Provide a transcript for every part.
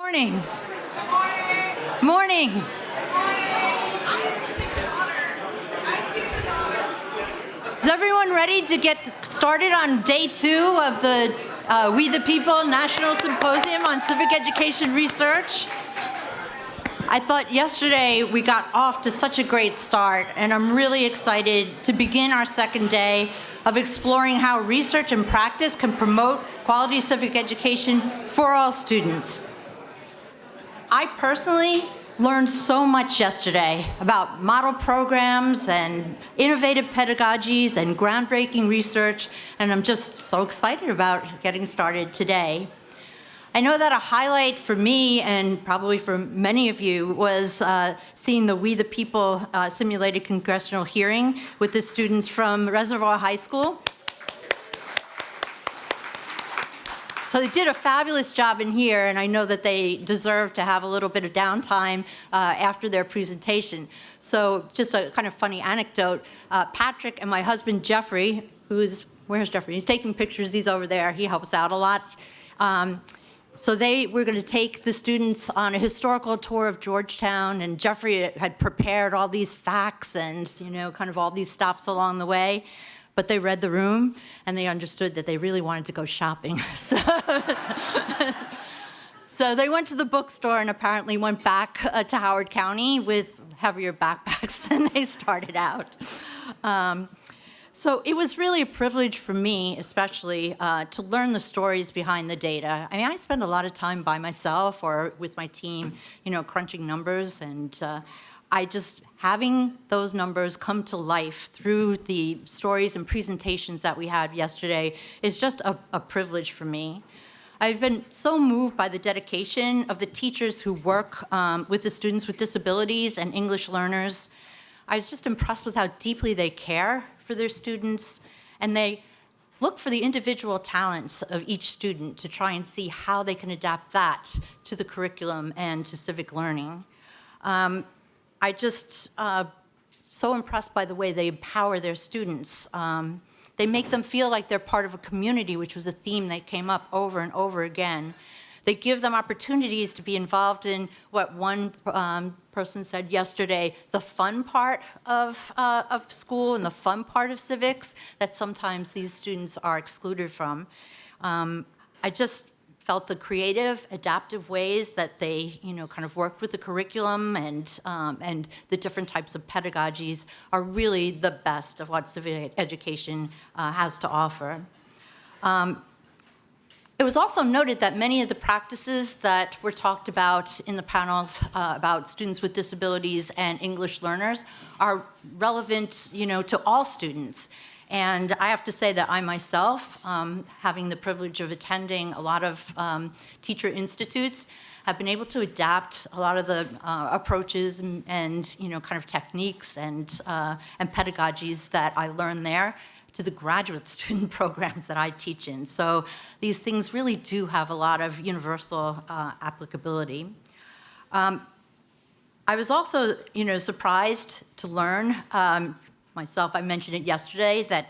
Morning. Morning. Is everyone ready to get started on day 2 of the We the People National Symposium on Civic Education Research? I thought yesterday we got off to such a great start, and I'm really excited to begin our second day of exploring how research and practice can promote quality civic education for all students. I personally learned so much yesterday about model programs and innovative pedagogies and groundbreaking research, and I'm just so excited about getting started today. I know that a highlight for me, and probably for many of you, was seeing the We the People simulated congressional hearing with the students from Reservoir High School. So they did a fabulous job in here, and I know that they deserve to have a little bit of downtime after their presentation. So just a kind of funny anecdote, Patrick and my husband Jeffrey, where's Jeffrey? He's taking pictures, he's over there, he helps out a lot. So they were going to take the students on a historical tour of Georgetown, and Jeffrey had prepared all these facts and, kind of all these stops along the way. But they read the room, and they understood that they really wanted to go shopping. So they went to the bookstore and apparently went back to Howard County with heavier backpacks than they started out. So it was really a privilege for me, especially, to learn the stories behind the data. I mean, I spend a lot of time by myself or with my team, crunching numbers, and having those numbers come to life through the stories and presentations that we had yesterday is just a privilege for me. I've been so moved by the dedication of the teachers who work with the students with disabilities and English learners. I was just impressed with how deeply they care for their students, and they look for the individual talents of each student to try and see how they can adapt that to the curriculum and to civic learning. I just so impressed by the way they empower their students. They make them feel like they're part of a community, which was a theme that came up over and over again. They give them opportunities to be involved in what one person said yesterday, the fun part of school and the fun part of civics that sometimes these students are excluded from. I just felt the creative, adaptive ways that they, kind of worked with the curriculum and the different types of pedagogies are really the best of what civic education has to offer. It was also noted that many of the practices that were talked about in the panels about students with disabilities and English learners are relevant, to all students. And I have to say that I myself, having the privilege of attending a lot of teacher institutes, have been able to adapt a lot of the approaches and kind of techniques and pedagogies that I learned there to the graduate student programs that I teach in. So these things really do have a lot of universal applicability. I was also, surprised to learn myself, I mentioned it yesterday, that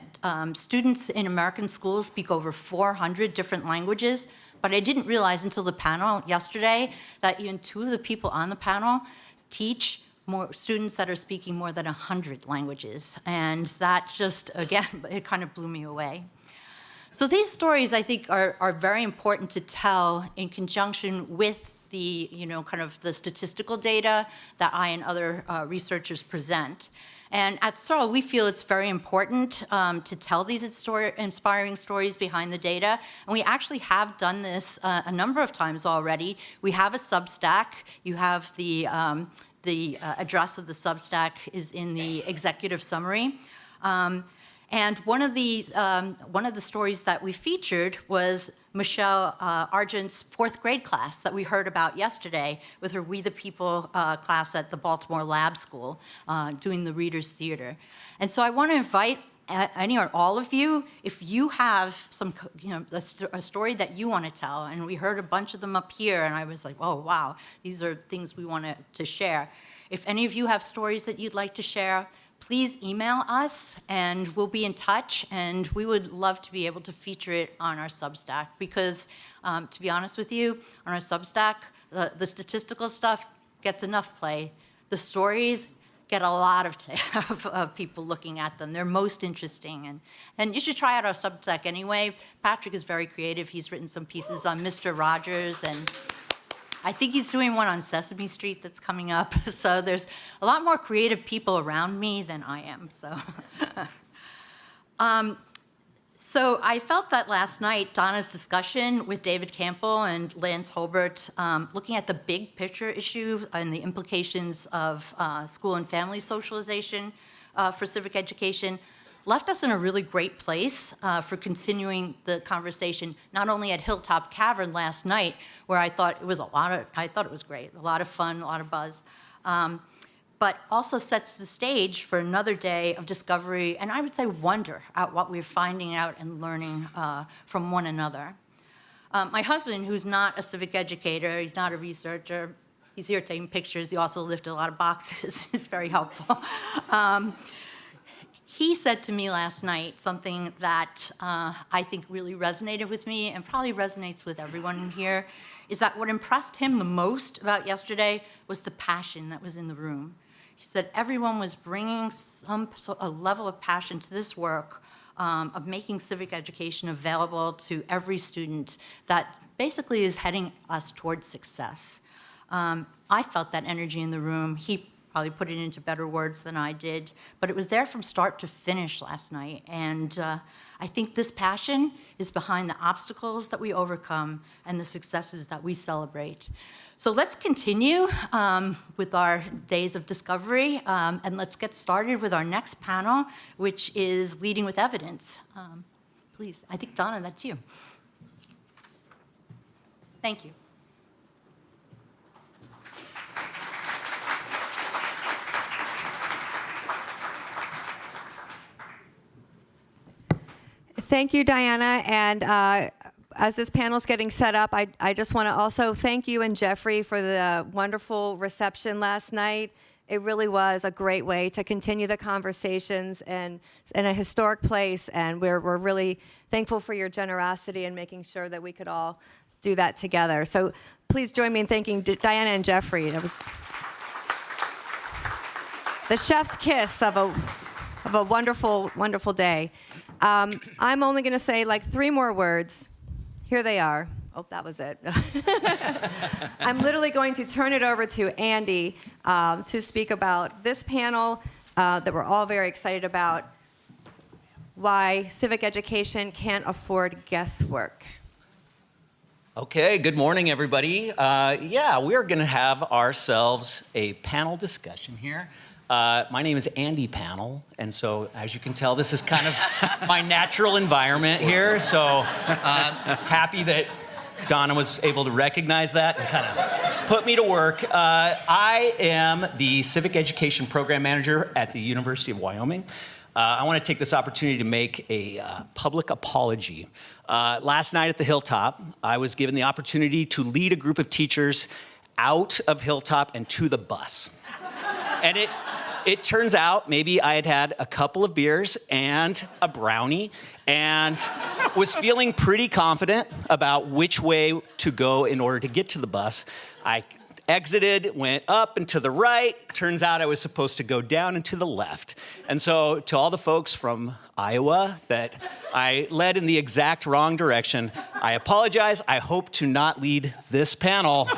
students in American schools speak over 400 different languages, but I didn't realize until the panel yesterday that even 2 of the people on the panel teach more students that are speaking more than 100 languages. And that just, again, it kind of blew me away. So these stories, I think, are very important to tell in conjunction with the, kind of the statistical data that I and other researchers present. And at CERL, we feel it's very important to tell these inspiring stories behind the data. And we actually have done this a number of times already. We have a Substack. You have the address of the Substack is in the executive summary. And one of the stories that we featured was Michelle Argent's 4th grade class that we heard about yesterday with her We the People class at the Baltimore Lab School doing the Reader's Theater. And so I want to invite any or all of you, if you have some, a story that you want to tell, and we heard a bunch of them up here, and I was like, oh, wow, these are things we want to share. If any of you have stories that you'd like to share, please email us, and we'll be in touch, and we would love to be able to feature it on our Substack, because to be honest with you, on our Substack, The statistical stuff gets enough play. The stories get a lot of people looking at them. They're most interesting. And you should try out our Substack anyway. Patrick is very creative. He's written some pieces on Mr. Rogers, and I think he's doing one on Sesame Street that's coming up. So there's a lot more creative people around me than I am. So I felt that last night, Donna's discussion with David Campbell and Lance Holbert, looking at the big picture issue and the implications of school and family socialization for civic education, left us in a really great place for continuing the conversation, not only at Hilltop Cavern last night, where I thought it was great, a lot of fun, a lot of buzz, but also sets the stage for another day of discovery, and I would say wonder at what we're finding out and learning from one another. My husband, who's not a civic educator, he's not a researcher, he's here taking pictures, he also lifted a lot of boxes, it's very helpful. He said to me last night something that I think really resonated with me and probably resonates with everyone here, is that what impressed him the most about yesterday was the passion that was in the room. He said everyone was bringing a level of passion to this work of making civic education available to every student that basically is heading us towards success. I felt that energy in the room. He probably put it into better words than I did, but it was there from start to finish last night. And I think this passion is behind the obstacles that we overcome and the successes that we celebrate. So let's continue with our days of discovery, and let's get started with our next panel, which is Leading with Evidence. Please, I think, Donna, that's you. Thank you. Thank you, Diana. And as this panel is getting set up, I just want to also thank you and Jeffrey for the wonderful reception last night. It really was a great way to continue the conversations and in a historic place. And we're really thankful for your generosity in making sure that we could all do that together. So please join me in thanking Diana and Jeffrey. It was the chef's kiss of a wonderful, wonderful day. I'm only going to say like 3 more words. Here they are. Oh, that was it. I'm literally going to turn it over to Andy to speak about this panel that we're all very excited about, why civic education can't afford guesswork. Okay, good morning, everybody. We're going to have ourselves a panel discussion here. My name is Andy Panel, and so as you can tell, this is kind of my natural environment here, so happy that Donna was able to recognize that and kind of put me to work. I am the Civic Education Program Manager at the University of Wyoming. I want to take this opportunity to make a public apology. Last night at the Hilltop, I was given the opportunity to lead a group of teachers out of Hilltop and to the bus. And it turns out maybe I had had a couple of beers and a brownie and was feeling pretty confident about which way to go in order to get to the bus. I exited, went up and to the right. Turns out I was supposed to go down and to the left. And so to all the folks from Iowa that I led in the exact wrong direction, I apologize. I hope to not lead this panel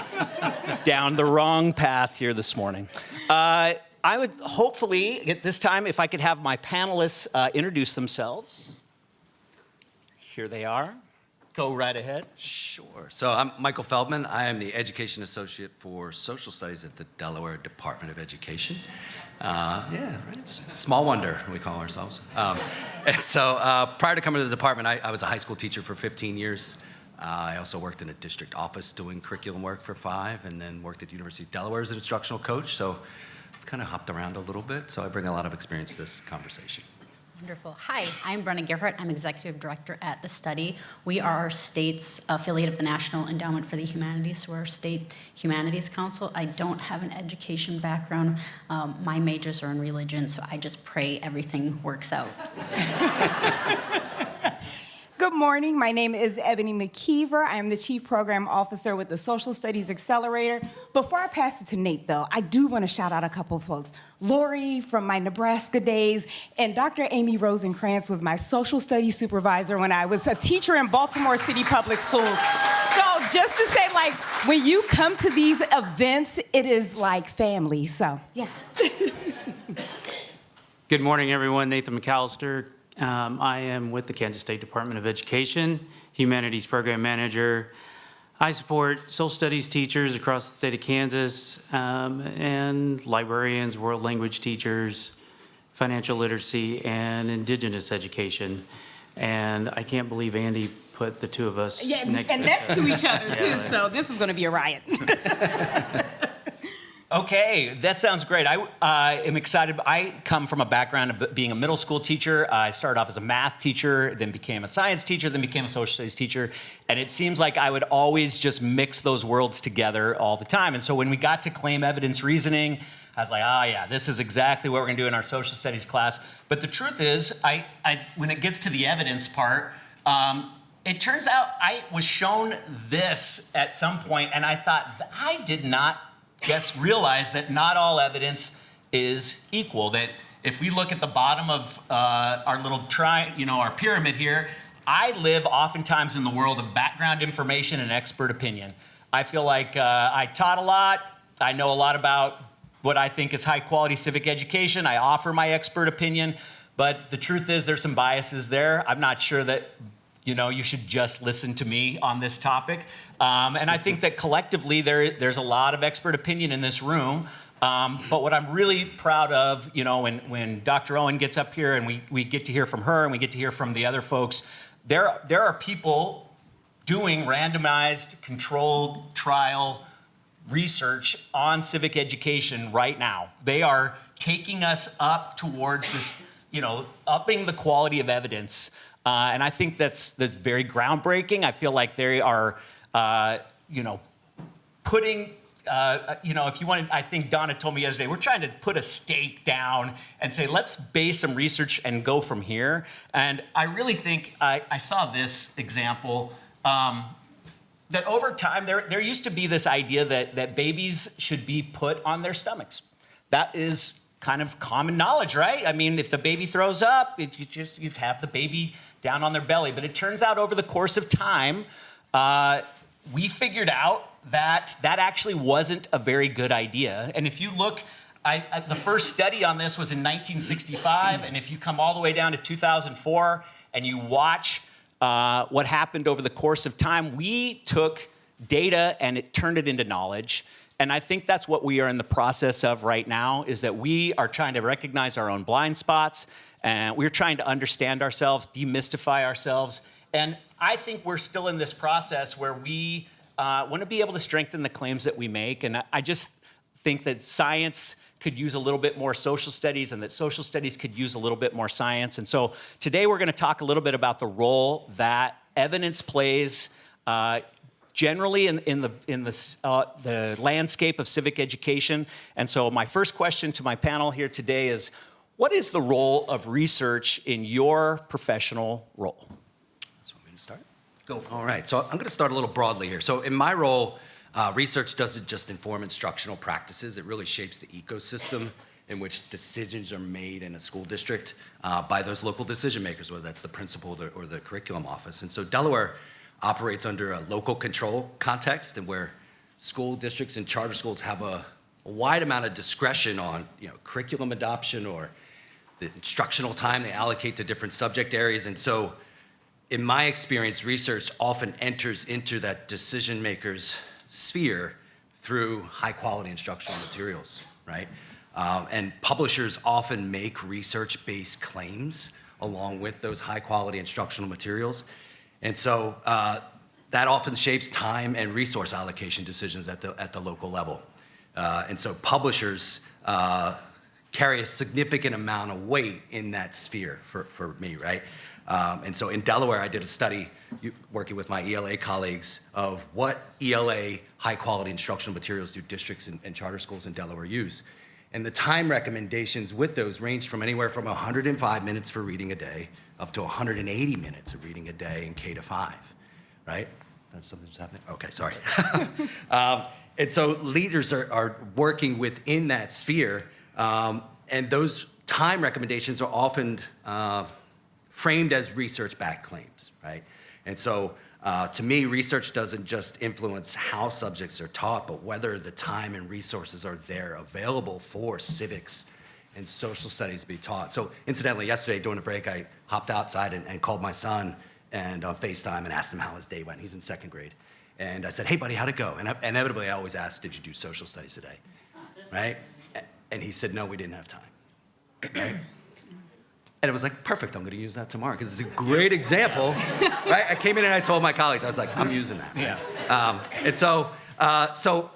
down the wrong path here this morning. I would hopefully, at this time, if I could have my panelists introduce themselves. Here they are. Go right ahead. Sure. So I'm Michael Feldman. I am the Education Associate for Social Studies at the Delaware Department of Education. Right. It's a small wonder, we call ourselves. And so prior to coming to the department, I was a high school teacher for 15 years. I also worked in a district office doing curriculum work for 5, and then worked at the University of Delaware as an instructional coach. So kind of hopped around a little bit, so I bring a lot of experience to this conversation. Wonderful. Hi, I'm Brenna Gerhardt. I'm Executive Director at the study. We are our state's affiliate of the National Endowment for the Humanities, so we're our State Humanities Council. I don't have an education background. My majors are in religion, so I just pray everything works out. Good Good morning. My name is Ebony McKeever. I am the Chief Program Officer with the Social Studies Accelerator. Before I pass it to Nate, though, I do want to shout out a couple of folks. Lori from my Nebraska days, and Dr. Amy Rosenkrantz was my social studies supervisor when I was a teacher in Baltimore City Public Schools. So just to say, like, when you come to these events, it is like family, so yeah. Good morning, everyone. Nathan McAllister. I am with the Kansas State Department of Education, Humanities Program Manager. I support social studies teachers across the state of Kansas, and librarians, world language teachers, financial literacy, and indigenous education. And I can't believe Andy put the two of us next to each other, too, so this is going to be a riot. Okay, that sounds great. I am excited. I come from a background of being a middle school teacher. I started off as a math teacher, then became a science teacher, then became a social studies teacher. And it seems like I would always just mix those worlds together all the time. And so when we got to claim evidence reasoning, I was like, yeah, this is exactly what we're going to do in our social studies class. But the truth is, when it gets to the evidence part, it turns out I was shown this at some point, and I thought, I did not realize that not all evidence is equal. That if we look at the bottom of our little our pyramid here, I live oftentimes in the world of background information and expert opinion. I feel like I taught a lot. I know a lot about what I think is high quality civic education. I offer my expert opinion, but the truth is there's some biases there. I'm not sure that you should just listen to me on this topic. And I think that collectively there's a lot of expert opinion in this room. But what I'm really proud of, when Dr. Owen gets up here and we get to hear from her and we get to hear from the other folks, there are people doing randomized controlled trial research on civic education right now. They are taking us up towards this, upping the quality of evidence. And I think that's very groundbreaking. I feel like they are, putting, if you wanted, I think Donna told me yesterday, we're trying to put a stake down and say, let's base some research and go from here. And I really think I saw this example, that over time, there used to be this idea that babies should be put on their stomachs. That is kind of common knowledge, right? I mean, if the baby throws up, you have the baby down on their belly. But it turns out over the course of time, we figured out that actually wasn't a very good idea. And if you look, the first study on this was in 1965, and if you come all the way down to 2004 and you watch what happened over the course of time, we took data and it turned it into knowledge. And I think that's what we are in the process of right now, is that we are trying to recognize our own blind spots, and we're trying to understand ourselves, demystify ourselves. And I think we're still in this process where we want to be able to strengthen the claims that we make. And I just think that science could use a little bit more social studies, and that social studies could use a little bit more science. And so today we're going to talk a little bit about the role that evidence plays generally in the landscape of civic education. And so my first question to my panel here today is, what is the role of research in your professional role? So want me to start? Go for it. All right, so I'm going to start a little broadly here. So in my role, research doesn't just inform instructional practices, it really shapes the ecosystem in which decisions are made in a school district by those local decision makers, whether that's the principal or the curriculum office. And so Delaware operates under a local control context, and where school districts and charter schools have a wide amount of discretion on curriculum adoption or the instructional time they allocate to different subject areas. And so in my experience, research often enters into that decision maker's sphere through high quality instructional materials, right? And publishers often make research-based claims along with those high quality instructional materials. And so that often shapes time and resource allocation decisions at the local level. And so publishers carry a significant amount of weight in that sphere for me, right? And so in Delaware, I did a study working with my ELA colleagues of what ELA high quality instructional materials do districts and charter schools in Delaware use. And the time recommendations with those ranged from anywhere from 105 minutes for reading a day up to 180 minutes of reading a day in K to 5, right? Something just happening? Okay, sorry. And so leaders are working within that sphere, and those time recommendations are often framed as research-backed claims, right? And so to me, research doesn't just influence how subjects are taught, but whether the time and resources are there available for civics and social studies to be taught. So incidentally, yesterday during the break, I hopped outside and called my son and on FaceTime and asked him how his day went. He's in 2nd grade. And I said, hey, buddy, how'd it go? And inevitably, I always ask, did you do social studies today, right? And he said, no, we didn't have time, right? And it was like, perfect, I'm gonna use that tomorrow, because it's a great example, right? I came in and I told my colleagues, I was like, I'm using that. Yeah. And so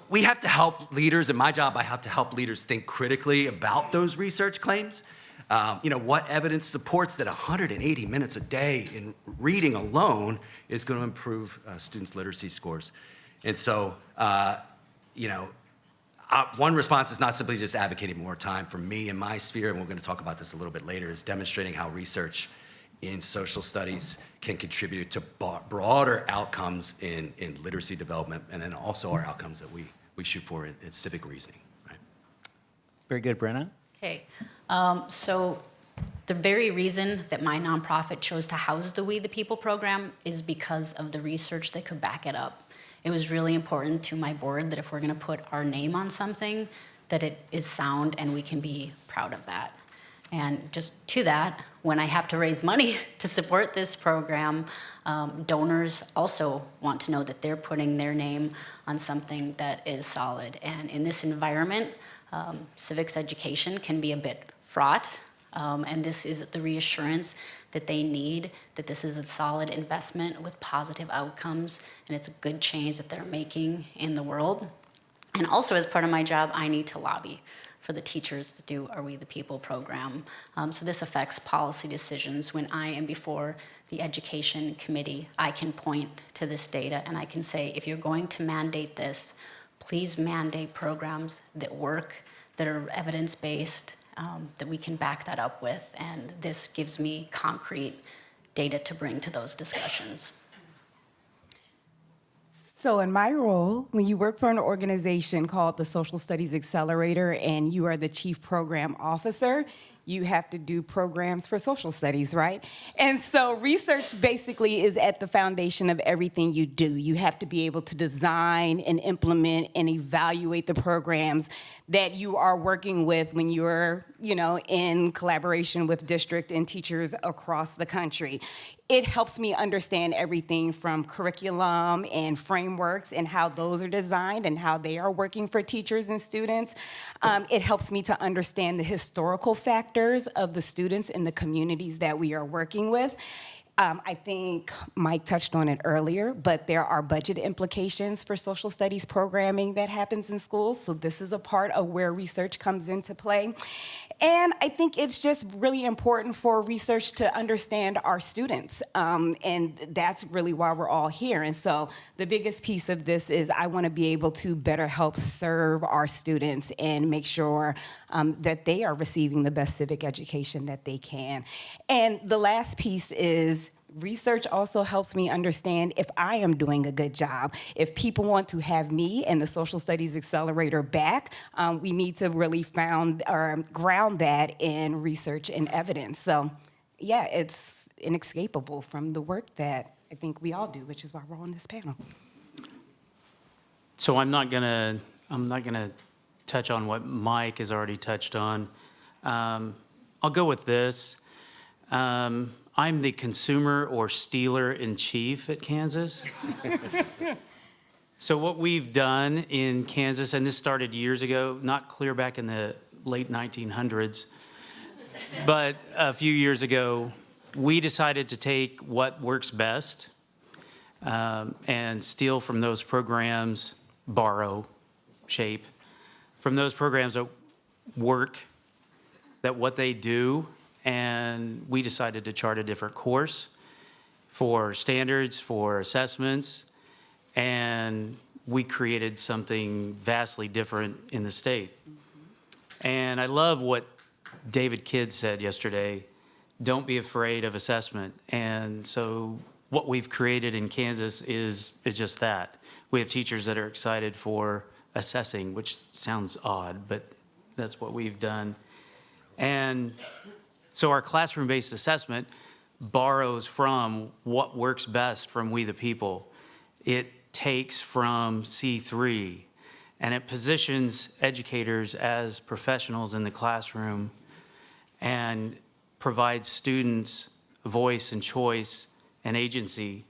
we have to help leaders, and my job, I have to help leaders think critically about those research claims. What evidence supports that 180 minutes a day in reading alone is going to improve students' literacy scores? And so, one response is not simply just advocating more time. For me in my sphere, and we're going to talk about this a little bit later, is demonstrating how research in social studies can contribute to broader outcomes in literacy development, and then also our outcomes that we shoot for in civic reasoning. Right? Very good, Brenna. Okay, so the very reason that my nonprofit chose to house the We the People program is because of the research that could back it up. It was really important to my board that if we're gonna put our name on something, that it is sound and we can be proud of that. And just to that, when I have to raise money to support this program, donors also want to know that they're putting their name on something that is solid. And in this environment, civics education can be a bit fraught, and this is the reassurance that they need, that this is a solid investment with positive outcomes, and it's a good change that they're making in the world. And also, as part of my job, I need to lobby for the teachers to do our We the People program. So this affects policy decisions. When I am before the education committee, I can point to this data and I can say, if you're going to mandate this, please mandate programs that work, that are evidence-based, that we can back that up with. And this gives me concrete data to bring to those discussions. So in my role, when you work for an organization called the Social Studies Accelerator and you are the chief program officer, you have to do programs for social studies, right? And so research basically is at the foundation of everything you do. You have to be able to design and implement and evaluate the programs that you are working with when you're, in collaboration with district and teachers across the country. It helps me understand everything from curriculum and frameworks and how those are designed and how they are working for teachers and students. It helps me to understand the historical factors of the students in the communities that we are working with. I think Mike touched on it earlier, but there are budget implications for social studies programming that happens in schools. So this is a part of where research comes into play. And I think it's just really important for research to understand our students. And that's really why we're all here. And so the biggest piece of this is I want to be able to better help serve our students and make sure that they are receiving the best civic education that they can. And the last piece is research also helps me understand if I am doing a good job. If people want to have me and the Social Studies Accelerator back, we need to really ground that in research and evidence. So yeah, it's inescapable from the work that I think we all do, which is why we're on this panel. So I'm not gonna touch on what Mike has already touched on. I'll go with this. I'm the consumer or stealer in chief at Kansas. So what we've done in Kansas, and this started years ago, not clear back in the late 1900s, but a few years ago, we decided to take what works best and steal from those programs, borrow, shape, from those programs that work, that what they do, and we decided to chart a different course for standards, for assessments, and we created something vastly different in the state. And I love what David Kidd said yesterday, don't be afraid of assessment. And so what we've created in Kansas is just that. We have teachers that are excited for assessing, which sounds odd, but that's what we've done. And so our classroom-based assessment borrows from what works best from We the People. It takes from C3, and it positions educators as professionals in the classroom and provides students voice and choice and agency.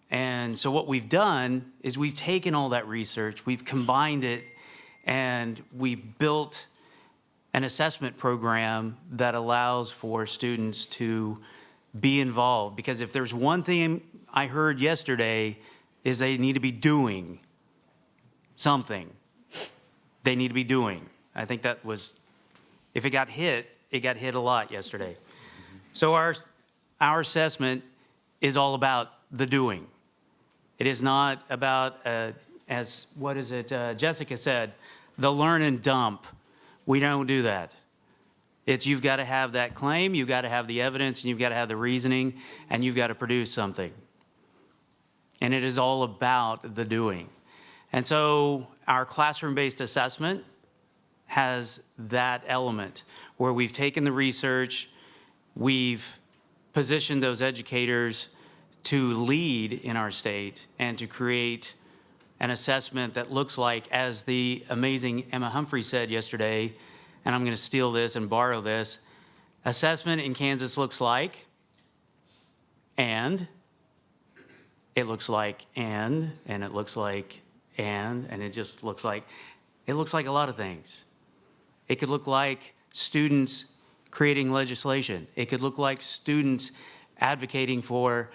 And so what we've done is we've taken all that research, we've combined it, and we've built an assessment program that allows for students to be involved. Because if there's one thing I heard yesterday is they need to be doing something. They need to be doing. I think that was, if it got hit a lot yesterday. So our assessment is all about the doing. It is not about, as what is it, Jessica said, the learn and dump. We don't do that. It's you've got to have that claim, you've got to have the evidence, and you've got to have the reasoning, and you've got to produce something. And it is all about the doing. And so our classroom-based assessment has that element where we've taken the research, we've positioned those educators to lead in our state and to create an assessment that looks like, as the amazing Emma Humphrey said yesterday, and I'm going to steal this and borrow this, assessment in Kansas looks like, and it looks like, and it looks like, and it just looks like, it looks like a lot of things. It could look like students creating legislation. It could look like students advocating for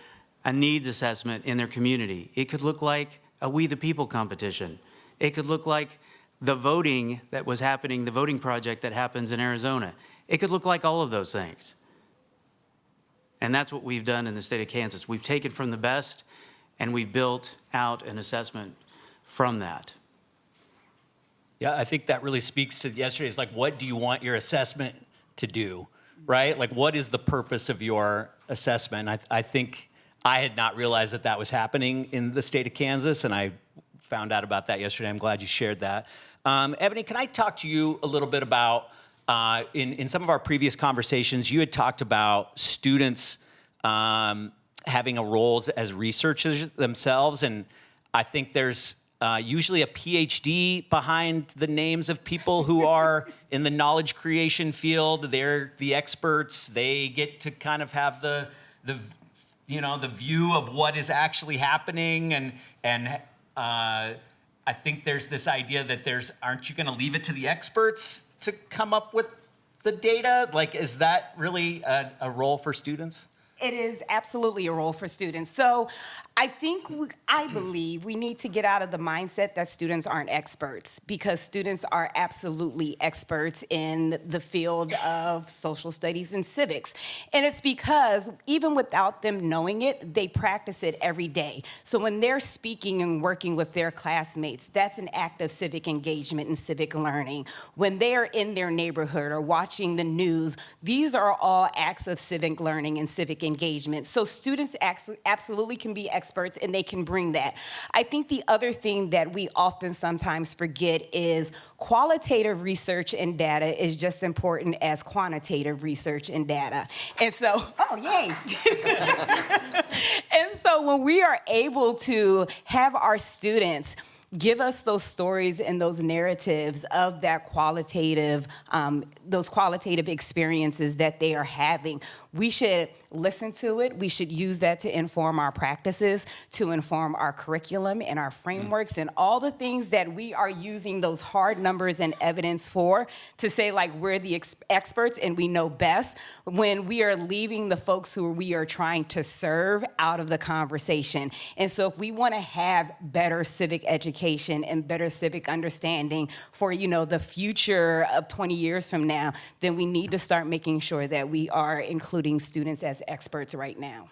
a needs assessment in their community. It could look like a We the People competition. It could look like the voting that was happening, the voting project that happens in Arizona. It could look like all of those things. And that's what we've done in the state of Kansas. We've taken from the best and we've built out an assessment from that. Yeah, I think that really speaks to yesterday's, like, what do you want your assessment to do, right? Like, what is the purpose of your assessment? I think I had not realized that that was happening in the state of Kansas, and I found out about that yesterday. I'm glad you shared that. Ebony, can I talk to you a little bit about, in some of our previous conversations, you had talked about students having a roles as researchers themselves, and I think there's usually a PhD behind the names of people who are in the knowledge creation field. They're the experts. They get to kind of have the view of what is actually happening, and I think there's this idea that aren't you going to leave it to the experts to come up with the data? Like, is that really a role for students? It is absolutely a role for students. So I believe we need to get out of the mindset that students aren't experts, because students are absolutely experts in the field of social studies and civics. And it's because even without them knowing it, they practice it every day. So when they're speaking and working with their classmates, that's an act of civic engagement and civic learning. When they are in their neighborhood or watching the news, these are all acts of civic learning and civic engagement. So students absolutely can be experts, and they can bring that. I think the other thing that we often sometimes forget is qualitative research and data is just important as quantitative research and data. And so, oh, yay. And so when we are able to have our students give us those stories and those narratives of that those qualitative experiences that they are having, we should listen to it. We should use that to inform our practices, to inform our curriculum and our frameworks and all the things that we are using those hard numbers and evidence for, to say, like, we're the experts and we know best, when we are leaving the folks who we are trying to serve out of the conversation. And so if we want to have better civic education and better civic understanding for, the future of 20 years from now, then we need to start making sure that we are including students as experts right now.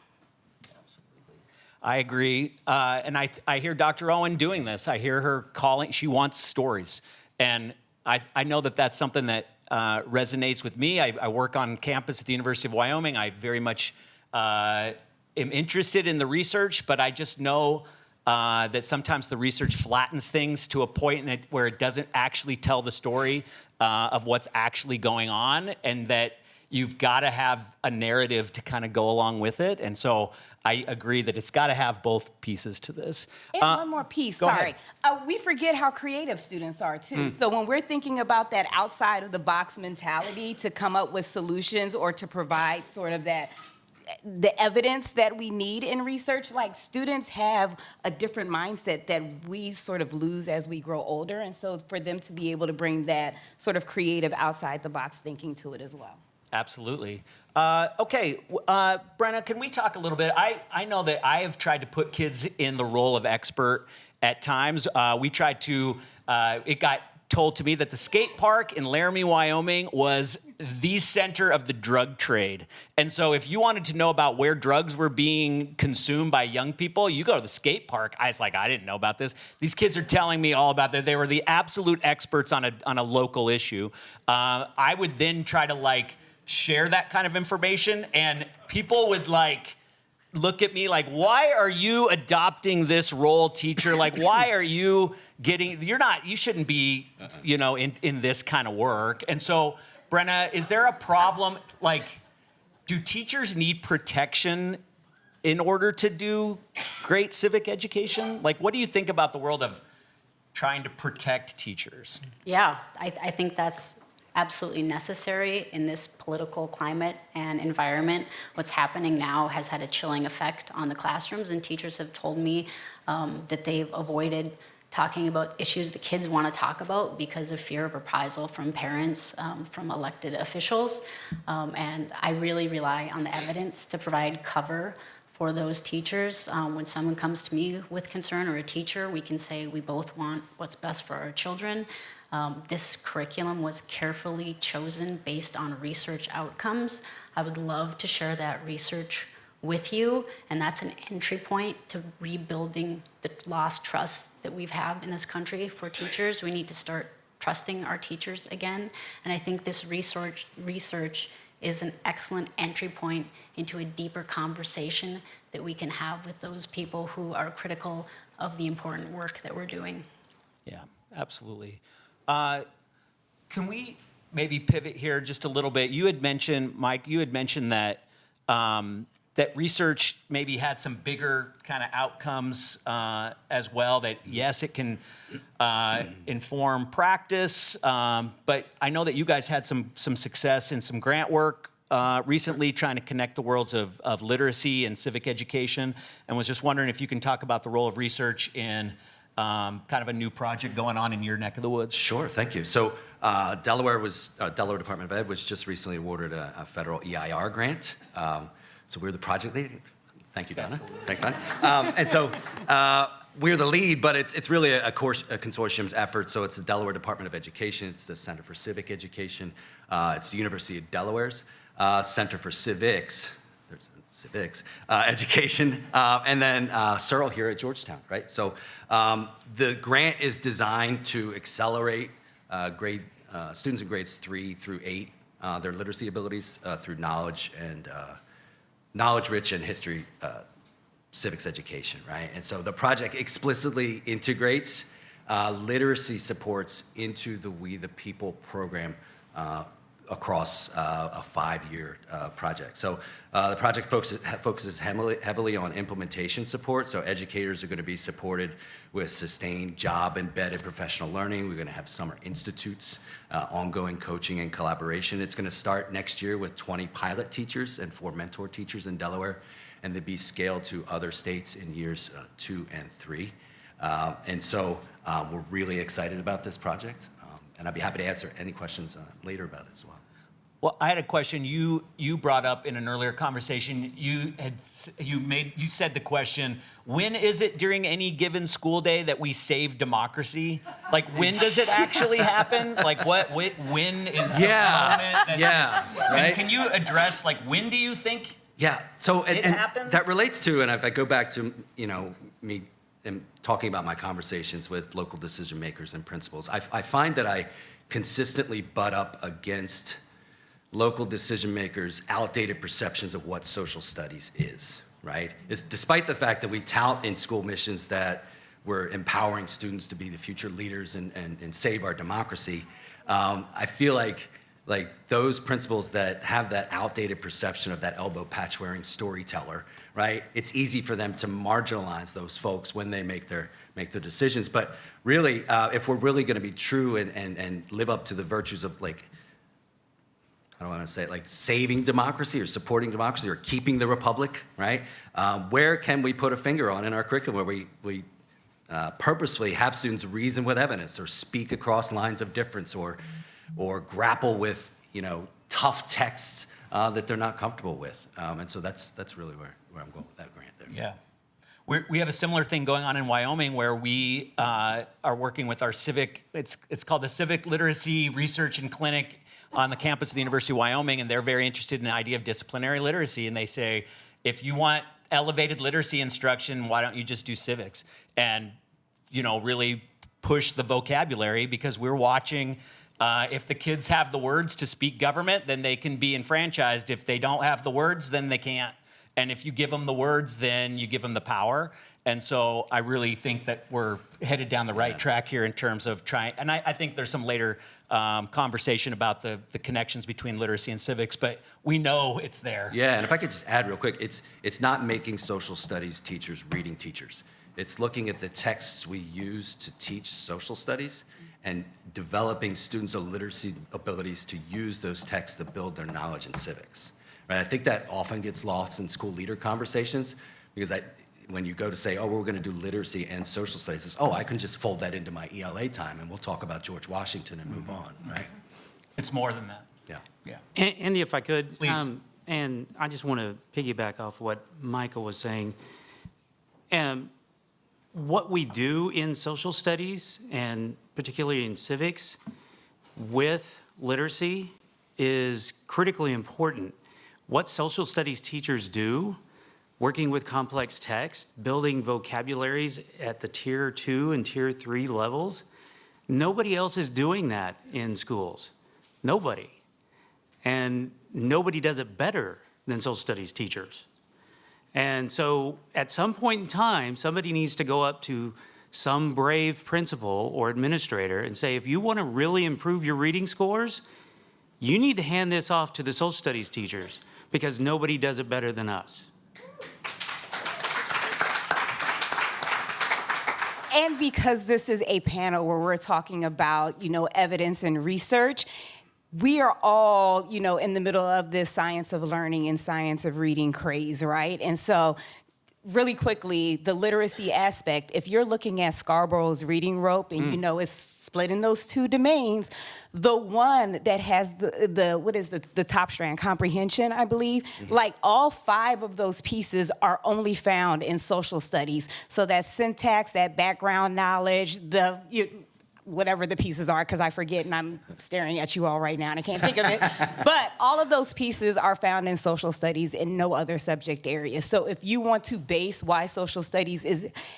I agree. And I hear Dr. Owen doing this. I hear her calling, she wants stories. And I know that that's something that resonates with me. I work on campus at the University of Wyoming. I very much am interested in the research, but I just know that sometimes the research flattens things to a point where it doesn't actually tell the story of what's actually going on, and that you've got to have a narrative to kind of go along with it. And so I agree that it's got to have both pieces to this. And one more piece, go sorry. ahead. We forget how creative students are too. So when we're thinking about that outside of the box mentality to come up with solutions or to provide sort of the evidence that we need in research, like students have a different mindset that we sort of lose as we grow older. And so for them to be able to bring that sort of creative outside the box thinking to it as well. Absolutely. Okay, Brenna, can we talk a little bit? I know that I have tried to put kids in the role of expert at times. We tried to, it got told to me that the skate park in Laramie, Wyoming was the center of the drug trade. And so if you wanted to know about where drugs were being consumed by young people, you go to the skate park. I was like, I didn't know about this. These kids are telling me all about that. They were the absolute experts on a local issue. I would then try to share that kind of information, and people would look at me like, why are you adopting this role, teacher? Why are you you shouldn't be, in this kind of work. And so, Brenna, is there a problem? Do teachers need protection in order to do great civic education? What do you think about the world of trying to protect teachers? Yeah, I think that's absolutely necessary in this political climate and environment. What's happening now has had a chilling effect on the classrooms, and teachers have told me that they've avoided talking about issues the kids want to talk about because of fear of reprisal from parents, from elected officials. And I really rely on the evidence to provide cover for those teachers. When someone comes to me with concern, or a teacher, we can say we both want what's best for our children. This curriculum was carefully chosen based on research outcomes. I would love to share that research with you, and that's an entry point to rebuilding the lost trust that we've had in this country for teachers. We need to start trusting our teachers again, and I think this research is an excellent entry point into a deeper conversation that we can have with those people who are critical of the important work that we're doing. Yeah, absolutely. Can we maybe pivot here just a little bit? You had mentioned, Mike, that that research maybe had some bigger kind of outcomes as well, that yes, it can inform practice, but I know that you guys had some success in some grant work recently trying to connect the worlds of literacy and civic education, and was just wondering if you can talk about the role of research in kind of a new project going on in your neck of the woods. Sure, thank you. So Delaware Department of Ed was just recently awarded a federal EIR grant. So we're the project lead. Thank you, Donna. Thank you, Donna. And so we're the lead, but it's really a consortium's effort. So it's the Delaware Department of Education. It's the Center for Civic Education. It's the University of Delaware's Center for Civics. There's Civics Education, and then CERL here at Georgetown, right? So the grant is designed to accelerate students in grades 3 through 8, their literacy abilities through knowledge-rich and history civics education, right? And so the project explicitly integrates literacy supports into the We the People program across a 5-year project. So the project focuses heavily on implementation support. So educators are going to be supported with sustained job-embedded professional learning. We're going to have summer institutes, ongoing coaching and collaboration. It's going to start next year with 20 pilot teachers and 4 mentor teachers in Delaware, and they'll be scaled to other states in years 2 and 3. And so we're really excited about this project. And I'd be happy to answer any questions later about it as well. Well, I had a question you brought up in an earlier conversation. You said the question, when is it during any given school day that we save democracy? When does it actually happen? When is the moment that right? Can you address when do you think? Yeah, so it happens? That relates to, and if I go back to me and talking about my conversations with local decision makers and principals, I find that I consistently butt up against local decision makers' outdated perceptions of what social studies is, right? It's despite the fact that we tout in school missions that we're empowering students to be the future leaders and save our democracy, I feel like those principles that have that outdated perception of that elbow patch wearing storyteller, right? It's easy for them to marginalize those folks when they make their decisions. But really, if we're really going to be true and live up to the virtues of I don't want to say it, like saving democracy or supporting democracy or keeping the republic, right? Where can we put a finger on in our curriculum where we purposefully have students reason with evidence or speak across lines of difference or grapple with, tough texts that they're not comfortable with. And so that's really where I'm going with that grant there. Yeah. We have a similar thing going on in Wyoming where we are working with our it's called the Civic Literacy Research and Clinic on the campus of the University of Wyoming, and they're very interested in the idea of disciplinary literacy. And they say, if you want elevated literacy instruction, why don't you just do civics? And, really push the vocabulary, because we're watching if the kids have the words to speak government, then they can be enfranchised. If they don't have the words, then they can't. And if you give them the words, then you give them the power. And so I really think that we're headed down the right track here in terms of trying, and I think there's some later conversation about the connections between literacy and civics, but we know it's there. Yeah, and if I could just add real quick, it's not making social studies teachers reading teachers. It's looking at the texts we use to teach social studies and developing students' literacy abilities to use those texts to build their knowledge in civics. Right? I think that often gets lost in school leader conversations because when you go to say, oh, we're going to do literacy and social studies, it's, I can just fold that into my ELA time and we'll talk about George Washington and move on, right? It's more than that. Yeah. Andy, if I could, Please. and I just want to piggyback off what Michael was saying. What we do in social studies, and particularly in civics, with literacy is critically important. What social studies teachers do, working with complex text, building vocabularies at the tier 2 and tier 3 levels, nobody else is doing that in schools. Nobody. And nobody does it better than social studies teachers. And so at some point in time, somebody needs to go up to some brave principal or administrator and say, if you want to really improve your reading scores, you need to hand this off to the social studies teachers because nobody does it better than us. And because this is a panel where we're talking about, evidence and research, we are all, in the middle of this science of learning and science of reading craze, right? And so really quickly, the literacy aspect, if you're looking at Scarborough's reading rope and it's split in those two domains, the one that has the top strand, comprehension, I believe, like all 5 of those pieces are only found in social studies. So that syntax, that background knowledge, whatever the pieces are, because I forget and I'm staring at you all right now and I can't think of it. But all of those pieces are found in social studies in no other subject area. So if you want to base why social studies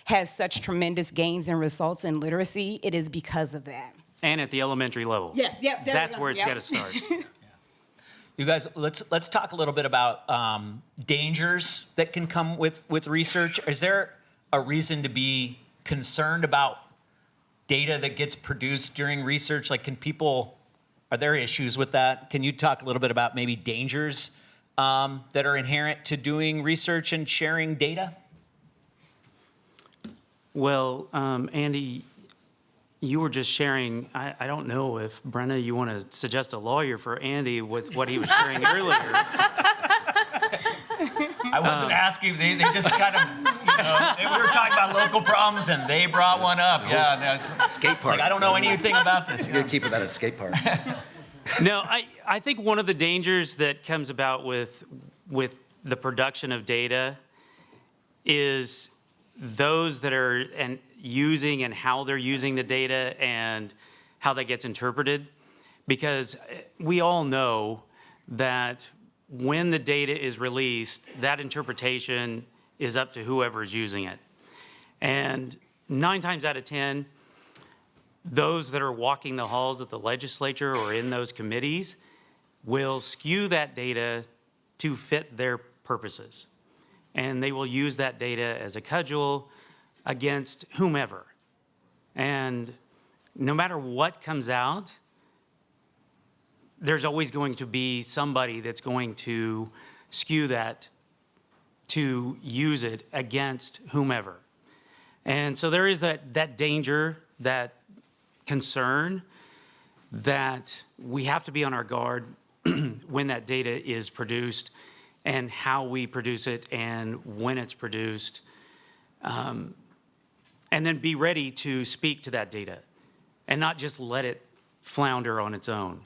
has such tremendous gains and results in literacy, it is because of that. And at the elementary level. Yeah. That's where it's got to start. You guys, let's talk a little bit about dangers that can come with research. Is there a reason to be concerned about data that gets produced during research? Like, are there issues with that? Can you talk a little bit about maybe dangers that are inherent to doing research and sharing data? Well, Andy, you were just sharing, I don't know if, Brenna, you want to suggest a lawyer for Andy with what he was sharing earlier. I wasn't asking. They just kind of, we were talking about local problems, and they brought one up. Skate park. Like, I don't know anything about this. You're gonna keep it at a skate park. No, I think one of the dangers that comes about with the production of data is those that are using and how they're using the data and how that gets interpreted. Because we all know that when the data is released, that interpretation is up to whoever is using it. And 9 times out of 10, those that are walking the halls of the legislature or in those committees will skew that data to fit their purposes. And they will use that data as a cudgel against whomever. And no matter what comes out, there's always going to be somebody that's going to skew that to use it against whomever. And so there is that danger, that concern, that we have to be on our guard when that data is produced and how we produce it and when it's produced. And then be ready to speak to that data and not just let it flounder on its own.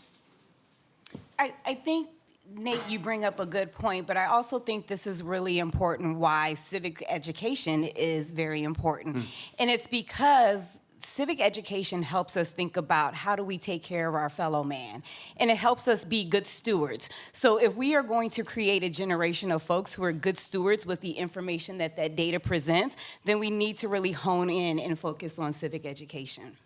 I think, Nate, you bring up a good point, but I also think this is really important why civic education is very important. And it's because civic education helps us think about how do we take care of our fellow man, and it helps us be good stewards. So if we are going to create a generation of folks who are good stewards with the information that that data presents, then we need to really hone in and focus on civic education.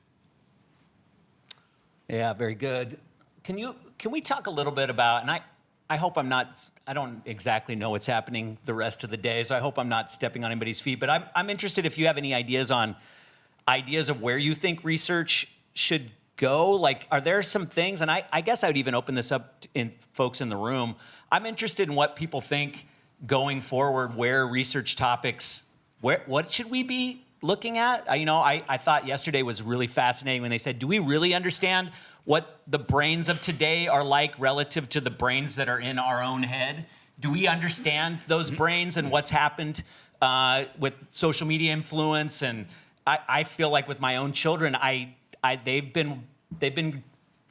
Yeah, very good. Can we talk a little bit about, and I hope I don't exactly know what's happening the rest of the day, so I hope I'm not stepping on anybody's feet, but I'm interested if you have any ideas of where you think research should go. Like, are there some things, and I guess I would even open this up in folks in the room. I'm interested in what people think going forward, where research topics, what should we be looking at? I thought yesterday was really fascinating when they said, do we really understand what the brains of today are like relative to the brains that are in our own head? Do we understand those brains and what's happened with social media influence? And I feel like with my own children, they've been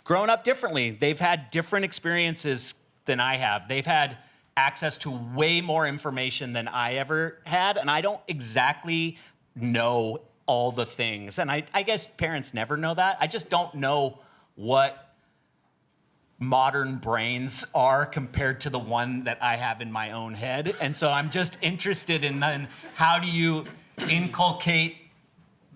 grown up differently. They've had different experiences than I have. They've had access to way more information than I ever had, and I don't exactly know all the things. And I guess parents never know that. I just don't know what modern brains are compared to the one that I have in my own head. And so I'm just interested in then how do you inculcate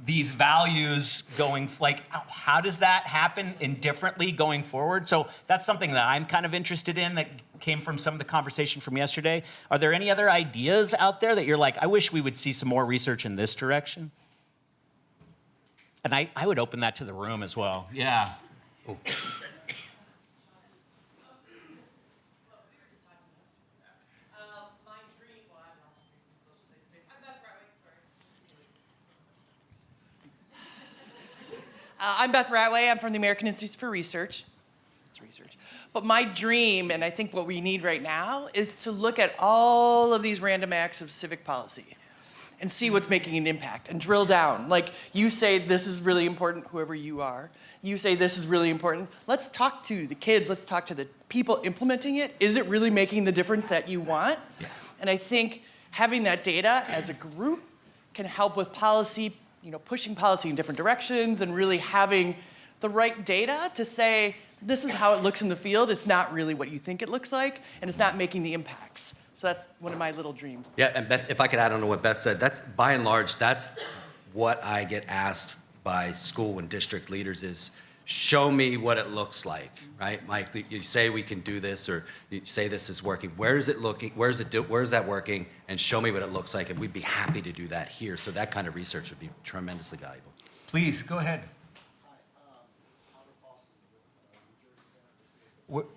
these values going, like, how does that happen indifferently going forward? So that's something that I'm kind of interested in that came from some of the conversation from yesterday. Are there any other ideas out there that you're like, I wish we would see some more research in this direction? And I would open that to the room as well. Yeah. Oh. I'm Beth Ratway. I'm from the American Institute for Research. It's research. But my dream, and I think what we need right now, is to look at all of these random acts of civic policy and see what's making an impact and drill down. Like, you say this is really important, whoever you are. You say this is really important. Let's talk to the kids. Let's talk to the people implementing it. Is it really making the difference that you want? Yeah. And I think having that data as a group can help with policy, pushing policy in different directions and really having the right data to say, this is how it looks in the field. It's not really what you think it looks like, and it's not making the impacts. So that's one of my little dreams. Yeah, and Beth, if I could add on to what Beth said, that's by and large, that's what I get asked by school and district leaders is, show me what it looks like, right? Mike, you say we can do this, or you say this is working. Where is it looking? Where is that working? And show me what it looks like, and we'd be happy to do that here. So that kind of research would be tremendously valuable. Please, go ahead.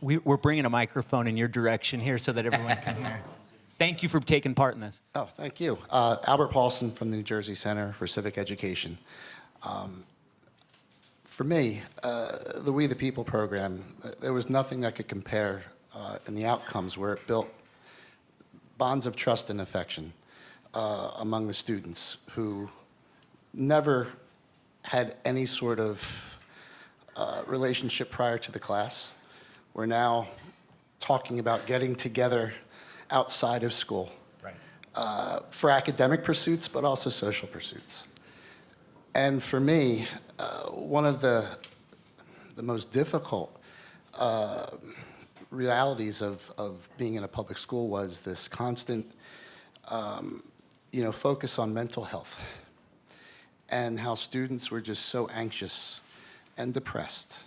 We're bringing a microphone in your direction here so that everyone can hear. Thank you for taking part in this. Oh, thank you. Albert Paulson from the New Jersey Center for Civic Education. For me, the We the People program, there was nothing that could compare in the outcomes where it built bonds of trust and affection among the students who never had any sort of relationship prior to the class. We're now talking about getting together outside of school, right, for academic pursuits, but also social pursuits. And for me, one of the most difficult realities of being in a public school was this constant, focus on mental health and how students were just so anxious and depressed.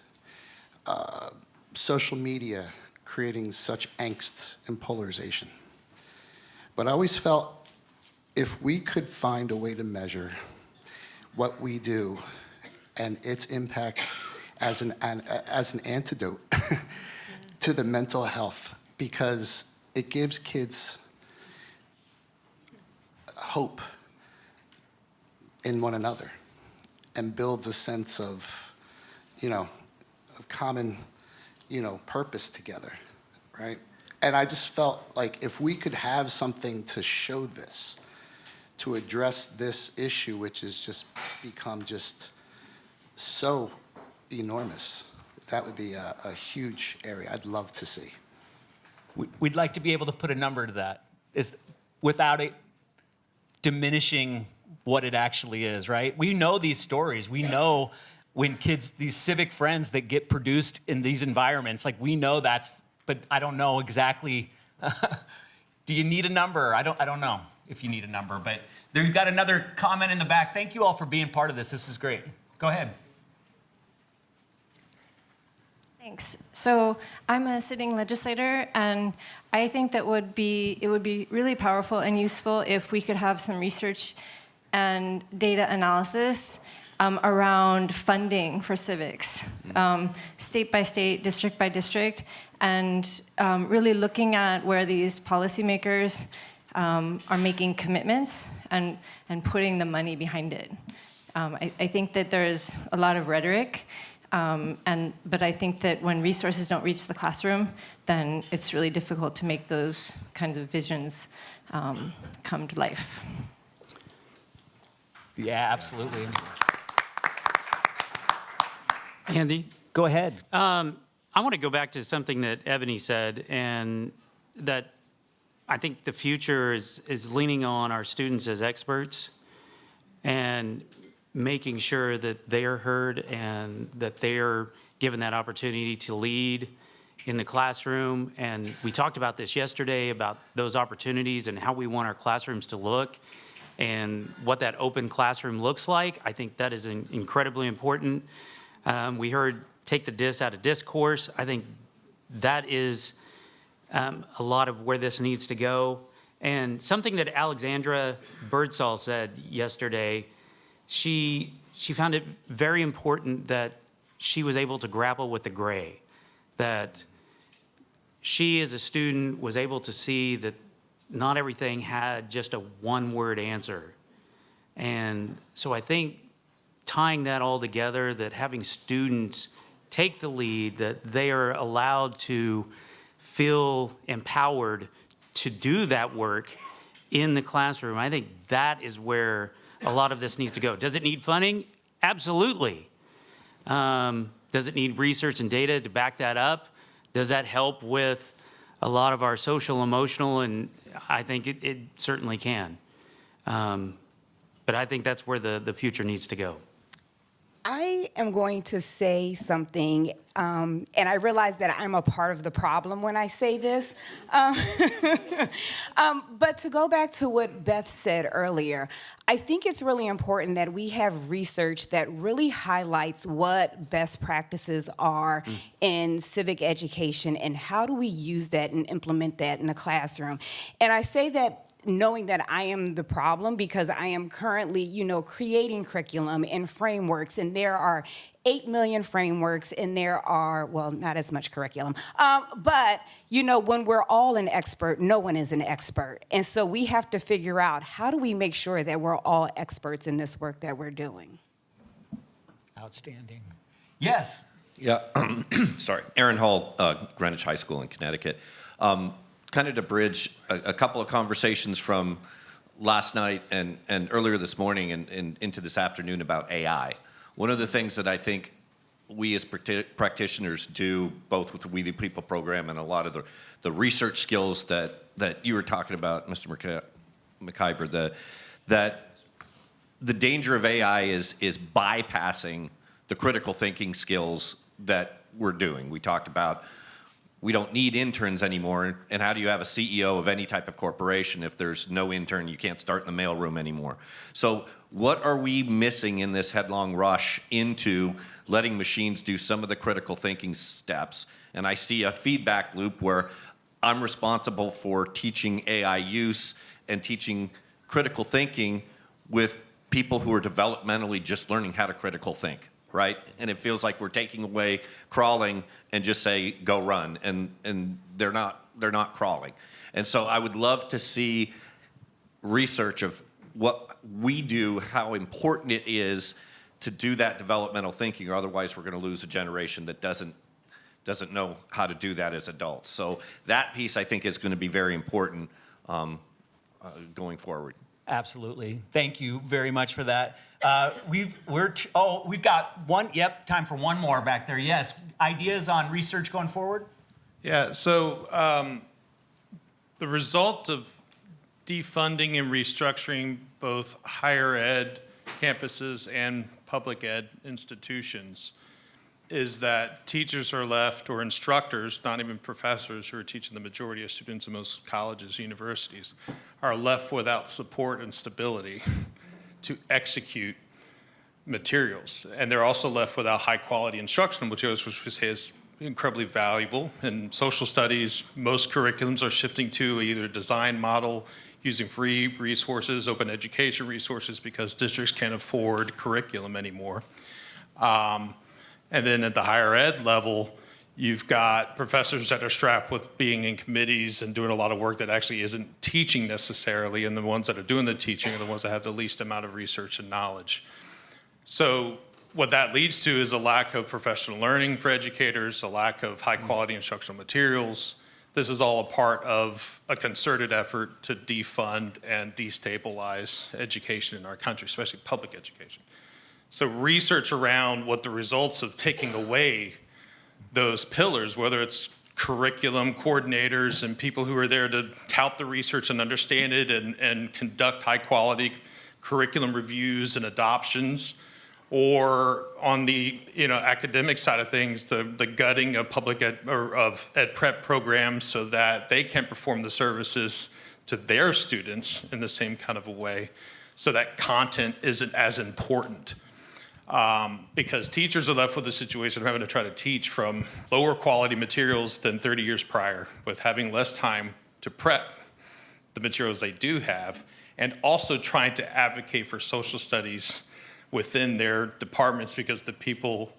Social media creating such angst and polarization. But I always felt if we could find a way to measure what we do and its impact as an antidote to the mental health, because it gives kids hope in one another and builds a sense of, of common, purpose together, right? And I just felt like if we could have something to show this, to address this issue, which has just become just so enormous, that would be a huge area I'd love to see. We'd like to be able to put a number to that, without it diminishing what it actually is, right? We know these stories. We know when kids, these civic friends that get produced in these environments, like we know but I don't know exactly. Do you need a number? I don't know if you need a number, but there you've got another comment in the back. Thank you all for being part of this. This is great. Go ahead. Thanks. So I'm a sitting legislator, and I think that it would be really powerful and useful if we could have some research and data analysis around funding for civics, state by state, district by district, and really looking at where these policymakers are making commitments and putting the money behind it. I think that there's a lot of rhetoric, but I think that when resources don't reach the classroom, then it's really difficult to make those kinds of visions come to life. Yeah, absolutely. Andy? Go ahead. I want to go back to something that Ebony said, and that I think the future is leaning on our students as experts and making sure that they are heard and that they are given that opportunity to lead in the classroom. And we talked about this yesterday, about those opportunities and how we want our classrooms to look and what that open classroom looks like. I think that is incredibly important. We heard take the dis out of discourse. I think that is a lot of where this needs to go. And something that Alexandra Birdsall said yesterday, she found it very important that she was able to grapple with the gray, that she as a student was able to see that not everything had just a one-word answer. And so I think tying that all together, that having students take the lead, that they are allowed to feel empowered to do that work in the classroom, I think that is where a lot of this needs to go. Does it need funding? Absolutely. Does it need research and data to back that up? Does that help with a lot of our social, emotional, and I think it certainly can. But I think that's where the future needs to go. I am going to say something, and I realize that I'm a part of the problem when I say this. But to go back to what Beth said earlier, I think it's really important that we have research that really highlights what best practices are in civic education and how do we use that and implement that in the classroom. And I say that knowing that I am the problem because I am currently, creating curriculum and frameworks, and there are 8 million frameworks, and there are, well, not as much curriculum. But, when we're all an expert, no one is an expert. And so we have to figure out how do we make sure that we're all experts in this work that we're doing. Outstanding. Yes. Yeah, sorry. Aaron Hall, Greenwich High School in Connecticut. Kind of to bridge a couple of conversations from last night and earlier this morning and into this afternoon about AI. One of the things that I think we as practitioners do, both with the We the People program and a lot of the research skills that you were talking about, Mr. McIver, that the danger of AI is bypassing the critical thinking skills that we're doing. We talked about we don't need interns anymore. And how do you have a CEO of any type of corporation if there's no intern? You can't start in the mailroom anymore. So what are we missing in this headlong rush into letting machines do some of the critical thinking steps? And I see a feedback loop where I'm responsible for teaching AI use and teaching critical thinking with people who are developmentally just learning how to critical think, right? And it feels like we're taking away crawling and just say, go run, and they're not crawling. And so I would love to see research of what we do, how important it is to do that developmental thinking, or otherwise we're going to lose a generation that doesn't know how to do that as adults. So that piece, I think, is going to be very important going forward. Absolutely. Thank you very much for that. We've got one. Yep, time for one more back there. Yes, ideas on research going forward? Yeah. So the result of defunding and restructuring both higher ed campuses and public ed institutions is that teachers are left, or instructors, not even professors who are teaching the majority of students in most colleges, universities, are left without support and stability to execute materials. And they're also left without high quality instructional materials, which we say is incredibly valuable. In social studies, most curriculums are shifting to either design model using free resources, open education resources, because districts can't afford curriculum anymore. And then at the higher ed level, you've got professors that are strapped with being in committees and doing a lot of work that actually isn't teaching necessarily, and the ones that are doing the teaching are the ones that have the least amount of research and knowledge. So what that leads to is a lack of professional learning for educators, a lack of high quality instructional materials. This is all a part of a concerted effort to defund and destabilize education in our country, especially public education. So research around what the results of taking away those pillars, whether it's curriculum coordinators and people who are there to tout the research and understand it and conduct high quality curriculum reviews and adoptions, or on the academic side of things, the gutting of public ed or of ed prep programs so that they can perform the services to their students in the same kind of a way, so that content isn't as important. Because teachers are left with the situation of having to try to teach from lower quality materials than 30 years prior, with having less time to prep the materials they do have, and also trying to advocate for social studies within their departments because the people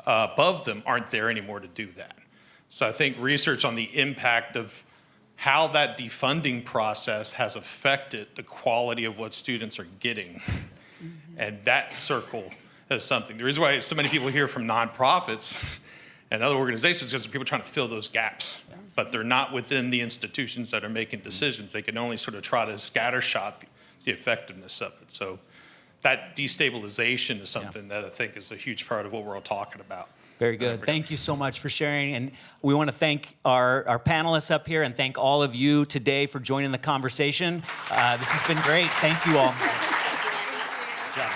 above them aren't there anymore to do that. So I think research on the impact of how that defunding process has affected the quality of what students are getting, and that circle as something. The reason why so many people hear from nonprofits and other organizations is because people are trying to fill those gaps, but they're not within the institutions that are making decisions. They can only sort of try to scattershot the effectiveness of it. So that destabilization is something that I think is a huge part of what we're all talking about. Very good. Thank you so much for sharing. And we want to thank our panelists up here and thank all of you today for joining the conversation. This has been great. Thank you all. Good job.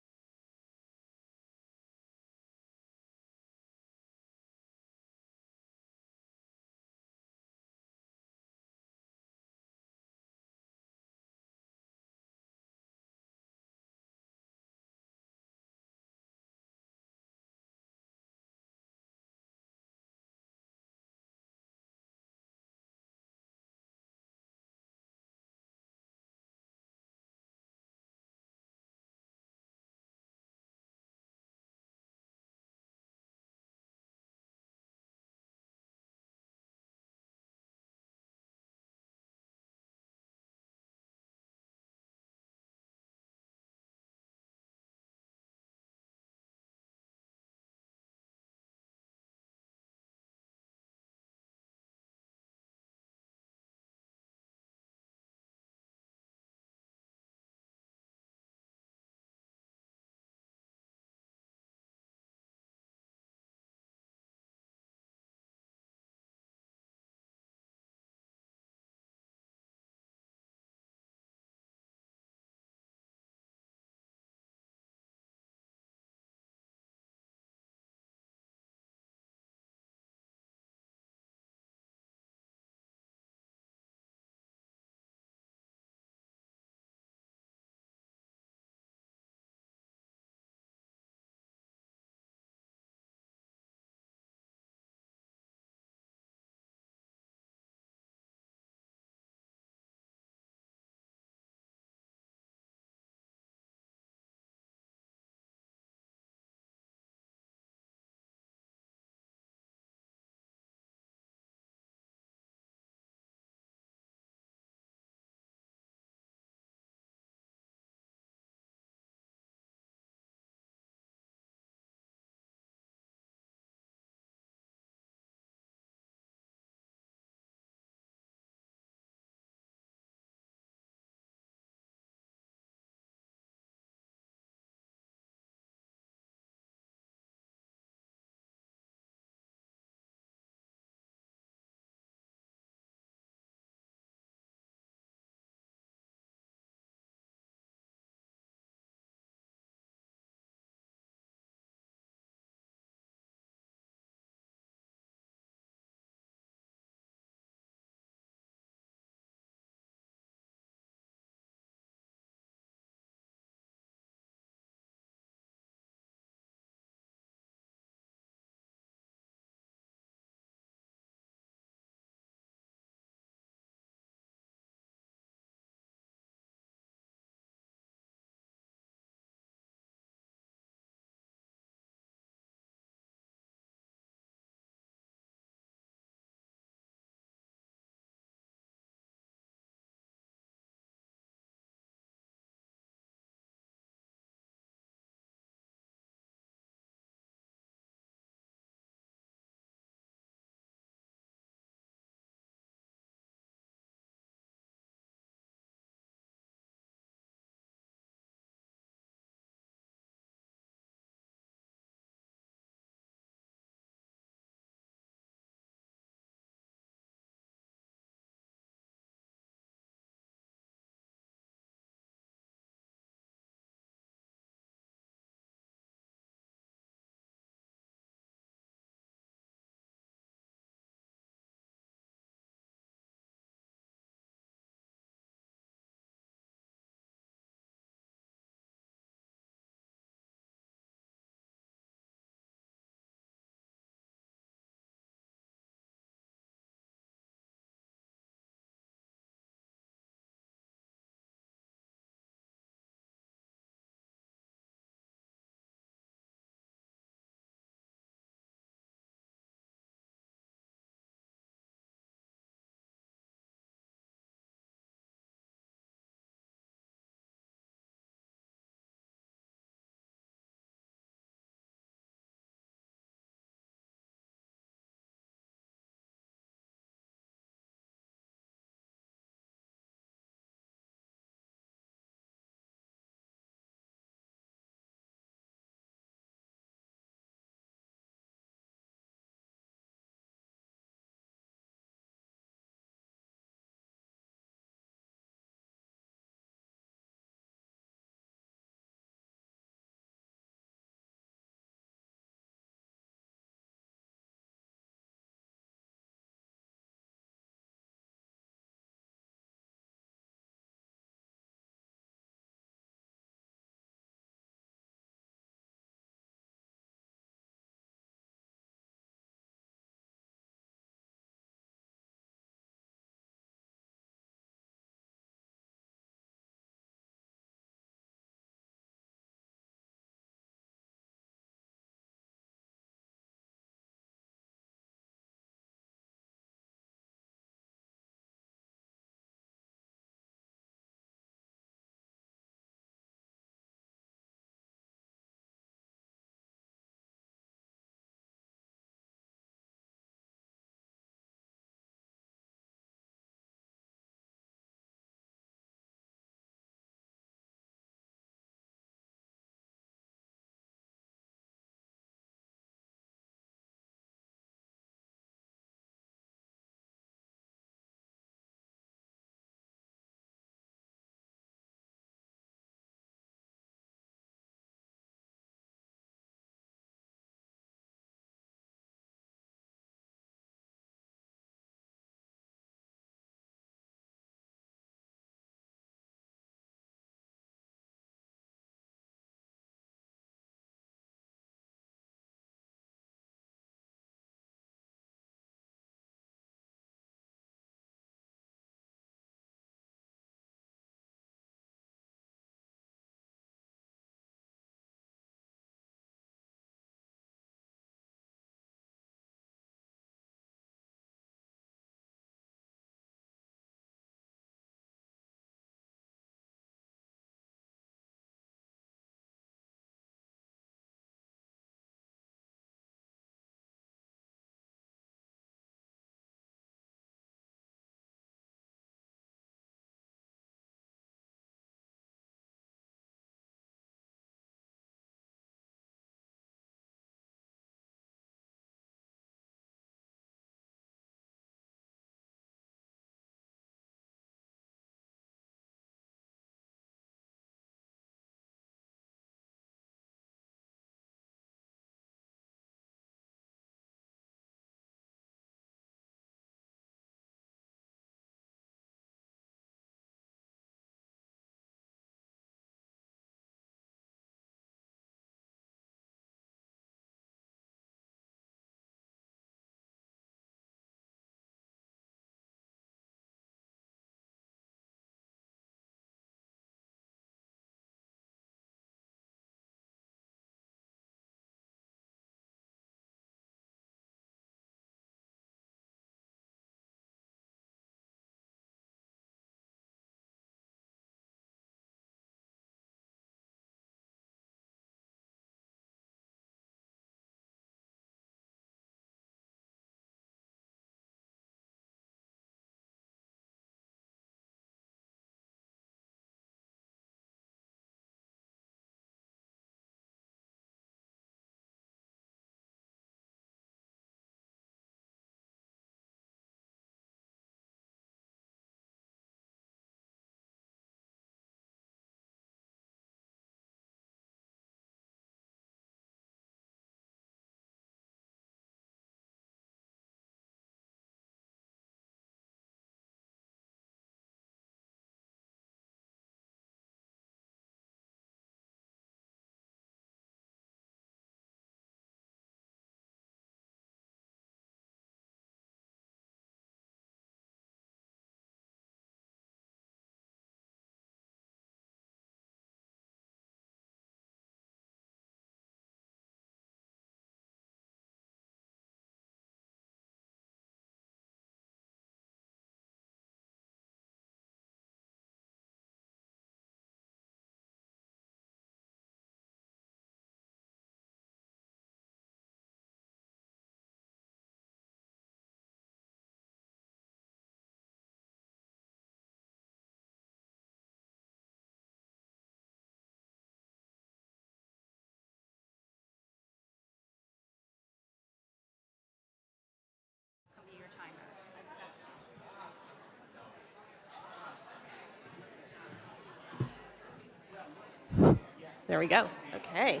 There we go. Okay.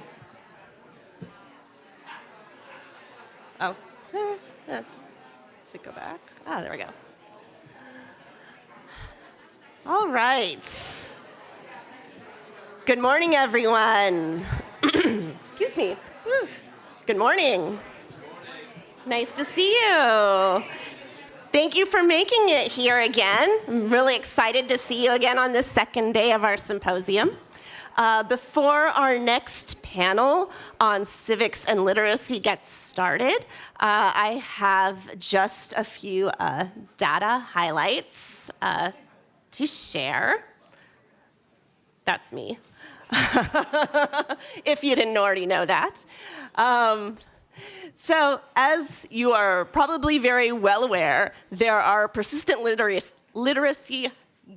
Oh, does it go back? Ah, there we go. All right. Good morning, everyone. Excuse me. Whew. Good morning. Nice to see you. Thank you for making it here again. I'm really excited to see you again on this second day of our symposium. Before our next panel on civics and literacy gets started, I have just a few data highlights to share. That's me, if you didn't already know that. So as you are probably very well aware, there are persistent literacy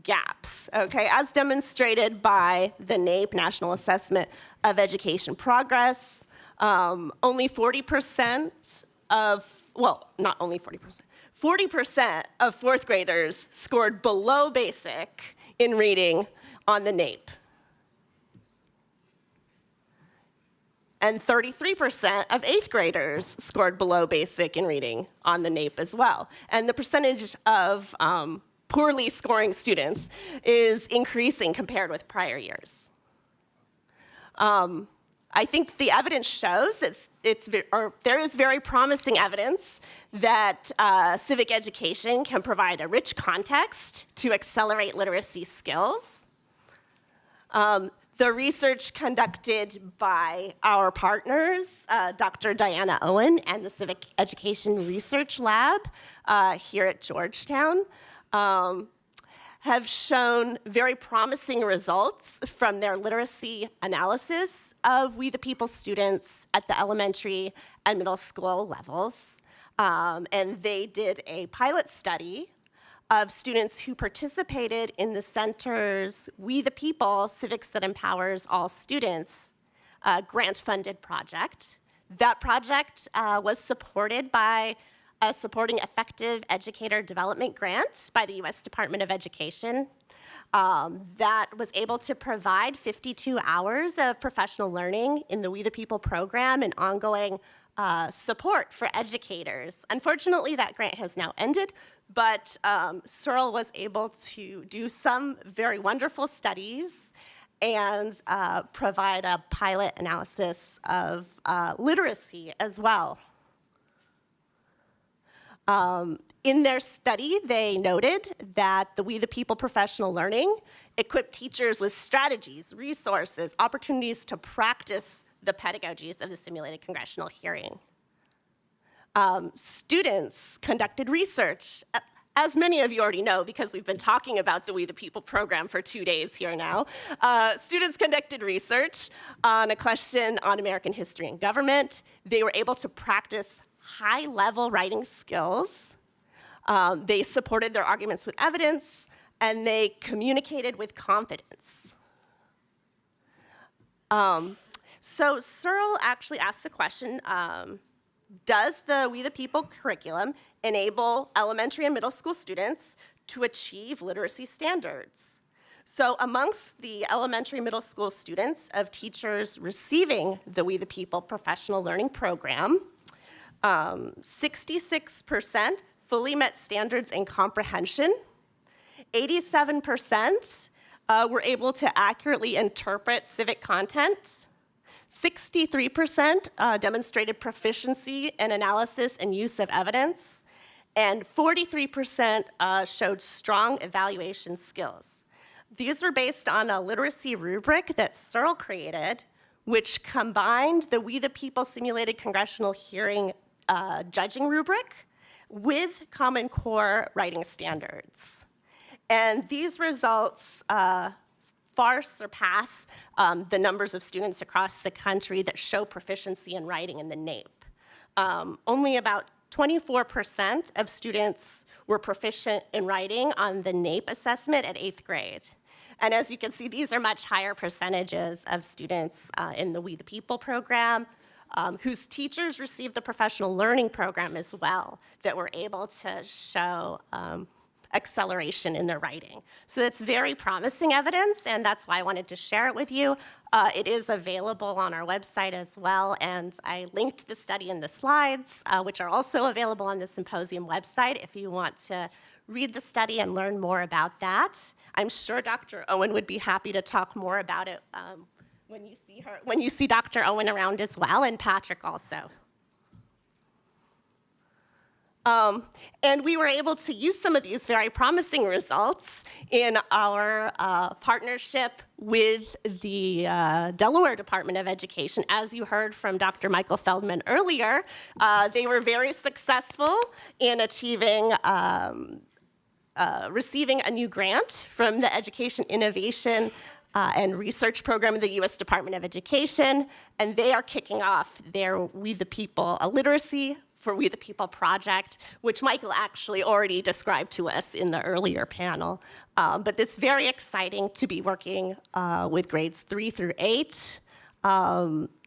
gaps, okay, as demonstrated by the NAEP, National Assessment of Education Progress. Only 40% of, well, not only 40%, 40% of fourth graders scored below basic in reading on the NAEP. And 33% of eighth graders scored below basic in reading on the NAEP as well. And the percentage of poorly scoring students is increasing compared with prior years. I think the evidence shows that there is very promising evidence that civic education can provide a rich context to accelerate literacy skills. The research conducted by our partners, Dr. Diana Owen and the Civic Education Research Lab here at Georgetown, have shown very promising results from their literacy analysis of We the People students at the elementary and middle school levels. And they did a pilot study of students who participated in the center's We the People Civics That Empowers All Students grant-funded project. That project was supported by a Supporting Effective Educator Development Grant by the U.S. Department of Education that was able to provide 52 hours of professional learning in the We the People program and ongoing support for educators. Unfortunately, that grant has now ended, but CERL was able to do some very wonderful studies and provide a pilot analysis of literacy as well. In their study, they noted that the We the People professional learning equipped teachers with strategies, resources, opportunities to practice the pedagogies of the simulated congressional hearing. Students conducted research. As many of you already know, because we've been talking about the We the People program for 2 days here now, students conducted research on a question on American history and government. They were able to practice high-level writing skills. They supported their arguments with evidence, and they communicated with confidence. So CERL actually asked the question, does the We the People curriculum enable elementary and middle school students to achieve literacy standards? So amongst the elementary and middle school students of teachers receiving the We the People professional learning program, 66% fully met standards in comprehension. 87% were able to accurately interpret civic content. 63% demonstrated proficiency in analysis and use of evidence. And 43% showed strong evaluation skills. These were based on a literacy rubric that CERL created, which combined the We the People simulated congressional hearing judging rubric with Common Core writing standards. And these results far surpass the numbers of students across the country that show proficiency in writing in the NAEP. Only about 24% of students were proficient in writing on the NAEP assessment at 8th grade. And as you can see, these are much higher percentages of students in the We the People program, whose teachers received the professional learning program as well, that were able to show acceleration in their writing. So that's very promising evidence, and that's why I wanted to share it with you. It is available on our website as well, and I linked the study in the slides, which are also available on the Symposium website if you want to read the study and learn more about that. I'm sure Dr. Owen would be happy to talk more about it when you see Dr. Owen around as well, and Patrick also. And we were able to use some of these very promising results in our partnership with the Delaware Department of Education. As you heard from Dr. Michael Feldman earlier, they were very successful in achieving receiving a new grant from the Education Innovation and Research Program of the U.S. Department of Education, and they are kicking off their We the People, a literacy for We the People project, which Michael actually already described to us in the earlier panel. But it's very exciting to be working with grades 3 through 8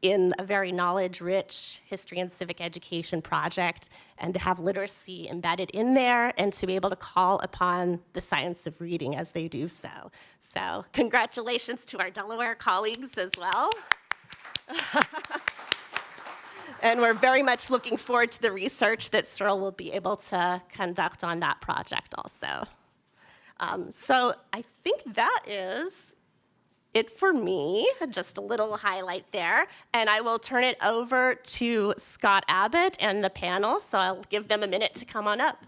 in a very knowledge-rich history and civic education project, and to have literacy embedded in there, and to be able to call upon the science of reading as they do so. So congratulations to our Delaware colleagues as well. And we're very much looking forward to the research that CERL will be able to conduct on that project also. So I think that is it for me, just a little highlight there. And I will turn it over to Scott Abbott and the panel, so I'll give them a minute to come on up.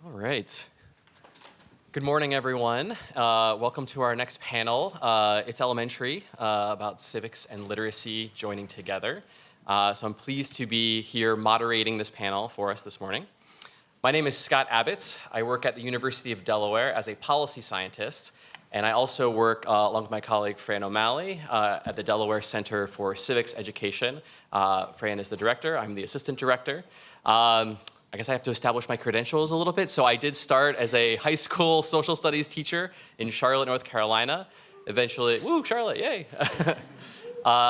All right. Good morning, everyone. Welcome to our next panel. It's elementary, about civics and literacy joining together. So I'm pleased to be here moderating this panel for us this morning. My name is Scott Abbott. I work at the University of Delaware as a policy scientist, and I also work along with my colleague Fran O'Malley at the Delaware Center for Civics Education. Fran is the director. I'm the assistant director. I guess I have to establish my credentials a little bit. So I did start as a high school social studies teacher in Charlotte, North Carolina. Eventually, woo, Charlotte, yay.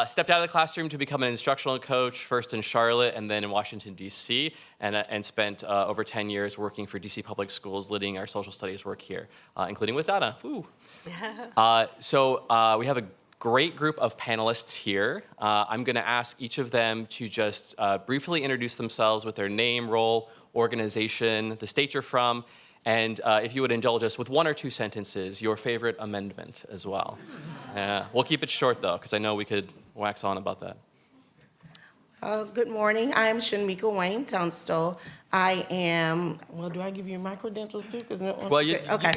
Stepped out of the classroom to become an instructional coach, first in Charlotte and then in Washington, D.C., and spent over 10 years working for D.C. Public Schools, leading our social studies work here, including with Donna. Woo. So we have a great group of panelists here. I'm going to ask each of them to just briefly introduce themselves with their name, role, organization, the state you're from, and if you would indulge us with 1 or 2 sentences, your favorite amendment as well. We'll keep it short, though, because I know we could wax on about that. Good morning. I'm Shanmika Wayne Tunstall. I am, well, do I give you my credentials too? Well, you okay.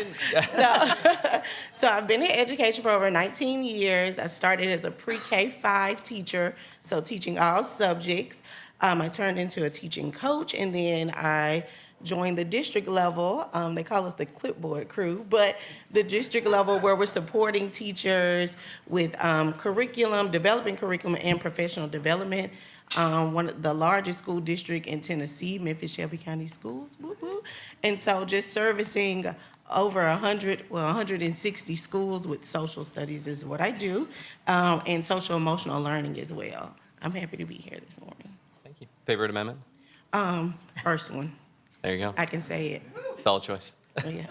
So I've been in education for over 19 years. I started as a pre-K-5 teacher, so teaching all subjects. I turned into a teaching coach, and then I joined the district level. They call us the clipboard crew, but the district level where we're supporting teachers with curriculum, developing curriculum and professional development. One of the largest school district in Tennessee, Memphis Shelby County Schools, woo woo. And so just servicing over 160 schools with social studies is what I do, and social emotional learning as well. I'm happy to be here this morning. Thank you. Favorite amendment? First one. There you go. I can say it. Solid choice. Yeah.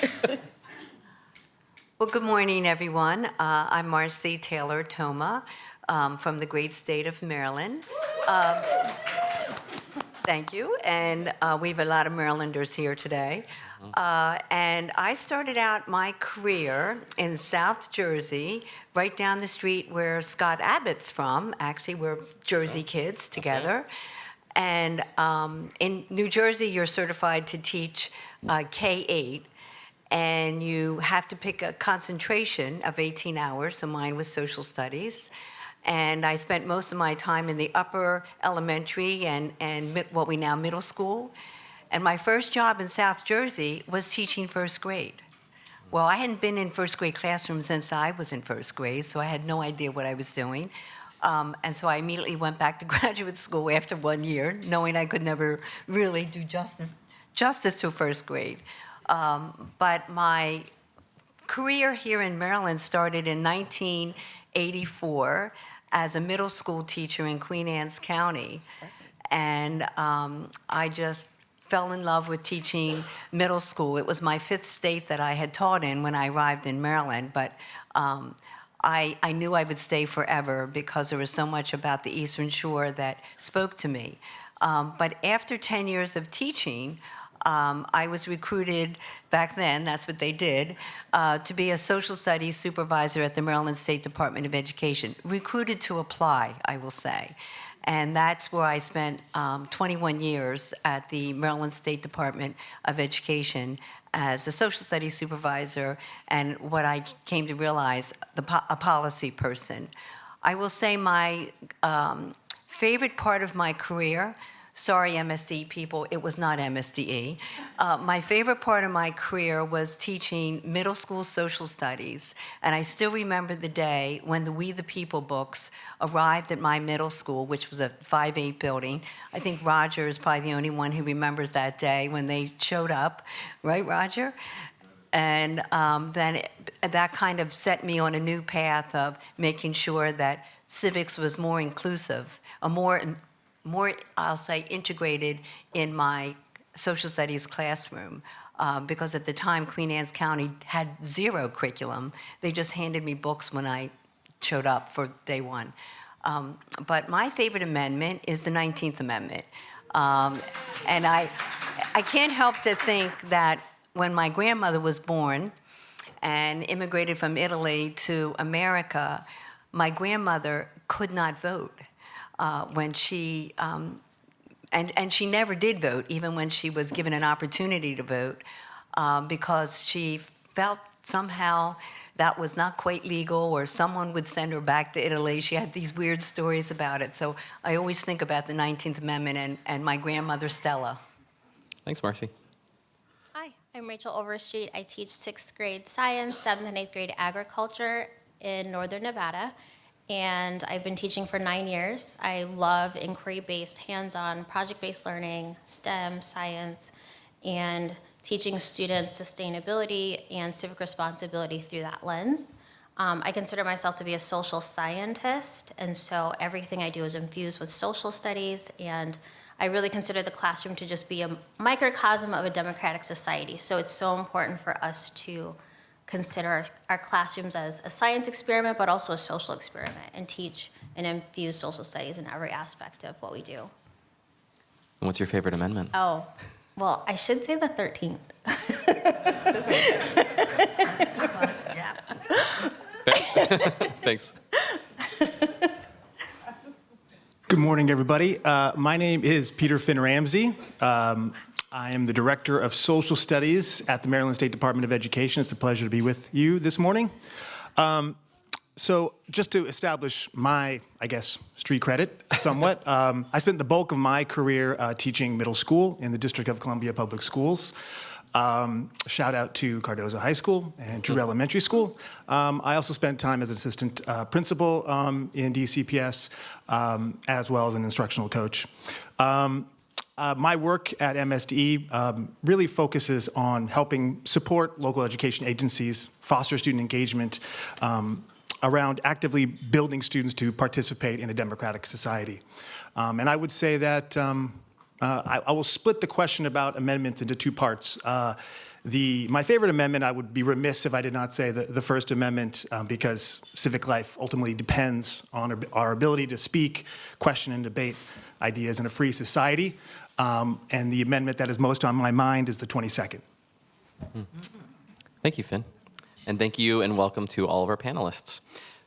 Well, good morning, everyone. I'm Marcy Taylor Toma. from the great state of Maryland. Thank you. And we have a lot of Marylanders here today. And I started out my career in South Jersey, right down the street where Scott Abbott's from. Actually, we're Jersey kids together. And in New Jersey, you're certified to teach K-8, and you have to pick a concentration of 18 hours, so mine was social studies. And I spent most of my time in the upper elementary and what we now middle school. And my first job in South Jersey was teaching first grade. Well, I hadn't been in first grade classroom since I was in first grade, so I had no idea what I was doing. And so I immediately went back to graduate school after 1 year, knowing I could never really do justice to first grade. But my career here in Maryland started in 1984 as a middle school teacher in Queen Anne's County. And I just fell in love with teaching middle school. It was my 5th state that I had taught in when I arrived in Maryland, but I knew I would stay forever because there was so much about the Eastern Shore that spoke to me. But after 10 years of teaching, I was recruited back then, that's what they did, to be a social studies supervisor at the Maryland State Department of Education. Recruited to apply, I will say. And that's where I spent 21 years at the Maryland State Department of Education as a social studies supervisor and what I came to realize, a policy person. I will say my favorite part of my career, sorry MSD people, it was not MSDE. My favorite part of my career was teaching middle school social studies. And I still remember the day when the We the People books arrived at my middle school, which was a 5-8 building. I think Roger is probably the only one who remembers that day when they showed up, right, Roger? And then that kind of set me on a new path of making sure that civics was more inclusive, more, I'll say, integrated in my social studies classroom. Because at the time, Queen Anne's County had 0 curriculum. They just handed me books when I showed up for day one. But my favorite amendment is the 19th Amendment. And I can't help to think that when my grandmother was born and immigrated from Italy to America, my grandmother could not vote. When she, and she never did vote, even when she was given an opportunity to vote, because she felt somehow that was not quite legal, or someone would send her back to Italy. She had these weird stories about it. So I always think about the 19th Amendment and my grandmother, Stella. Thanks, Marcy. Hi, I'm Rachel Overstreet. I teach 6th grade science, 7th and 8th grade agriculture in Northern Nevada. And I've been teaching for 9 years. I love inquiry-based, hands-on, project-based learning, STEM, science, and teaching students sustainability and civic responsibility through that lens. I consider myself to be a social scientist, and so everything I do is infused with social studies, and I really consider the classroom to just be a microcosm of a democratic society. So it's so important for us to consider our classrooms as a science experiment, but also a social experiment, and teach and infuse social studies in every aspect of what we do. And what's your favorite amendment? Oh, well, I should say the 13th. Thanks. Good morning, everybody. My name is Peter Finn Ramsey. I am the Director of Social Studies at the Maryland State Department of Education. It's a pleasure to be with you this morning. So just to establish my, I guess, street credit somewhat, I spent the bulk of my career teaching middle school in the District of Columbia Public Schools. Shout out to Cardozo High School and Drew Elementary School. I also spent time as an assistant principal in DCPS, as well as an instructional coach. My work at MSDE really focuses on helping support local education agencies, foster student engagement around actively building students to participate in a democratic society. And I would say that I will split the question about amendments into 2 parts. My favorite amendment, I would be remiss if I did not say the First Amendment, because civic life ultimately depends on our ability to speak, question, and debate ideas in a free society. And the amendment that is most on my mind is the 22nd. Thank you, Finn. And thank you and welcome to all of our panelists.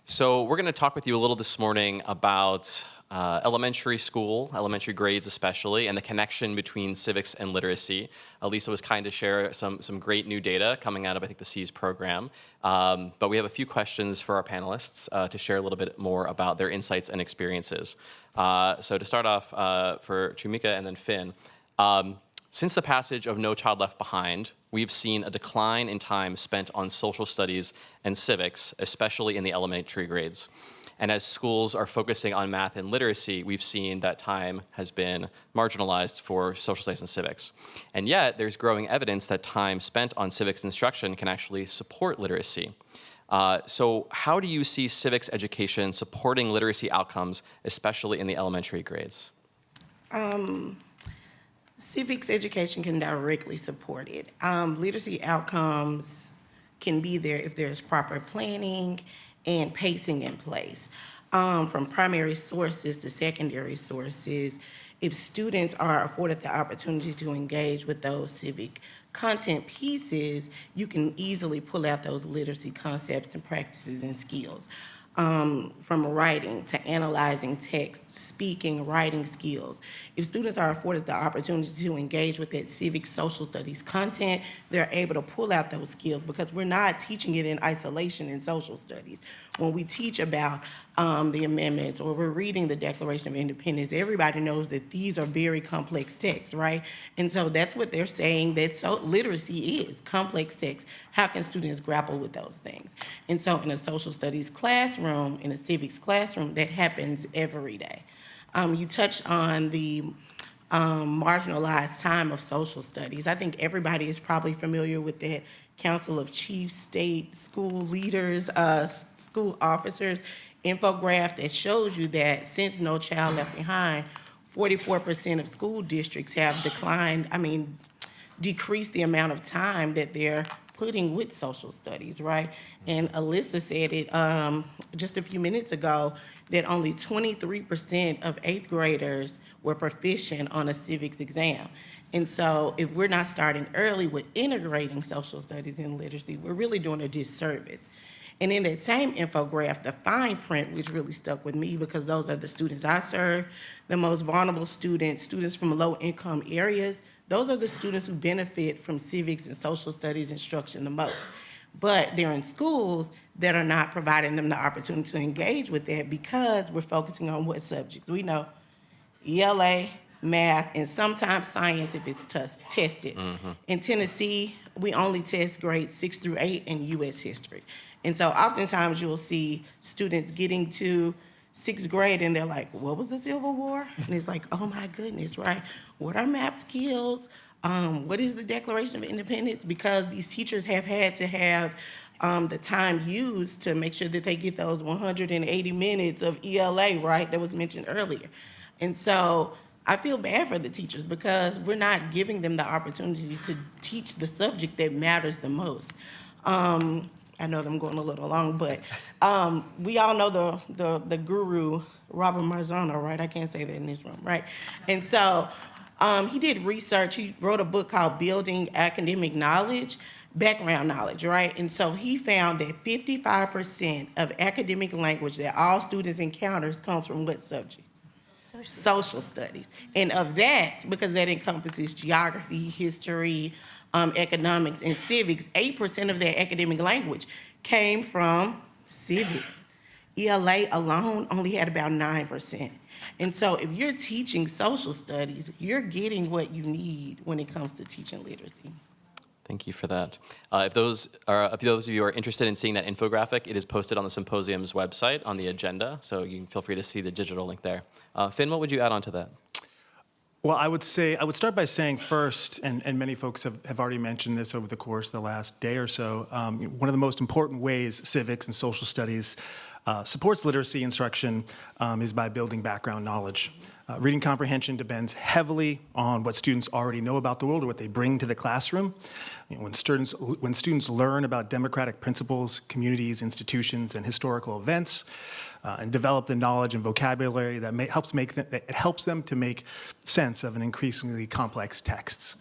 So we're going to talk with you a little this morning about elementary school, elementary grades especially, and the connection between civics and literacy. Lisa was kind to share some great new data coming out of, I think, the SEAS program. But we have a few questions for our panelists to share a little bit more about their insights and experiences. So to start off for Chumika and then Finn, since the passage of No Child Left Behind, we've seen a decline in time spent on social studies and civics, especially in the elementary grades. And as schools are focusing on math and literacy, we've seen that time has been marginalized for social studies and civics. And yet, there's growing evidence that time spent on civics instruction can actually support literacy. So how do you see civics education supporting literacy outcomes, especially in the elementary grades? Civics education can directly support it. Literacy outcomes can be there if there's proper planning and pacing in place. From primary sources to secondary sources, if students are afforded the opportunity to engage with those civic content pieces, you can easily pull out those literacy concepts and practices and skills. From writing to analyzing text, speaking, writing skills. If students are afforded the opportunity to engage with that civic social studies content, they're able to pull out those skills because we're not teaching it in isolation in social studies. When we teach about the amendments or we're reading the Declaration of Independence, everybody knows that these are very complex texts, right? And so that's what they're saying that literacy is, complex text. How can students grapple with those things? And so in a social studies classroom, in a civics classroom, that happens every day. You touched on the marginalized time of social studies. I think everybody is probably familiar with that Council of Chiefs, state, school leaders, school officers infographic that shows you that since No Child Left Behind, 44% of school districts have decreased the amount of time that they're putting with social studies, right? And Alyssa said it just a few minutes ago that only 23% of 8th graders were proficient on a civics exam. And so if we're not starting early with integrating social studies and literacy, we're really doing a disservice. And in that same infographic, the fine print, which really stuck with me because those are the students I serve, the most vulnerable students, students from low-income areas, those are the students who benefit from civics and social studies instruction the most. But they're in schools that are not providing them the opportunity to engage with that because we're focusing on what subjects. We know ELA, math, and sometimes science if it's tested. In Tennessee, we only test grades 6 through 8 in U.S. history. And so oftentimes you'll see students getting to 6th grade and they're like, what was the Civil War? And it's like, oh my goodness, right? What are map skills? What is the Declaration of Independence? Because these teachers have had to have the time used to make sure that they get those 180 minutes of ELA, right? That was mentioned earlier. And so I feel bad for the teachers because we're not giving them the opportunity to teach the subject that matters the most. I know that I'm going a little long, but we all know the guru, Robert Marzano, right? I can't say that in this room, right? And so he did research. He wrote a book called Building Academic Knowledge, Background Knowledge, right? And so he found that 55% of academic language that all students encounter comes from what subject? Social studies. And of that, because that encompasses geography, history, economics, and civics, 8% of their academic language came from civics. ELA alone only had about 9%. And so if you're teaching social studies, you're getting what you need when it comes to teaching literacy. Thank you for that. If those of you are interested in seeing that infographic, it is posted on the Symposium's website on the agenda, so you can feel free to see the digital link there. Finn, what would you add on to that? Well, I would start by saying first, and many folks have already mentioned this over the course of the last day or so, one of the most important ways civics and social studies supports literacy instruction is by building background knowledge. Reading comprehension depends heavily on what students already know about the world or what they bring to the classroom. When students learn about democratic principles, communities, institutions, and historical events, and develop the knowledge and vocabulary that helps them to make sense of an increasingly complex texts.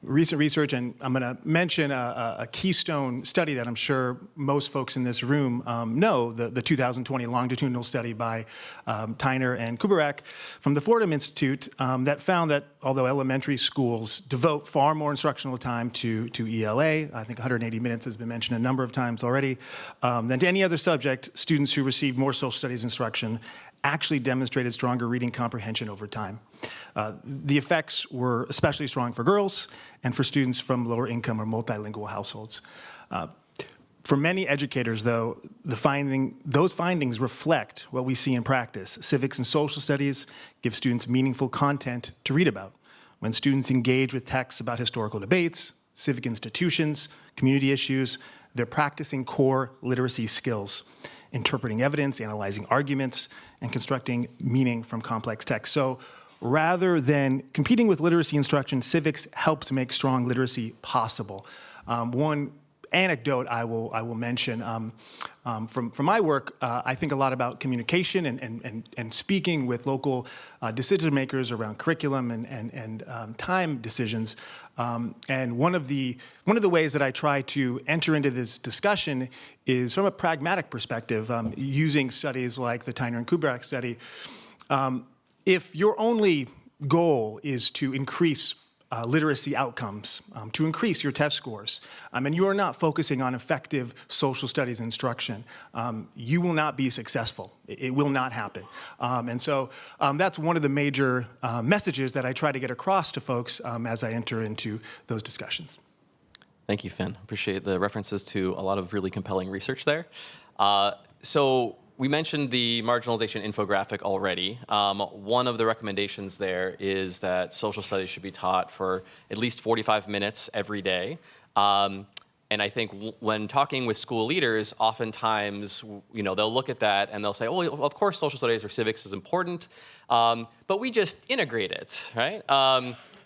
Recent research, and I'm going to mention a keystone study that I'm sure most folks in this room know, the 2020 longitudinal study by Tyner and Kubarak from the Fordham Institute that found that although elementary schools devote far more instructional time to ELA, I think 180 minutes has been mentioned a number of times already, than to any other subject, students who receive more social studies instruction actually demonstrated stronger reading comprehension over time. The effects were especially strong for girls and for students from lower income or multilingual households. For many educators, though, those findings reflect what we see in practice. Civics and social studies give students meaningful content to read about. When students engage with texts about historical debates, civic institutions, community issues, they're practicing core literacy skills, interpreting evidence, analyzing arguments, and constructing meaning from complex texts. So rather than competing with literacy instruction, civics helps make strong literacy possible. One anecdote I will mention from my work, I think a lot about communication and speaking with local decision makers around curriculum and time decisions. And one of the ways that I try to enter into this discussion is from a pragmatic perspective, using studies like the Tyner and Kubarak study. If your only goal is to increase literacy outcomes, to increase your test scores, and you are not focusing on effective social studies instruction, you will not be successful. It will not happen. And so that's one of the major messages that I try to get across to folks as I enter into those discussions. Thank you, Finn. Appreciate the references to a lot of really compelling research there. So we mentioned the marginalization infographic already. One of the recommendations there is that social studies should be taught for at least 45 minutes every day. And I think when talking with school leaders, oftentimes, they'll look at that and they'll say, oh, well, of course social studies or civics is important, but we just integrate it, right?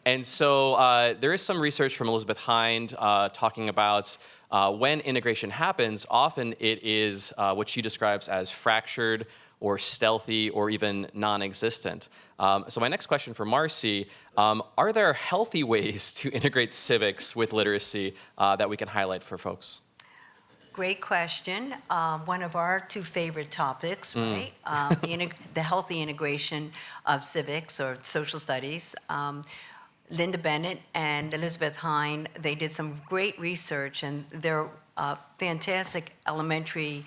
And so there is some research from Elizabeth Hind talking about when integration happens, often it is what she describes as fractured or stealthy or even non-existent. So my next question for Marcy, are there healthy ways to integrate civics with literacy that we can highlight for folks? Great question. One of our two favorite topics, right? The healthy integration of civics or social studies. Linda Bennett and Elizabeth Hind, they did some great research, and they're fantastic elementary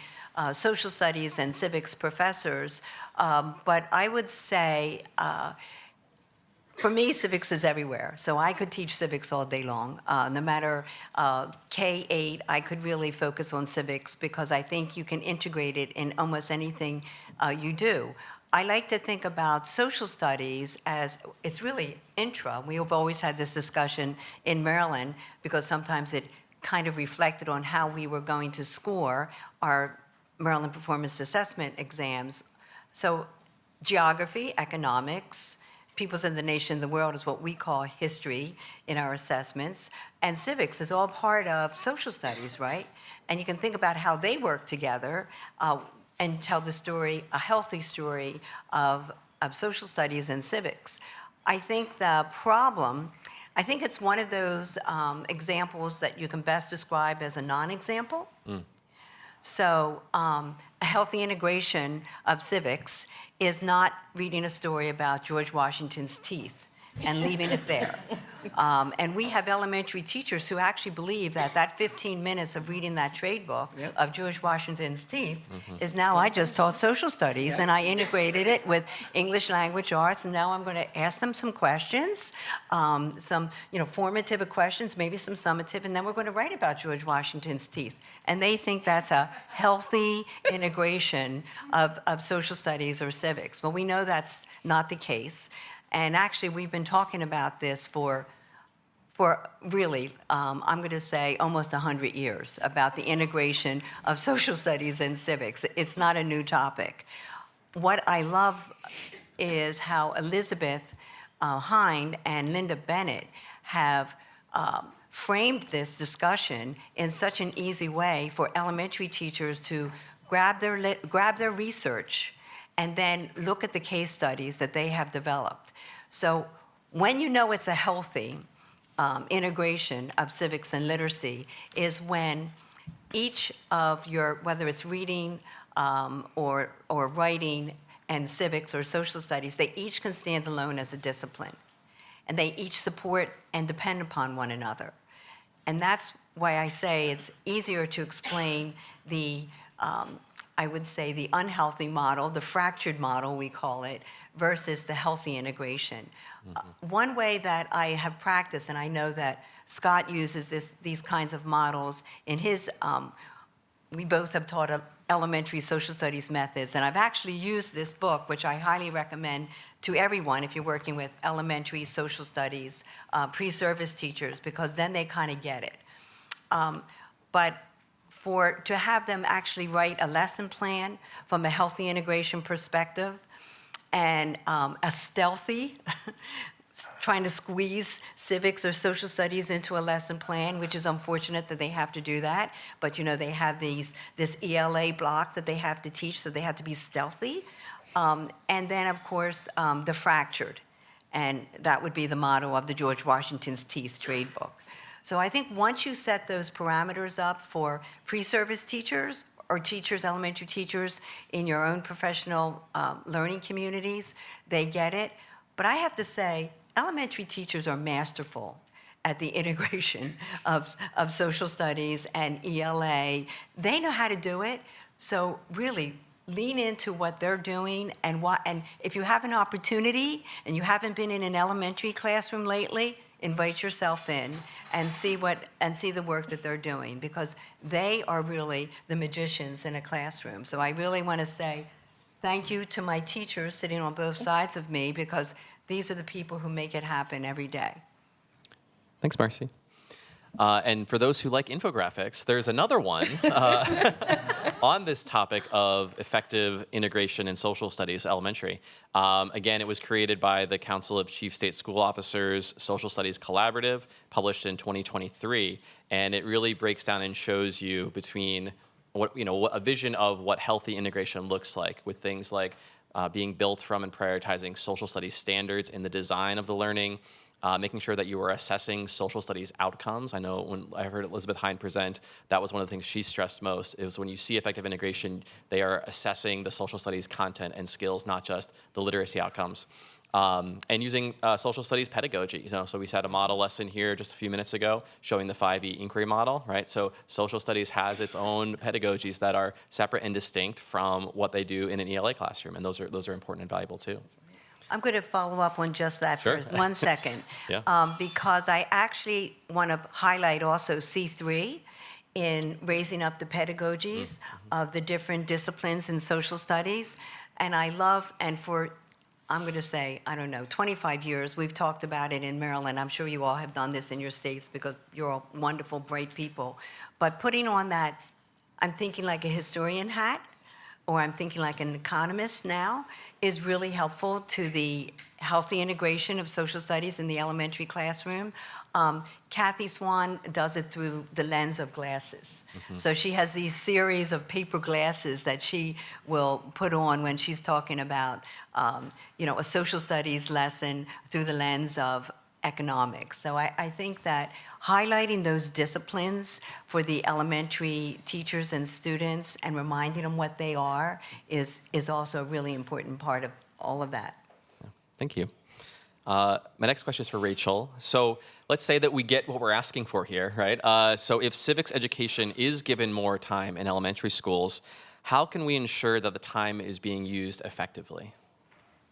social studies and civics professors. But I would say, for me, civics is everywhere. So I could teach civics all day long. No matter K-8, I could really focus on civics because I think you can integrate it in almost anything you do. I like to think about social studies as it's really intra. We have always had this discussion in Maryland because sometimes it kind of reflected on how we were going to score our Maryland Performance Assessment exams. So geography, economics, peoples in the nation, the world is what we call history in our assessments. And civics is all part of social studies, right? And you can think about how they work together and tell the story, a healthy story of social studies and civics. I think the problem, I think it's one of those examples that you can best describe as a non-example. So a healthy integration of civics is not reading a story about George Washington's teeth and leaving it there. And we have elementary teachers who actually believe that that 15 minutes of reading that trade book of George Washington's teeth is now I just taught social studies and I integrated it with English language arts, and now I'm going to ask them some questions, some formative questions, maybe some summative, and then we're going to write about George Washington's teeth. And they think that's a healthy integration of social studies or civics. Well, we know that's not the case. And actually, we've been talking about this for really, I'm going to say, almost 100 years, about the integration of social studies and civics. It's not a new topic. What I love is how Elizabeth Hind and Linda Bennett have framed this discussion in such an easy way for elementary teachers to grab their research and then look at the case studies that they have developed. So when you know it's a healthy integration of civics and literacy is when each of your, whether it's reading or writing and civics or social studies, they each can stand alone as a discipline. And they each support and depend upon one another. And that's why I say it's easier to explain the, I would say, the unhealthy model, the fractured model, we call it, versus the healthy integration. One way that I have practiced, and I know that Scott uses these kinds of models in his, we both have taught elementary social studies methods, and I've actually used this book, which I highly recommend to everyone if you're working with elementary social studies, pre-service teachers, because then they kind of get it. But to have them actually write a lesson plan from a healthy integration perspective and a stealthy, trying to squeeze civics or social studies into a lesson plan, which is unfortunate that they have to do that. But you know, they have this ELA block that they have to teach, so they have to be stealthy. And then, of course, the fractured. And that would be the motto of the George Washington's Teeth trade book. So I think once you set those parameters up for pre-service teachers or teachers, elementary teachers in your own professional learning communities, they get it. But I have to say, elementary teachers are masterful at the integration of social studies and ELA. They know how to do it. So really, lean into what they're doing, and if you have an opportunity and you haven't been in an elementary classroom lately, invite yourself in and see the work that they're doing, because they are really the magicians in a classroom. So I really want to say thank you to my teachers sitting on both sides of me, because these are the people who make it happen every day. Thanks, Marcy. And for those who like infographics, there's another one on this topic of effective integration in social studies elementary. Again, it was created by the Council of Chief State School Officers Social Studies Collaborative, published in 2023. And it really breaks down and shows you between a vision of what healthy integration looks like, with things like being built from and prioritizing social studies standards in the design of the learning, making sure that you are assessing social studies outcomes. I know when I heard Elizabeth Hind present, that was one of the things she stressed most. It was when you see effective integration, they are assessing the social studies content and skills, not just the literacy outcomes. And using social studies pedagogy. So we had a model lesson here just a few minutes ago showing the 5E inquiry model, right? So social studies has its own pedagogies that are separate and distinct from what they do in an ELA classroom, and those are important and valuable too. I'm going to follow up on just that Sure. for 1 second. Yeah. Because I actually want to highlight also C3 in raising up the pedagogies of the different disciplines in social studies. And I love, and for, I'm going to say, 25 years, we've talked about it in Maryland. I'm sure you all have done this in your states because you're all wonderful, bright people. But putting on that, I'm thinking like a historian hat, or I'm thinking like an economist now, is really helpful to the healthy integration of social studies in the elementary classroom. Kathy Swan does it through the lens of glasses. So she has these series of paper glasses that she will put on when she's talking about, a social studies lesson through the lens of economics. So I think that highlighting those disciplines for the elementary teachers and students and reminding them what they are is also a really important part of all of that. Thank you. My next question is for Rachel. So let's say that we get what we're asking for here, right? So if civics education is given more time in elementary schools, how can we ensure that the time is being used effectively?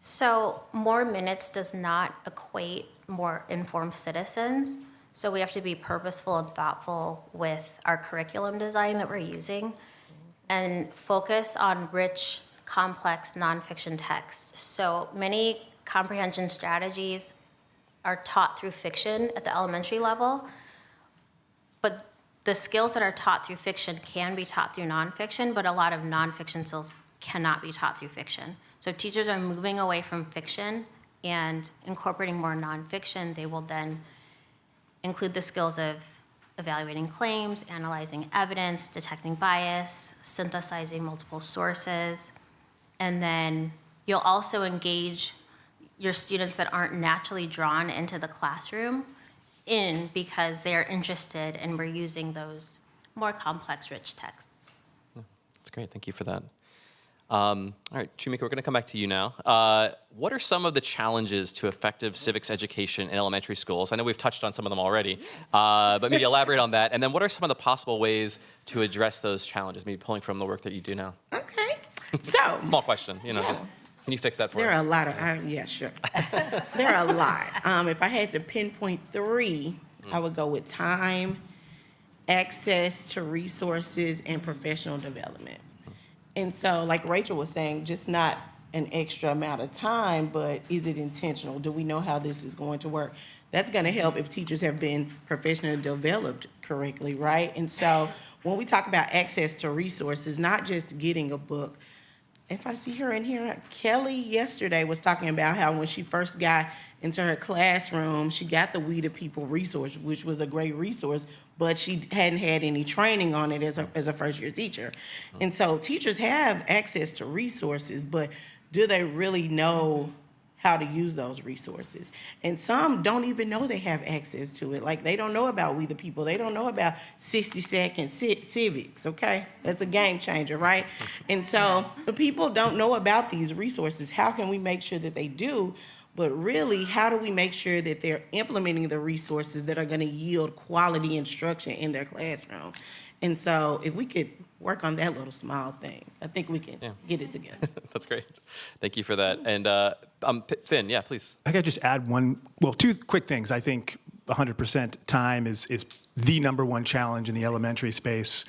So more minutes does not equate more informed citizens. So we have to be purposeful and thoughtful with our curriculum design that we're using and focus on rich, complex nonfiction text. So many comprehension strategies are taught through fiction at the elementary level, but the skills that are taught through fiction can be taught through nonfiction, but a lot of nonfiction cannot be taught through fiction. So if teachers are moving away from fiction and incorporating more nonfiction, they will then include the skills of evaluating claims, analyzing evidence, detecting bias, synthesizing multiple sources, and then you'll also engage your students that aren't naturally drawn into the classroom in because they are interested and we're using those more complex, rich texts. That's great. Thank you for that. All right, Chumika, we're going to come back to you now. What are some of the challenges to effective civics education in elementary schools? I know we've touched on some of them already, but maybe elaborate on that. And then what are some of the possible ways to address those challenges, maybe pulling from the work that you do now? Okay. So, Small question, you know, just can you fix that for there us? are a lot of, yeah, sure. There are a lot. If I had to pinpoint 3, I would go with time, access to resources, and professional development. And so, like Rachel was saying, just not an extra amount of time, but is it intentional? Do we know how this is going to work? That's going to help if teachers have been professionally developed correctly, right? And so when we talk about access to resources, not just getting a book. If I see her in here, Kelly yesterday was talking about how when she first got into her classroom, she got the We the People resource, which was a great resource, but she hadn't had any training on it as a first-year teacher. And so teachers have access to resources, but do they really know how to use those resources? And some don't even know they have access to it. Like, they don't know about We the People. They don't know about 60-second civics, okay? That's a game changer, right? And so the people don't know about these resources. How can we make sure that they do? But really, how do we make sure that they're implementing the resources that are going to yield quality instruction in their classroom? And so if we could work on that little small thing, I think we can get it together. That's great. Thank you for that. And Finn, yeah, please. I could just add two quick things. I think 100% time is the number one challenge in the elementary space.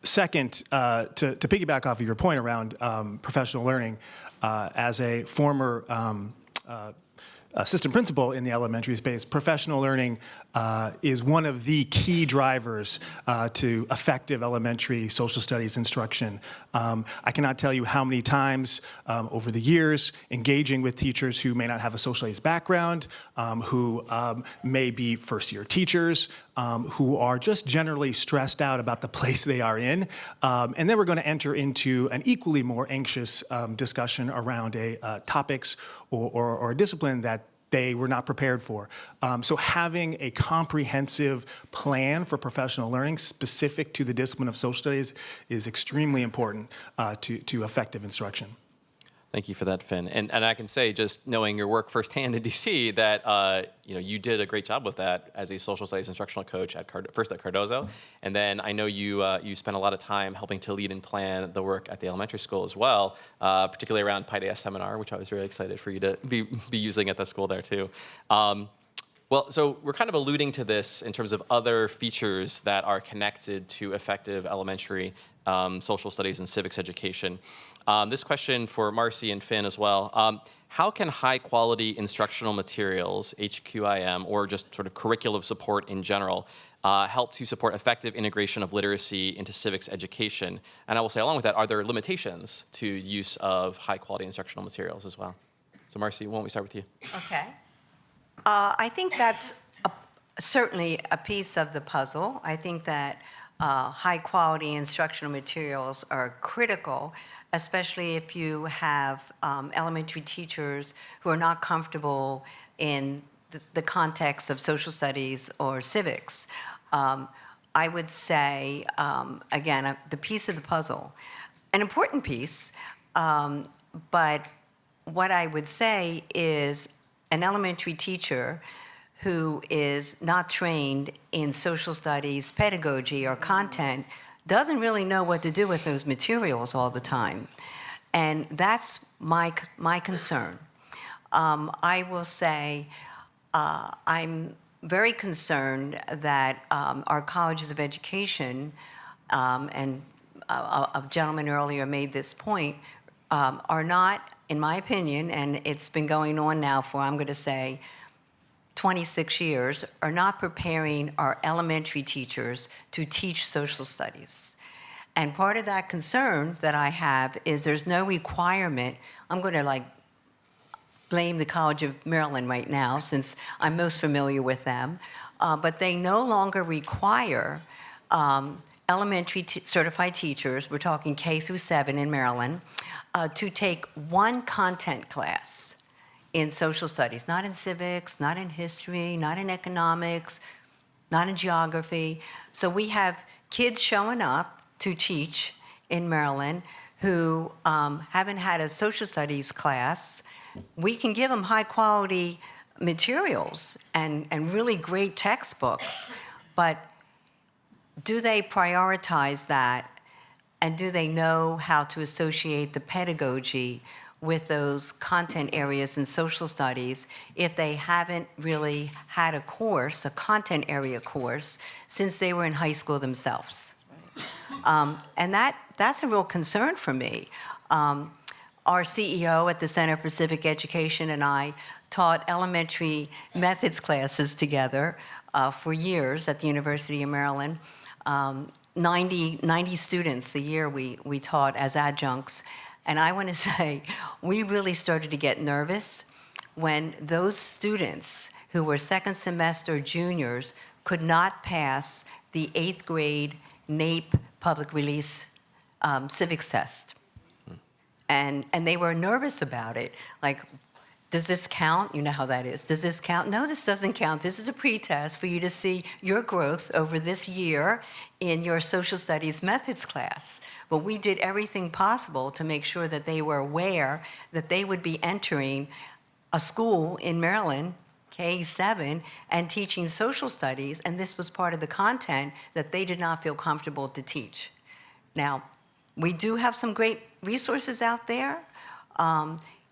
Second, to piggyback off of your point around professional learning, as a former assistant principal in the elementary space, professional learning is one of the key drivers to effective elementary social studies instruction. I cannot tell you how many times over the years, engaging with teachers who may not have a social studies background, who may be first-year teachers, who are just generally stressed out about the place they are in. And then we're going to enter into an equally more anxious discussion around topics or a discipline that they were not prepared for. So having a comprehensive plan for professional learning specific to the discipline of social studies is extremely important to effective instruction. Thank you for that, Finn. And I can say, just knowing your work firsthand in DC, that you did a great job with that as a social studies instructional coach first at Cardozo, and then I know you spent a lot of time helping to lead and plan the work at the elementary school as well, particularly around Pi Day Seminar, which I was really excited for you to be using at the school there too. Well, so we're kind of alluding to this in terms of other features that are connected to effective elementary social studies and civics education. This question for Marcy and Finn as well. How can high quality instructional materials, HQIM, or just sort of curriculum support in general, help to support effective integration of literacy into civics education? And I will say along with that, are there limitations to use of high quality instructional materials as well? So Marcy, why don't we start with you? Okay. I think that's certainly a piece of the puzzle. I think that high-quality instructional materials are critical, especially if you have elementary teachers who are not comfortable in the context of social studies or civics. I would say, again, the piece of the puzzle, an important piece, but what I would say is an elementary teacher who is not trained in social studies, pedagogy, or content doesn't really know what to do with those materials all the time. And that's my concern. I will say I'm very concerned that our colleges of education, and a gentleman earlier made this point, are not, in my opinion, and it's been going on now for, I'm going to say, 26 years, are not preparing our elementary teachers to teach social studies. And part of that concern that I have is there's no requirement. I'm going to blame the College of Maryland right now since I'm most familiar with them, but they no longer require elementary certified teachers, we're talking K through 7 in Maryland, to take one content class in social studies, not in civics, not in history, not in economics, not in geography. So we have kids showing up to teach in Maryland who haven't had a social studies class. We can give them high quality materials and really great textbooks, but do they prioritize that, and do they know how to associate the pedagogy with those content areas in social studies if they haven't really had a course, a content area course, since they were in high school themselves? And that's a real concern for me. Our CEO at the Center for Civic Education and I taught elementary methods classes together for years at the University of Maryland. 90 students a year we taught as adjuncts. And I want to say, we really started to get nervous when those students who were second semester juniors could not pass the 8th grade NAEP public release civics test. And they were nervous about it. Like, does this count? You know how that is. Does this count? No, this doesn't count. This is a pretest for you to see your growth over this year in your social studies methods class. But we did everything possible to make sure that they were aware that they would be entering a school in Maryland, K-7, and teaching social studies, and this was part of the content that they did not feel comfortable to teach. Now, we do have some great resources out there.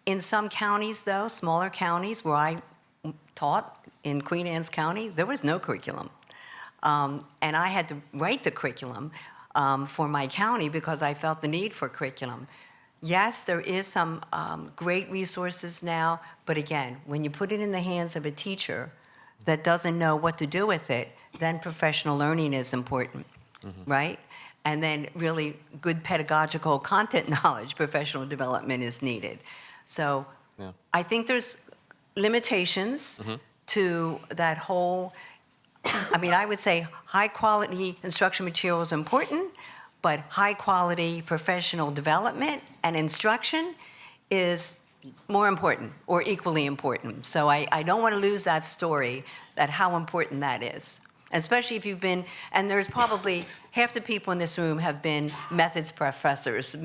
In some counties, though, smaller counties where I taught in Queen Anne's County, there was no curriculum. And I had to write the curriculum for my county because I felt the need for curriculum. Yes, there is some great resources now, but again, when you put it in the hands of a teacher that doesn't know what to do with it, then professional learning is important, right? And then really good pedagogical content knowledge, professional development is needed. So I think there's limitations to that whole, I mean, I would say high quality instruction material is important, but high quality professional development and instruction is more important or equally important. So I don't want to lose that story, that how important that is. Especially if you've been, and there's probably half the people in this room have been methods professors,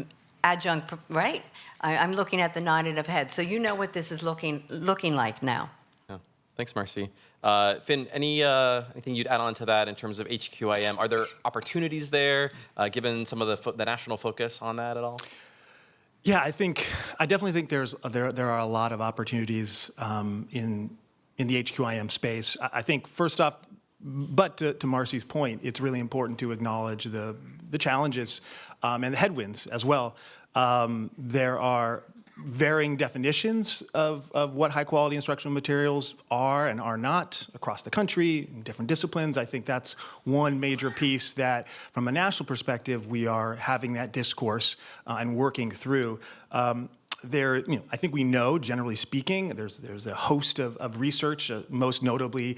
adjunct, right? I'm looking at the nodded of heads. So you know what this is looking like now. Yeah. Thanks, Marcy. Finn, anything you'd add on to that in terms of HQIM? Are there opportunities there, given some of the national focus on that at all? Yeah, I definitely think there are a lot of opportunities in the HQIM space. I think first off, but to Marcy's point, it's really important to acknowledge the challenges and the headwinds as well. There are varying definitions of what high quality instructional materials are and are not across the country in different disciplines. I think that's one major piece that from a national perspective, we are having that discourse and working through. I think we know, generally speaking, there's a host of research, most notably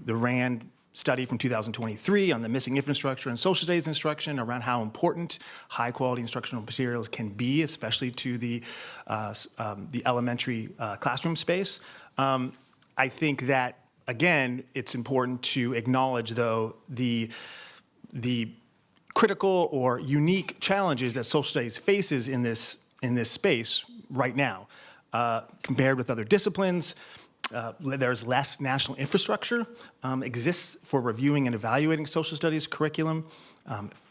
the RAND study from 2023 on the missing infrastructure and social studies instruction around how important high-quality instructional materials can be, especially to the elementary classroom space. I think that, again, it's important to acknowledge, though, the critical or unique challenges that social studies faces in this space right now. Compared with other disciplines, there's less national infrastructure exists for reviewing and evaluating social studies curriculum.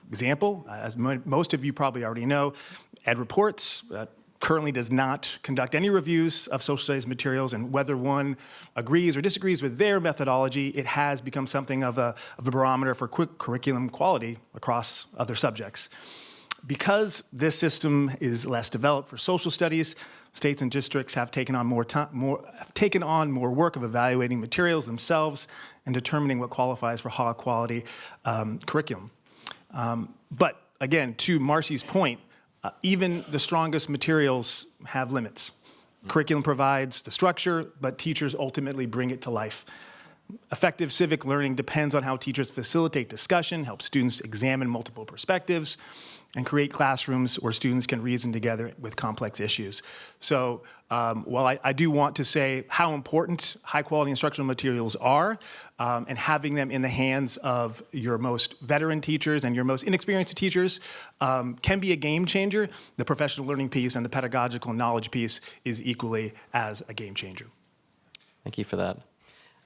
Example, as most of you probably already know, Ed Reports currently does not conduct any reviews of social studies materials, and whether one agrees or disagrees with their methodology, it has become something of a barometer for curriculum quality across other subjects. Because this system is less developed for social studies, states and districts have taken on more work of evaluating materials themselves and determining what qualifies for high quality curriculum. But again, to Marcy's point, even the strongest materials have limits. Curriculum provides the structure, but teachers ultimately bring it to life. Effective civic learning depends on how teachers facilitate discussion, help students examine multiple perspectives, and create classrooms where students can reason together with complex issues. So while I do want to say how important high-quality instructional materials are, and having them in the hands of your most veteran teachers and your most inexperienced teachers can be a game changer, the professional learning piece and the pedagogical knowledge piece is equally as a game changer. Thank you for that.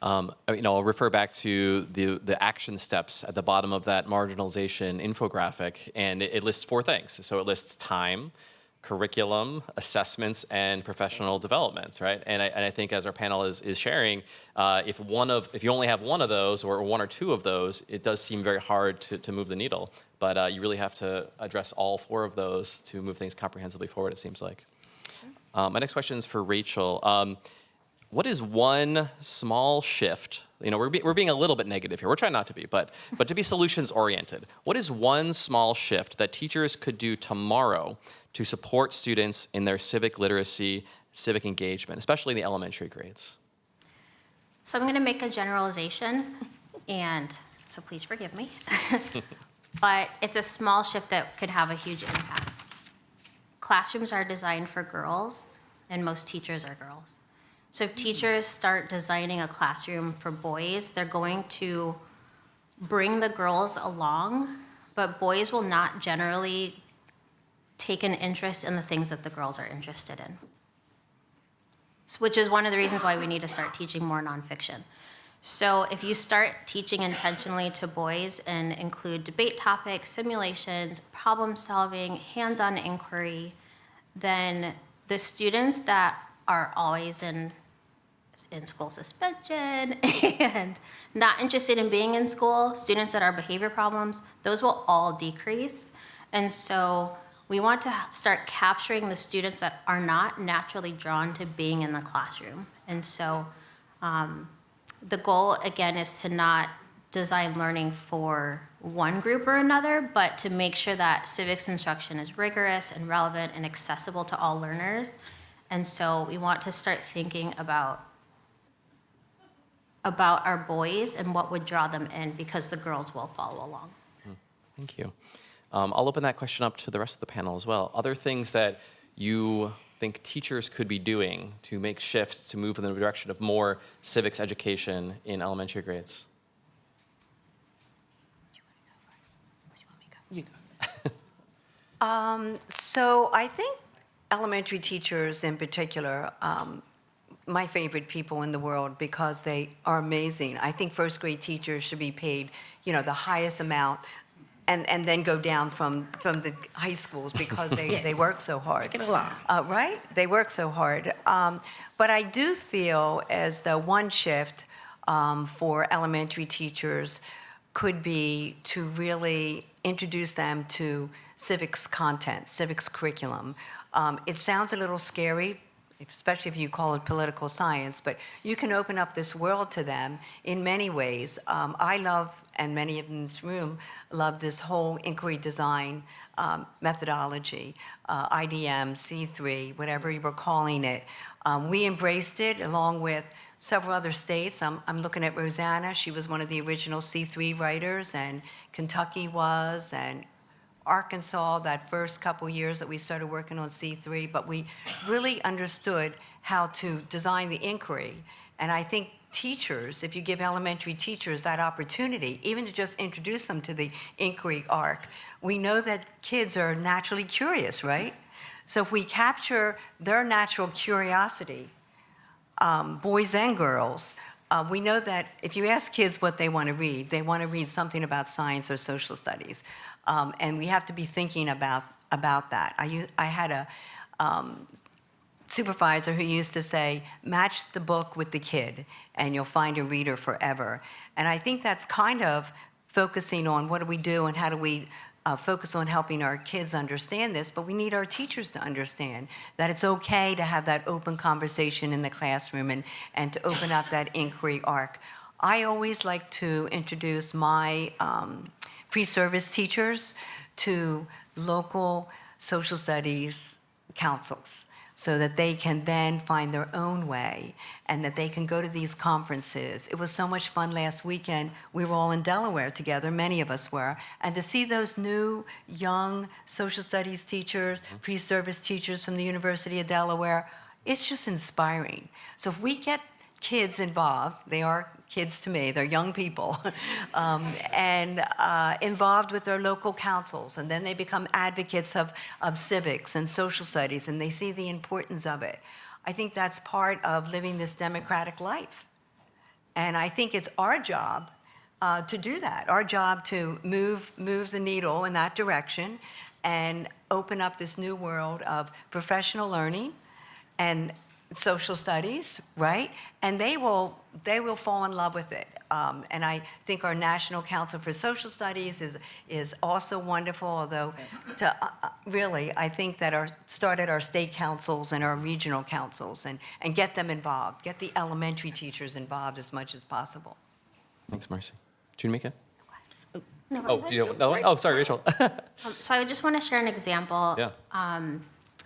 I'll refer back to the action steps at the bottom of that marginalization infographic, and it lists 4 things. So it lists time, curriculum, assessments, and professional development, right? And I think as our panel is sharing, if you only have one of those or 1 or 2 of those, it does seem very hard to move the needle. But you really have to address all 4 of those to move things comprehensively forward, it seems like. My next question is for Rachel. What is one small shift? We're being a little bit negative here. We're trying not to be, but to be solutions oriented. What is one small shift that teachers could do tomorrow to support students in their civic literacy, civic engagement, especially in the elementary grades? So I'm going to make a generalization, and so please forgive me. But it's a small shift that could have a huge impact. Classrooms are designed for girls, and most teachers are girls. So if teachers start designing a classroom for boys, they're going to bring the girls along, but boys will not generally take an interest in the things that the girls are interested in. Which is one of the reasons why we need to start teaching more nonfiction. So if you start teaching intentionally to boys and include debate topics, simulations, problem solving, hands-on inquiry, then the students that are always in school suspension and not interested in being in school, students that are behavior problems, those will all decrease. And so we want to start capturing the students that are not naturally drawn to being in the classroom. And so the goal, again, is to not design learning for one group or another, but to make sure that civics instruction is rigorous and relevant and accessible to all learners. And so we want to start thinking about our boys and what would draw them in, because the girls will follow along. Thank you. I'll open that question up to the rest of the panel as well. Other things that you think teachers could be doing to make shifts to move in the direction of more civics education in elementary grades? You go. So I think elementary teachers in particular, my favorite people in the world because they are amazing. I think first grade teachers should be paid, the highest amount and then go down from the high schools because they work so hard. Make it along. Right? They work so hard. But I do feel as though one shift for elementary teachers could be to really introduce them to civics content, civics curriculum. It sounds a little scary, especially if you call it political science, but you can open up this world to them in many ways. I love, and many of in this room love, this whole inquiry design methodology, IDM, C3, whatever you were calling it. We embraced it along with several other states. I'm looking at Rosanna. She was one of the original C3 writers, and Kentucky was, and Arkansas, that first couple years that we started working on C3, but we really understood how to design the inquiry. And I think teachers, if you give elementary teachers that opportunity, even to just introduce them to the inquiry arc, we know that kids are naturally curious, right? So if we capture their natural curiosity, boys and girls, we know that if you ask kids what they want to read something about science or social studies. And we have to be thinking about that. I had a supervisor who used to say, match the book with the kid and you'll find a reader forever. And I think that's kind of focusing on what do we do and how do we focus on helping our kids understand this, but we need our teachers to understand that it's okay to have that open conversation in the classroom and to open up that inquiry arc. I always like to introduce my pre-service teachers to local social studies councils so that they can then find their own way and that they can go to these conferences. It was so much fun last weekend. We were all in Delaware together, many of us were, and to see those new young social studies teachers, pre-service teachers from the University of Delaware, it's just inspiring. So if we get kids involved, they are kids to me, they're young people, and involved with their local councils, and then they become advocates of civics and social studies, and they see the importance of it. I think that's part of living this democratic life. And I think it's our job to do that, our job to move the needle in that direction and open up this new world of professional learning and social studies, right? And they will fall in love with it. And I think our National Council for Social Studies is also wonderful, although really, I think that start at our state councils and our regional councils and get them involved, get the elementary teachers involved as much as possible. Thanks, Marcy. Junmika? No, Oh, do you have another one? Oh, sorry, Rachel. So I just want to share an example. Yeah.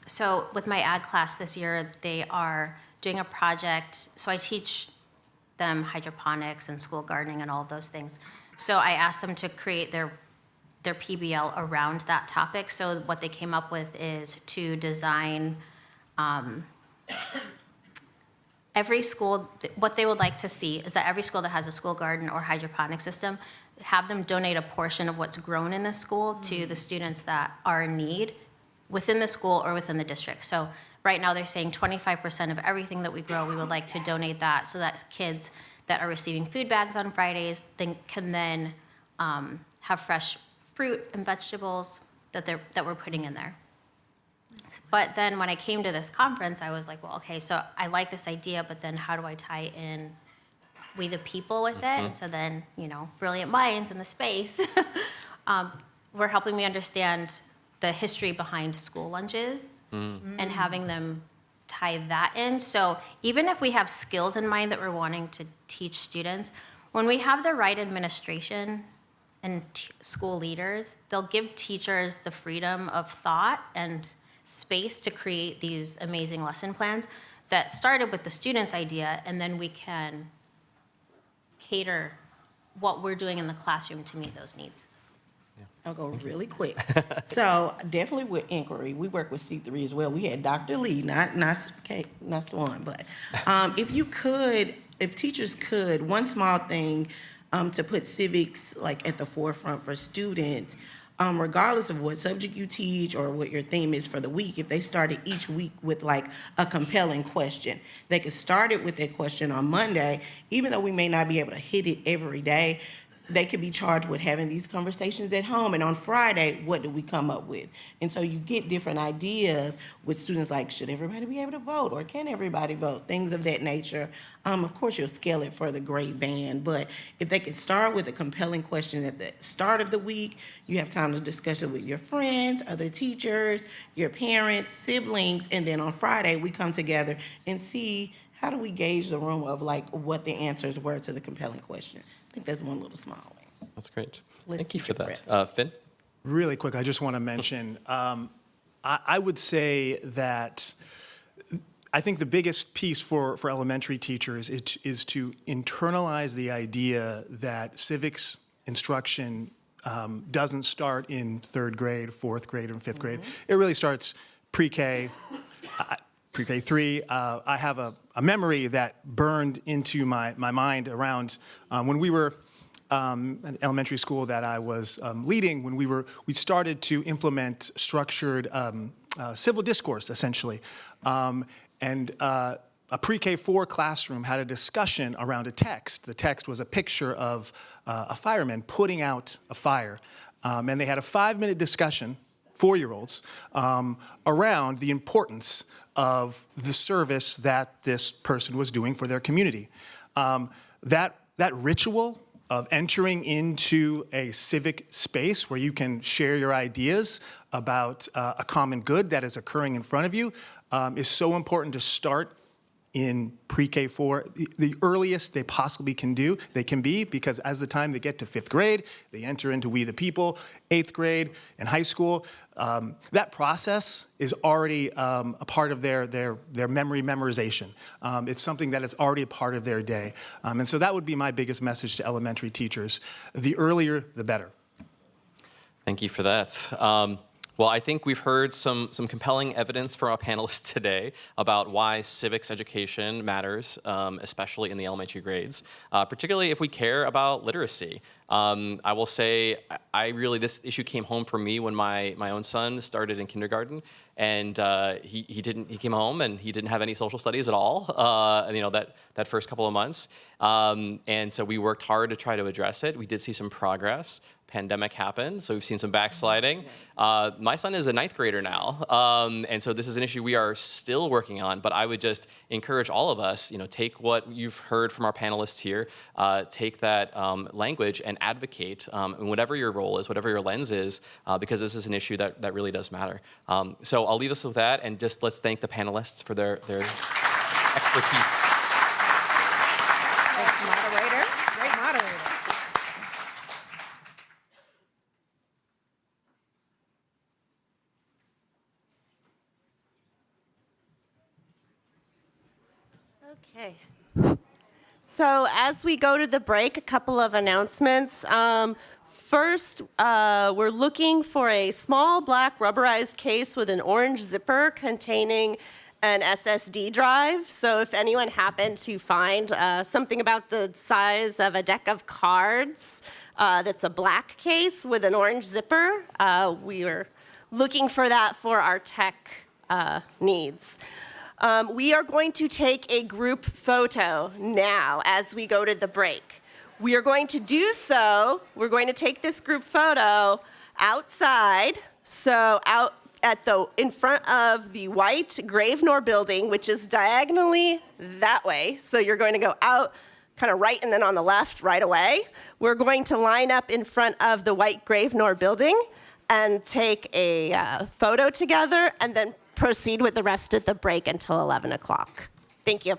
So with my ag class this year, they are doing a project. So I teach them hydroponics and school gardening and all of those things. So I asked them to create their PBL around that topic. So what they came up with is to design every school, what they would like to see is that every school that has a school garden or hydroponic system, have them donate a portion of what's grown in the school to the students that are in need within the school or within the district. So right now they're saying 25% of everything that we grow, we would like to donate that so that kids that are receiving food bags on Fridays can then have fresh fruit and vegetables that we're putting in there. But then when I came to this conference, I was like, well, okay, so I like this idea, but then how do I tie in we the people with it? And so then, brilliant minds in the space were helping me understand the history behind school lunches and having them tie that in. So even if we have skills in mind that we're wanting to teach students, when we have the right administration and school leaders, they'll give teachers the freedom of thought and space to create these amazing lesson plans that started with the student's idea, and then we can cater what we're doing in the classroom to meet those needs. I'll go really quick. So definitely with inquiry, we work with C3 as well. We had Dr. Lee, not Swan, but if teachers could, one small thing to put civics like at the forefront for students, regardless of what subject you teach or what your theme is for the week, if they started each week with like a compelling question, they could start it with that question on Monday, even though we may not be able to hit it every day. They could be charged with having these conversations at home. And on Friday, what do we come up with? And so you get different ideas with students like, should everybody be able to vote? Or can everybody vote? Things of that nature. Of course, you'll scale it for the grade band. But if they could start with a compelling question at the start of the week, you have time to discuss it with your friends, other teachers, your parents, siblings. And then on Friday, we come together and see how do we gauge the room of like what the answers were to the compelling question. I think that's one little small way. That's great. Let's Thank you keep for it that. Finn? Really quick, I just want to mention, I would say that I think the biggest piece for elementary teachers is to internalize the idea that civics instruction doesn't start in third grade, fourth grade, and fifth grade. It really starts pre-K, pre-K 3. I have a memory that burned into my mind around when we were an elementary school that I was leading, when we started to implement structured civil discourse, essentially. And a pre-K 4 classroom had a discussion around a text. The text was a picture of a fireman putting out a fire. And they had a 5-minute discussion, 4-year-olds, around the importance of the service that this person was doing for their community. That ritual of entering into a civic space where you can share your ideas about a common good that is occurring in front of you is so important to start in pre-K4, the earliest they possibly can be, because as the time they get to 5th grade, they enter into We the People, 8th grade, and high school. That process is already a part of their memorization. It's something that is already a part of their day. And so that would be my biggest message to elementary teachers. The earlier, the better. Thank you for that. Well, I think we've heard some compelling evidence from our panelists today about why civics education matters, especially in the elementary grades, particularly if we care about literacy. I will say, this issue came home for me when my own son started in kindergarten, and he came home and he didn't have any social studies at all, that first couple of months. And so we worked hard to try to address it. We did see some progress. Pandemic happened, so we've seen some backsliding. My son is a 9th grader now, and so this is an issue we are still working on, but I would just encourage all of us, take what you've heard from our panelists here, take that language and advocate in whatever your role is, whatever your lens is, because this is an issue that really does matter. So I'll leave us with that, and just let's thank the panelists for their expertise. Thanks, moderator. Great moderator. Okay. So as we go to the break, a couple of announcements. First, we're looking for a small black rubberized case with an orange zipper containing an SSD drive. So if anyone happened to find something about the size of a deck of cards that's a black case with an orange zipper, we are looking for that for our tech needs. We are going to take a group photo now as we go to the break. We are going to do so, we're going to take this group photo outside, so out in front of the white Gravenor building, which is diagonally that way. So you're going to go out kind of right and then on the left right away. We're going to line up in front of the white Gravenor building and take a photo together and then proceed with the rest of the break until 11 o'clock. Thank you.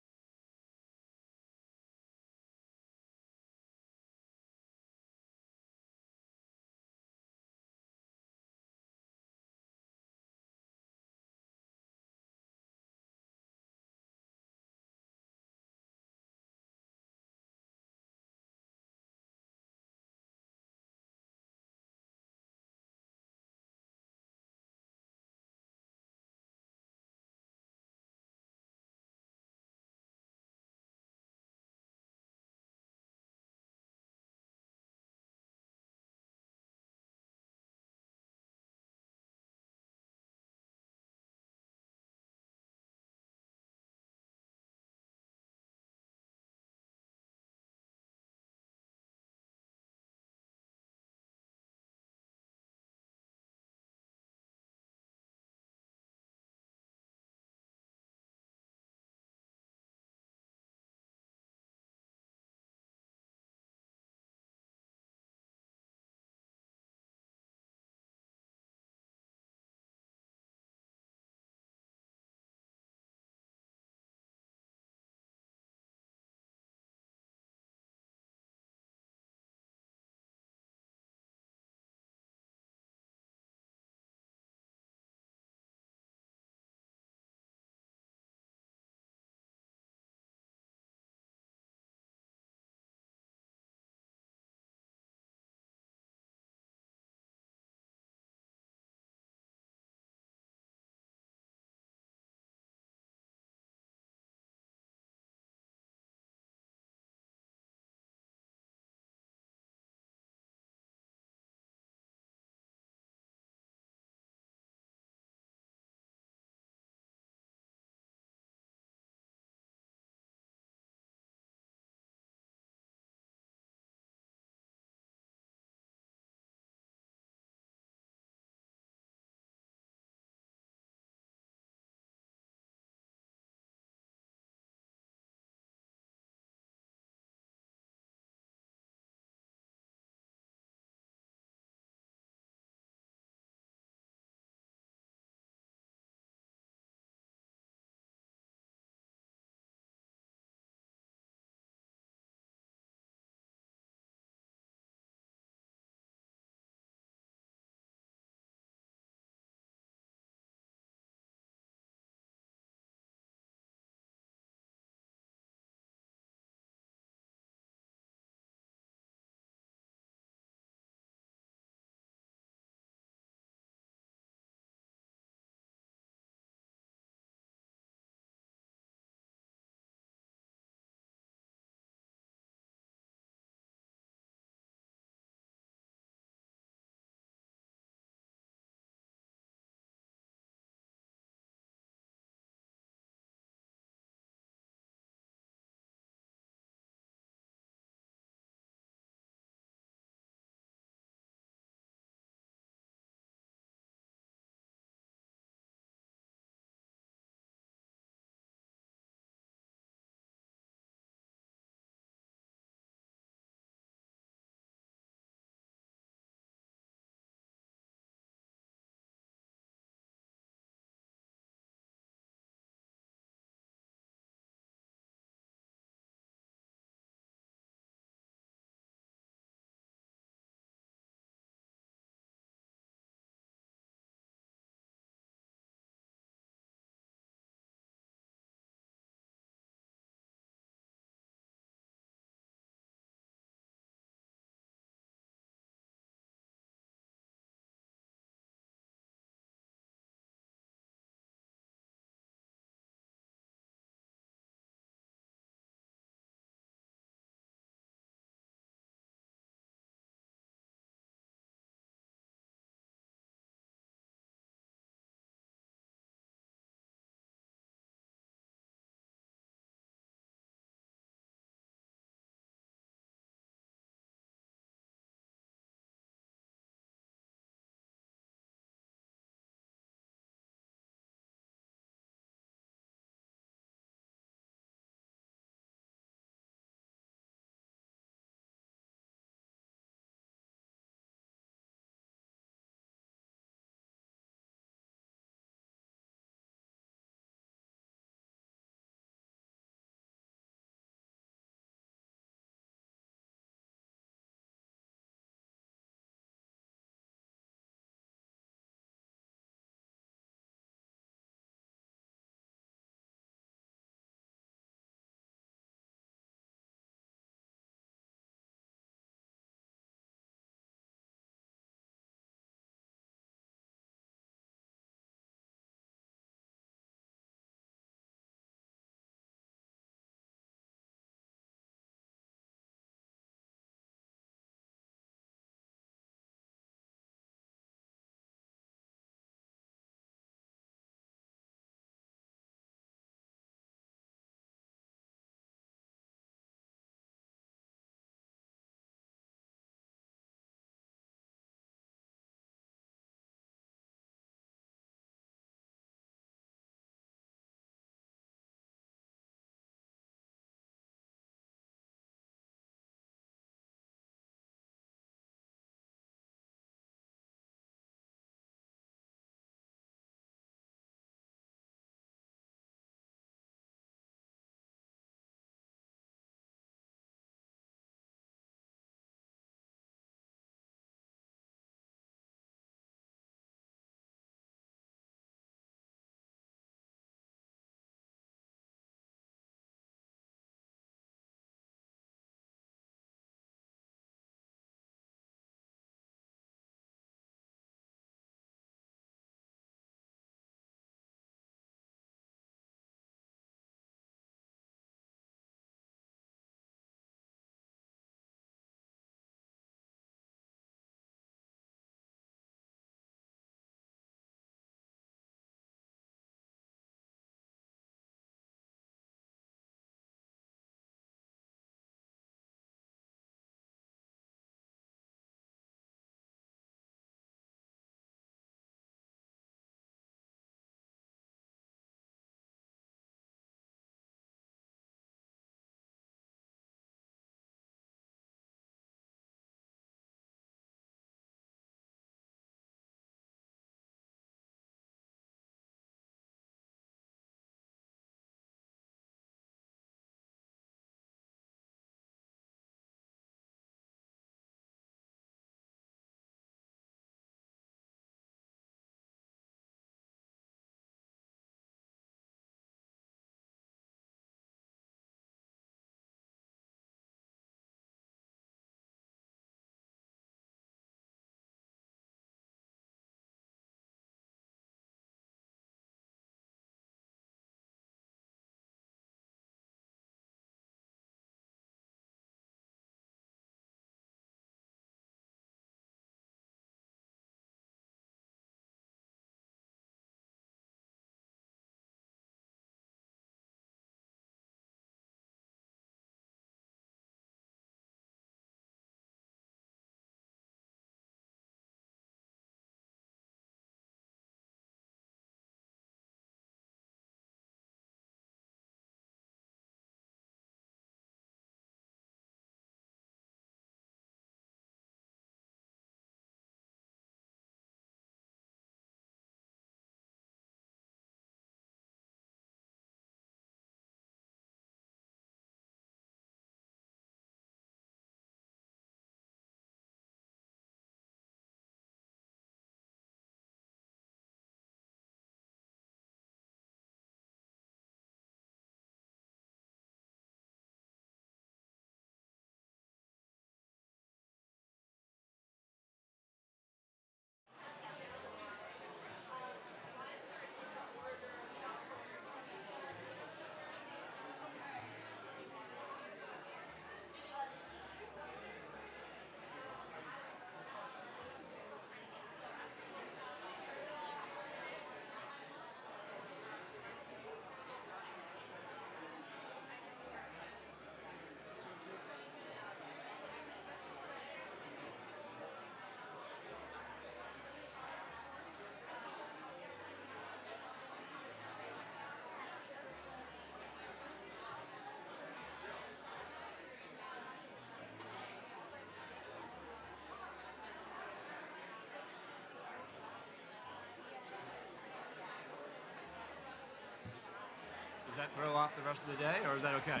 that throw off the rest of the day, or is that okay?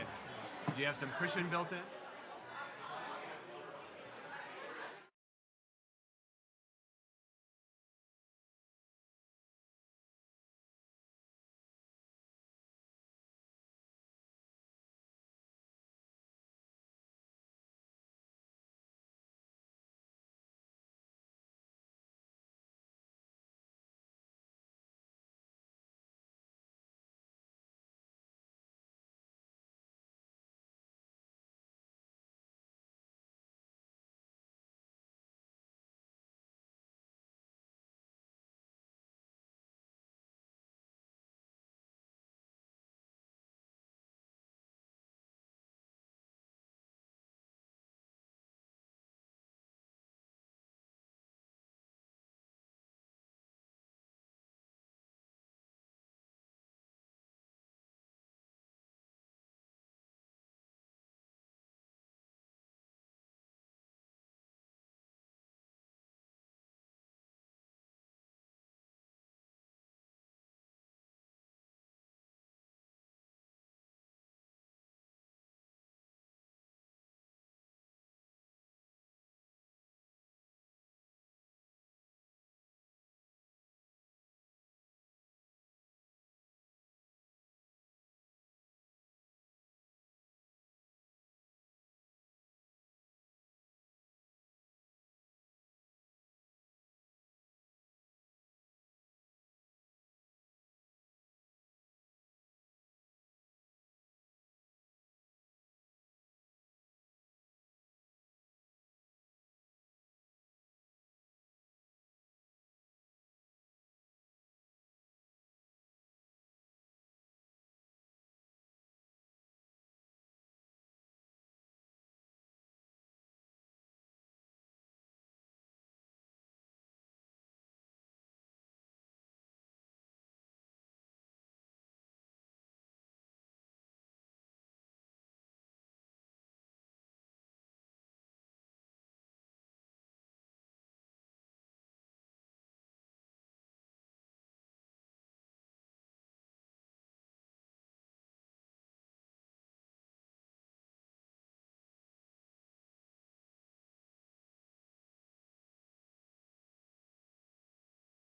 Do you have some cushion built in?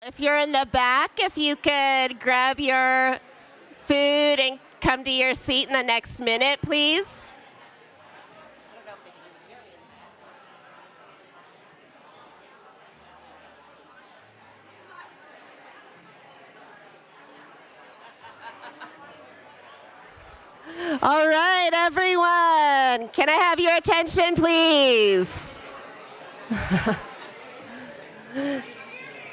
If you're in the back, if you could grab your food and come to your seat in the next minute, please. All right, everyone. Can I have your attention, please?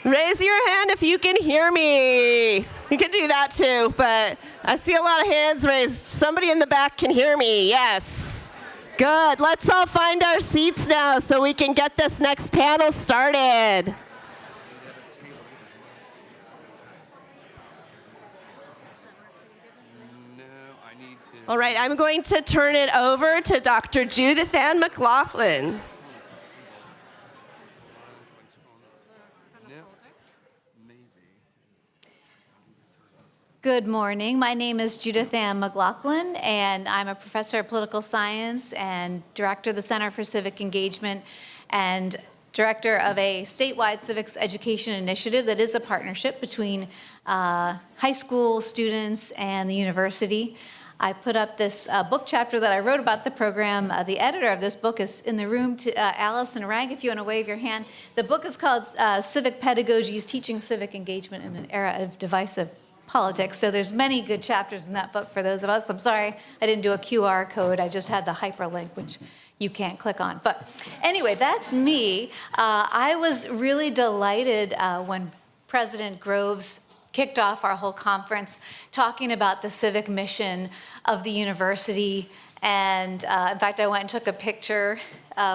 Raise your hand if you can hear me. You can do that too, but I see a lot of hands raised. Somebody in the back can hear me, yes. Good, let's all find our seats now so we can get this next panel started. All right, I'm going to turn it over to Dr. Judith Ann McLaughlin. Good morning. My name is Judith Ann McLaughlin, and I'm a professor of political science and director of the Center for Civic Engagement and director of a statewide civics education initiative that is a partnership between high school students and the university. I put up this book chapter that I wrote about the program. The editor of this book is in the room, Allison Rank, if you want to wave your hand. The book is called Civic Pedagogies, Teaching Civic Engagement in an Era of Divisive Politics. So there's many good chapters in that book for those of us. I'm sorry I didn't do a QR code. I just had the hyperlink, which you can't click on. But anyway, that's me. I was really delighted when President Groves kicked off our whole conference talking about the civic mission of the university. And in fact, I went and took a picture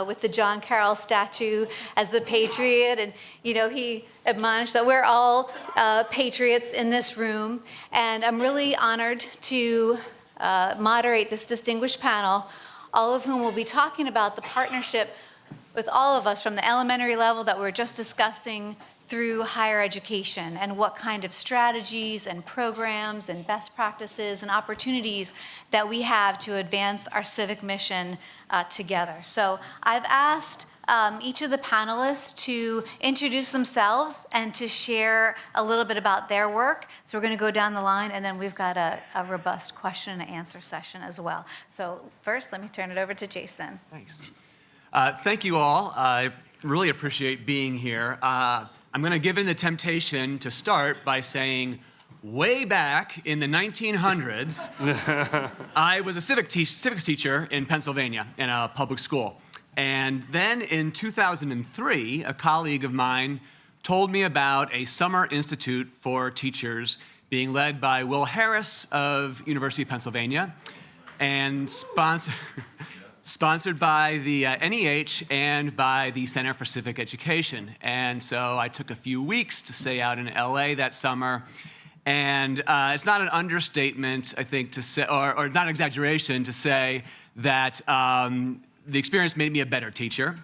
with the John Carroll statue as the patriot. And, you know, he admonished that we're all patriots in this room. And I'm really honored to moderate this distinguished panel, all of whom will be talking about the partnership with all of us from the elementary level that we were just discussing through higher education, and what kind of strategies and programs and best practices and opportunities that we have to advance our civic mission together. So I've asked each of the panelists to introduce themselves and to share a little bit about their work. So we're going to go down the line, and then we've got a robust question and answer session as well. So first, let me turn it over to Jason. Thanks. Thank you all. I really appreciate being here. I'm going to give in the temptation to start by saying, way back in the 1900s, I was a civics teacher in Pennsylvania in a public school. And then in 2003, a colleague of mine told me about a summer institute for teachers being led by Will Harris of University of Pennsylvania and sponsored by the NEH and by the Center for Civic Education. And so I took a few weeks to stay out in LA that summer. And it's not an understatement, I think, to say, or not an exaggeration to say that the experience made me a better teacher.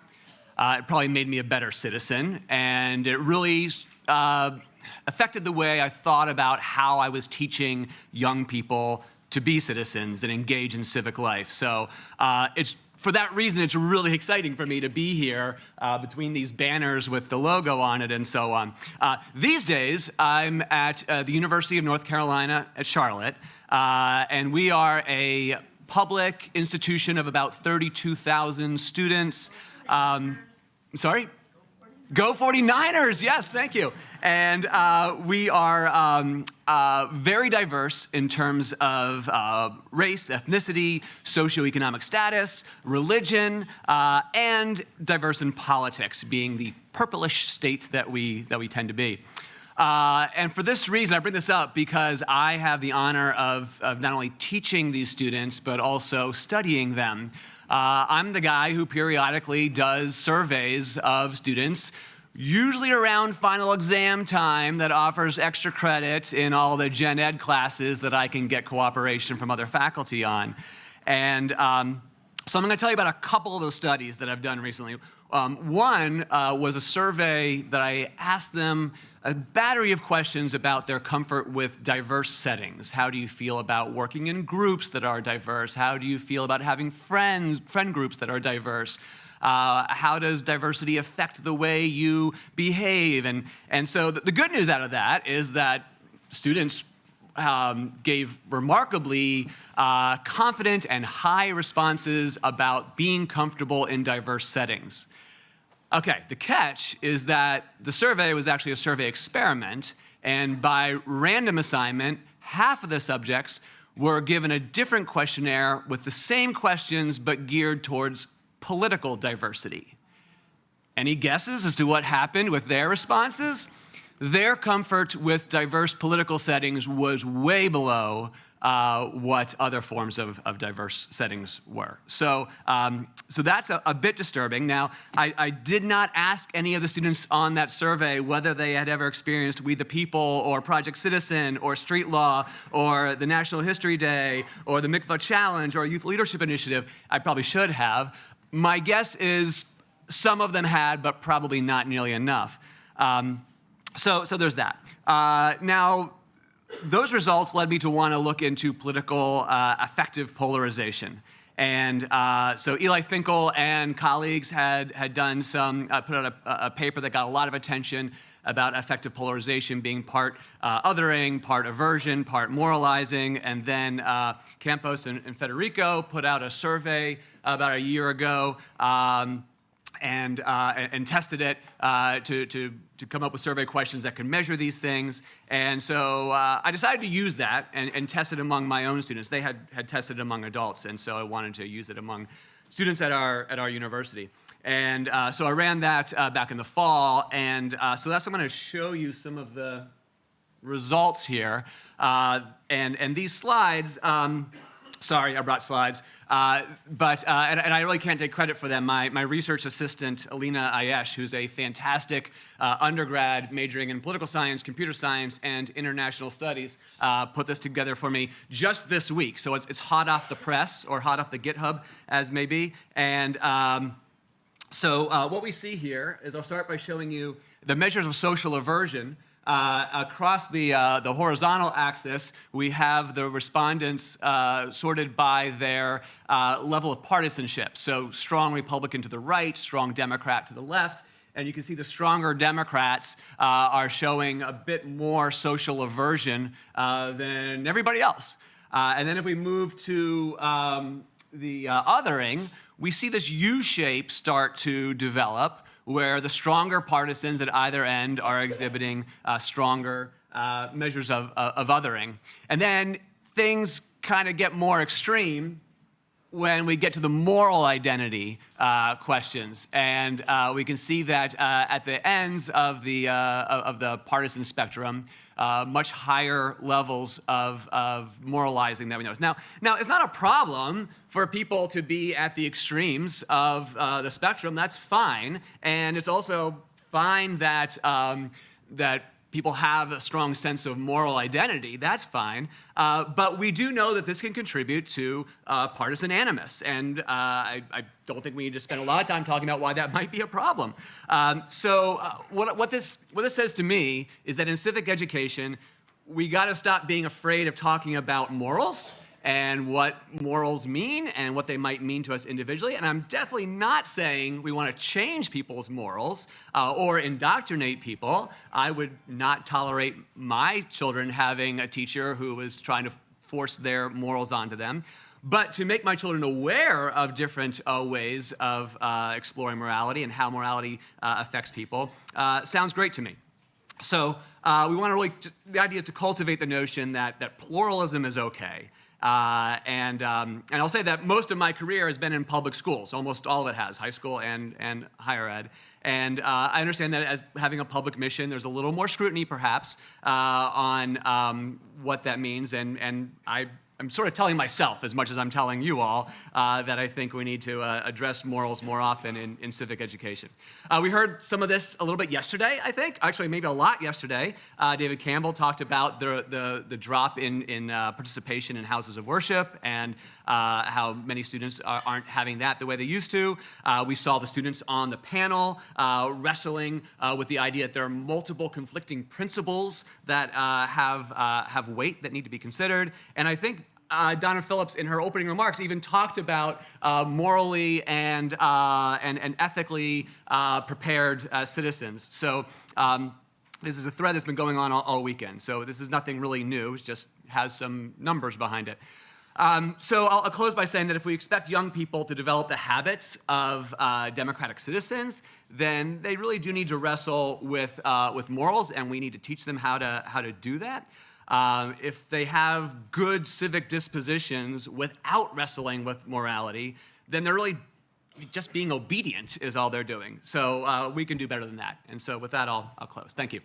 It probably made me a better citizen. And it really affected the way I thought about how I was teaching young people to be citizens and engage in civic life. So for that reason, it's really exciting for me to be here between these banners with the logo on it and so on. These days, I'm at the University of North Carolina at Charlotte, and we are a public institution of about 32,000 students. Sorry? Go 49ers, yes, thank you. And we are very diverse in terms of race, ethnicity, socioeconomic status, religion, and diverse in politics, being the purplish state that we tend to be. And for this reason, I bring this up because I have the honor of not only teaching these students, but also studying them. I'm the guy who periodically does surveys of students, usually around final exam time, that offers extra credit in all the gen ed classes that I can get cooperation from other faculty on. And so I'm going to tell you about a couple of those studies that I've done recently. One was a survey that I asked them a battery of questions about their comfort with diverse settings. How do you feel about working in groups that are diverse? How do you feel about having friend groups that are diverse? How does diversity affect the way you behave? And so the good news out of that is that students gave remarkably confident and high responses about being comfortable in diverse settings. Okay, the catch is that the survey was actually a survey experiment, and by random assignment, half of the subjects were given a different questionnaire with the same questions but geared towards political diversity. Any guesses as to what happened with their responses? Their comfort with diverse political settings was way below what other forms of diverse settings were. So that's a bit disturbing. Now, I did not ask any of the students on that survey whether they had ever experienced We the People or Project Citizen or Street Law or the National History Day or the Mikvah Challenge or Youth Leadership Initiative. I probably should have. My guess is some of them had, but probably not nearly enough. So there's that. Now, those results led me to want to look into political affective polarization. And so Eli Finkel and colleagues had done some, put out a paper that got a lot of attention about affective polarization being part othering, part aversion, part moralizing. And then Campos and Federico put out a survey about a year ago and tested it to come up with survey questions that can measure these things. And so I decided to use that and test it among my own students. They had tested it among adults, and so I wanted to use it among students at our university. And so I ran that back in the fall, and so I'm going to show you some of the results here. And these slides, sorry, I brought slides. But I really can't take credit for them. My research assistant, Alina Ayesh, who's a fantastic undergrad majoring in political science, computer science, and international studies, put this together for me just this week. So it's hot off the press, or hot off the GitHub, as may be. And So what we see here is I'll start by showing you the measures of social aversion. Across the horizontal axis, we have the respondents sorted by their level of partisanship. So strong Republican to the right, strong Democrat to the left. And you can see the stronger Democrats are showing a bit more social aversion than everybody else. And then if we move to the othering, we see this U-shape start to develop, where the stronger partisans at either end are exhibiting stronger measures of othering. And then things kind of get more extreme when we get to the moral identity questions. And we can see that at the ends of the partisan spectrum, much higher levels of moralizing that we notice. Now, it's not a problem for people to be at the extremes of the spectrum. That's fine. And it's also fine that, that people have a strong sense of moral identity. That's fine. But we do know that this can contribute to partisan animus. And I don't think we need to spend a lot of time talking about why that might be a problem. What this says to me is that in civic education, we got to stop being afraid of talking about morals and what morals mean and what they might mean to us individually. And I'm definitely not saying we want to change people's morals or indoctrinate people. I would not tolerate my children having a teacher who was trying to force their morals onto them. But to make my children aware of different ways of exploring morality and how morality affects people sounds great to me. So we want to really, the idea is to cultivate the notion that pluralism is okay. And I'll say that most of my career has been in public schools. Almost all of it has, high school and higher ed. And I understand that as having a public mission, there's a little more scrutiny, perhaps, on what that means. And I'm sort of telling myself, as much as I'm telling you all, that I think we need to address morals more often in civic education. We heard some of this a little bit yesterday, I think. Actually, maybe a lot yesterday. David Campbell talked about the drop in participation in houses of worship and how many students aren't having that the way they used to. We saw the students on the panel wrestling with the idea that there are multiple conflicting principles that have weight that need to be considered. And I think Donna Phillips, in her opening remarks, even talked about morally and ethically prepared citizens. So this is a thread that's been going on all weekend. So this is nothing really new. It just has some numbers behind it. So I'll close by saying that if we expect young people to develop the habits of democratic citizens, then they really do need to wrestle with morals, and we need to teach them how to do that. If they have good civic dispositions without wrestling with morality, then they're really just being obedient is all they're doing. So we can do better than that. And so with that, I'll close. Thank you.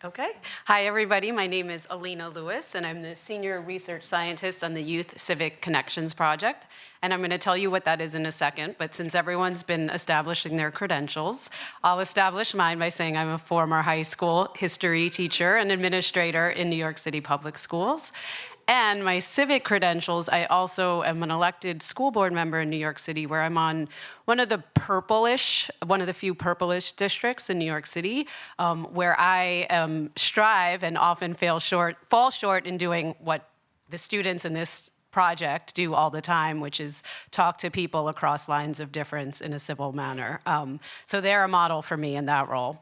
Okay. Hi, everybody. My name is Alina Lewis, and I'm the Senior Research Scientist on the Youth Civic Connections Project. And I'm going to tell you what that is in a second, but since everyone's been establishing their credentials, I'll establish mine by saying I'm a former high school history teacher and administrator in New York City Public Schools. And my civic credentials, I also am an elected school board member in New York City, where I'm on one of the few purplish districts in New York City, where I strive and often fall short in doing what the students in this project do all the time, which is talk to people across lines of difference in a civil manner. So they're a model for me in that role.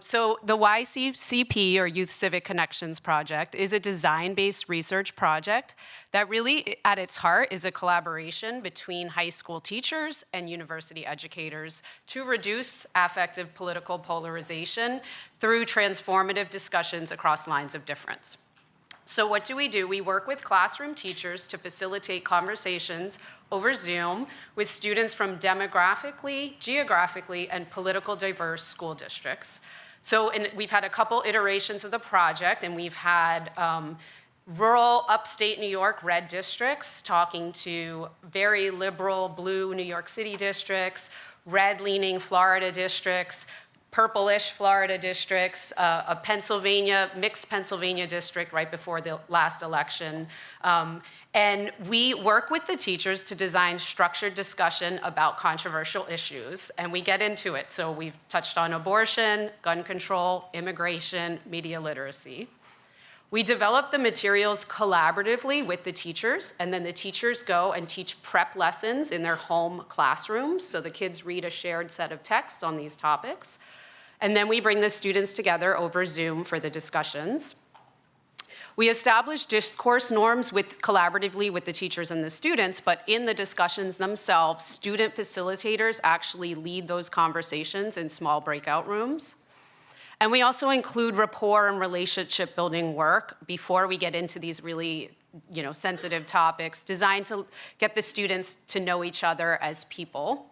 So the YCCP, or Youth Civic Connections Project, is a design-based research project that really, at its heart, is a collaboration between high school teachers and university educators to reduce affective political polarization through transformative discussions across lines of difference. So what do? We work with classroom teachers to facilitate conversations over Zoom with students from demographically, geographically, and political diverse school districts. So we've had a couple iterations of the project, and we've had rural upstate New York red districts talking to very liberal blue New York City districts, red-leaning Florida districts, purplish Florida districts, a mixed Pennsylvania district right before the last election. And we work with the teachers to design structured discussion about controversial issues, and we get into it. So we've touched on abortion, gun control, immigration, media literacy. We develop the materials collaboratively with the teachers, and then the teachers go and teach prep lessons in their home classrooms, so the kids read a shared set of texts on these topics. And then we bring the students together over Zoom for the discussions. We establish discourse norms collaboratively with the teachers and the students, but in the discussions themselves, student facilitators actually lead those conversations in small breakout rooms. And we also include rapport and relationship building work before we get into these really sensitive topics designed to get the students to know each other as people.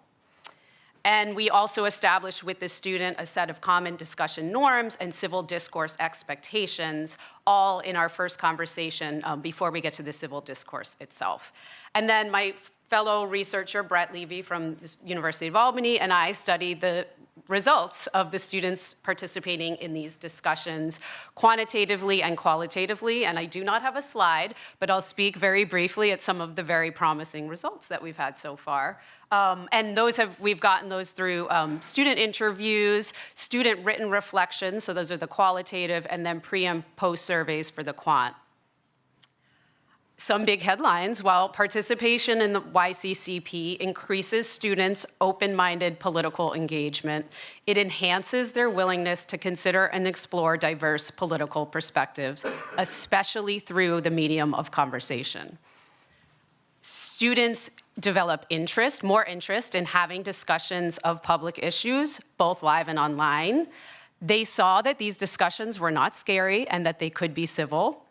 And we also establish with the student a set of common discussion norms and civil discourse expectations, all in our first conversation before we get to the civil discourse itself. And then my fellow researcher, Brett Levy from the University of Albany, and I studied the results of the students participating in these discussions quantitatively and qualitatively. And I do not have a slide, but I'll speak very briefly at some of the very promising results that we've had so far. And we've gotten those through student interviews, student written reflections, so those are the qualitative, and then pre and post surveys for the quant. Some big headlines: while participation in the YCCP increases students' open-minded political engagement, it enhances their willingness to consider and explore diverse political perspectives, especially through the medium of conversation. Students develop more interest in having discussions of public issues, both live and online. They saw that these discussions were not scary and that they could be civil.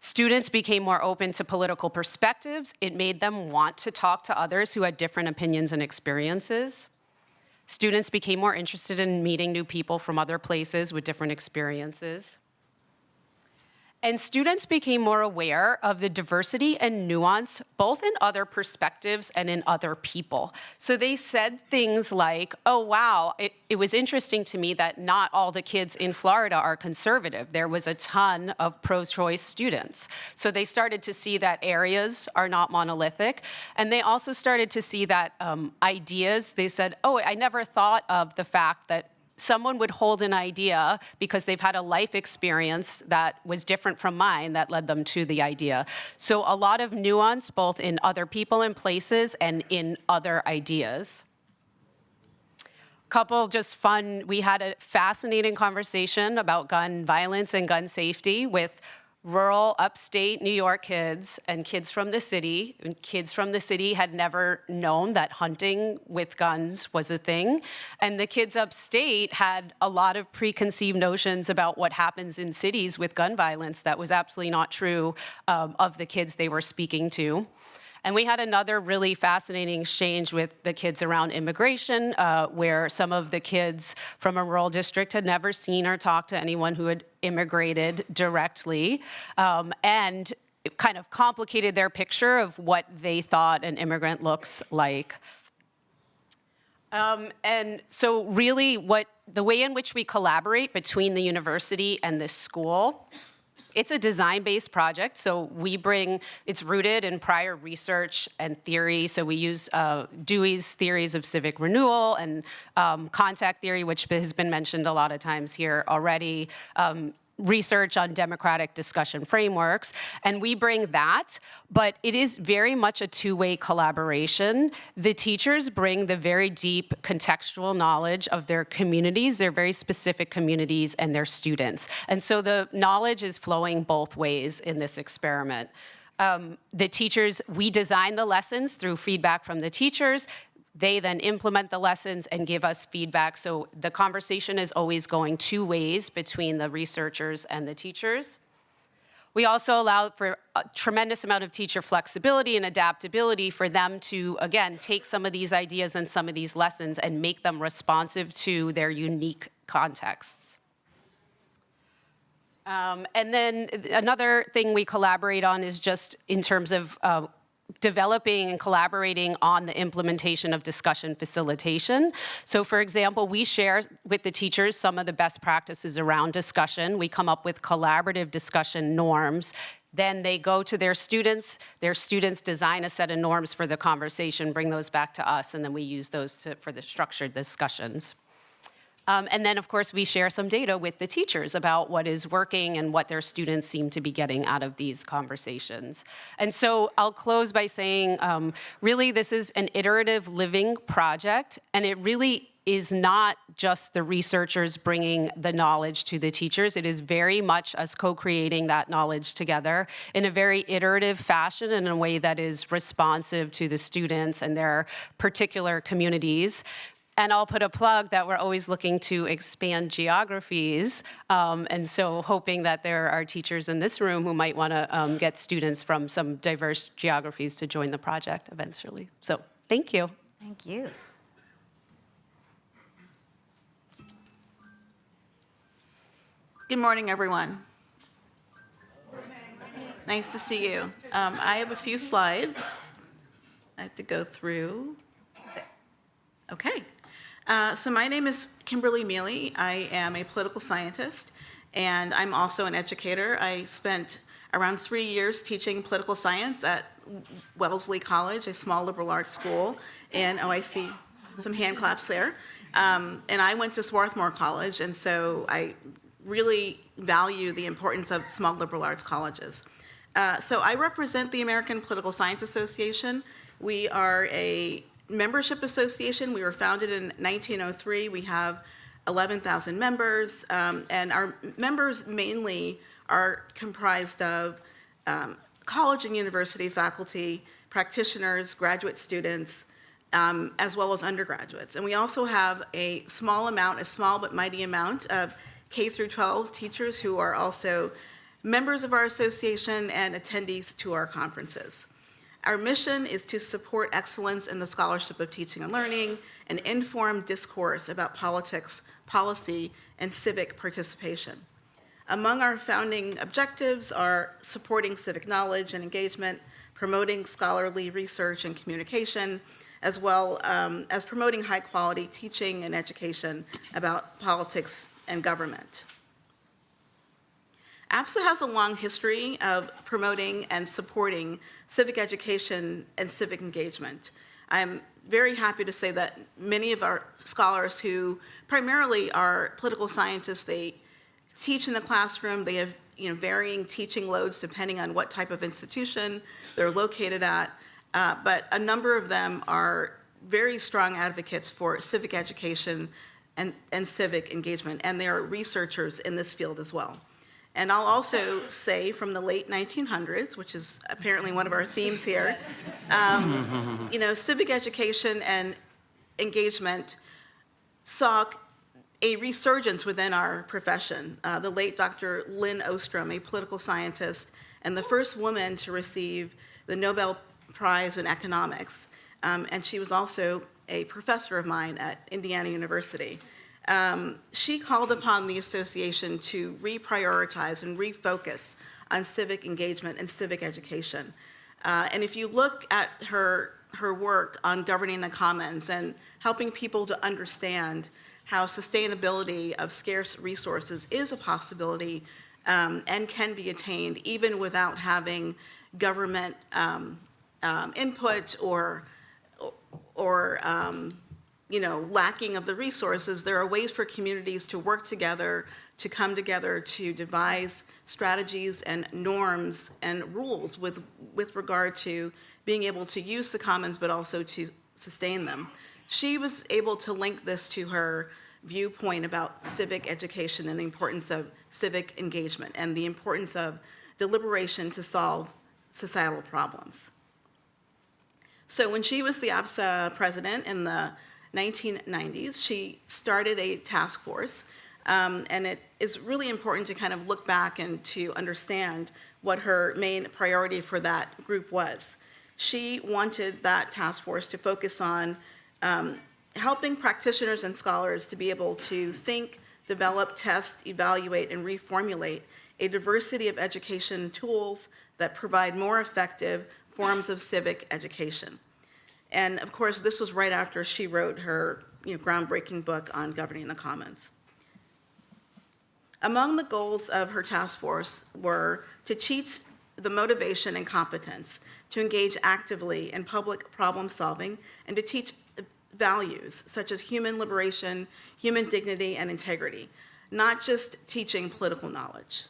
Students became more open to political perspectives. It made them want to talk to others who had different opinions and experiences. Students became more interested in meeting new people from other places with different experiences. And students became more aware of the diversity and nuance, both in other perspectives and in other people. So they said things like, oh, wow, it was interesting to me that not all the kids in Florida are conservative. There was a ton of pro-choice students. So they started to see that areas are not monolithic. And they also started to see that ideas, they said, oh, I never thought of the fact that someone would hold an idea because they've had a life experience that was different from mine that led them to the idea. So a lot of nuance, both in other people and places and in other ideas. We had a fascinating conversation about gun violence and gun safety with rural upstate New York kids and kids from the city. And kids from the city had never known that hunting with guns was a thing. And the kids upstate had a lot of preconceived notions about what happens in cities with gun violence that was absolutely not true of the kids they were speaking to. And we had another really fascinating exchange with the kids around immigration, where some of the kids from a rural district had never seen or talked to anyone who had immigrated directly, and it kind of complicated their picture of what they thought an immigrant looks like. And so really the way in which we collaborate between the university and the school, it's a design-based project, so it's rooted in prior research and theory. So we use Dewey's theories of civic renewal and contact theory, which has been mentioned a lot of times here already, research on democratic discussion frameworks, and we bring that, but it is very much a two-way collaboration. The teachers bring the very deep contextual knowledge of their communities, their very specific communities, and their students. And so the knowledge is flowing both ways in this experiment. The teachers, we design the lessons through feedback from the teachers. They then implement the lessons and give us feedback. So the conversation is always going two ways between the researchers and the teachers. We also allow for a tremendous amount of teacher flexibility and adaptability for them to, again, take some of these ideas and some of these lessons and make them responsive to their unique contexts. And then another thing we collaborate on is just in terms of developing and collaborating on the implementation of discussion facilitation. So for example, we share with the teachers some of the best practices around discussion. We come up with collaborative discussion norms. Then they go to their students design a set of norms for the conversation, bring those back to us, and then we use those for the structured discussions. And then, of course, we share some data with the teachers about what is working and what their students seem to be getting out of these conversations. And so I'll close by saying, really, this is an iterative living project, and it really is not just the researchers bringing the knowledge to the teachers. It is very much us co-creating that knowledge together in a very iterative fashion, in a way that is responsive to the students and their particular communities. And I'll put a plug that we're always looking to expand geographies. And so hoping that there are teachers in this room who might want to get students from some diverse geographies to join the project eventually. So thank you. Thank you. Good morning, everyone. Nice to see you. I have a few slides I have to go through. Okay. So my name is Kimberly Mealy. I am a political scientist, and I'm also an educator. I spent around 3 years teaching political science at Wellesley College, a small liberal arts school, and I see some hand claps there. And I went to Swarthmore College, and so I really value the importance of small liberal arts colleges. So I represent the American Political Science Association. We are a membership association. We were founded in 1903. We have 11,000 members, and our members mainly are comprised of college and university faculty, practitioners, graduate students, as well as undergraduates. And we also have a small but mighty amount of K through 12 teachers who are also members of our association and attendees to our conferences. Our mission is to support excellence in the scholarship of teaching and learning and inform discourse about politics, policy, and civic participation. Among our founding objectives are supporting civic knowledge and engagement, promoting scholarly research and communication, as well as promoting high-quality teaching and education about politics and government. APSA has a long history of promoting and supporting civic education and civic engagement. I'm very happy to say that many of our scholars who primarily are political scientists, they teach in the classroom, they have varying teaching loads depending on what type of institution they're located at, but a number of them are very strong advocates for civic education and civic engagement, and they are researchers in this field as well. And I'll also say from the late 1900s, which is apparently one of our themes here, civic education and engagement saw a resurgence within our profession. The late Dr. Lynn Ostrom, a political scientist, and the first woman to receive the Nobel Prize in Economics. And she was also a professor of mine at Indiana University. She called upon the association to reprioritize and refocus on civic engagement and civic education. And if you look at her work on governing the commons and helping people to understand how sustainability of scarce resources is a possibility and can be attained even without having government input or lacking of the resources, there are ways for communities to work together, to come together, to devise strategies and norms and rules with regard to being able to use the commons, but also to sustain them. She was able to link this to her viewpoint about civic education and the importance of civic engagement and the importance of deliberation to solve societal problems. So when she was the APSA president in the 1990s, she started a task force, and it is really important to kind of look back and to understand what her main priority for that group was. She wanted that task force to focus on helping practitioners and scholars to be able to think, develop, test, evaluate, and reformulate a diversity of education tools that provide more effective, forms of civic education. And of course, this was right after she wrote her groundbreaking book on governing the commons. Among the goals of her task force were to teach the motivation and competence to engage actively in public problem solving and to teach values such as human liberation, human dignity, and integrity, not just teaching political knowledge.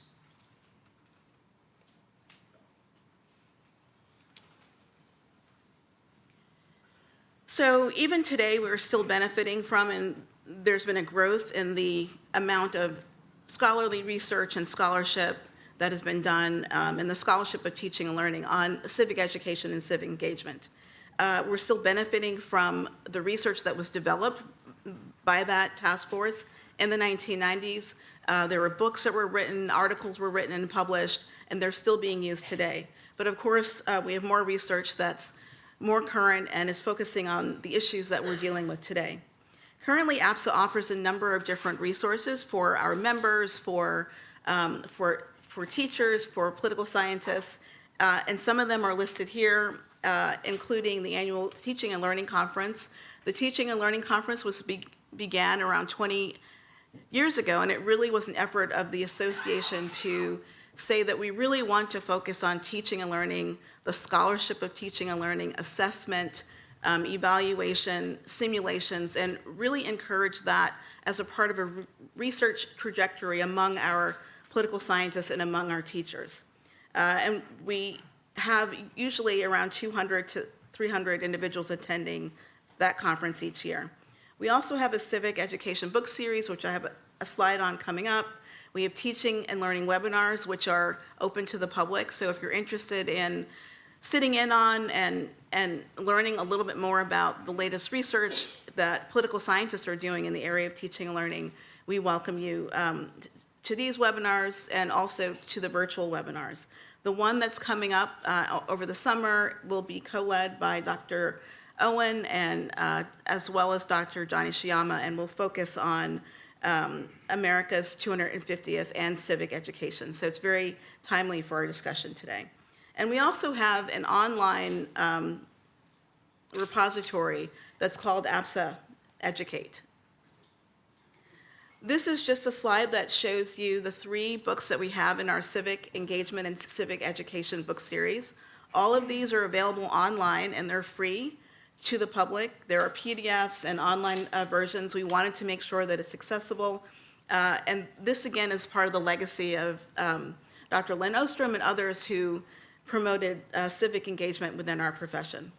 So even today, we're still benefiting from, and there's been a growth in the amount of scholarly research and scholarship that has been done in the scholarship of teaching and learning on civic education and civic engagement. We're still benefiting from the research that was developed by that task force in the 1990s. There were books that were written, articles were written and published, and they're still being used today. But of course, we have more research that's more current and is focusing on the issues that we're dealing with today. Currently, APSA offers a number of different resources for our members, for teachers, for political scientists, and some of them are listed here, including the annual Teaching and Learning Conference. The Teaching and Learning Conference began around 20 years ago, and it really was an effort of the association to say that we really want to focus on teaching and learning, the scholarship of teaching and learning, assessment, evaluation, simulations, and really encourage that as a part of a research trajectory among our political scientists and among our teachers. And we have usually around 200 to 300 individuals attending that conference each year. We also have a civic education book series, which I have a slide on coming up. We have teaching and learning webinars, which are open to the public. So if you're interested in sitting in on and learning a little bit more about the latest research that political scientists are doing in the area of teaching and learning, we welcome you to these webinars and also to the virtual webinars. The one that's coming up over the summer will be co-led by Dr. Owen and as well as Dr. Johnny Shiyama, and will focus on America's 250th and civic education. So it's very timely for our discussion today. And we also have an online repository that's called APSA Educate. This is just a slide that shows you the 3 books that we have in our civic engagement and civic education book series. All of these are available online and they're free to the public. There are PDFs and online versions. We wanted to make sure that it's accessible. And this again is part of the legacy of Dr. Lynn Ostrom and others who promoted civic engagement within our profession.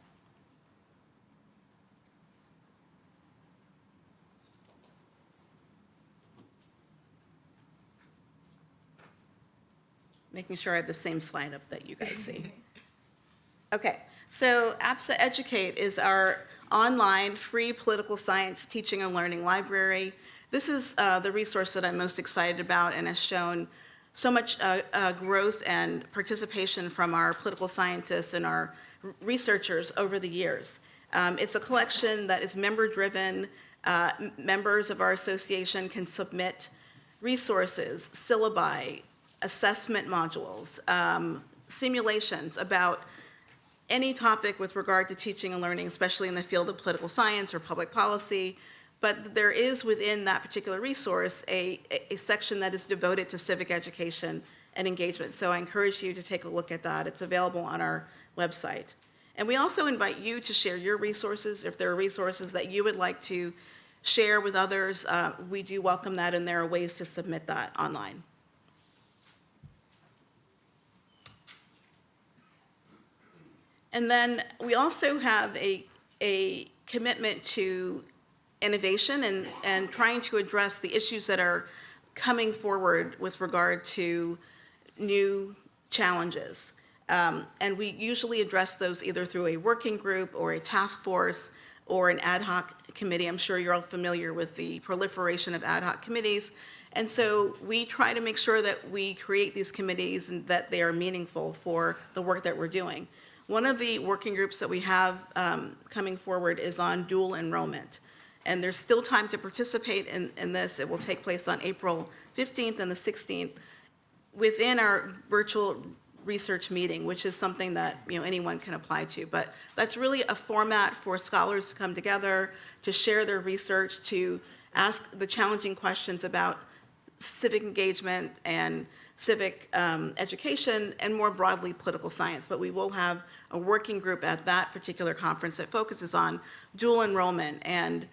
Making sure I have the same slide up that you guys see. Okay, so APSA Educate is our online free political science teaching and learning library. This is the resource that I'm most excited about and has shown so much growth and participation from our political scientists and our researchers over the years. It's a collection that is member-driven. Members of our association can submit resources, syllabi, assessment modules, simulations about any topic with regard to teaching and learning, especially in the field of political science or public policy. But there is within that particular resource a section that is devoted to civic education and engagement. So I encourage you to take a look at that. It's available on our website. And we also invite you to share your resources. If there are resources that you would like to share with others, we do welcome that, and there are ways to submit that online. And then we also have a commitment to innovation and trying to address the issues that are coming forward with regard to new challenges. And we usually address those either through a working group or a task force or an ad hoc committee. I'm sure you're all familiar with the proliferation of ad hoc committees. And so we try to make sure that we create these committees and that they are meaningful for the work that we're doing. One of the working groups that we have coming forward is on dual enrollment. And there's still time to participate in this. It will take place on April 15th and the 16th within our virtual research meeting, which is something that anyone can apply to. But that's really a format for scholars to come together, to share their research, to ask the challenging questions about civic engagement and civic education, and more broadly, political science. But we will have a working group at that particular conference that focuses on dual enrollment, and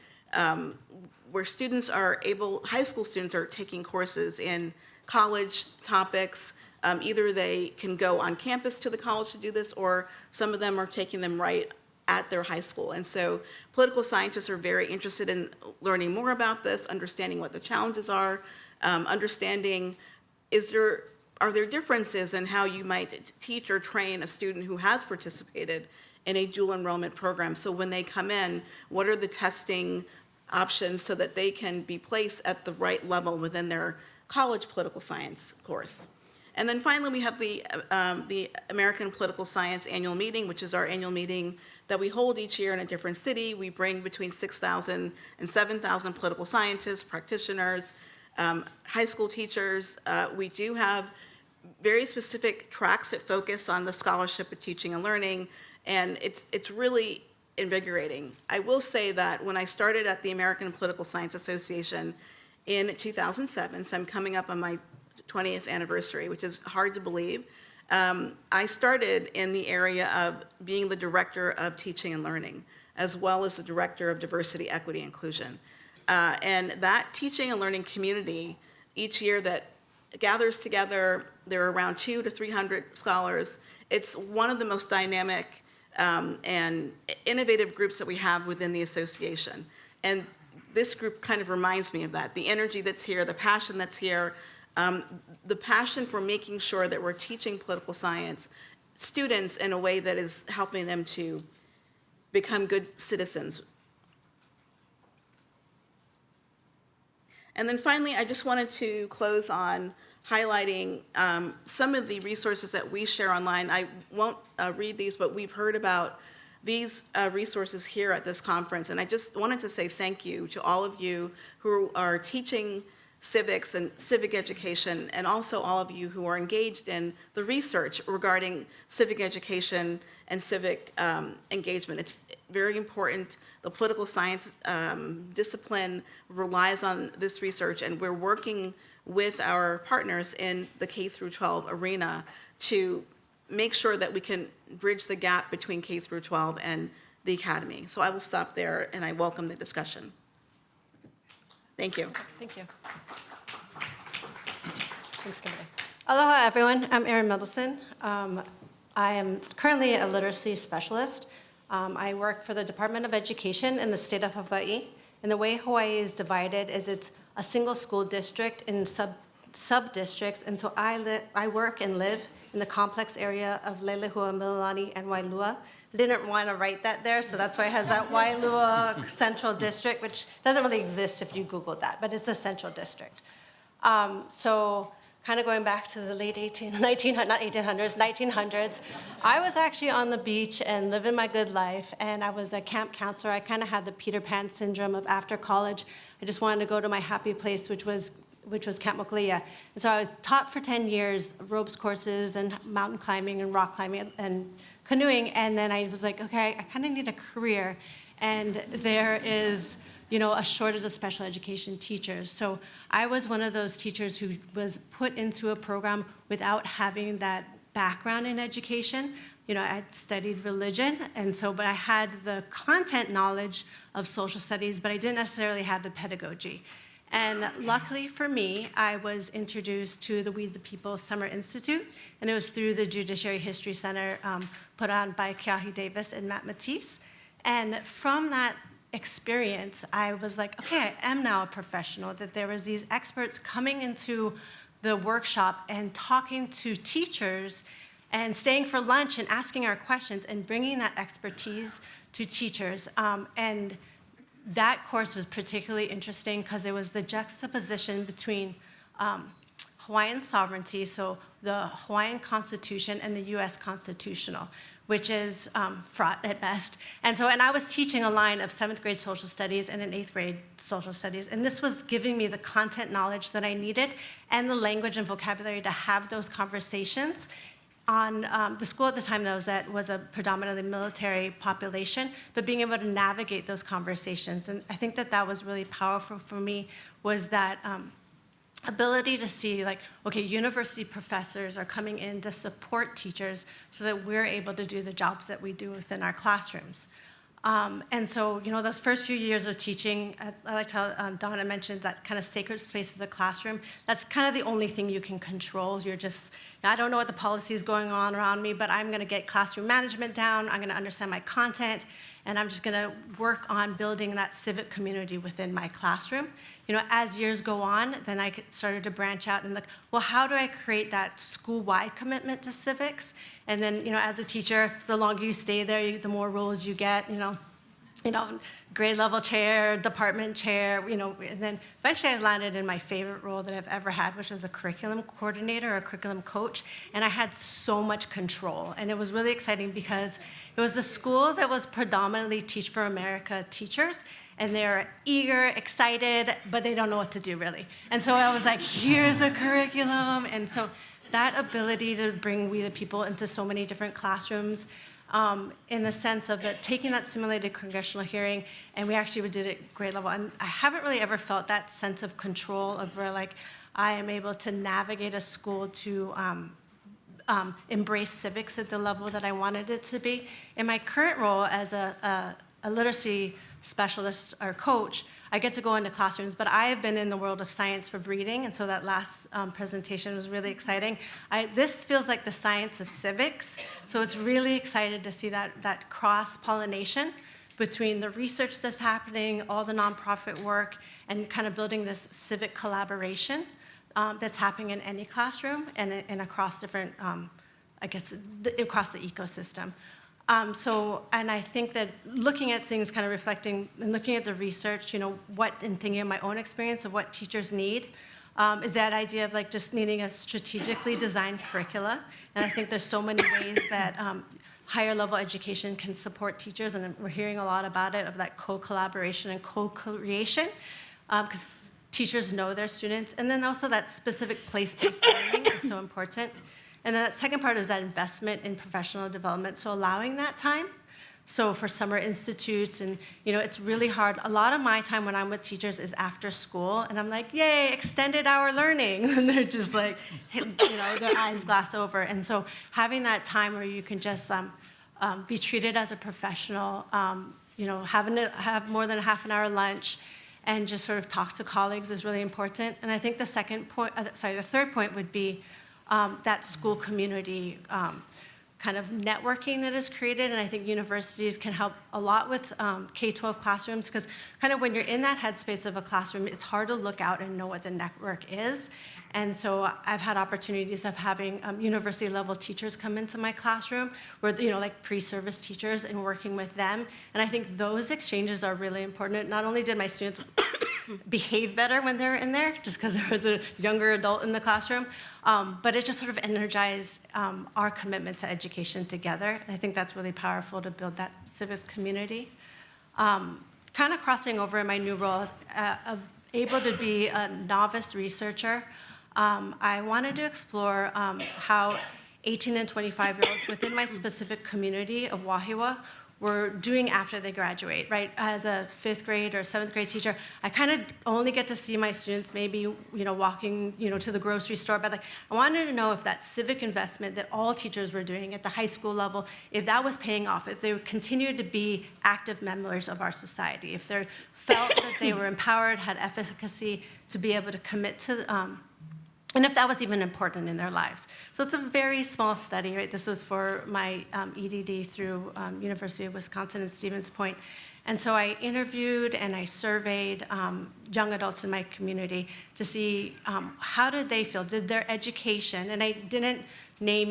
where students are high school students are taking courses in college topics. Either they can go on campus to the college to do this, or some of them are taking them right at their high school. And so political scientists are very interested in learning more about this, understanding what the challenges are, understanding are there differences in how you might teach or train a student who has participated in a dual enrollment program. So when they come in, what are the testing options so that they can be placed at the right level within their college political science course. And then finally, we have the American Political Science Annual Meeting, which is our annual meeting that we hold each year in a different city. We bring between 6,000 and 7,000 political scientists, practitioners, high school teachers. We do have very specific tracks that focus on the scholarship of teaching and learning, and it's really invigorating. I will say that when I started at the American Political Science Association in 2007, so I'm coming up on my 20th anniversary, which is hard to believe, I started in the area of being the director of teaching and learning, as well as the director of diversity, equity, inclusion. And that teaching and learning community, each year that gathers together, there are around 200 to 300 scholars. It's one of the most dynamic and innovative groups that we have within the association. And this group kind of reminds me of that, the energy that's here, the passion that's here, the passion for making sure that we're teaching political science students in a way that is helping them to become good citizens. And then finally, I just wanted to close on highlighting some of the resources that we share online. I won't read these, but we've heard about these resources here at this conference. And I just wanted to say thank you to all of you who are teaching civics and civic education, and also all of you who are engaged in the research regarding civic education and civic engagement. It's very important. The political science discipline relies on this research, and we're working with our partners in the K through 12 arena to make sure that we can bridge the gap between K through 12 and the academy. So I will stop there, and I welcome the discussion. Thank you. Thank you. Thanks, Kimberly. Aloha, everyone. I'm Erin Middleton. I am currently a literacy specialist. I work for the Department of Education in the state of Hawaii. And the way Hawaii is divided is it's a single school district in sub-districts. And so I work and live in the complex area of Lelehua, Mililani, and Wailua. I didn't want to write that there, so that's why it has that Wailua Central District, which doesn't really exist if you Google that, but it's a central district. So kind of going back to the late 1900s, I was actually on the beach and living my good life, and I was a camp counselor. I kind of had the Peter Pan syndrome of after college. I just wanted to go to my happy place, which was Camp Mokuleia. And so I was taught for 10 years ropes courses and mountain climbing and rock climbing and canoeing, and then I was like, okay, I kind of need a career, and there is, a shortage of special education teachers. So I was one of those teachers who was put into a program without having that background in education. I had studied religion, but I had the content knowledge of social studies, but I didn't necessarily have the pedagogy. And luckily for me, I was introduced to the We the People Summer Institute, and it was through the Judiciary History Center put on by Keahi Davis and Matt Matisse. And from that experience, I was like, okay, I am now a professional, that there was these experts coming into the workshop and talking to teachers and staying for lunch and asking our questions and bringing that expertise to teachers. And that course was particularly interesting because it was the juxtaposition between Hawaiian sovereignty, so the Hawaiian Constitution and the US Constitutional, which is fraught at best. And I was teaching a line of 7th grade social studies and an 8th grade social studies, and this was giving me the content knowledge that I needed and the language and vocabulary to have those conversations on the school at the time that I was at was a predominantly military population, but being able to navigate those conversations. And I think that that was really powerful for me, was that ability to see, like, okay, university professors are coming in to support teachers so that we're able to do the jobs that we do within our classrooms. And so, those first few years of teaching, I liked how Donna mentioned that kind of sacred space of the classroom. That's kind of the only thing you can control. You're just, I don't know what the policy is going on around me, but I'm going to get classroom management down. I'm going to understand my content, and I'm just going to work on building that civic community within my classroom. As years go on, then I started to branch out and look, well, how do I create that school-wide commitment to civics? And then, as a teacher, the longer you stay there, the more roles you get, grade level chair, department chair, and then eventually I landed in my favorite role that I've ever had, which was a curriculum coordinator or a curriculum coach, and I had so much control. And it was really exciting because it was a school that was predominantly Teach for America teachers, and they're eager, excited, but they don't know what to do really. And so I was like, here's a curriculum. And so that ability to bring We the People into so many different classrooms, in the sense of that taking that simulated congressional hearing, and we actually did it grade level. And I haven't really ever felt that sense of control of where, like, I am able to navigate a school to embrace civics at the level that I wanted it to be. In my current role as a literacy specialist or coach, I get to go into classrooms, but I have been in the world of science for reading, and so that last presentation was really exciting. This feels like the science of civics, so it's really excited to see that cross-pollination between the research that's happening, all the nonprofit work, and kind of building this civic collaboration that's happening in any classroom and across different, across the ecosystem. And I think that looking at things, kind of reflecting and looking at the research, and thinking of my own experience of what teachers need, is that idea of, like, just needing a strategically designed curricula. And I think there's so many ways that higher level education can support teachers, and we're hearing a lot about it, of that co-collaboration and co-creation, because teachers know their students. And then also that specific place-based learning is so important. And then that second part is that investment in professional development, so allowing that time. So for summer institutes, and it's really hard. A lot of my time when I'm with teachers is after school, and I'm like, yay, extended hour learning. And they're just like, their eyes glass over. And so having that time where you can just be treated as a professional, have more than a half an hour lunch, and just sort of talk to colleagues is really important. And I think the third point would be that school community kind of networking that is created. And I think universities can help a lot with K-12 classrooms, because kind of when you're in that headspace of a classroom, it's hard to look out and know what the network is. And so I've had opportunities of having university level teachers come into my classroom, where, like pre-service teachers, and working with them. And I think those exchanges are really important. Not only did my students behave better when they were in there, just because there was a younger adult in the classroom, but it just sort of energized our commitment to education together. And I think that's really powerful to build that civics community. Kind of crossing over in my new role, able to be a novice researcher, I wanted to explore how 18 and 25-year-olds within my specific community of Wahiawa were doing after they graduate, right? As a 5th grade or 7th grade teacher, I kind of only get to see my students maybe, walking, to the grocery store, but I wanted to know if that civic investment that all teachers were doing at the high school level, if that was paying off, if they continued to be active members of our society, if they felt that they were empowered, had efficacy to be able to commit to, and if that was even important in their lives. So it's a very small study, right? This was for my EDD through University of Wisconsin and Stevens Point. And so I interviewed and I surveyed young adults in my community to see how did they feel? Did their education, and I didn't name,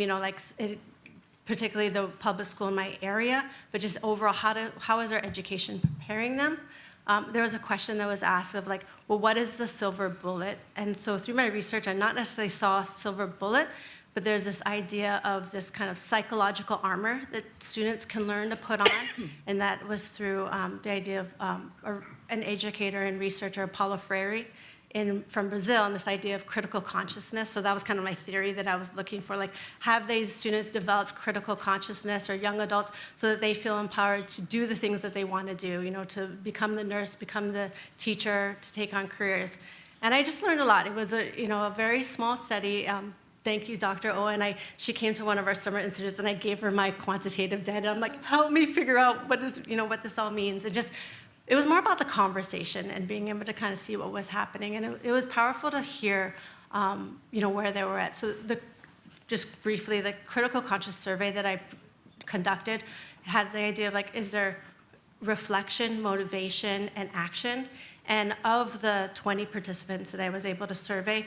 particularly the public school in my area, but just overall, how is their education preparing them? There was a question that was asked of, like, well, what is the silver bullet? And so through my research, I not necessarily saw a silver bullet, but there's this idea of this kind of psychological armor that students can learn to put on, and that was through the idea of an educator and researcher, Paulo Freire, from Brazil, and this idea of critical consciousness. So that was kind of my theory that I was looking for, like, have these students developed critical consciousness, or young adults, so that they feel empowered to do the things that they want to do, to become the nurse, become the teacher, to take on careers. And I just learned a lot. It was a very small study. Thank you, Dr. Owen. She came to one of our summer institutes, and I gave her my quantitative data. I'm like, help me figure out what this all means. It was more about the conversation and being able to kind of see what was happening. And it was powerful to hear, where they were at. So just briefly, the critical conscious survey that I conducted had the idea of, like, is there reflection, motivation, and action? And of the 20 participants that I was able to survey,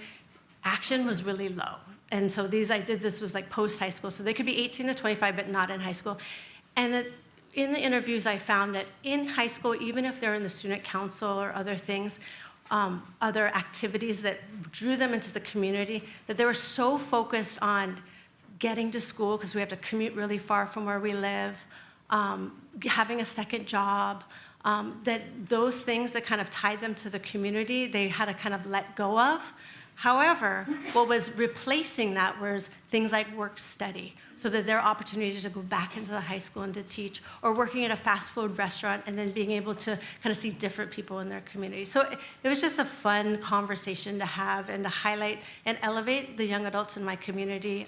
action was really low. And so this was like post-high school. So they could be 18 to 25, but not in high school. And in the interviews, I found that in high school, even if they're in the student council or other things, other activities that drew them into the community, that they were so focused on getting to school, because we have to commute really far from where we live, having a second job, that those things that kind of tied them to the community, they had to kind of let go of. However, what was replacing that was things like work study, so that their opportunities to go back into the high school and to teach, or working at a fast food restaurant and then being able to kind of see different people in their community. So it was just a fun conversation to have and to highlight and elevate the young adults in my community,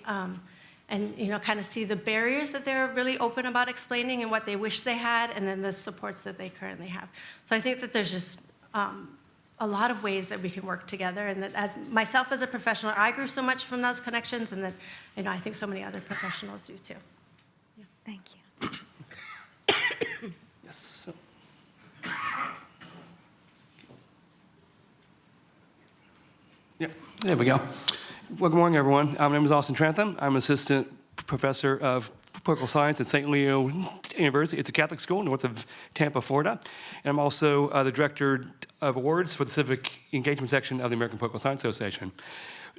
and kind of see the barriers that they're really open about explaining and what they wish they had, and then the supports that they currently have. So I think that there's just a lot of ways that we can work together, and that as myself as a professional, I grew so much from those connections, and that I think so many other professionals do too. Yeah, thank you. Yes. Yeah, there we go. Well, good morning, everyone. My name is Austin Trantham. I'm assistant professor of political science at St. Leo University. It's a Catholic school north of Tampa, Florida. And I'm also the director of awards for the Civic Engagement section of the American Political Science Association.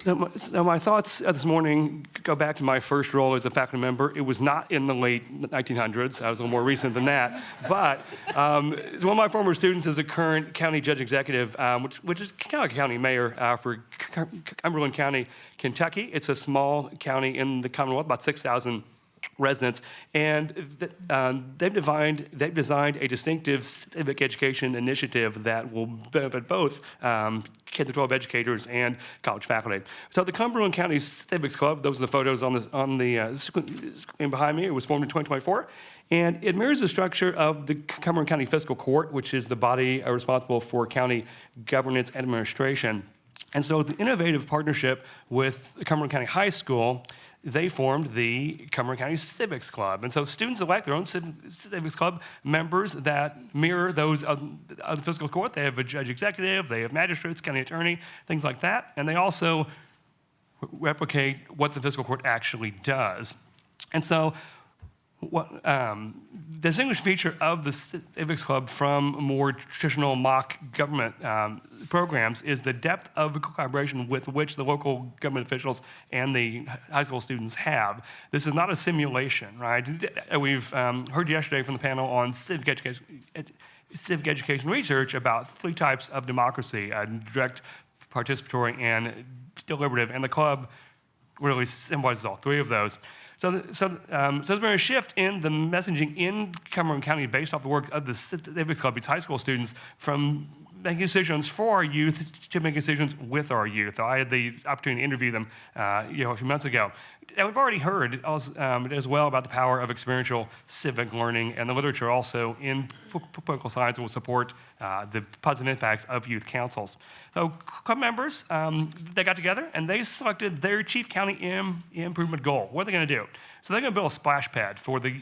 So my thoughts this morning go back to my first role as a faculty member. It was not in the late 1900s. I was a little more recent than that. But one of my former students is a current county judge executive, which is kind of like a county mayor for Cumberland County, Kentucky. It's a small county in the Commonwealth, about 6,000 residents, and they've designed a distinctive civic education initiative that will benefit both K-12 educators and college faculty. So the Cumberland County Civics Club, those are the photos on the screen behind me. It was formed in 2024, and it mirrors the structure of the Cumberland County Fiscal Court, which is the body responsible for county governance and administration. And so the innovative partnership with Cumberland County High School, they formed the Cumberland County Civics Club. And so students elect their own Civics Club members that mirror those of the fiscal court. They have a judge executive, they have magistrates, county attorney, things like that. And they also replicate what the fiscal court actually does. And so the distinguished feature of the Civics Club from more traditional mock government programs is the depth of collaboration with which the local government officials and the high school students have. This is not a simulation, right? We've heard yesterday from the panel on civic education research about 3 types of democracy: direct, participatory, and deliberative. And the club really symbolizes all 3 of those. So there's been a shift in the messaging in Cumberland County based off the work of the Civics Club, these high school students, from making decisions for our youth to making decisions with our youth. I had the opportunity to interview them a few months ago. And we've already heard as well about the power of experiential civic learning, and the literature also in political science will support the positive impacts of youth councils. So club members, they got together and they selected their chief county improvement goal. What are they going to do? So they're going to build a splash pad for the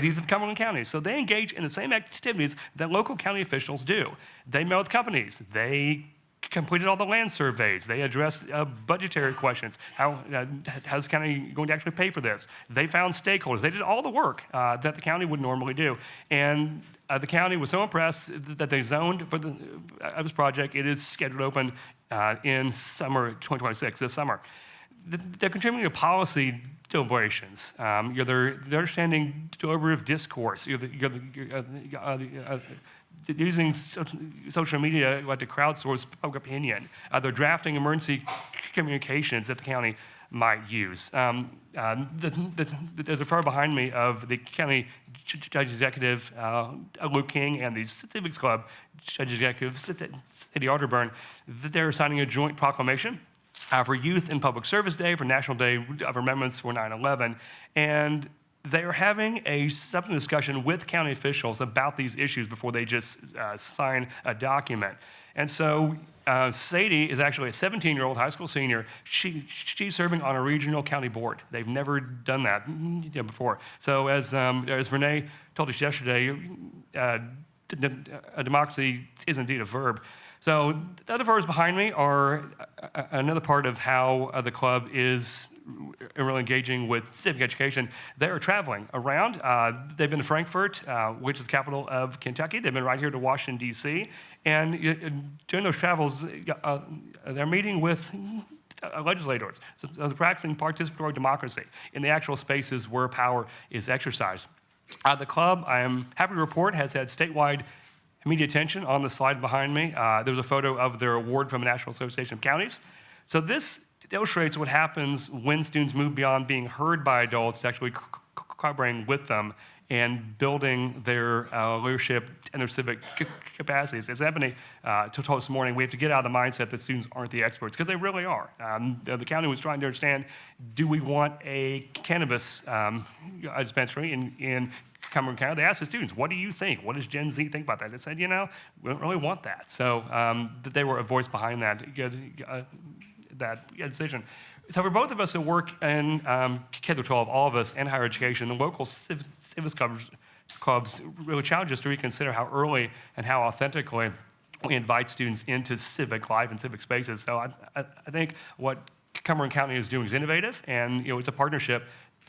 youth of Cumberland County. So they engage in the same activities that local county officials do. They met with companies. They completed all the land surveys. They addressed budgetary questions. How's the county going to actually pay for this? They found stakeholders. They did all the work that the county would normally do. And the county was so impressed that they zoned for this project. It is scheduled to open in summer 2026, this summer. They're contributing to policy deliberations. They're understanding deliberative discourse. using social media to crowdsource public opinion. They're drafting emergency communications that the county might use. There's a photo behind me of the county judge executive, Luke King, and the Civics Club judge executive, City Arterburn. They're signing a joint proclamation for Youth and Public Service Day, for National Day of Remembrance for 9/11, and they are having a separate discussion with county officials about these issues before they just sign a document. And so Sadie is actually a 17-year-old high school senior. She's serving on a regional county board. They've never done that before. So as Renee told us yesterday, democracy is indeed a verb. So the other photos behind me are another part of how the club is really engaging with civic education. They are traveling around. They've been to Frankfurt, which is the capital of Kentucky. They've been right here to Washington, D.C. And during those travels, they're meeting with legislators. So they're practicing participatory democracy in the actual spaces where power is exercised. The club, I am happy to report, has had statewide media attention. On the slide behind me, there's a photo of their award from the National Association of Counties. So this illustrates what happens when students move beyond being heard by adults to actually collaborating with them and building their leadership and their civic capacities. As Ebony told us this morning, we have to get out of the mindset that students aren't the experts, because they really are. The county was trying to understand, do we want a cannabis dispensary in Cumberland County? They asked the students, what do you think? What does Gen Z think about that? They said, we don't really want that. So they were a voice behind that decision. So for both of us that work in K-12, all of us, and higher education, the local civics clubs really challenge us to reconsider how early and how authentically we invite students into civic life and civic spaces. So I think what Cumberland County is doing is innovative, and it's a partnership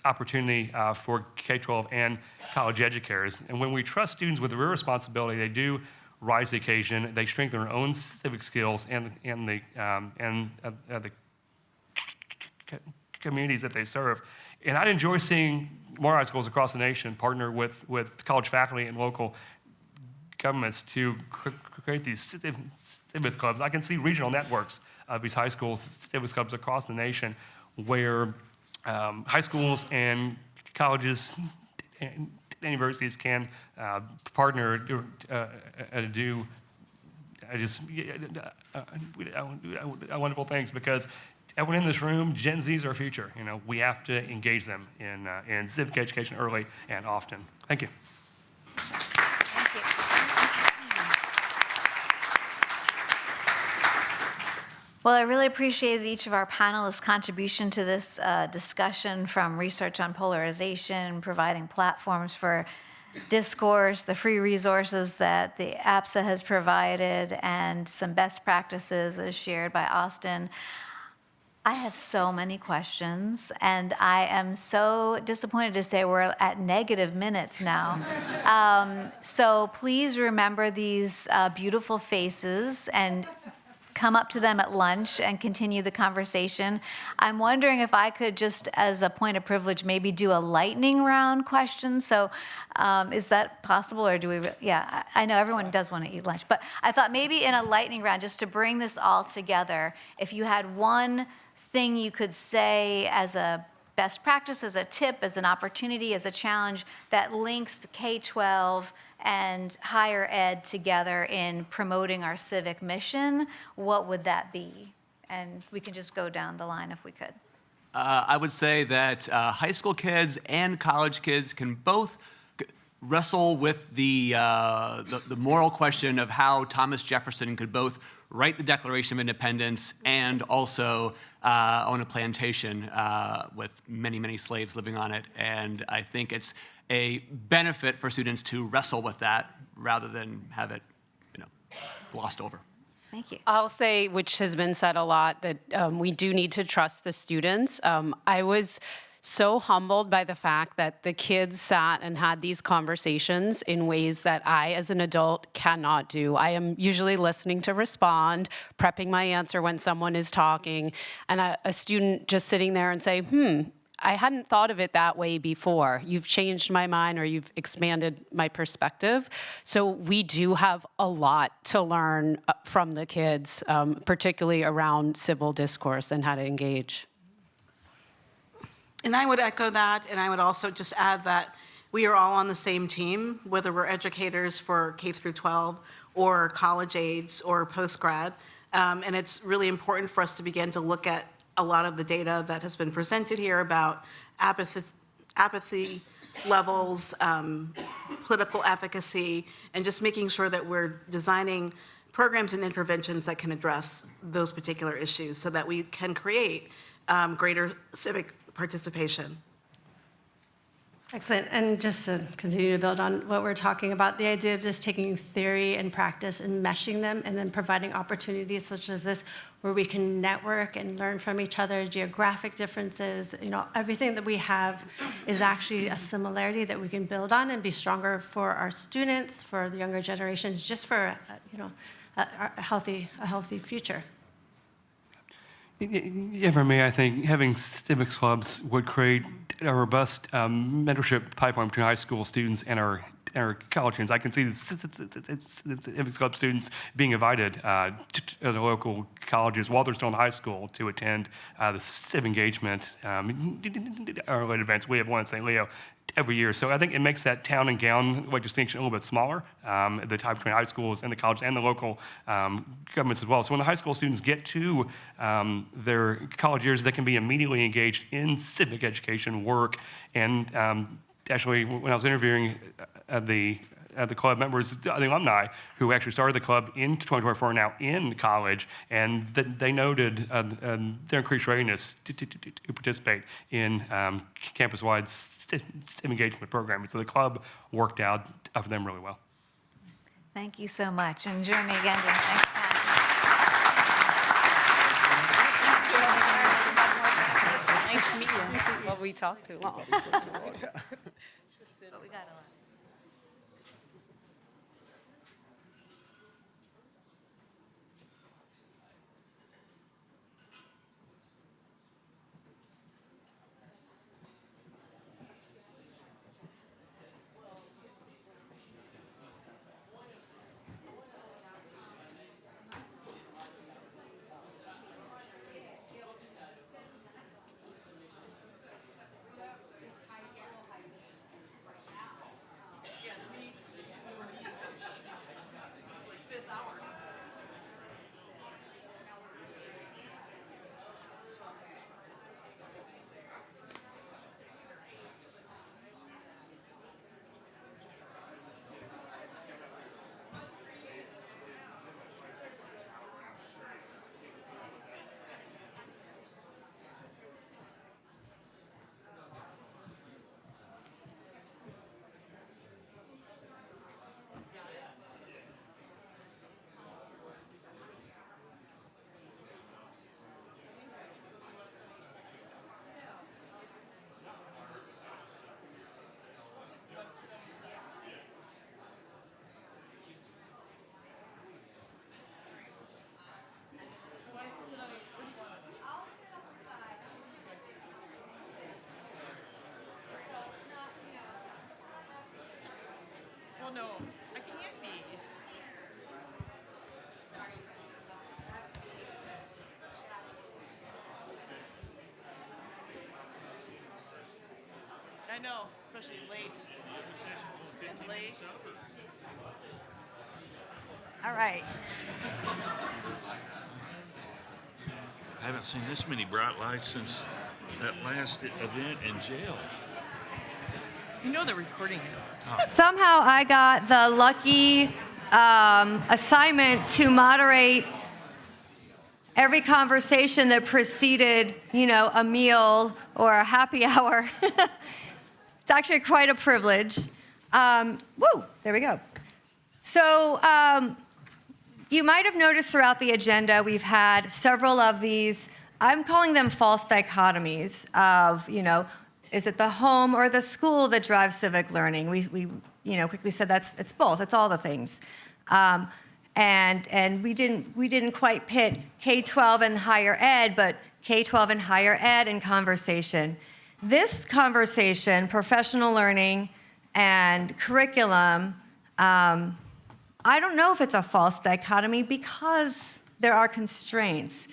opportunity for K-12 and college educators. And when we trust students with real responsibility, they do rise to the occasion. They strengthen their own civic skills and the communities that they serve. And I'd enjoy seeing more high schools across the nation partner with college faculty and local governments to create these civics clubs. I can see regional networks of these high schools, civics clubs across the nation, where high schools and colleges and universities can partner to do wonderful things, because everyone in this room, Gen Z is our future. We have to engage them in civic education early and often. Thank you. Well, I really appreciated each of our panelists' contribution to this discussion, from research on polarization, providing platforms for discourse, the free resources that the APSA has provided, and some best practices as shared by Austin. I have so many questions, and I am so disappointed to say we're at negative minutes now. So please remember these beautiful faces and come up to them at lunch and continue the conversation. I'm wondering if I could, just as a point of privilege, maybe do a lightning round question. So is that possible, or do we, yeah, I know everyone does want to eat lunch, but I thought maybe in a lightning round, just to bring this all together, if you had one thing you could say as a best practice, as a tip, as an opportunity, as a challenge that links the K-12 and higher ed together in promoting our civic mission, what would that be? And we can just go down the line if we could. I would say that high school kids and college kids can both wrestle with the moral question of how Thomas Jefferson could both write the Declaration of Independence and also own a plantation with many, many slaves living on it. And I think it's a benefit for students to wrestle with that rather than have it, glossed over. Thank you. I'll say, which has been said a lot, that we do need to trust the students. I was so humbled by the fact that the kids sat and had these conversations in ways that I, as an adult, cannot do. I am usually listening to respond, prepping my answer when someone is talking, and a student just sitting there and say, I hadn't thought of it that way before. You've changed my mind, or you've expanded my perspective. So we do have a lot to learn from the kids, particularly around civil discourse and how to engage. And I would echo that, and I would also just add that we are all on the same team, whether we're educators for K through 12 or college aides or post-grad. And it's really important for us to begin to look at a lot of the data that has been presented here about apathy levels, political efficacy, and just making sure that we're designing programs and interventions that can address those particular issues so that we can create greater civic participation. Excellent. And just to continue to build on what we're talking about, the idea of just taking theory and practice and meshing them and then providing opportunities such as this where we can network and learn from each other, geographic differences, everything that we have is actually a similarity that we can build on and be stronger for our students, for the younger generations, just for a healthy future. If I may, I think having civics clubs would create a robust mentorship pipeline between high school students and our college students. I can see the civics club students being invited to the local colleges while they're still in high school to attend the civic engagement related events. We have one in St. Leo every year. So I think it makes that town and gown distinction a little bit smaller, the tie between high schools and the college and the local governments as well. So when the high school students get to their college years, they can be immediately engaged in civic education work. And actually, when I was interviewing the club members, the alumni who actually started the club in 2024 are now in college, and they noted their increased readiness to participate in campus-wide STEM engagement programming. So the club worked out for them really well. Thank you so much. And join me again. Thanks, Nice to meet you. Well, we talked too long. But we got a lot. Well, no, I can't be. I know, especially late. And late. All right. I haven't seen this many bright lights since that last event in jail. You know they're recording. Somehow I got the lucky assignment to moderate every conversation that preceded, a meal or a happy hour. It's actually quite a privilege. There we go. So you might have noticed throughout the agenda, we've had several of these, I'm calling them false dichotomies of, is it the home or the school that drives civic learning? We quickly said it's both. It's all the things, and we didn't quite pit K-12 and higher ed, but K-12 and higher ed in conversation. This conversation, professional learning and curriculum, I don't know if it's a false dichotomy because there are constraints.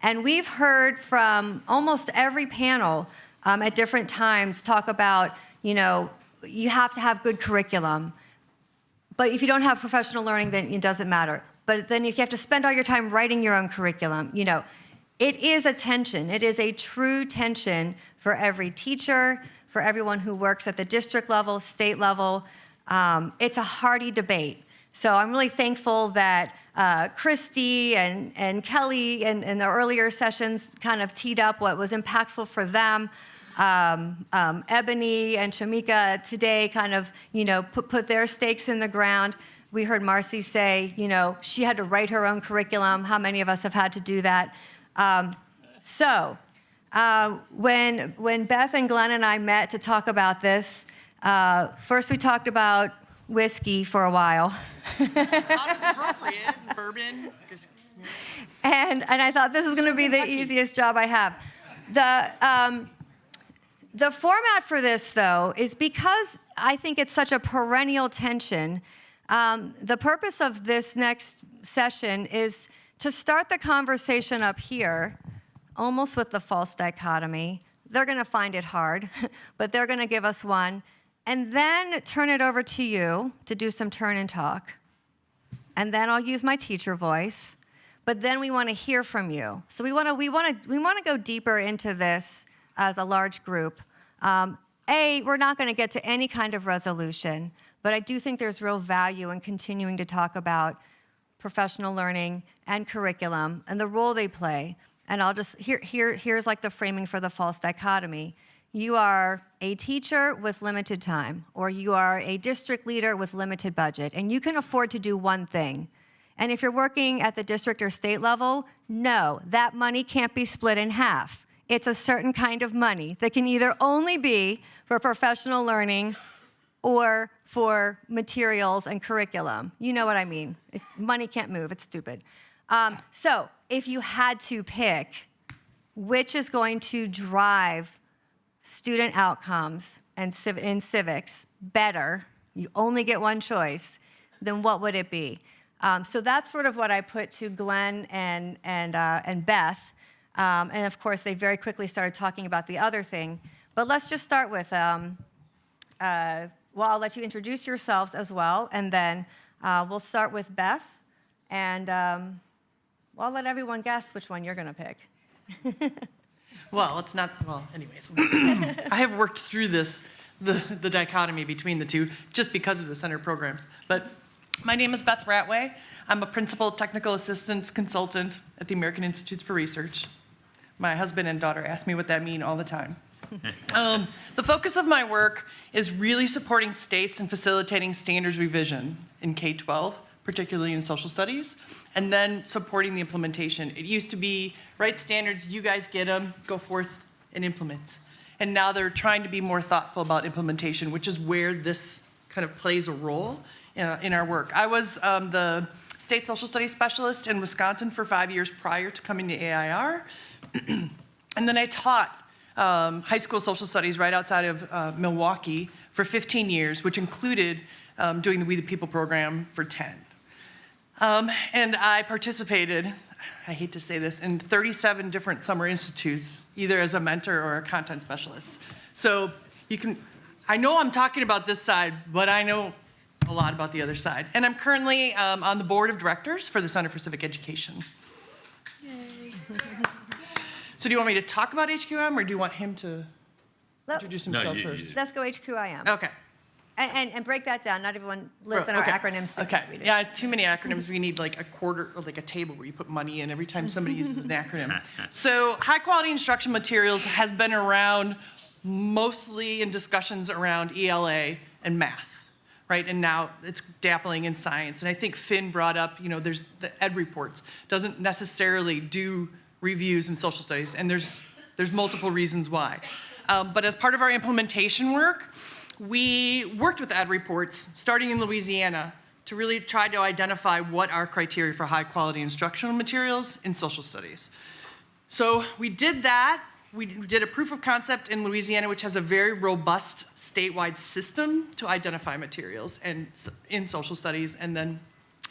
And we've heard from almost every panel at different times talk about, you have to have good curriculum. But if you don't have professional learning, then it doesn't matter. But then if you have to spend all your time writing your own curriculum, it is a tension. It is a true tension for every teacher, for everyone who works at the district level, state level. It's a hearty debate. So I'm really thankful that Christy and Kelly in the earlier sessions kind of teed up what was impactful for them. Ebony and Shamika today kind of, put their stakes in the ground. We heard Marcy say, she had to write her own curriculum. How many of us have had to do that? When Beth and Glenn and I met to talk about this, first we talked about whiskey for a while. Not as appropriate, bourbon. And I thought this is going to be the easiest job I have. The format for this, though, is because I think it's such a perennial tension. The purpose of this next session is to start the conversation up here, almost with the false dichotomy. They're going to find it hard, but they're going to give us one. And then turn it over to you to do some turn and talk. And then I'll use my teacher voice. But then we want to hear from you. So we want to go deeper into this as a large group. We're not going to get to any kind of resolution, but I do think there's real value in continuing to talk about professional learning and curriculum and the role they play. And I'll just, here's like the framing for the false dichotomy. You are a teacher with limited time, or you are a district leader with limited budget, and you can afford to do one thing. And if you're working at the district or state level, no, that money can't be split in half. It's a certain kind of money that can either only be for professional learning or for materials and curriculum. You know what I mean. Money can't move, it's stupid. So if you had to pick which is going to drive student outcomes and in civics better, you only get one choice, then what would it be? So that's sort of what I put to Glenn and Beth. And of course, they very quickly started talking about the other thing. But let's just start with, I'll let you introduce yourselves as well, and then we'll start with Beth, and I'll let everyone guess which one you're going to pick. Well, it's not, anyways. I have worked through the dichotomy between the two just because of the center programs. But my name is Beth Ratway. I'm a principal technical assistance consultant at the American Institute for Research. My husband and daughter ask me what that means all the time. The focus of my work is really supporting states and facilitating standards revision in K-12, particularly in social studies, and then supporting the implementation. It used to be, write standards, you guys get them, go forth and implement. And now they're trying to be more thoughtful about implementation, which is where this kind of plays a role in our work. I was the state social studies specialist in Wisconsin for 5 years prior to coming to AIR. And then I taught high school social studies right outside of Milwaukee for 15 years, which included doing the We the People program for 10. And I participated, I hate to say this, in 37 different summer institutes, either as a mentor or a content specialist. So I know I'm talking about this side, but I know a lot about the other side. And I'm currently on the board of directors for the Center for Civic Education. Yay. So do you want me to talk about HQM, or do you want him to introduce himself first? Let's go HQIM. Okay. And break that down. Not everyone lives in our acronyms. Okay. Yeah, too many acronyms. We need like a quarter, or like a table where you put money in every time somebody uses an acronym. So high quality instruction materials has been around mostly in discussions around ELA and math, right? And now it's dabbling in science. And I think Finn brought up, there's the ed reports doesn't necessarily do reviews in social studies, and there's multiple reasons why. But as part of our implementation work, we worked with ed reports, starting in Louisiana, to really try to identify what are criteria for high quality instructional materials in social studies. So we did that we did a proof of concept in Louisiana, which has a very robust statewide system to identify materials and in social studies and then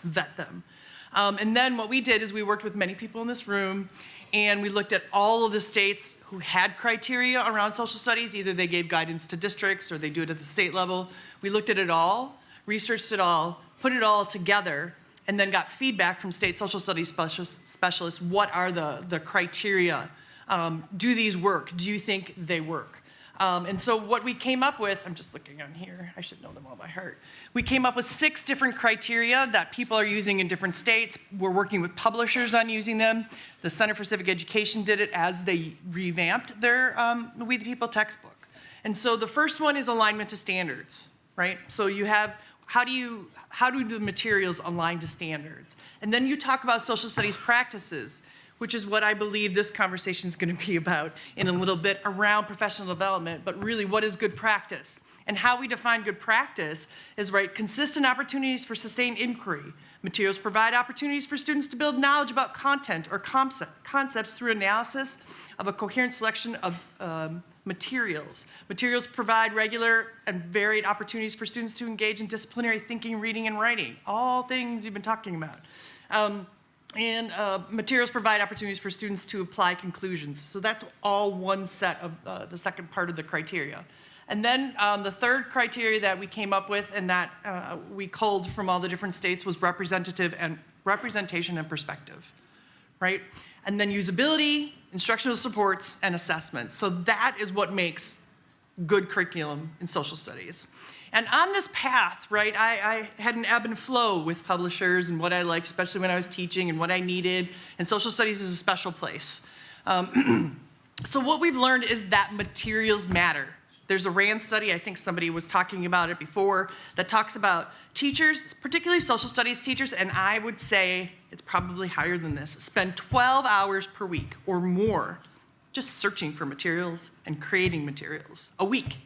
vet them. And then what we did is we worked with many people in this room, and we looked at all of the states who had criteria around social studies. Either they gave guidance to districts or they do it at the state level. We looked at it all, researched it all, put it all together, and then got feedback from state social studies specialists. What are the criteria? Do these work? Do you think they work? And so what we came up with, I'm just looking on here, I should know them all by heart. We came up with 6 different criteria that people are using in different states. We're working with publishers on using them. The Center for Civic Education did it as they revamped their We the People textbook. And so the first one is alignment to standards, right? So you have, how do the materials align to standards? And then you talk about social studies practices, which is what I believe this conversation is going to be about in a little bit, around professional development, but really what is good practice? And how we define good practice is, right, consistent opportunities for sustained inquiry. Materials provide opportunities for students to build knowledge about content or concepts through analysis of a coherent selection of materials. Materials provide regular and varied opportunities for students to engage in disciplinary thinking, reading, and writing, all things you've been talking about. And materials provide opportunities for students to apply conclusions. So that's all one set of the second part of the criteria. And then the third criteria that we came up with and that we culled from all the different states was representation and perspective, right? And then usability, instructional supports, and assessment. So that is what makes good curriculum in social studies. And on this path, right, I had an ebb and flow with publishers and what I liked, especially when I was teaching, and what I needed. And social studies is a special place. So what we've learned is that materials matter. There's a RAND study, I think somebody was talking about it before, that talks about teachers, particularly social studies teachers, and I would say it's probably higher than this, spend 12 hours per week or more just searching for materials and creating materials a week.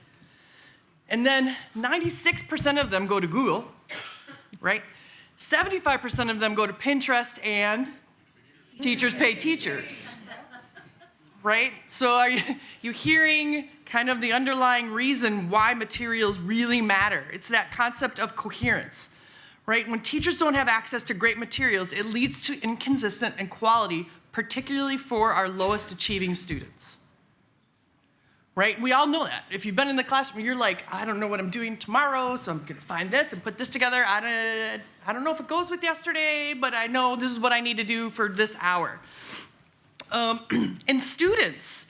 And then 96% of them go to Google, right? 75% of them go to Pinterest, and teachers pay teachers, right? So are you hearing kind of the underlying reason why materials really matter? It's that concept of coherence, right? When teachers don't have access to great materials, it leads to inconsistent and quality, particularly for our lowest achieving students. Right? We all know that. If you've been in the classroom, you're like, I don't know what I'm doing tomorrow, so I'm gonna find this and put this together. I don't know if it goes with yesterday, but I know this is what I need to do for this hour. And students,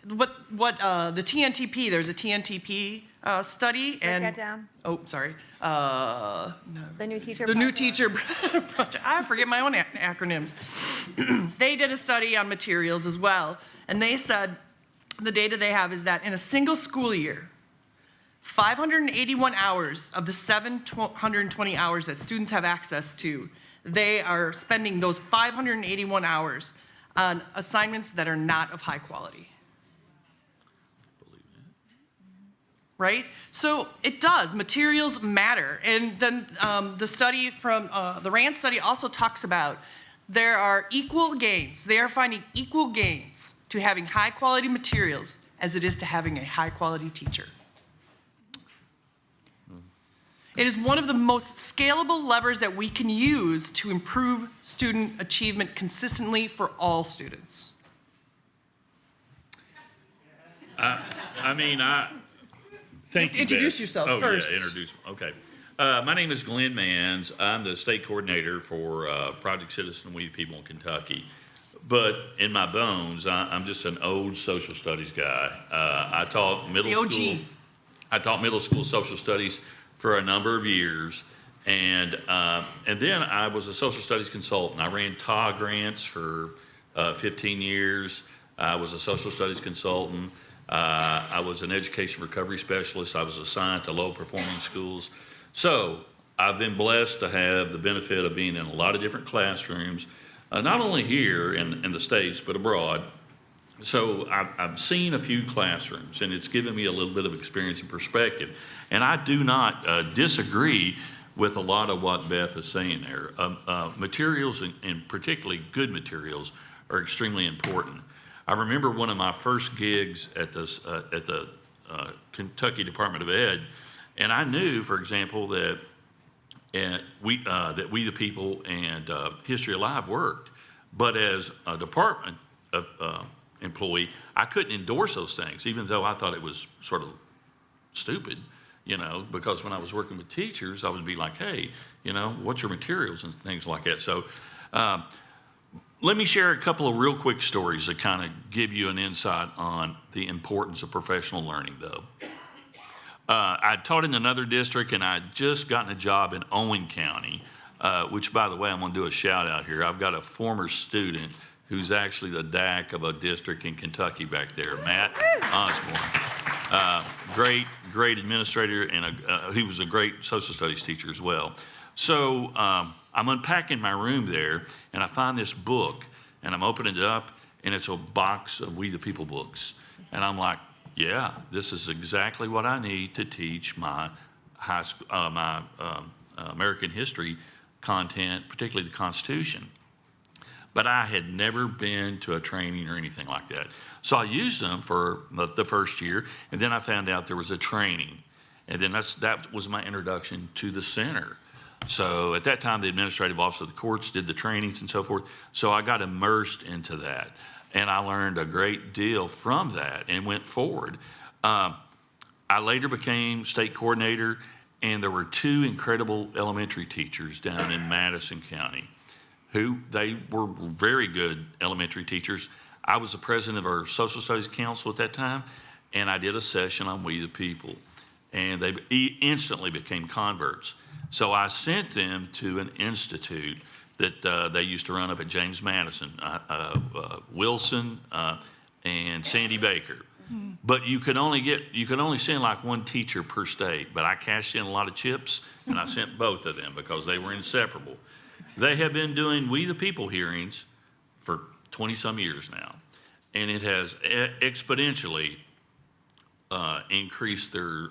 what the TNTP, there's a TNTP study. Break that down. Oh, sorry. The new teacher The project. new teacher project. I forget my own acronyms. They did a study on materials as well, and they said, the data they have is that in a single school year, 581 hours of the 720 hours that students have access to, they are spending those 581 hours on assignments that are not of high quality. Right? So it does. Materials matter. And then the study from the RAND study also talks about there are equal gains. They are finding equal gains to having high quality materials as it is to having a high quality teacher. It is one of the most scalable levers that we can use to improve student achievement consistently for all students. Thank you, Introduce Beth. yourself first. Yeah, introduce. Okay. My name is Glenn Manns. I'm the state coordinator for Project Citizen We the People in Kentucky. But in my bones, I'm just an old social studies guy. I taught middle school. I taught middle school social studies for a number of years, and then I was a social studies consultant. I ran TAW grants for 15 years. I was a social studies consultant. I was an education recovery specialist. I was assigned to low-performing schools. So I've been blessed to have the benefit of being in a lot of different classrooms, not only here in the States, but abroad. So I've seen a few classrooms, and it's given me a little bit of experience and perspective. And I do not disagree with a lot of what Beth is saying there. Materials, and particularly good materials, are extremely important. I remember one of my first gigs at the Kentucky Department of Ed, and I knew, for example, that We the People and History Alive worked, but as a department of employee, I couldn't endorse those things, even though I thought it was sort of stupid, because when I was working with teachers, I would be like, hey, what's your materials and things like that. So let me share a couple of real quick stories that kind of give you an insight on the importance of professional learning, though. I taught in another district, and I'd just gotten a job in Owen County, which, by the way, I'm going to do a shout out here. I've got a former student who's actually the DAC of a district in Kentucky back there, Matt Osborne. Great administrator, and he was a great social studies teacher as well. So I'm unpacking my room there, and I find this book, and I'm opening it up, and it's a box of We the People books. And I'm like, yeah, this is exactly what I need to teach my high school, American history content, particularly the Constitution. But I had never been to a training or anything like that. So I used them for the first year, and then I found out there was a training. And then that was my introduction to the center. So at that time, the administrative office of the courts did the trainings and so forth. So I got immersed into that. And I learned a great deal from that and went forward. I later became state coordinator, and there were two incredible elementary teachers down in Madison County they were very good elementary teachers. I was the president of our social studies council at that time, and I did a session on We the People, and they instantly became converts. So I sent them to an institute that they used to run up at James Madison, Wilson and Sandy Baker. But you could only send like one teacher per state. But I cashed in a lot of chips, and I sent both of them because they were inseparable. They have been doing We the People hearings for 20-some years now, and it has exponentially increased their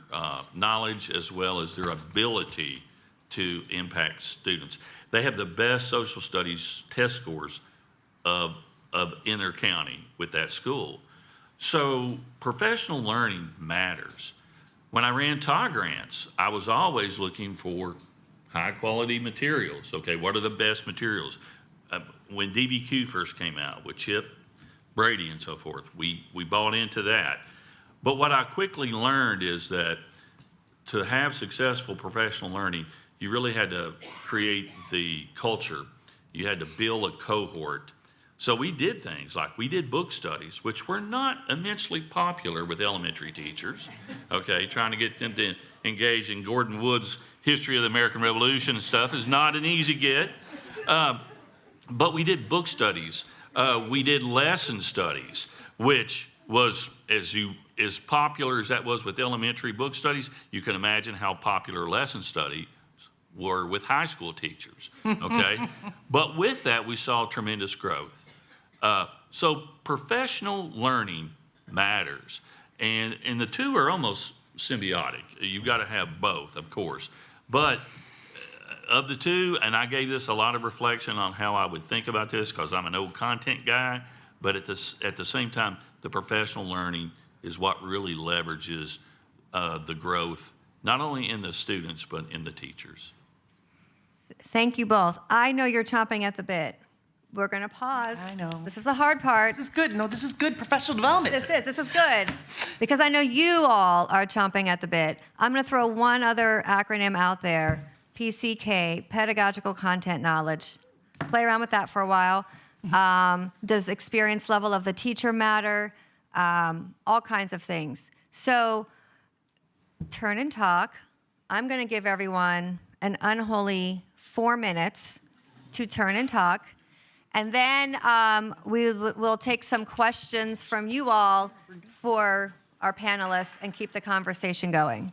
knowledge as well as their ability to impact students. They have the best social studies test scores in their county with that school. So professional learning matters. When I ran TAW grants, I was always looking for high quality materials. Okay, what are the best materials? When DBQ first came out with Chip Brady and so forth, we bought into that. But what I quickly learned is that to have successful professional learning, you really had to create the culture. You had to build a cohort. So we did things like we did book studies, which were not immensely popular with elementary teachers, okay? Trying to get them to engage in Gordon Wood's History of the American Revolution and stuff is not an easy get. But we did book studies. We did lesson studies, which was, as popular as that was with elementary book studies, you can imagine how popular lesson study were with high school teachers, okay? But with that, we saw tremendous growth. So professional learning matters, and the two are almost symbiotic. You've got to have both, of course. But of the two, and I gave this a lot of reflection on how I would think about this because I'm an old content guy, but at the same time, the professional learning is what really leverages the growth, not only in the students, but in the teachers. Thank you both. I know you're chomping at the bit. We're going to pause. I know. This is the hard part. This is good. No, this is good professional development. This is good. Because I know you all are chomping at the bit. I'm going to throw one other acronym out there. PCK, Pedagogical Content Knowledge. Play around with that for a while. Does experience level of the teacher matter? All kinds of things. So turn and talk. I'm going to give everyone an unholy 4 minutes to turn and talk. And then we'll take some questions from you all for our panelists and keep the conversation going.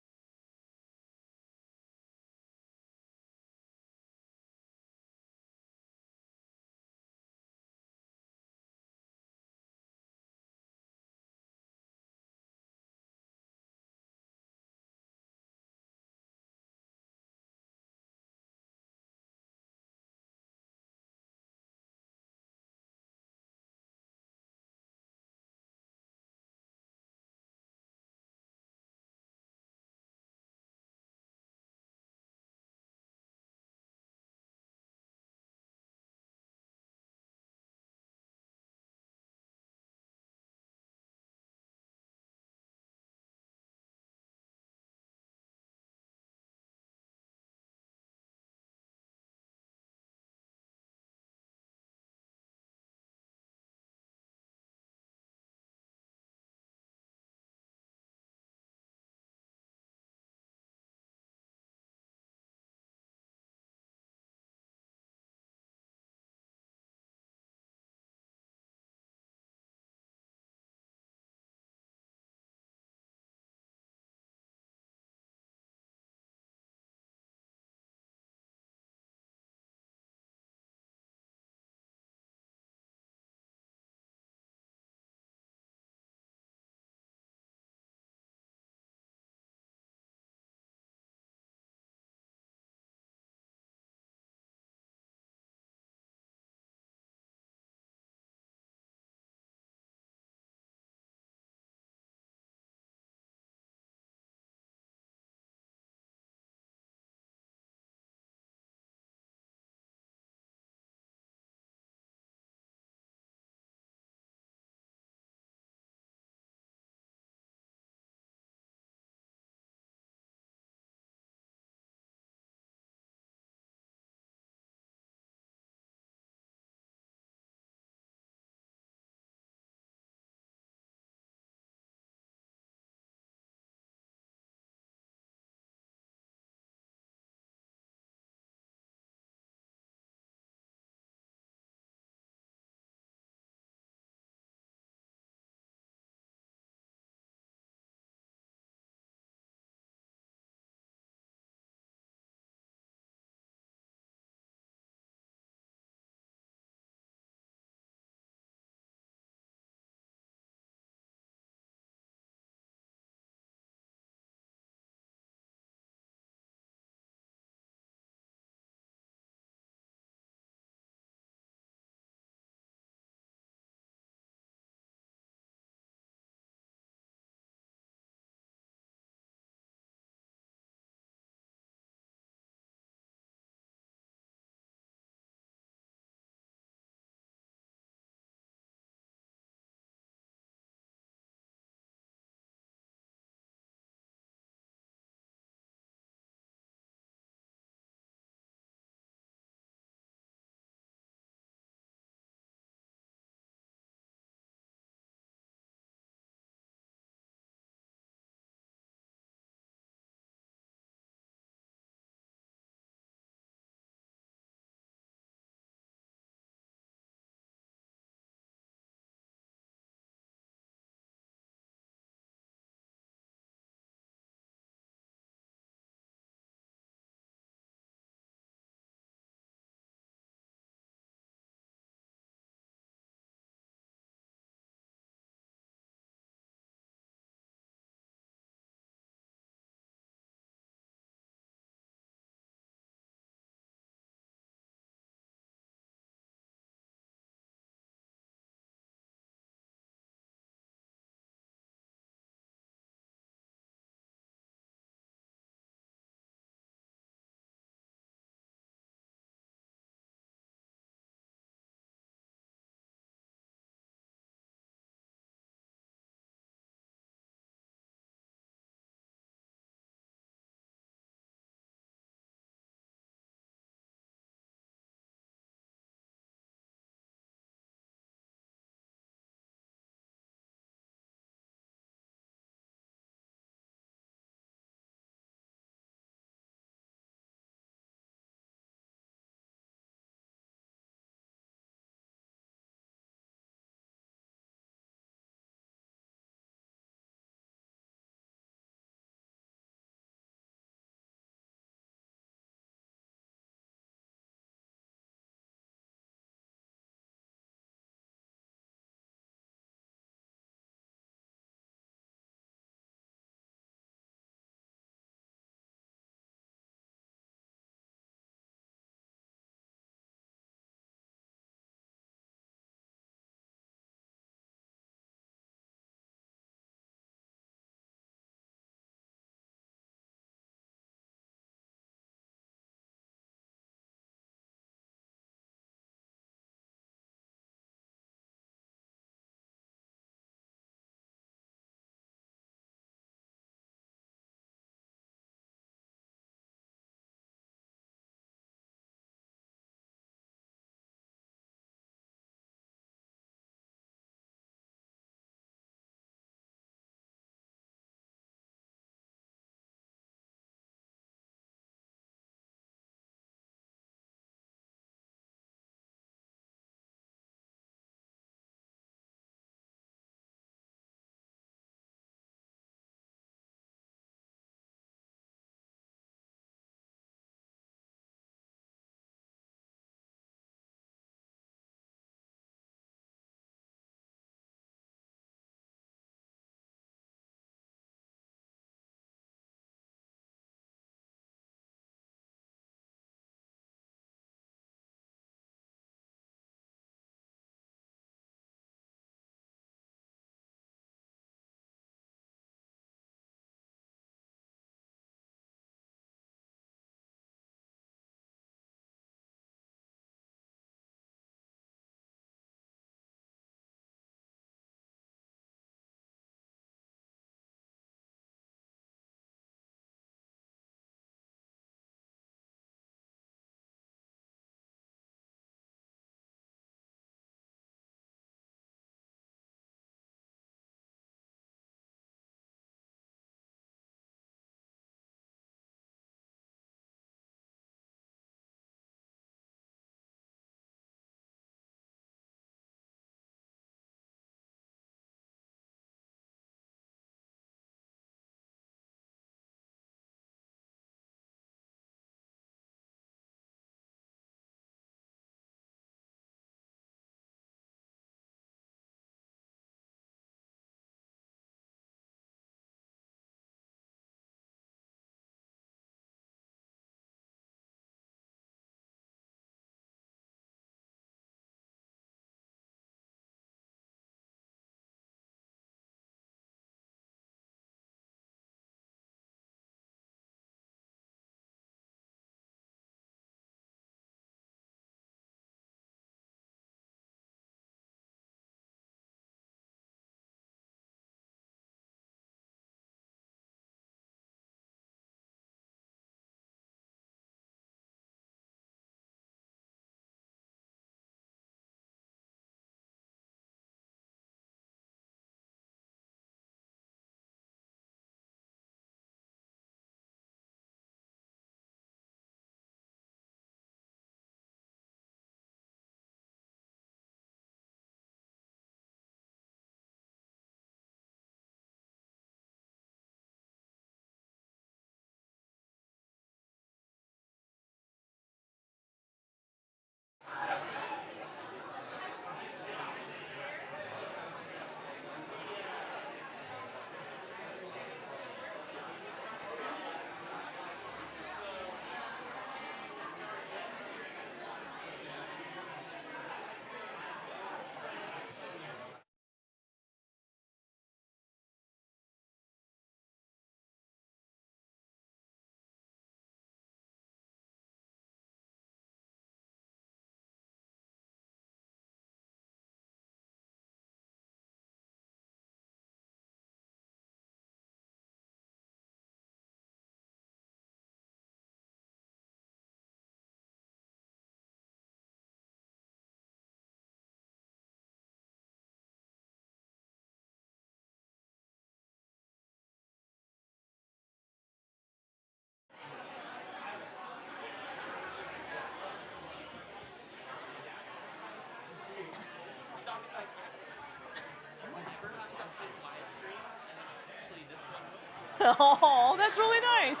Oh, that's really nice.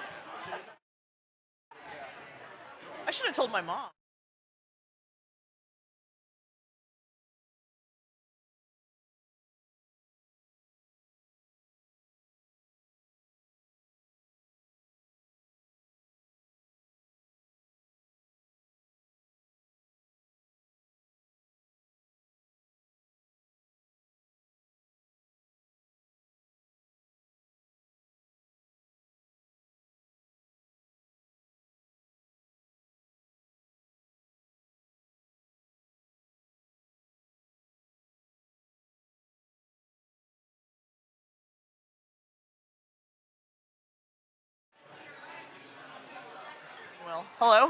I should have told my mom. Well, hello?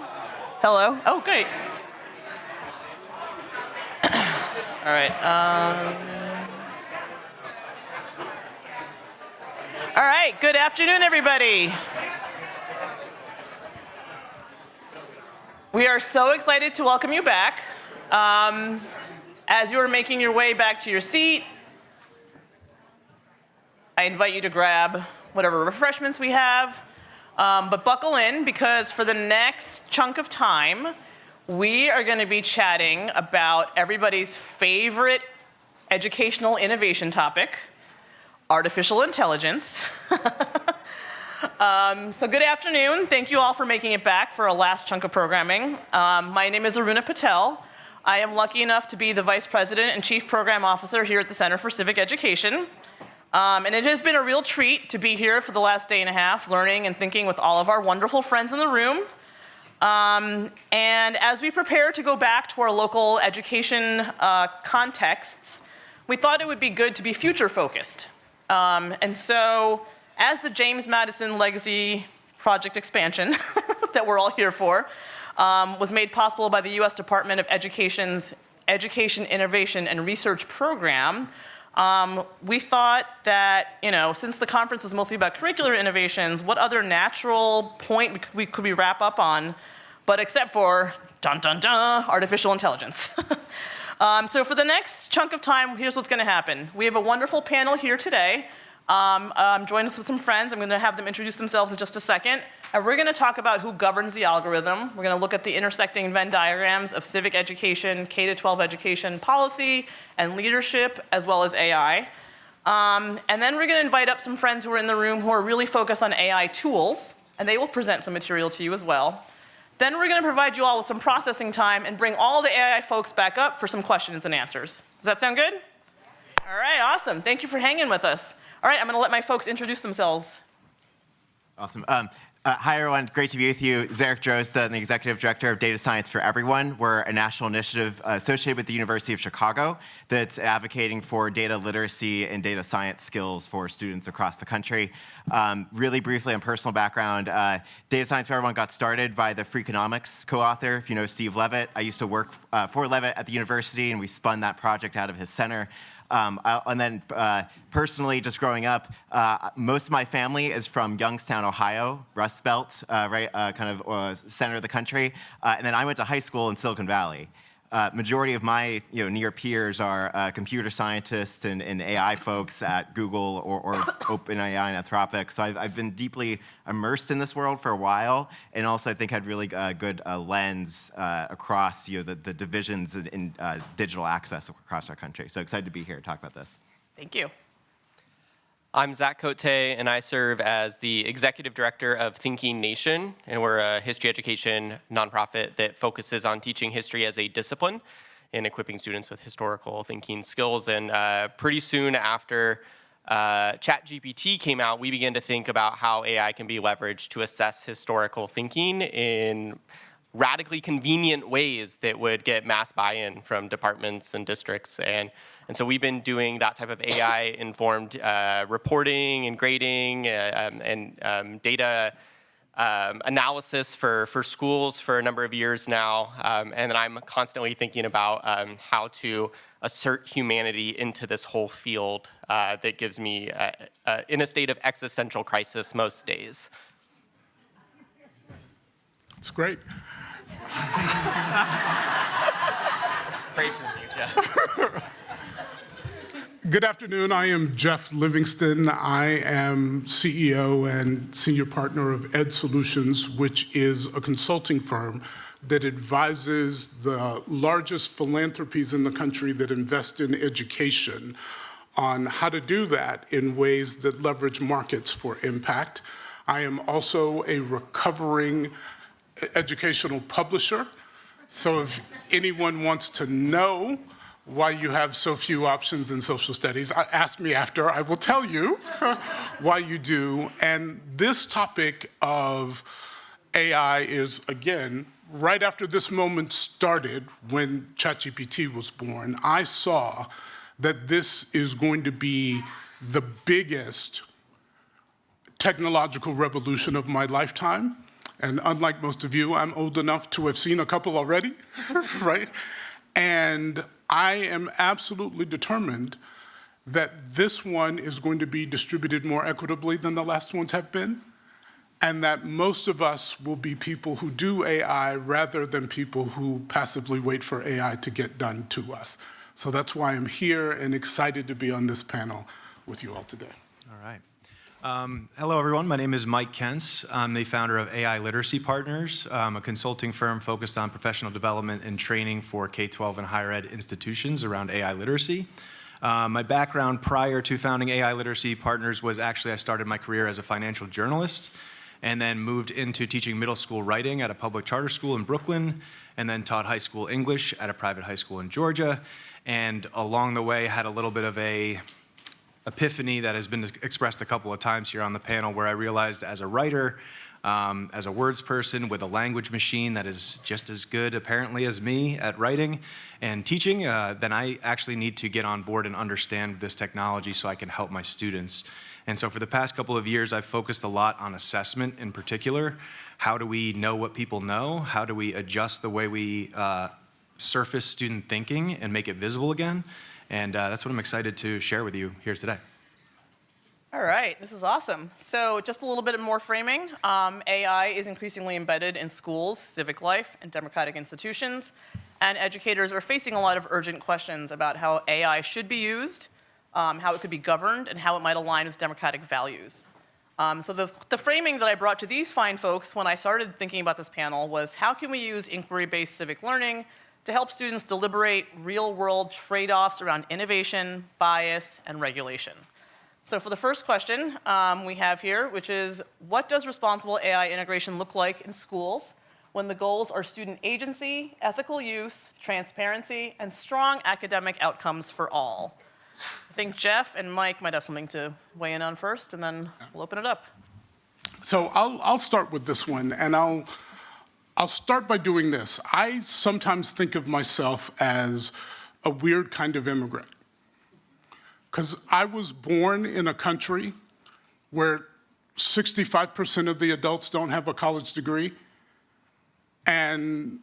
Hello? Oh, great. All right. All right, good afternoon, everybody. We are so excited to welcome you back. As you are making your way back to your seat, I invite you to grab whatever refreshments we have. But buckle in, because for the next chunk of time, we are going to be chatting about everybody's favorite educational innovation topic, artificial intelligence. So good afternoon. Thank you all for making it back for our last chunk of programming. My name is Aruna Patel. I am lucky enough to be the Vice President and Chief Program Officer here at the Center for Civic Education. And it has been a real treat to be here for the last day and a half, learning and thinking with all of our wonderful friends in the room. And as we prepare to go back to our local education contexts, we thought it would be good to be future-focused. And so, as the James Madison Legacy Project expansion that we're all here for was made possible by the U.S. Department of Education's Education Innovation and Research Program, we thought that, since the conference was mostly about curricular innovations, what other natural point could we wrap up on, but except for, dun dun dun, artificial intelligence. So for the next chunk of time, here's what's going to happen. We have a wonderful panel here today. I'm joined with some friends. I'm going to have them introduce themselves in just a second. And we're going to talk about who governs the algorithm. We're going to look at the intersecting Venn diagrams of civic education, K-12 education policy, and leadership, as well as AI. And then we're going to invite up some friends who are in the room who are really focused on AI tools, and they will present some material to you as well. Then we're going to provide you all with some processing time and bring all the AI folks back up for some questions and answers. Does that sound good? All right, awesome. Thank you for hanging with us. All right, I'm going to let my folks introduce themselves. Awesome. Hi, everyone. Great to be with you. Zarek Drozda, I'm the Executive Director of Data Science for Everyone. We're a national initiative associated with the University of Chicago that's advocating for data literacy and data science skills for students across the country. Really briefly on personal background, Data Science for Everyone got started by the Freakonomics co-author, if you know Steve Levitt. I used to work for Levitt at the university, and we spun that project out of his center. And then personally, just growing up, most of my family is from Youngstown, Ohio, Rust Belt, center of the country. And then I went to high school in Silicon Valley. Majority of my near peers are computer scientists and AI folks at Google or OpenAI and Anthropic. So I've been deeply immersed in this world for a while, and also I think had really good lens across the divisions in digital access across our country. So excited to be here to talk about this. Thank you. I'm Zach Cote, and I serve as the Executive Director of Thinking Nation, and we're a history education nonprofit that focuses on teaching history as a discipline and equipping students with historical thinking skills. And pretty soon after ChatGPT came out, we began to think about how AI can be leveraged to assess historical thinking in radically convenient ways that would get mass buy-in from departments and districts. And so we've been doing that type of AI-informed reporting and grading and data analysis for schools for a number of years now. And then I'm constantly thinking about how to assert humanity into this whole field that gives me in a state of existential crisis most days. It's great. Pray for me, Jeff. Good afternoon. I am Jeff Livingston. I am CEO and senior partner of Ed Solutions, which is a consulting firm that advises the largest philanthropies in the country that invest in education on how to do that in ways that leverage markets for impact. I am also a recovering educational publisher. So if anyone wants to know why you have so few options in social studies, ask me after. I will tell you why you do. And this topic of AI is, again, right after this moment started, when ChatGPT was born, I saw that this is going to be the biggest technological revolution of my lifetime. And unlike most of you, I'm old enough to have seen a couple already, right? And I am absolutely determined that this one is going to be distributed more equitably than the last ones have been, and that most of us will be people who do AI rather than people who passively wait for AI to get done to us. So that's why I'm here and excited to be on this panel with you all today. All right. Hello, everyone. My name is Mike Kentz. I'm the founder of AI Literacy Partners, a consulting firm focused on professional development and training for K-12 and higher ed institutions around AI literacy. My background prior to founding AI Literacy Partners was actually I started my career as a financial journalist and then moved into teaching middle school writing at a public charter school in Brooklyn, and then taught high school English at a private high school in Georgia. And along the way had a little bit of a epiphany that has been expressed a couple of times here on the panel, where I realized as a writer, as a words person with a language machine that is just as good apparently as me at writing and teaching, then I actually need to get on board and understand this technology so I can help my students. And so for the past couple of years, I've focused a lot on assessment in particular. How do we know what people know? How do we adjust the way we surface student thinking and make it visible again? And that's what I'm excited to share with you here today. All right, this is awesome. So just a little bit more framing. AI is increasingly embedded in schools, civic life, and democratic institutions. And educators are facing a lot of urgent questions about how AI should be used, how it could be governed, and how it might align with democratic values. So the framing that I brought to these fine folks when I started thinking about this panel was, how can we use inquiry-based civic learning to help students deliberate real-world trade-offs around innovation, bias, and regulation? So for the first question we have here, which is, what does responsible AI integration look like in schools when the goals are student agency, ethical use, transparency, and strong academic outcomes for all? I think Jeff and Mike might have something to weigh in on first, and then we'll open it up. So I'll start with this one, and I'll start by doing this. I sometimes think of myself as a weird kind of immigrant, because I was born in a country where 65% of the adults don't have a college degree, and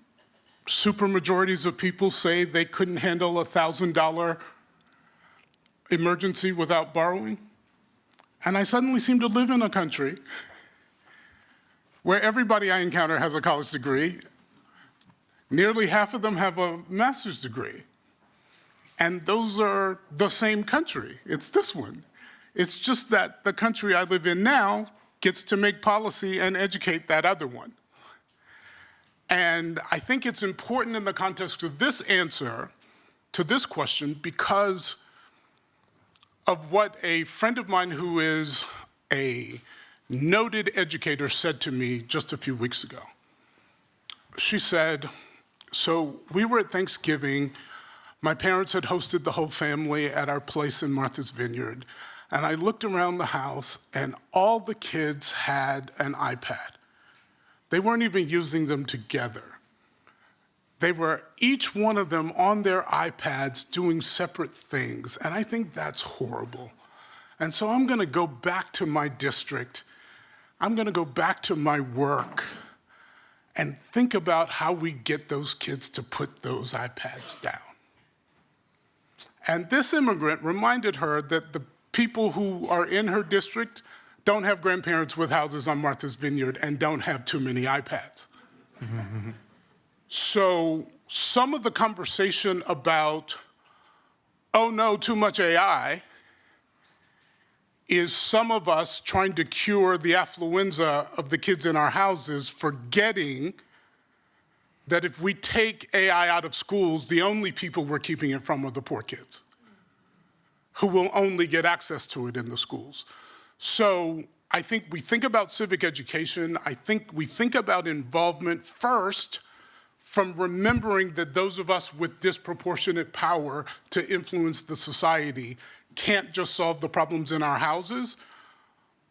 supermajorities of people say they couldn't handle a $1,000 emergency without borrowing. And I suddenly seem to live in a country where everybody I encounter has a college degree. Nearly half of them have a master's degree. And those are the same country. It's this one. It's just that the country I live in now gets to make policy and educate that other one. And I think it's important in the context of this answer to this question because of what a friend of mine who is a noted educator said to me just a few weeks ago. She said, so we were at Thanksgiving. My parents had hosted the whole family at our place in Martha's Vineyard. And I looked around the house and all the kids had an iPad. They weren't even using them together. They were, each one of them on their iPads doing separate things. And I think that's horrible. And so I'm gonna go back to my district. I'm gonna go back to my work and think about how we get those kids to put those iPads down. And this immigrant reminded her that the people who are in her district don't have grandparents with houses on Martha's Vineyard and don't have too many iPads. So some of the conversation about oh no, too much AI, is some of us trying to cure the affluenza of the kids in our houses, forgetting that if we take AI out of schools, the only people we're keeping it from are the poor kids, who will only get access to it in the schools. So I think we think about civic education. I think we think about involvement first from remembering that those of us with disproportionate power to influence the society can't just solve the problems in our houses.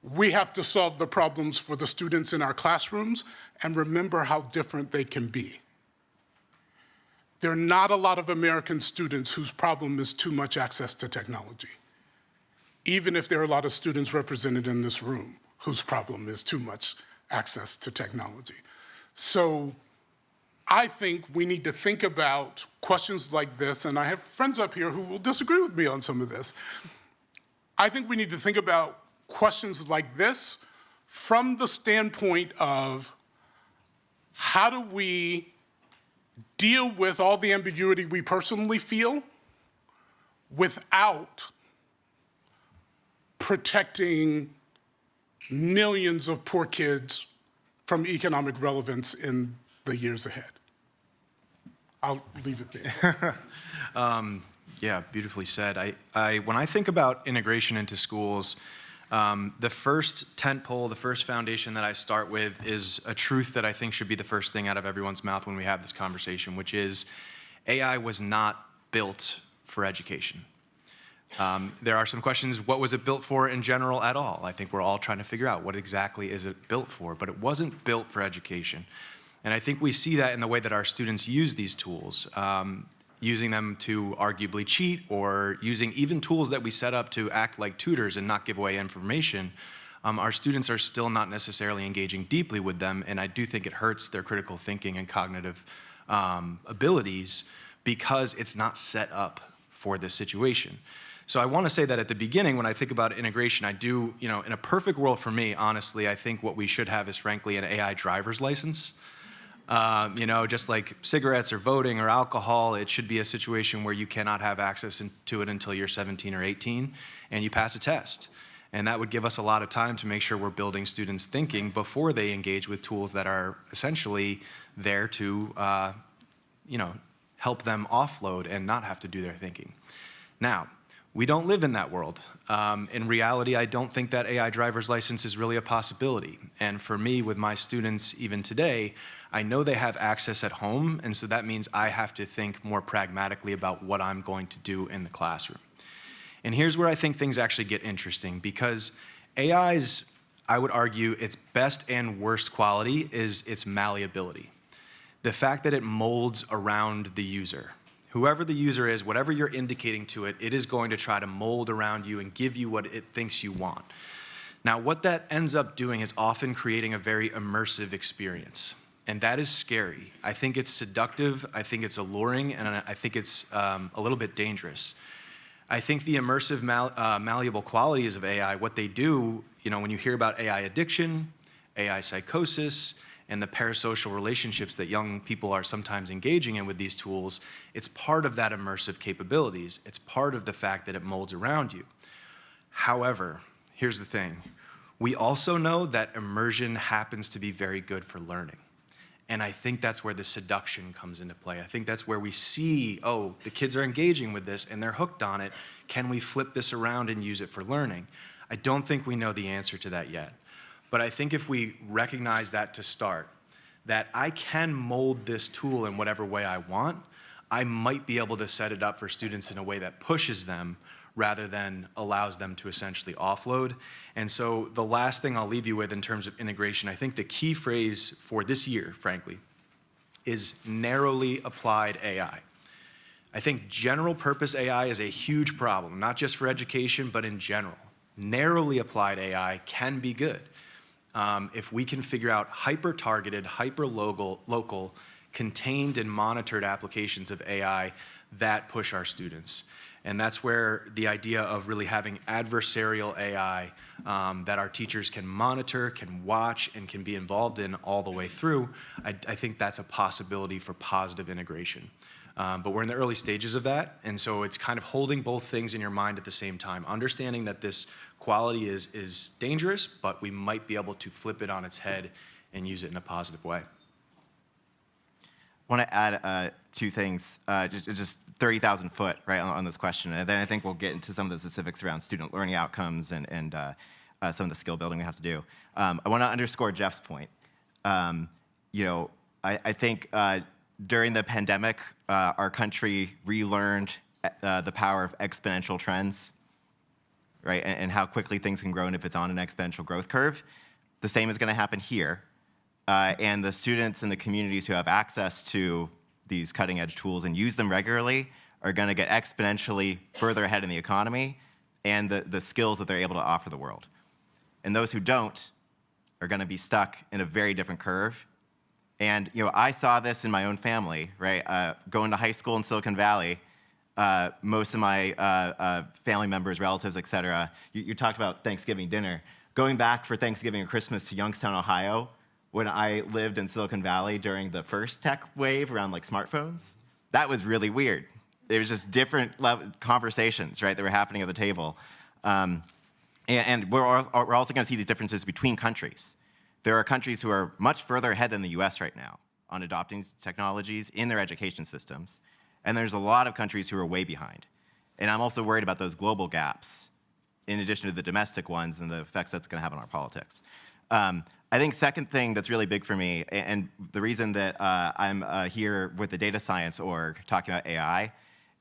We have to solve the problems for the students in our classrooms and remember how different they can be. There are not a lot of American students whose problem is too much access to technology, even if there are a lot of students represented in this room whose problem is too much access to technology. So I think we need to think about questions like this, and I have friends up here who will disagree with me on some of this. I think we need to think about questions like this from the standpoint of how do we deal with all the ambiguity we personally feel without protecting millions of poor kids from economic relevance in the years ahead. I'll leave it there. Yeah, beautifully said. When I think about integration into schools, the first tentpole, the first foundation that I start with is a truth that I think should be the first thing out of everyone's mouth when we have this conversation, which is AI was not built for education. There are some questions, what was it built for in general at all? I think we're all trying to figure out what exactly is it built for, but it wasn't built for education. And I think we see that in the way that our students use these tools, using them to arguably cheat or using even tools that we set up to act like tutors and not give away information. Our students are still not necessarily engaging deeply with them, and I do think it hurts their critical thinking and cognitive abilities because it's not set up for this situation. So I want to say that at the beginning, when I think about integration, I do, in a perfect world for me, honestly, I think what we should have is frankly an AI driver's license. Just like cigarettes or voting or alcohol, it should be a situation where you cannot have access to it until you're 17 or 18 and you pass a test. And that would give us a lot of time to make sure we're building students' thinking before they engage with tools that are essentially there to, help them offload and not have to do their thinking. Now, we don't live in that world. In reality, I don't think that AI driver's license is really a possibility. And for me, with my students even today, I know they have access at home, and so that means I have to think more pragmatically about what I'm going to do in the classroom. And here's where I think things actually get interesting, because AI's, I would argue, its best and worst quality is its malleability. The fact that it molds around the user. Whoever the user is, whatever you're indicating to it, it is going to try to mold around you and give you what it thinks you want. Now, what that ends up doing is often creating a very immersive experience. And that is scary. I think it's seductive, I think it's alluring, and I think it's a little bit dangerous. I think the immersive, malleable qualities of AI, what they do, when you hear about AI addiction, AI psychosis, and the parasocial relationships that young people are sometimes engaging in with these tools, it's part of that immersive capabilities. It's part of the fact that it molds around you. However, here's the thing. We also know that immersion happens to be very good for learning. And I think that's where the seduction comes into play. I think that's where we see, oh, the kids are engaging with this and they're hooked on it. Can we flip this around and use it for learning? I don't think we know the answer to that yet. But I think if we recognize that to start, that I can mold this tool in whatever way I want, I might be able to set it up for students in a way that pushes them rather than allows them to essentially offload. And so the last thing I'll leave you with in terms of integration, I think the key phrase for this year, frankly, is narrowly applied AI. I think general purpose AI is a huge problem, not just for education, but in general. Narrowly applied AI can be good if we can figure out hyper-targeted, hyper-local, contained and monitored applications of AI that push our students. And that's where the idea of really having adversarial AI that our teachers can monitor, can watch, and can be involved in all the way through, I think that's a possibility for positive integration. But we're in the early stages of that, and so it's kind of holding both things in your mind at the same time, understanding that this quality is dangerous, but we might be able to flip it on its head and use it in a positive way. I want to add two things, just 30,000 foot, right, on this question. And then I think we'll get into some of the specifics around student learning outcomes and some of the skill building we have to do. I want to underscore Jeff's point. You know, I think during the pandemic, our country relearned the power of exponential trends, right, and how quickly things can grow and if it's on an exponential growth curve. The same is going to happen here. And the students and the communities who have access to these cutting edge tools and use them regularly are going to get exponentially further ahead in the economy and the skills that they're able to offer the world. And those who don't are going to be stuck in a very different curve. And you know, I saw this in my own family, right? Going to high school in Silicon Valley, most of my family members, relatives, et cetera, you talked about Thanksgiving dinner. Going back for Thanksgiving or Christmas to Youngstown, Ohio, when I lived in Silicon Valley during the first tech wave around like smartphones, that was really weird. There was just different conversations, right, that were happening at the table. And we're also going to see these differences between countries. There are countries who are much further ahead than the US right now on adopting technologies in their education systems. And there's a lot of countries who are way behind. And I'm also worried about those global gaps, in addition to the domestic ones and the effects that's going to have on our politics. I think second thing that's really big for me, and the reason that I'm here with the data science org talking about AI,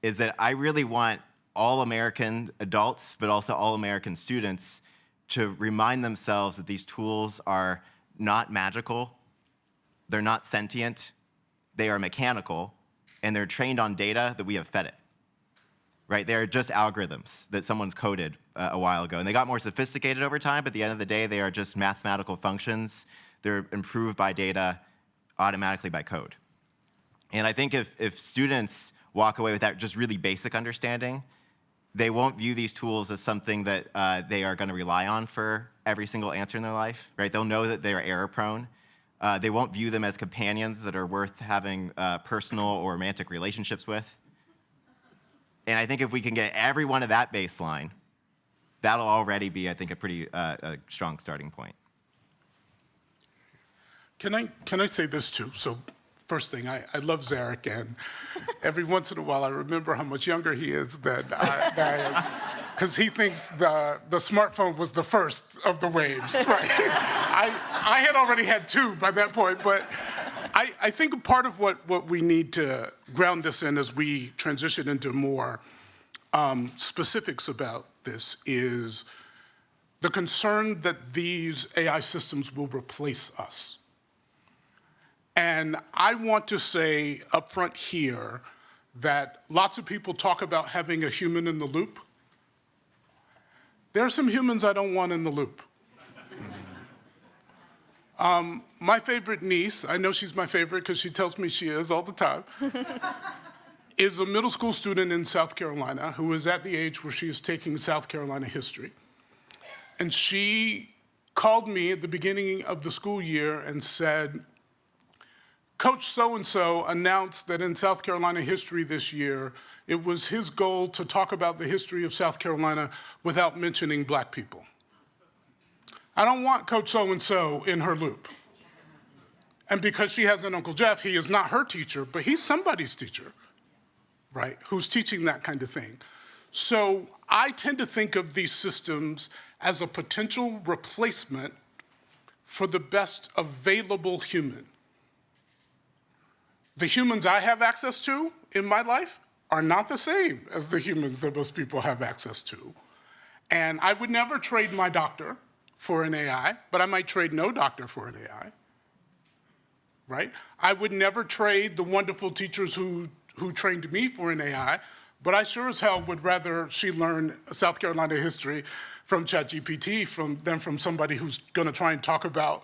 is that I really want all American adults, but also all American students to remind themselves that these tools are not magical, they're not sentient, they are mechanical, and they're trained on data that we have fed it. Right? They're just algorithms that someone's coded a while ago. And they got more sophisticated over time, but at the end of the day, they are just mathematical functions. They're improved by data, automatically by code. And I think if students walk away with that just really basic understanding, they won't view these tools as something that they are going to rely on for every single answer in their life. Right? They'll know that they are error prone. They won't view them as companions that are worth having personal or romantic relationships with. And I think if we can get everyone to that baseline, that'll already be, I think, a pretty strong starting point. Can I say this too? So first thing, I love Zarek, and every once in a while I remember how much younger he is than I am, because he thinks the smartphone was the first of the waves. Right? I had already had two by that point, but I think part of what we need to ground this in as we transition into more specifics about this is the concern that these AI systems will replace us. And I want to say up front here that lots of people talk about having a human in the loop. There are some humans I don't want in the loop. My favorite niece, I know she's my favorite because she tells me she is all the time, is a middle school student in South Carolina who is at the age where she is taking South Carolina history. And she called me at the beginning of the school year and said, Coach so-and-so announced that in South Carolina history this year, it was his goal to talk about the history of South Carolina without mentioning black people. I don't want Coach so-and-so in her loop. And because she has an Uncle Jeff, he is not her teacher, but he's somebody's teacher, right, who's teaching that kind of thing. So I tend to think of these systems as a potential replacement for the best available human. The humans I have access to in my life are not the same as the humans that most people have access to. And I would never trade my doctor for an AI, but I might trade no doctor for an AI, right? I would never trade the wonderful teachers who trained me for an AI, but I sure as hell would rather she learn South Carolina history from ChatGPT than from somebody who's gonna try and talk about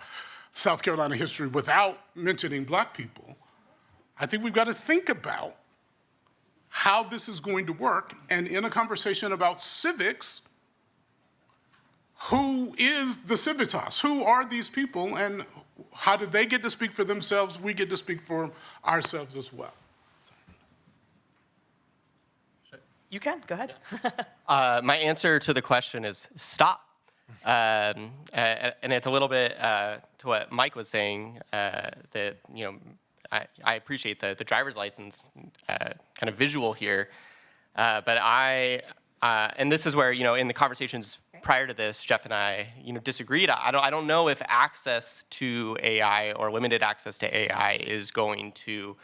South Carolina history without mentioning black people. I think we've got to think about how this is going to work, and in a conversation about civics, who is the civitas? Who are these people, and how do they get to speak for themselves? We get to speak for ourselves as well. You can, go ahead. My answer to the question is stop. And it's a little bit to what Mike was saying, that, you know, I appreciate the driver's license kind of visual here, but and this is where, you know, in the conversations prior to this, Jeff and I, you know, disagreed. I don't know if access to AI or limited access to AI is going to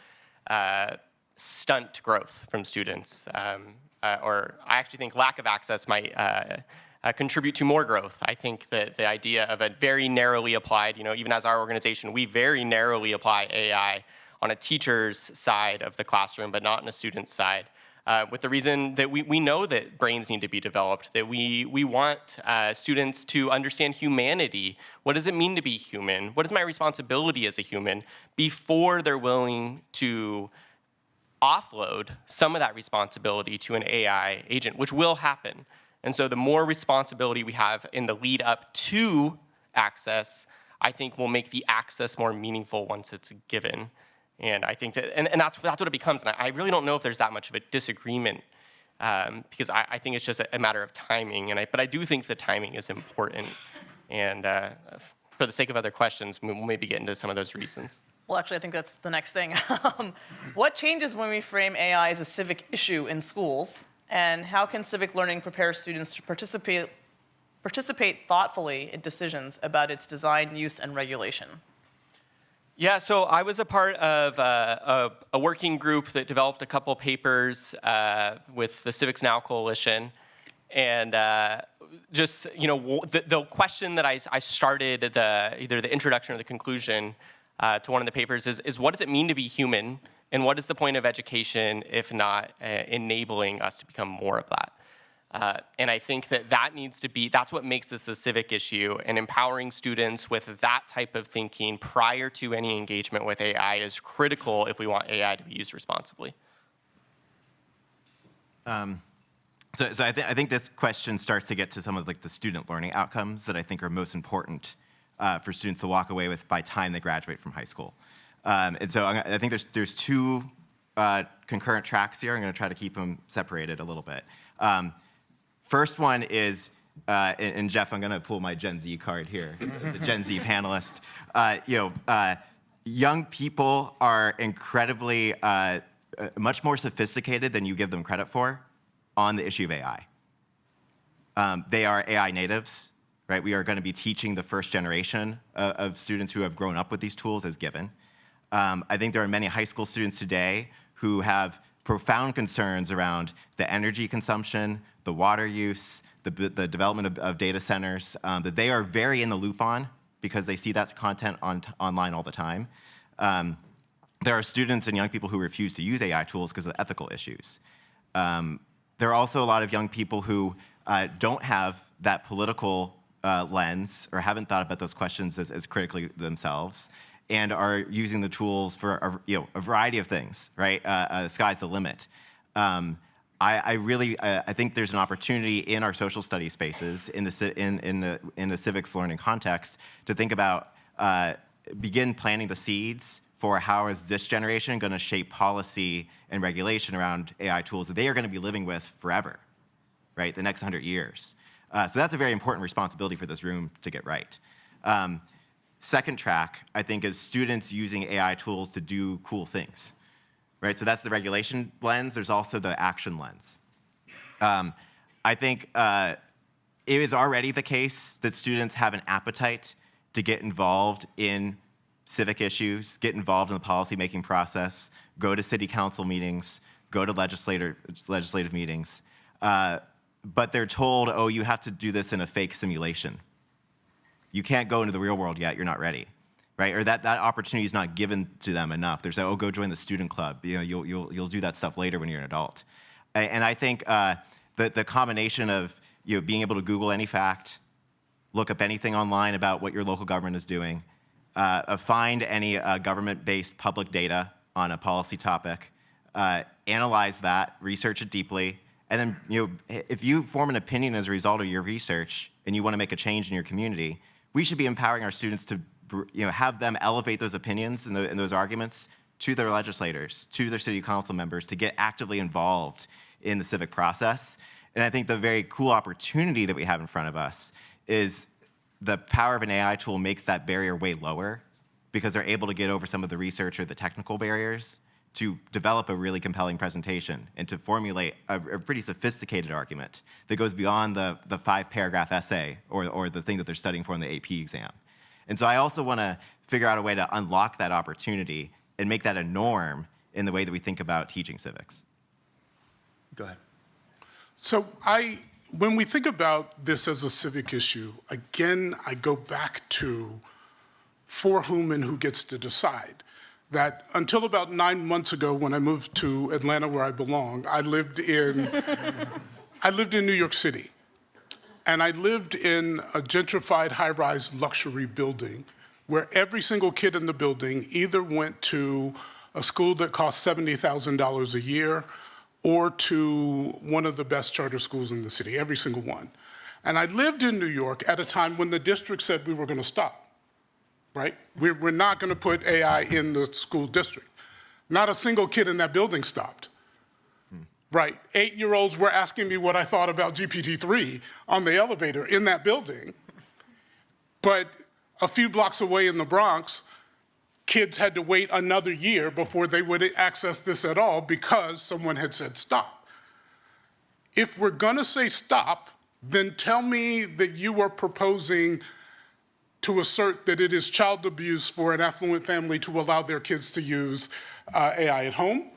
stunt growth from students. Or I actually think lack of access might contribute to more growth. I think that the idea of a very narrowly applied, you know, even as our organization, we very narrowly apply AI on a teacher's side of the classroom, but not on a student's side. With the reason that we know that brains need to be developed, that we want students to understand humanity. What does it mean to be human? What is my responsibility as a human before they're willing to offload some of that responsibility to an AI agent, which will happen. And so the more responsibility we have in the lead up to access, I think will make the access more meaningful once it's given. And I think that, and that's what it becomes. And I really don't know if there's that much of a disagreement, because I think it's just a matter of timing. But I do think the timing is important. And for the sake of other questions, we'll maybe get into some of those reasons. Well, actually, I think that's the next thing. What changes when we frame AI as a civic issue in schools? And how can civic learning prepare students to participate thoughtfully in decisions about its design, use, and regulation? Yeah, so I was a part of a working group that developed a couple papers with the Civics Now Coalition. And just, you know, the question that I started either the introduction or the conclusion to one of the papers is what does it mean to be human? And what is the point of education if not enabling us to become more of that? And I think that needs to be, that's what makes this a civic issue, and empowering students with that type of thinking prior to any engagement with AI is critical if we want AI to be used responsibly. So I think this question starts to get to some of like the student learning outcomes that I think are most important for students to walk away with by time they graduate from high school. And so I think there's two concurrent tracks here. I'm going to try to keep them separated a little bit. First one is, and Jeff, I'm going to pull my Gen Z card here as a Gen Z panelist. Young people are incredibly much more sophisticated than you give them credit for on the issue of AI. They are AI natives, right? We are going to be teaching the first generation of students who have grown up with these tools as given. I think there are many high school students today who have profound concerns around the energy consumption, the water use, the development of data centers, that they are very in the loop on because they see that content online all the time. There are students and young people who refuse to use AI tools because of ethical issues. There are also a lot of young people who don't have that political lens or haven't thought about those questions as critically themselves, and are using the tools for a variety of things, right? Sky's the limit. I think there's an opportunity in our social studies spaces, in the civics learning context, to think about, begin planting the seeds for how is this generation going to shape policy and regulation around AI tools that they are going to be living with forever, right? The next 100 years. So that's a very important responsibility for this room to get right. Second track, I think, is students using AI tools to do cool things, right? So that's the regulation lens. There's also the action lens. I think it is already the case that students have an appetite to get involved in civic issues, get involved in the policymaking process, go to city council meetings, go to legislative meetings, but they're told, oh, you have to do this in a fake simulation. You can't go into the real world yet, you're not ready, right? Or that opportunity is not given to them enough. They're saying, oh, go join the student club. You'll do that stuff later when you're an adult. And I think the combination of being able to Google any fact, look up anything online about what your local government is doing, find any government-based public data on a policy topic, analyze that, research it deeply, and then if you form an opinion as a result of your research and you want to make a change in your community, we should be empowering our students to have them elevate those opinions and those arguments to their legislators, to their city council members, to get actively involved in the civic process. And I think the very cool opportunity that we have in front of us is the power of an AI tool makes that barrier way lower because they're able to get over some of the research or the technical barriers to develop a really compelling presentation and to formulate a pretty sophisticated argument that goes beyond the 5-paragraph essay or the thing that they're studying for in the AP exam. And so I also want to figure out a way to unlock that opportunity and make that a norm in the way that we think about teaching civics. Go ahead. So when we think about this as a civic issue, again, I go back to for whom and who gets to decide. That until about 9 months ago when I moved to Atlanta where I belong, I lived in New York City. And I lived in a gentrified high-rise luxury building where every single kid in the building either went to a school that cost $70,000 a year or to one of the best charter schools in the city, every single one. And I lived in New York at a time when the district said we were going to stop, right? We're not going to put AI in the school district. Not a single kid in that building stopped. Right, 8-year-olds were asking me what I thought about GPT-3 on the elevator in that building. But a few blocks away in the Bronx, kids had to wait another year before they would access this at all because someone had said stop. If we're gonna say stop, then tell me that you are proposing to assert that it is child abuse for an affluent family to allow their kids to use AI at home.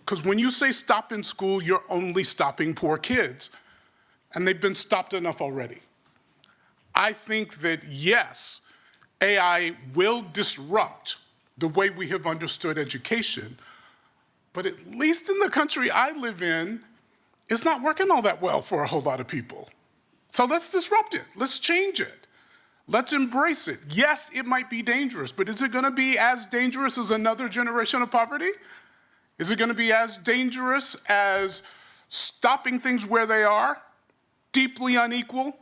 Because when you say stop in school, you're only stopping poor kids. And they've been stopped enough already. I think that, yes, AI will disrupt the way we have understood education, but at least in the country I live in, it's not working all that well for a whole lot of people. So let's disrupt it. Let's change it. Let's embrace it. Yes, it might be dangerous, but is it going to be as dangerous as another generation of poverty? Is it going to be as dangerous as stopping things where they are, deeply unequal,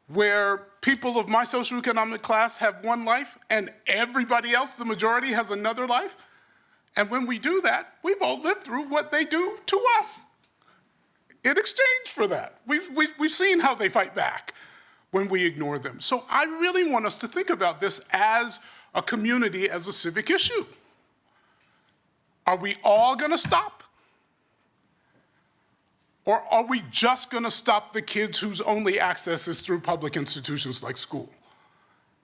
where people of my socioeconomic class have one life and everybody else, the majority, has another life? And when we do that, we've all lived through what they do to us in exchange for that. We've seen how they fight back when we ignore them. So I really want us to think about this as a community, as a civic issue. Are we all going to stop? Or are we just going to stop the kids whose only access is through public institutions like school?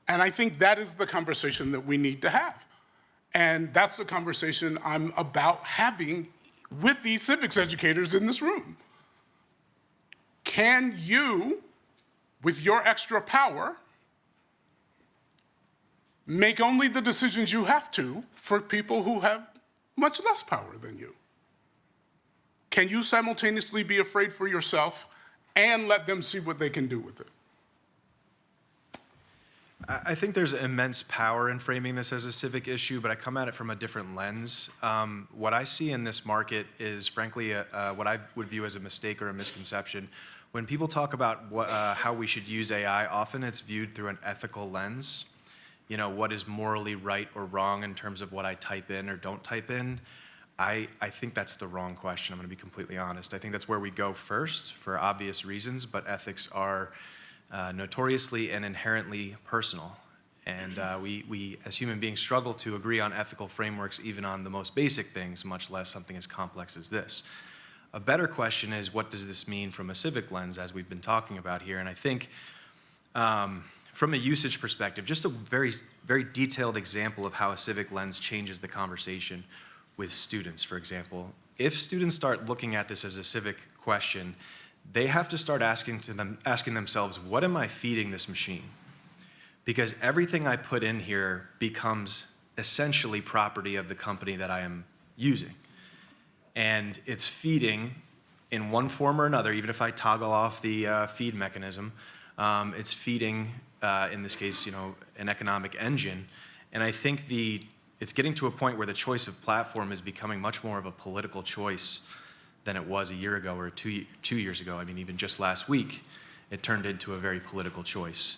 And I think that is the conversation that we need to have. And that's the conversation I'm about having with these civics educators in this room. Can you, with your extra power, make only the decisions you have to for people who have much less power than you? Can you simultaneously be afraid for yourself and let them see what they can do with it? I think there's immense power in framing this as a civic issue, but I come at it from a different lens. What I see in this market is, frankly, what I would view as a mistake or a misconception. When people talk about how we should use AI, often it's viewed through an ethical lens. You know, what is morally right or wrong in terms of what I type in or don't type in. I think that's the wrong question, I'm gonna be completely honest. I think that's where we go first for obvious reasons, but ethics are notoriously and inherently personal. And we as human beings struggle to agree on ethical frameworks even on the most basic things, much less something as complex as this. A better question is, what does this mean from a civic lens, as we've been talking about here? And I think from a usage perspective, just a very, very detailed example of how a civic lens changes the conversation with students, for example. If students start looking at this as a civic question, they have to start asking themselves, what am I feeding this machine? Because everything I put in here becomes essentially property of the company that I am using. And it's feeding in one form or another, even if I toggle off the feed mechanism, it's feeding, in this case, you know, an economic engine. And I think it's getting to a point where the choice of platform is becoming much more of a political choice than it was a year ago or two years ago. I mean, even just last week, it turned into a very political choice.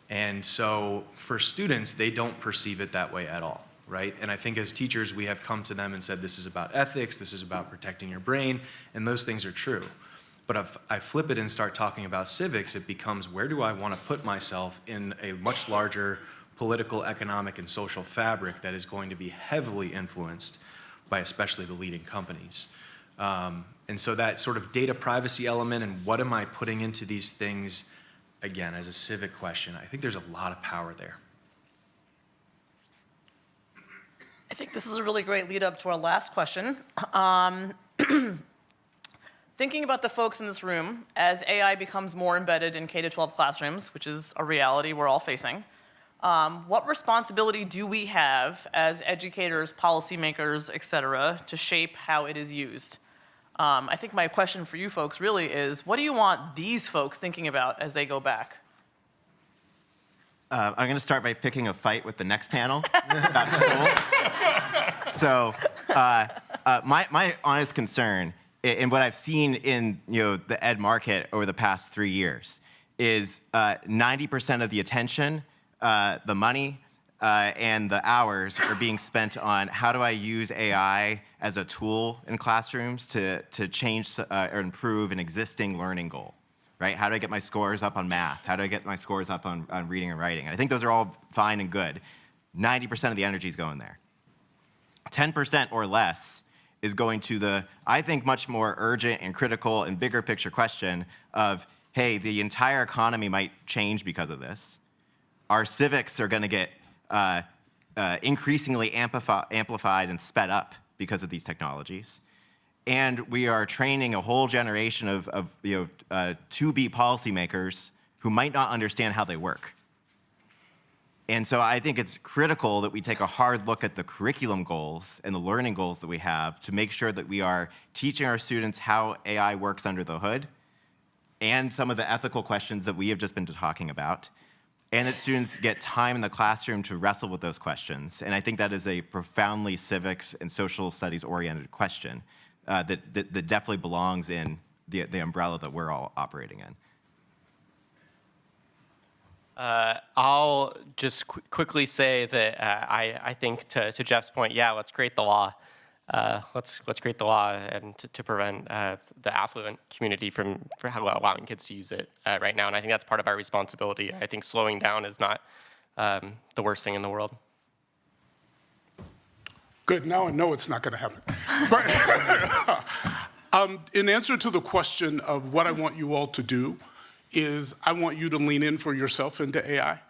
And so for students, they don't perceive it that way at all. right? And I think as teachers, we have come to them and said, this is about ethics, this is about protecting your brain, and those things are true. But if I flip it and start talking about civics, it becomes, where do I want to put myself in a much larger political, economic, and social fabric that is going to be heavily influenced by especially the leading companies. And so that sort of data privacy element and what am I putting into these things, again, as a civic question, I think there's a lot of power there. I think this is a really great lead up to our last question. Thinking about the folks in this room, as AI becomes more embedded in K-12 classrooms, which is a reality we're all facing, what responsibility do we have as educators, policymakers, et cetera, to shape how it is used? I think my question for you folks really is, what do you want these folks thinking about as they go back? I'm going to start by picking a fight with the next panel about schools. So my honest concern, and what I've seen in the ed market over the past 3 years, is 90% of the attention, the money, and the hours are being spent on how do I use AI as a tool in classrooms to change or improve an existing learning goal, right? How do I get my scores up on math? How do I get my scores up on reading and writing? And I think those are all fine and good. 90% of the energy is going there. 10% or less is going to the, I think, much more urgent and critical and bigger picture question of, hey, the entire economy might change because of this. Our civics are going to get increasingly amplified and sped up because of these technologies. And we are training a whole generation of to-be policymakers who might not understand how they work. And so I think it's critical that we take a hard look at the curriculum goals and the learning goals that we have to make sure that we are teaching our students how AI works under the hood and some of the ethical questions that we have just been talking about, and that students get time in the classroom to wrestle with those questions. And I think that is a profoundly civics and social studies oriented question that definitely belongs in the umbrella that we're all operating in. I'll just quickly say that I think to Jeff's point, yeah, let's create the law. Let's create the law and to prevent the affluent community from allowing kids to use it right now. And I think that's part of our responsibility. I think slowing down is not the worst thing in the world. Good, now I know it's not going to happen. But in answer to the question of what I want you all to do is I want you to lean in for yourself into AI.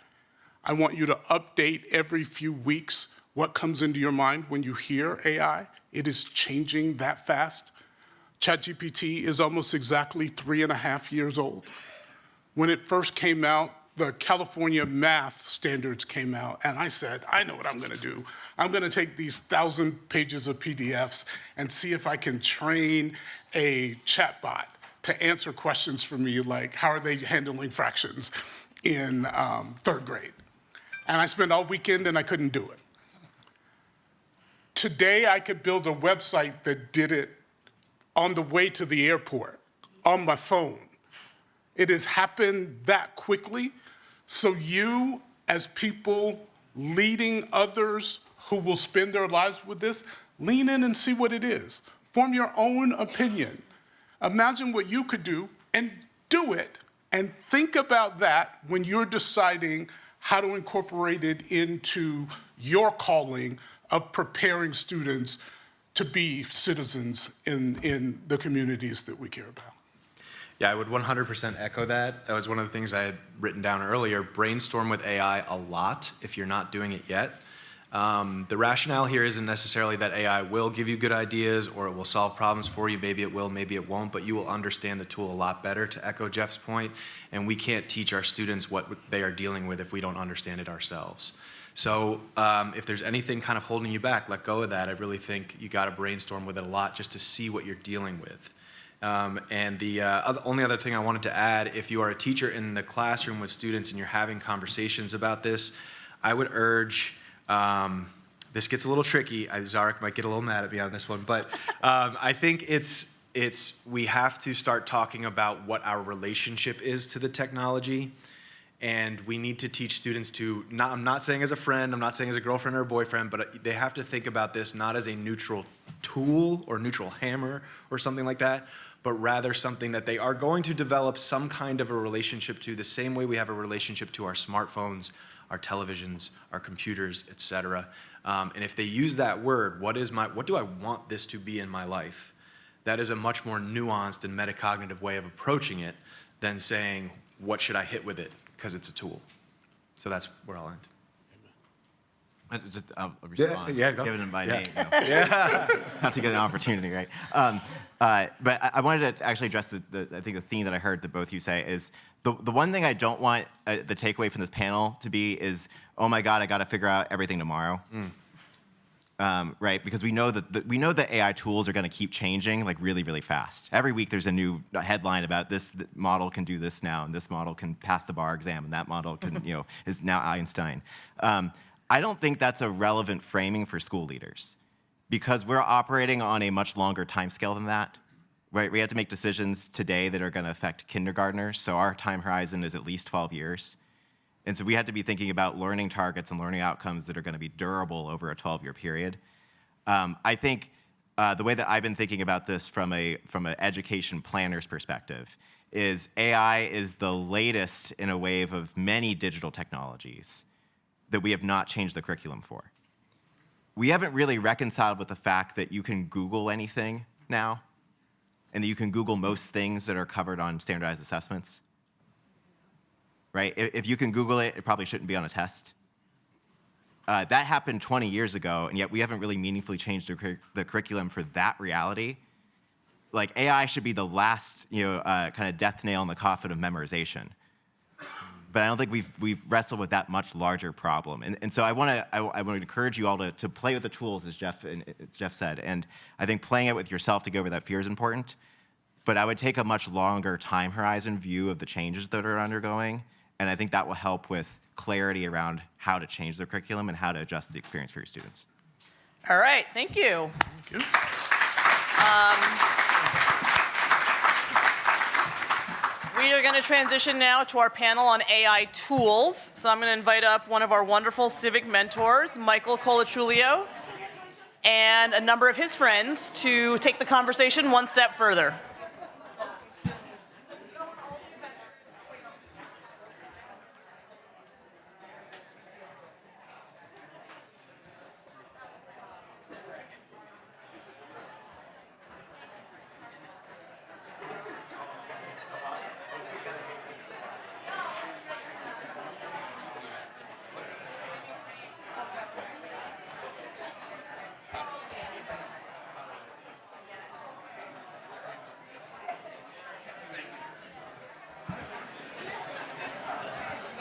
I want you to update every few weeks what comes into your mind when you hear AI. It is changing that fast. ChatGPT is almost exactly 3.5 years old. When it first came out, the California math standards came out, and I said, I know what I'm going to do. I'm going to take these 1,000 pages of PDFs and see if I can train a chatbot to answer questions for me, like how are they handling fractions in 3rd grade? And I spent all weekend and I couldn't do it. Today, I could build a website that did it on the way to the airport, on my phone. It has happened that quickly. So you, as people leading others who will spend their lives with this, lean in and see what it is. Form your own opinion. Imagine what you could do and do it. And think about that when you're deciding how to incorporate it into your calling of preparing students to be citizens in the communities that we care about. Yeah, I would 100% echo that. That was one of the things I had written down earlier. Brainstorm with AI a lot if you're not doing it yet. The rationale here isn't necessarily that AI will give you good ideas or it will solve problems for you. Maybe it will, maybe it won't, but you will understand the tool a lot better, to echo Jeff's point. And we can't teach our students what they are dealing with if we don't understand it ourselves. So if there's anything kind of holding you back, let go of that. I really think you got to brainstorm with it a lot just to see what you're dealing with. And the only other thing I wanted to add, if you are a teacher in the classroom with students and you're having conversations about this, I would urge, this gets a little tricky. Zarek might get a little mad at me on this one, but I think we have to start talking about what our relationship is to the technology. And we need to teach students to, I'm not saying as a friend, I'm not saying as a girlfriend or a boyfriend, but they have to think about this not as a neutral tool or neutral hammer or something like that, but rather something that they are going to develop some kind of a relationship to, the same way we have a relationship to our smartphones, our televisions, our computers, etc. And if they use that word, what do I want this to be in my life? That is a much more nuanced and metacognitive way of approaching it than saying, what should I hit with it? Because it's a tool. So that's where I'll end. I'll respond. Yeah, go. Given my Yeah. name. You know. Yeah. Have to get an opportunity, right? But I wanted to actually address I think the theme that I heard that both you say is, the one thing I don't want the takeaway from this panel to be is, oh my God, I got to figure out everything tomorrow. Right? Because we know that AI tools are going to keep changing like really, really fast. Every week there's a new headline about this model can do this now, and this model can pass the bar exam, and that model can, is now Einstein. I don't think that's a relevant framing for school leaders, because we're operating on a much longer timescale than that. Right? We have to make decisions today that are going to affect kindergartners, so our time horizon is at least 12 years. And so we had to be thinking about learning targets and learning outcomes that are going to be durable over a 12-year period. I think the way that I've been thinking about this from an education planner's perspective is AI is the latest in a wave of many digital technologies that we have not changed the curriculum for. We haven't really reconciled with the fact that you can Google anything now, and that you can Google most things that are covered on standardized assessments. Right? If you can Google it, it probably shouldn't be on a test. That happened 20 years ago, and yet we haven't really meaningfully changed the curriculum for that reality. Like, AI should be the last, kind of death nail in the coffin of memorization. But I don't think we've wrestled with that much larger problem. And so I want to encourage you all to play with the tools, as Jeff said. And I think playing it with yourself to get over that fear is important. But I would take a much longer time horizon view of the changes that are undergoing. And I think that will help with clarity around how to change the curriculum and how to adjust the experience for your students. All right, thank you. Thank you. We are going to transition now to our panel on AI tools. So I'm going to invite up one of our wonderful civic mentors, Michael Colatrulio, and a number of his friends to take the conversation one step further.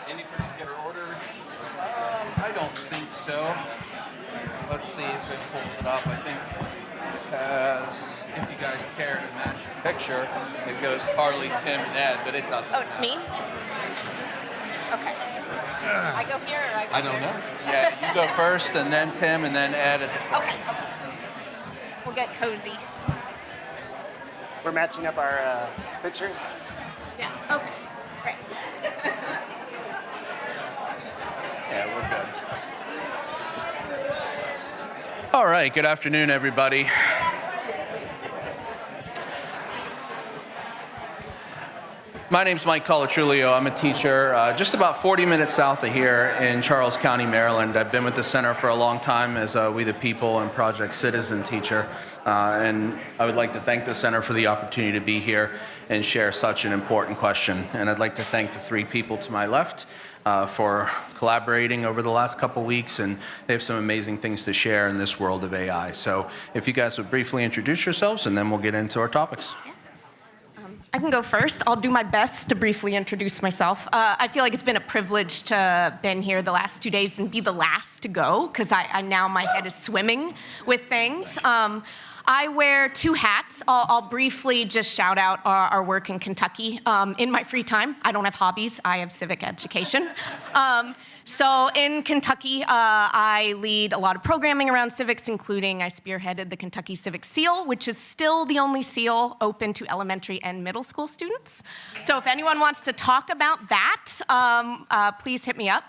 Any particular order? I don't think so. Let's see if it pulls it up. I think if you guys care to match your picture, it goes Carly, Tim, and Ed, but it doesn't. Oh, it's me? Okay. I go here or I go I don't here? know. Yeah, you go first, and then Tim, and then Ed at the front. Okay. We'll get cozy. We're matching up our pictures. Yeah, okay, great. Yeah, we're good. All right, good afternoon, everybody. My name's Mike Colatrulio. I'm a teacher just about 40 minutes south of here in Charles County, Maryland. I've been with the center for a long time as We the People and Project Citizen teacher. And I would like to thank the center for the opportunity to be here and share such an important question. And I'd like to thank the three people to my left for collaborating over the last couple weeks, and they have some amazing things to share in this world of AI. So if you guys would briefly introduce yourselves, and then we'll get into our topics. I can go first. I'll do my best to briefly introduce myself. I feel like it's been a privilege to been here the last 2 days and be the last to go, because I now my head is swimming with things. I wear two hats. I'll briefly just shout out our work in Kentucky. In my free time, I don't have hobbies, I have civic education. So in Kentucky, I lead a lot of programming around civics, including I spearheaded the Kentucky Civic SEAL, which is still the only SEAL open to elementary and middle school students. So if anyone wants to talk about that, please hit me up.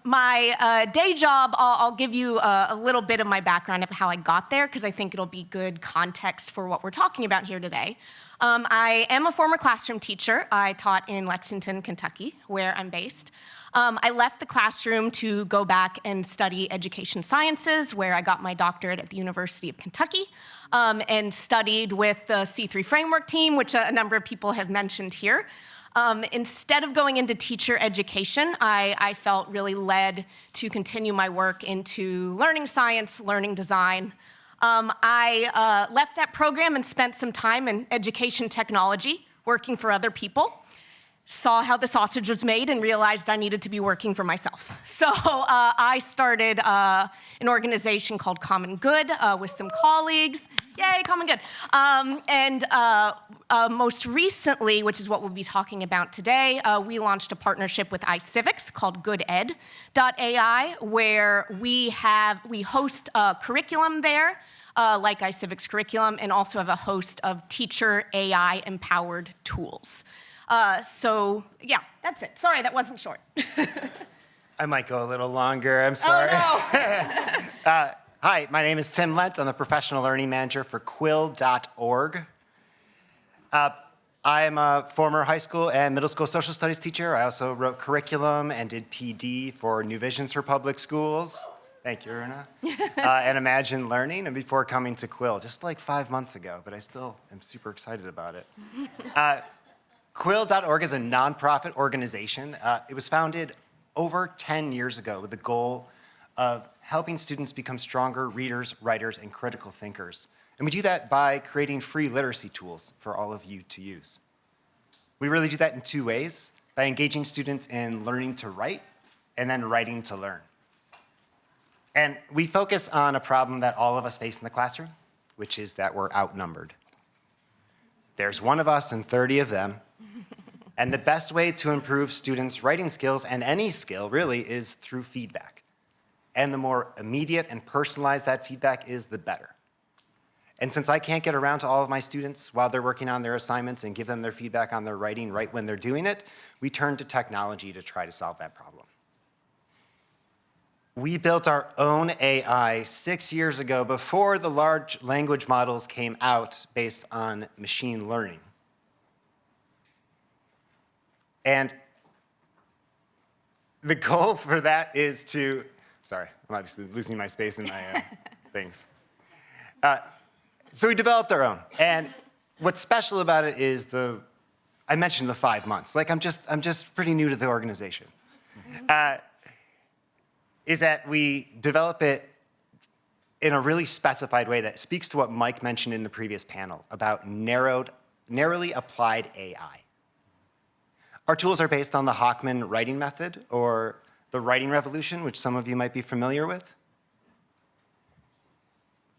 My day job, I'll give you a little bit of my background of how I got there, because I think it'll be good context for what we're talking about here today. I am a former classroom teacher. I taught in Lexington, Kentucky, where I'm based. I left the classroom to go back and study education sciences, where I got my doctorate at the University of Kentucky, and studied with the C3 framework team, which a number of people have mentioned here. Instead of going into teacher education, I felt really led to continue my work into learning science, learning design. I left that program and spent some time in education technology, working for other people. Saw how the sausage was made and realized I needed to be working for myself. So I started an organization called Common Good with some colleagues. Yay, Common Good. And most recently, which is what we'll be talking about today, we launched a partnership with iCivics called gooded.ai, where we host a curriculum there, like iCivics curriculum, and also have a host of teacher AI-empowered tools. So yeah, that's it. Sorry, that wasn't short. I might go a little longer. I'm sorry. Oh, no. Hi, my name is Tim Lent. I'm the Professional Learning Manager for quill.org. I am a former high school and middle school social studies teacher. I also wrote curriculum and did PD for New Visions for Public Schools. Thank you, Runa. And Imagine Learning, and before coming to Quill, just like 5 months ago, but I still am super excited about it. Quill.org is a nonprofit organization. It was founded over 10 years ago with the goal of helping students become stronger readers, writers, and critical thinkers. And we do that by creating free literacy tools for all of you to use. We really do that in two ways, by engaging students in learning to write and then writing to learn. And we focus on a problem that all of us face in the classroom, which is that we're outnumbered. There's one of us and 30 of them. And the best way to improve students' writing skills, and any skill really, is through feedback. And the more immediate and personalized that feedback is, the better. And since I can't get around to all of my students while they're working on their assignments and give them their feedback on their writing right when they're doing it, we turn to technology to try to solve that problem. We built our own AI 6 years ago, before the large language models came out based on machine learning. And the goal for that is to, sorry, I'm obviously losing my space in my things. So we developed our own. And what's special about it is I mentioned the 5 months. Like, I'm just pretty new to the organization. Is that we develop it in a really specified way that speaks to what Mike mentioned in the previous panel about narrowly applied AI. Our tools are based on the Hockman writing method, or the writing revolution, which some of you might be familiar with.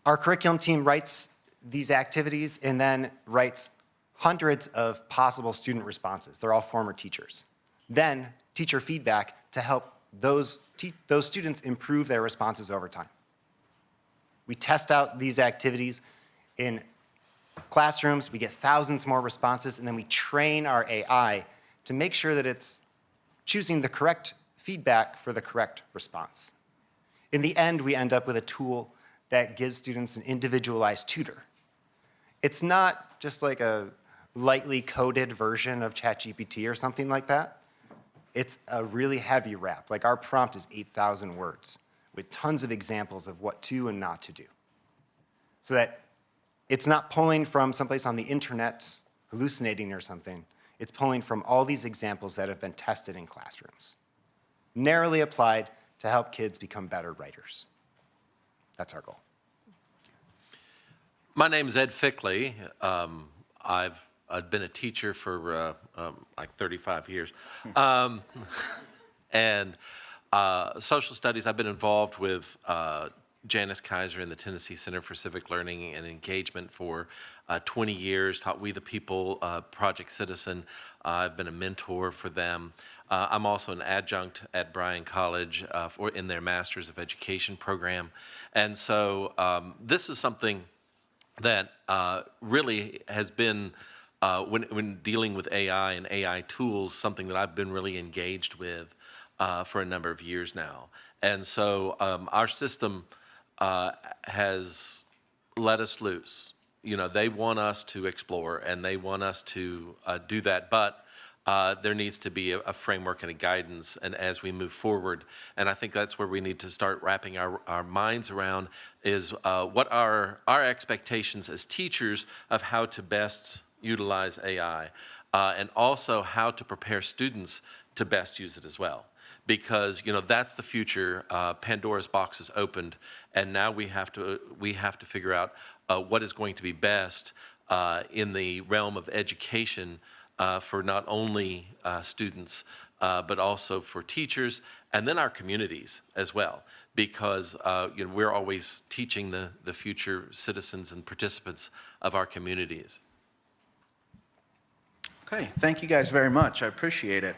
Our curriculum team writes these activities and then writes hundreds of possible student responses. They're all former teachers. Then teacher feedback to help those students improve their responses over time. We test out these activities in classrooms, we get thousands more responses, and then we train our AI to make sure that it's choosing the correct feedback for the correct response. In the end, we end up with a tool that gives students an individualized tutor. It's not just like a lightly coded version of ChatGPT or something like that. It's a really heavy wrap. Like, our prompt is 8,000 words with tons of examples of what to and not to do. So that it's not pulling from someplace on the internet, hallucinating or something. It's pulling from all these examples that have been tested in classrooms, narrowly applied to help kids become better writers. That's our goal. My name is Ed Fickley. I've been a teacher for like 35 years. And social studies, I've been involved with Janice Kaiser in the Tennessee Center for Civic Learning and Engagement for 20 years, taught We the People, Project Citizen. I've been a mentor for them. I'm also an adjunct at Bryan College in their Masters of Education program. And so this is something that really has been, when dealing with AI and AI tools, something that I've been really engaged with for a number of years now. And so our system has let us loose. You know, they want us to explore and they want us to do that, but there needs to be a framework and a guidance and as we move forward. And I think that's where we need to start wrapping our minds around is what are our expectations as teachers of how to best utilize AI and also how to prepare students to best use it as well. Because that's the future. Pandora's box is opened, and now we have to figure out what is going to be best in the realm of education for not only students but also for teachers and then our communities as well. Because we're always teaching the future citizens and participants of our communities. Okay, thank you guys very much. I appreciate it.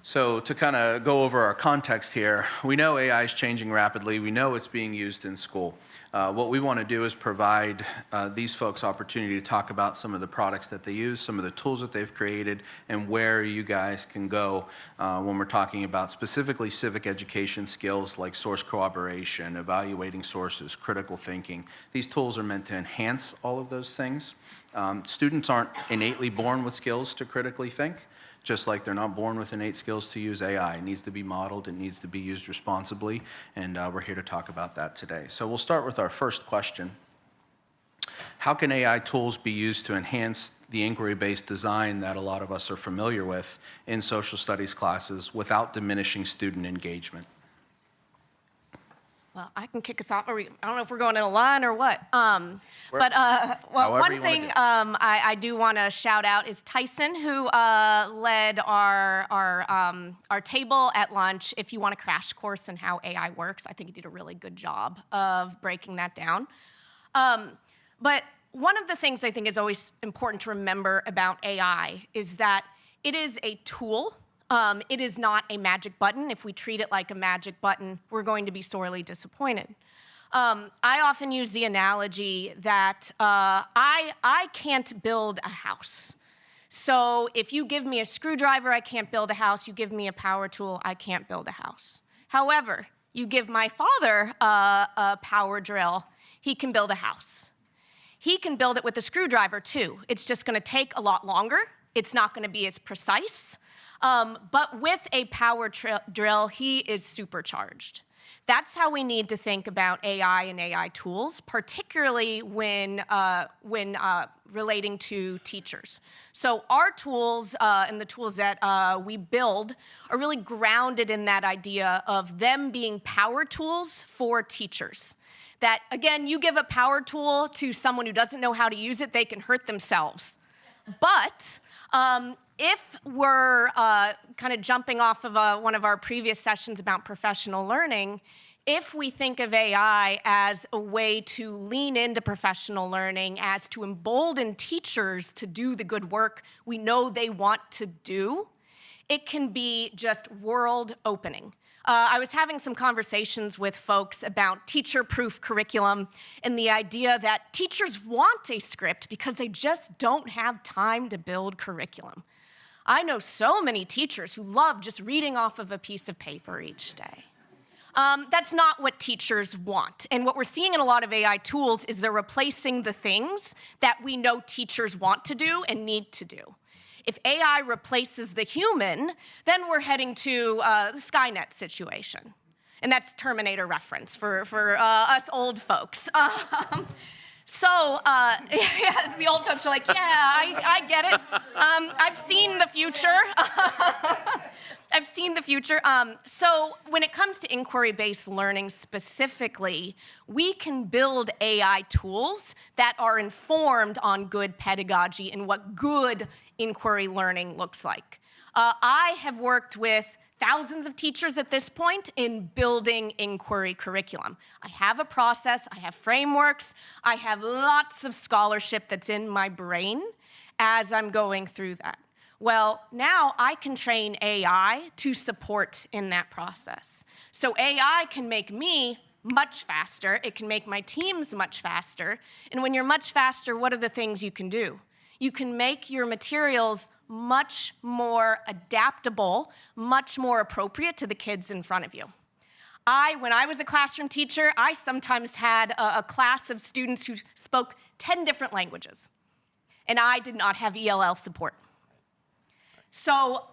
So to kind of go over our context here, we know AI is changing rapidly. We know it's being used in school. What we want to do is provide these folks opportunity to talk about some of the products that they use, some of the tools that they've created, and where you guys can go when we're talking about specifically civic education skills like source corroboration, evaluating sources, critical thinking. These tools are meant to enhance all of those things. Students aren't innately born with skills to critically think. Just like they're not born with innate skills to use AI. It needs to be modeled, it needs to be used responsibly, and we're here to talk about that today. So we'll start with our first question. How can AI tools be used to enhance the inquiry-based design that a lot of us are familiar with in social studies classes without diminishing student engagement? Well, I can kick us off. I don't know if we're going in a line or what. One thing I do want to shout out is Tyson, who led our table at lunch. If you want a crash course in how AI works, I think he did a really good job of breaking that down. But one of the things I think is always important to remember about AI is that it is a tool. It is not a magic button. If we treat it like a magic button, we're going to be sorely disappointed. I often use the analogy that I can't build a house. So if you give me a screwdriver, I can't build a house. You give me a power tool, I can't build a house. However, you give my father a power drill, he can build a house. He can build it with a screwdriver too. It's just gonna take a lot longer. It's not gonna be as precise. But with a power drill, he is supercharged. That's how we need to think about AI and AI tools, particularly when relating to teachers. So our tools and the tools that we build are really grounded in that idea of them being power tools for teachers. That, again, you give a power tool to someone who doesn't know how to use it, they can hurt themselves. But if we're kind of jumping off of one of our previous sessions about professional learning, if we think of AI as a way to lean into professional learning, as to embolden teachers to do the good work we know they want to do, it can be just world opening. I was having some conversations with folks about teacher-proof curriculum and the idea that teachers want a script because they just don't have time to build curriculum. I know so many teachers who love just reading off of a piece of paper each day. That's not what teachers want. And what we're seeing in a lot of AI tools is they're replacing the things that we know teachers want to do and need to do. If AI replaces the human, then we're heading to the Skynet situation. And that's Terminator reference for us old folks. Yeah, the old folks are like, yeah, I get it. I've seen the future. I've seen the future. So when it comes to inquiry-based learning specifically, we can build AI tools that are informed on good pedagogy and what good inquiry learning looks like. I have worked with thousands of teachers at this point in building inquiry curriculum. I have a process, I have frameworks, I have lots of scholarship that's in my brain as I'm going through that. Well, now I can train AI to support in that process. So AI can make me much faster, it can make my teams much faster, and when you're much faster, what are the things you can do? You can make your materials much more adaptable, much more appropriate to the kids in front of you. When I was a classroom teacher, I sometimes had a class of students who spoke 10 different languages, and I did not have ELL support. So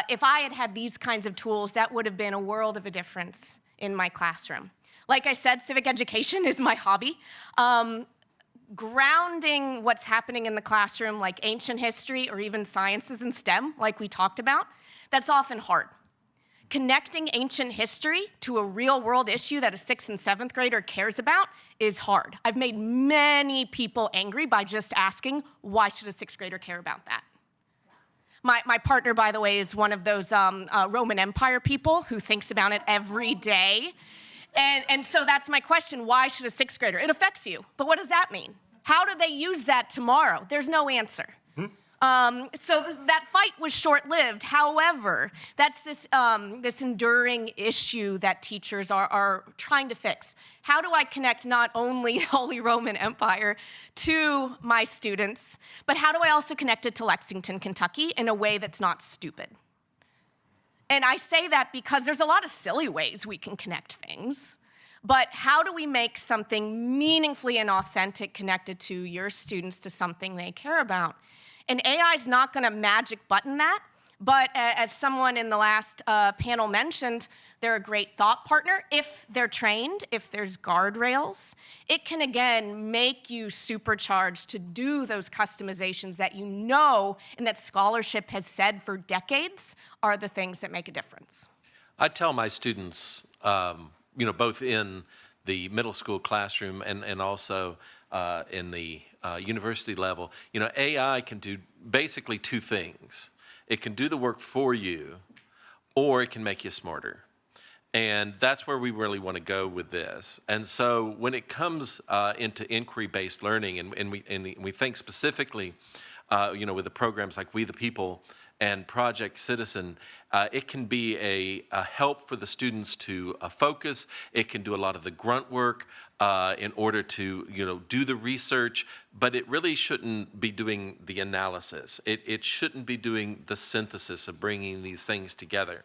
if I had had these kinds of tools, that would have been a world of a difference in my classroom. Like I said, civic education is my hobby. Grounding what's happening in the classroom, like ancient history or even sciences and STEM, like we talked about, that's often hard. Connecting ancient history to a real world issue that a 6th and 7th grader cares about is hard. I've made many people angry by just asking, why should a 6th grader care about that? My partner, by the way, is one of those Roman Empire people who thinks about it every day. And so that's my question, why should a 6th grader? It affects you, but what does that mean? How do they use that tomorrow? There's no answer. So that fight was short-lived. However, that's this enduring issue that teachers are trying to fix. How do I connect not only Holy Roman Empire to my students, but how do I also connect it to Lexington, Kentucky in a way that's not stupid? And I say that because there's a lot of silly ways we can connect things, but how do we make something meaningfully and authentic connected to your students to something they care about? And AI is not going to magic button that, but as someone in the last panel mentioned, they're a great thought partner if they're trained, if there's guardrails. It can, again, make you supercharged to do those customizations that you know and that scholarship has said for decades are the things that make a difference. I tell my students, both in the middle school classroom and also in the university level, AI can do basically two things. It can do the work for you, or it can make you smarter. And that's where we really want to go with this. And so when it comes into inquiry-based learning, and we think specifically, with the programs like We the People and Project Citizen, it can be a help for the students to focus. It can do a lot of the grunt work in order to do the research, but it really shouldn't be doing the analysis. It shouldn't be doing the synthesis of bringing these things together.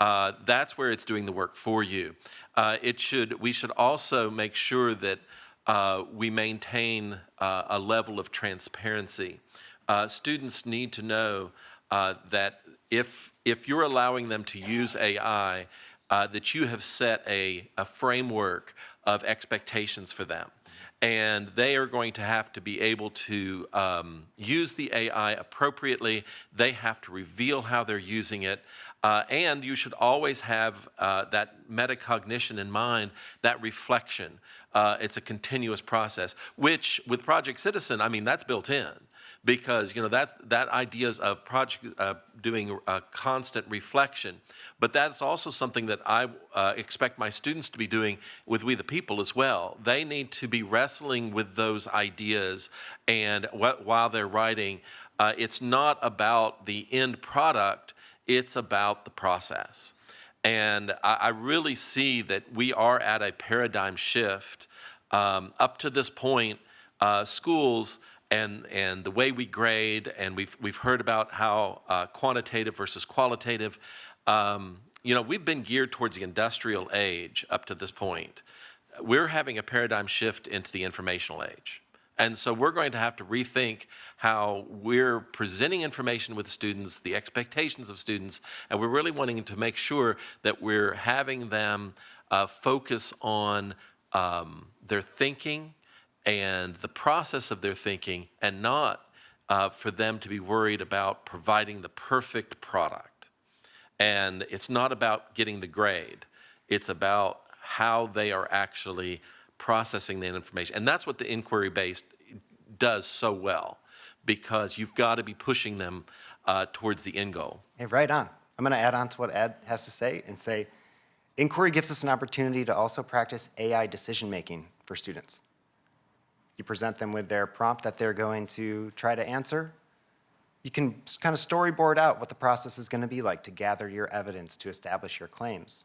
That's where it's doing the work for you. We should also make sure that we maintain a level of transparency. Students need to know that if you're allowing them to use AI, that you have set a framework of expectations for them. And they are going to have to be able to use the AI appropriately. They have to reveal how they're using it. And you should always have that metacognition in mind, that reflection. It's a continuous process, which with Project Citizen, that's built in. Because that ideas of doing a constant reflection, but that's also something that I expect my students to be doing with We the People as well. They need to be wrestling with those ideas, and while they're writing, it's not about the end product; it's about the process. And I really see that we are at a paradigm shift. Up to this point, schools. And the way we grade, and we've heard about how quantitative versus qualitative, we've been geared towards the industrial age up to this point. We're having a paradigm shift into the informational age. And so we're going to have to rethink how we're presenting information with students, the expectations of students, and we're really wanting to make sure that we're having them focus on their thinking, and the process of their thinking, and not for them to be worried about providing the perfect product. And it's not about getting the grade. It's about how they are actually processing that information. And that's what the inquiry-based does so well, because you've got to be pushing them towards the end goal. Hey, right on. I'm going to add on to what Ed has to say and say, inquiry gives us an opportunity to also practice AI decision-making for students. You present them with their prompt that they're going to try to answer. You can kind of storyboard out what the process is going to be like to gather your evidence to establish your claims.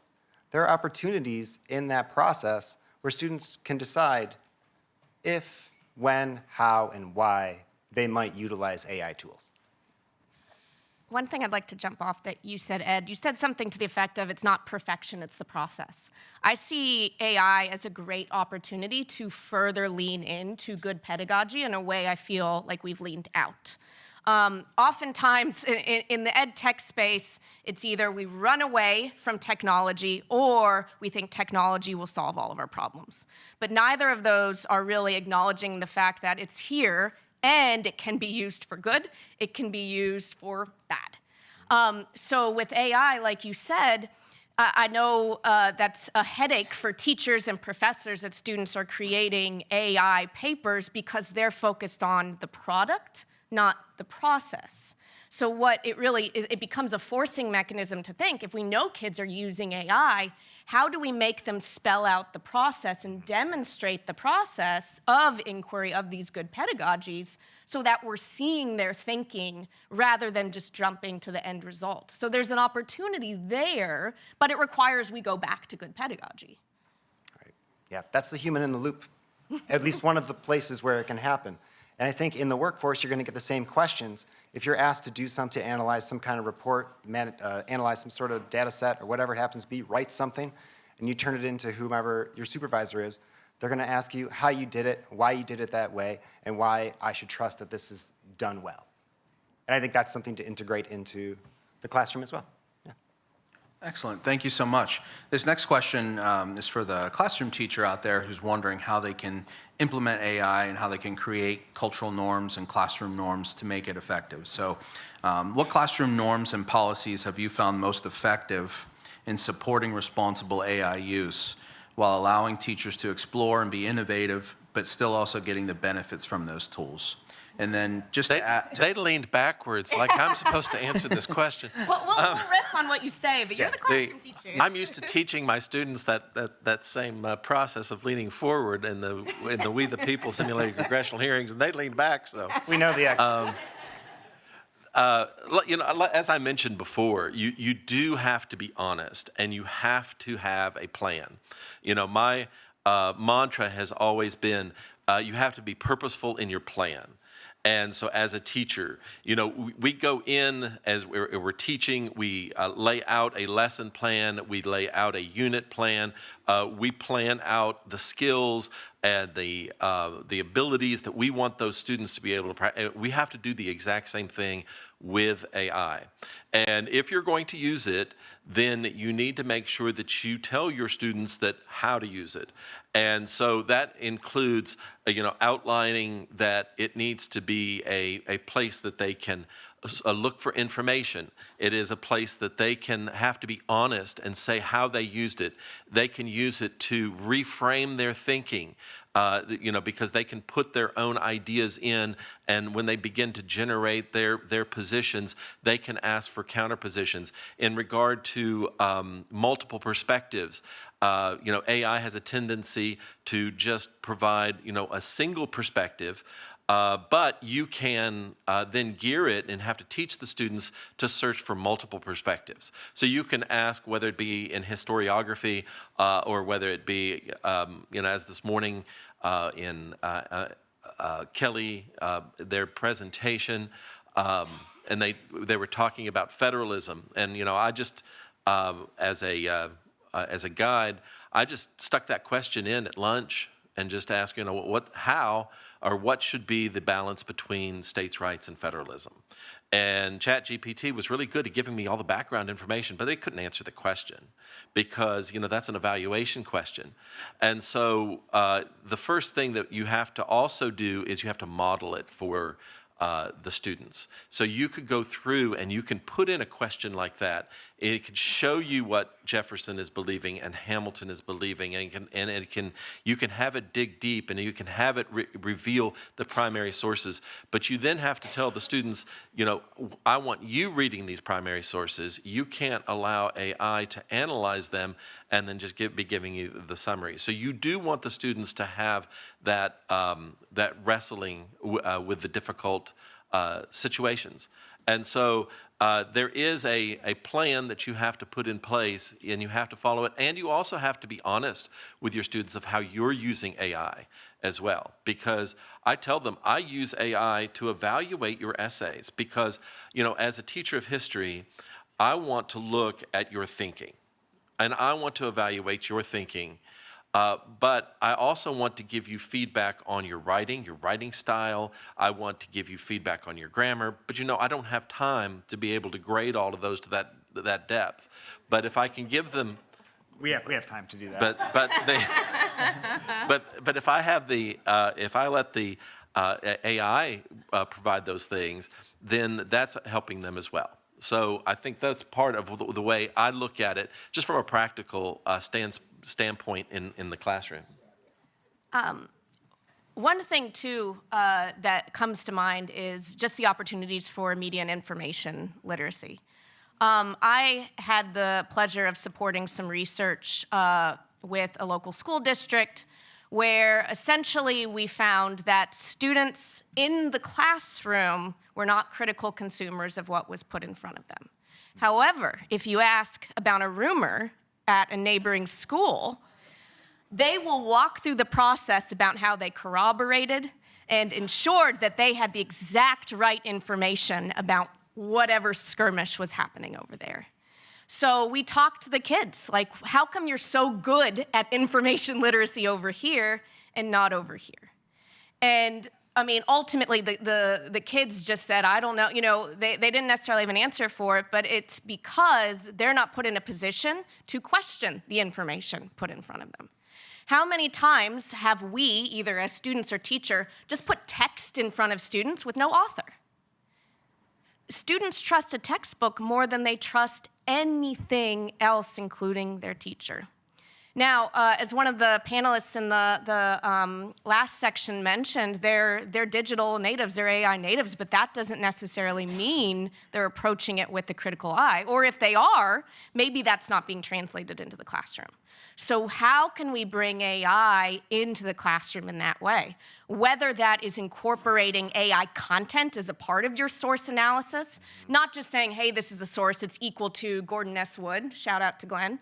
There are opportunities in that process where students can decide if, when, how, and why they might utilize AI tools. One thing I'd like to jump off that you said, Ed, you said something to the effect of it's not perfection, it's the process. I see AI as a great opportunity to further lean into good pedagogy in a way I feel like we've leaned out. Oftentimes in the ed tech space, it's either we run away from technology or we think technology will solve all of our problems. But neither of those are really acknowledging the fact that it's here and it can be used for good, it can be used for bad. So with AI, like you said, I know that's a headache for teachers and professors that students are creating AI papers because they're focused on the product, not the process. So what it really is, it becomes a forcing mechanism to think, if we know kids are using AI, how do we make them spell out the process and demonstrate the process of inquiry of these good pedagogies so that we're seeing their thinking rather than just jumping to the end result. So there's an opportunity there, but it requires we go back to good pedagogy. Right. Yeah, that's the human in the loop, at least one of the places where it can happen. And I think in the workforce, you're going to get the same questions. If you're asked to do something, to analyze some kind of report, analyze some sort of data set or whatever it happens to be, write something, and you turn it into whomever your supervisor is, they're going to ask you how you did it, why you did it that way, and why I should trust that this is done well. And I think that's something to integrate into the classroom as well. Excellent. Thank you so much. This next question is for the classroom teacher out there who's wondering how they can implement AI and how they can create cultural norms and classroom norms to make it effective. So what classroom norms and policies have you found most effective in supporting responsible AI use while allowing teachers to explore and be innovative, but still also getting the benefits from those tools? And then just they leaned backwards like I'm supposed to answer this question. We'll riff on what you say, but you're the classroom teacher. I'm used to teaching my students that same process of leaning forward in the We the People simulated congressional hearings, and they leaned back. So we know the experts. As I mentioned before, you do have to be honest, and you have to have a plan. My mantra has always been, you have to be purposeful in your plan. And so as a teacher, we go in as we're teaching, we lay out a lesson plan, we lay out a unit plan, we plan out the skills and the abilities that we want those students to be able to practice. We have to do the exact same thing with AI. And if you're going to use it, then you need to make sure that you tell your students how to use it. And so that includes, outlining that it needs to be a place that they can look for information. It is a place that they can have to be honest and say how they used it. They can use it to reframe their thinking, because they can put their own ideas in, and when they begin to generate their positions, they can ask for counterpositions. In regard to multiple perspectives, AI has a tendency to just provide, a single perspective, but you can then gear it and have to teach the students to search for multiple perspectives. So you can ask whether it be in historiography or whether it be, as this morning in Kelly, their presentation, and they were talking about federalism. And, I just, as a guide, I just stuck that question in at lunch and just asked, what should be the balance between states' rights and federalism? And ChatGPT was really good at giving me all the background information, but it couldn't answer the question because, that's an evaluation question. And so the first thing that you have to also do is you have to model it for the students. So you could go through and you can put in a question like that. It could show you what Jefferson is believing and Hamilton is believing, and you can have it dig deep and you can have it reveal the primary sources. But you then have to tell the students, you know, I want you reading these primary sources. You can't allow AI to analyze them and then just be giving you the summary. So you do want the students to have that that wrestling with the difficult situations. And so there is a plan that you have to put in place, and you have to follow it. And you also have to be honest with your students of how you're using AI as well. Because I tell them, I use AI to evaluate your essays. Because, you know, as a teacher of history, I want to look at your thinking. And I want to evaluate your thinking. But I also want to give you feedback on your writing style. I want to give you feedback on your grammar. But you know, I don't have time to be able to grade all of those to that depth. But if I can give them, we have time to do that. But if I have if I let the AI provide those things, then that's helping them as well. So I think that's part of the way I look at it, just from a practical standpoint in the classroom. One thing, too, that comes to mind is just the opportunities for media and information literacy. I had the pleasure of supporting some research with a local school district where essentially we found that students in the classroom were not critical consumers of what was put in front of them. However, if you ask about a rumor at a neighboring school, they will walk through the process about how they corroborated and ensured that they had the exact right information about whatever skirmish was happening over there. So we talked to the kids, like, how come you're so good at information literacy over here and not over here? And I mean, ultimately, the kids just said, I don't know, you know, they didn't necessarily have an answer for it, but it's because they're not put in a position to question the information put in front of them. How many times have we, either as students or teacher, just put text in front of students with no author? Students trust a textbook more than they trust anything else, including their teacher. Now, as one of the panelists in the last section mentioned, they're digital natives, they're AI natives, but that doesn't necessarily mean they're approaching it with the critical eye. Or if they are, maybe that's not being translated into the classroom. So how can we bring AI into the classroom in that way? Whether that is incorporating AI content as a part of your source analysis, not just saying, hey, this is a source, it's equal to Gordon S. Wood, shout out to Glenn,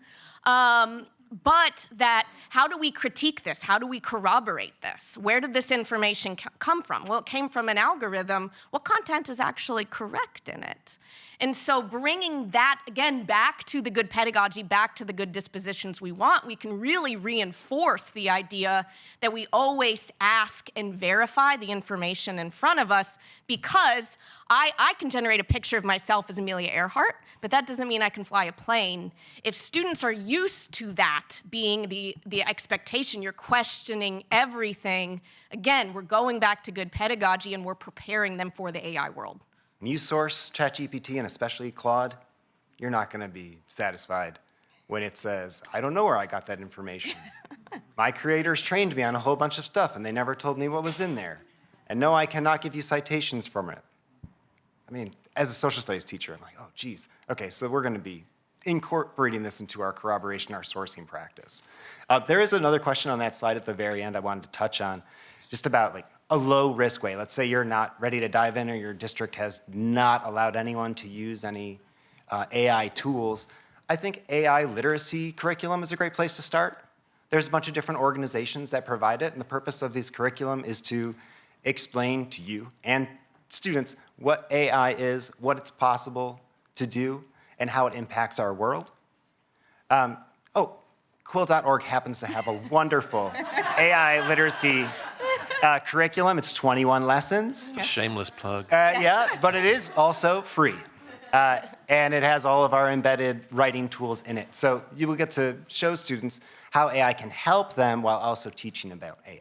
but that how do we critique this? How do we corroborate this? Where did this information come from? Well, it came from an algorithm. What content is actually correct in it? And so bringing that, again, back to the good pedagogy, back to the good dispositions we want, we can really reinforce the idea that we always ask and verify the information in front of us, because I can generate a picture of myself as Amelia Earhart, but that doesn't mean I can fly a plane. If students are used to that being the expectation, you're questioning everything, again, we're going back to good pedagogy and we're preparing them for the AI world. When you source ChatGPT, and especially Claude, you're not going to be satisfied when it says, I don't know where I got that information. My creators trained me on a whole bunch of stuff, and they never told me what was in there. And no, I cannot give you citations from it. I mean, as a social studies teacher, I'm like, oh, geez. Okay, so we're going to be incorporating this into our corroboration, our sourcing practice. There is another question on that slide at the very end I wanted to touch on, just about like a low-risk way. Let's say you're not ready to dive in, or your district has not allowed anyone to use any AI tools. I think AI literacy curriculum is a great place to start. There's a bunch of different organizations that provide it, and the purpose of this curriculum is to explain to you and students what AI is, what it's possible to do, and how it impacts our world. Quill.org happens to have a wonderful AI literacy curriculum. It's 21 lessons. It's a shameless plug. Yeah, but it is also free. And it has all of our embedded writing tools in it. So you will get to show students how AI can help them while also teaching about AI.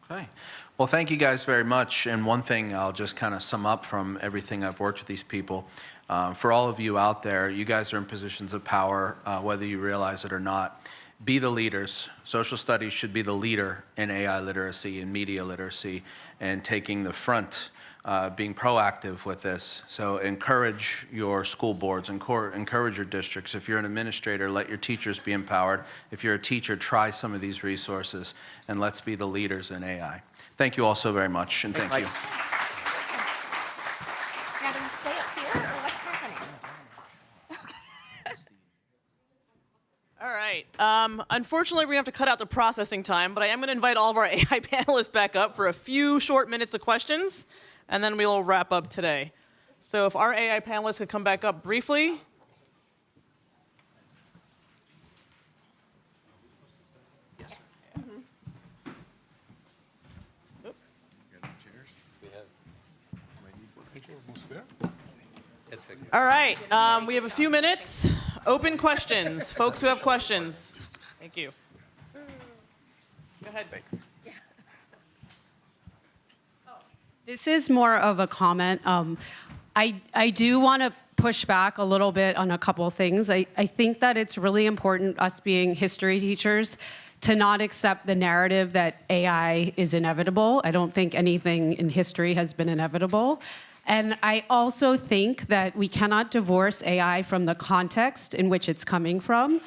Okay. Well, thank you guys very much. And one thing I'll just kind of sum up from everything I've worked with these people. For all of you out there, you guys are in positions of power, whether you realize it or not. Be the leaders. Social studies should be the leader in AI literacy and media literacy and taking the front, being proactive with this. So encourage your school boards, encourage your districts. If you're an administrator, let your teachers be empowered. If you're a teacher, try some of these resources, and let's be the leaders in AI. Thank you all so very much, and thank you. Now, do we stay up here, or what's happening? All right. Unfortunately, we're going to have to cut out the processing time, but I am going to invite all of our AI panelists back up for a few short minutes of questions, and then we'll wrap up today. So if our AI panelists could come back up briefly. Yes. All right. We have a few minutes. Open questions. Folks who have questions. Thank you. Go ahead. Thanks. This is more of a comment. I do want to push back a little bit on a couple of things. I think that it's really important, us being history teachers, to not accept the narrative that AI is inevitable. I don't think anything in history has been inevitable. And I also think that we cannot divorce AI from the context in which it's coming from.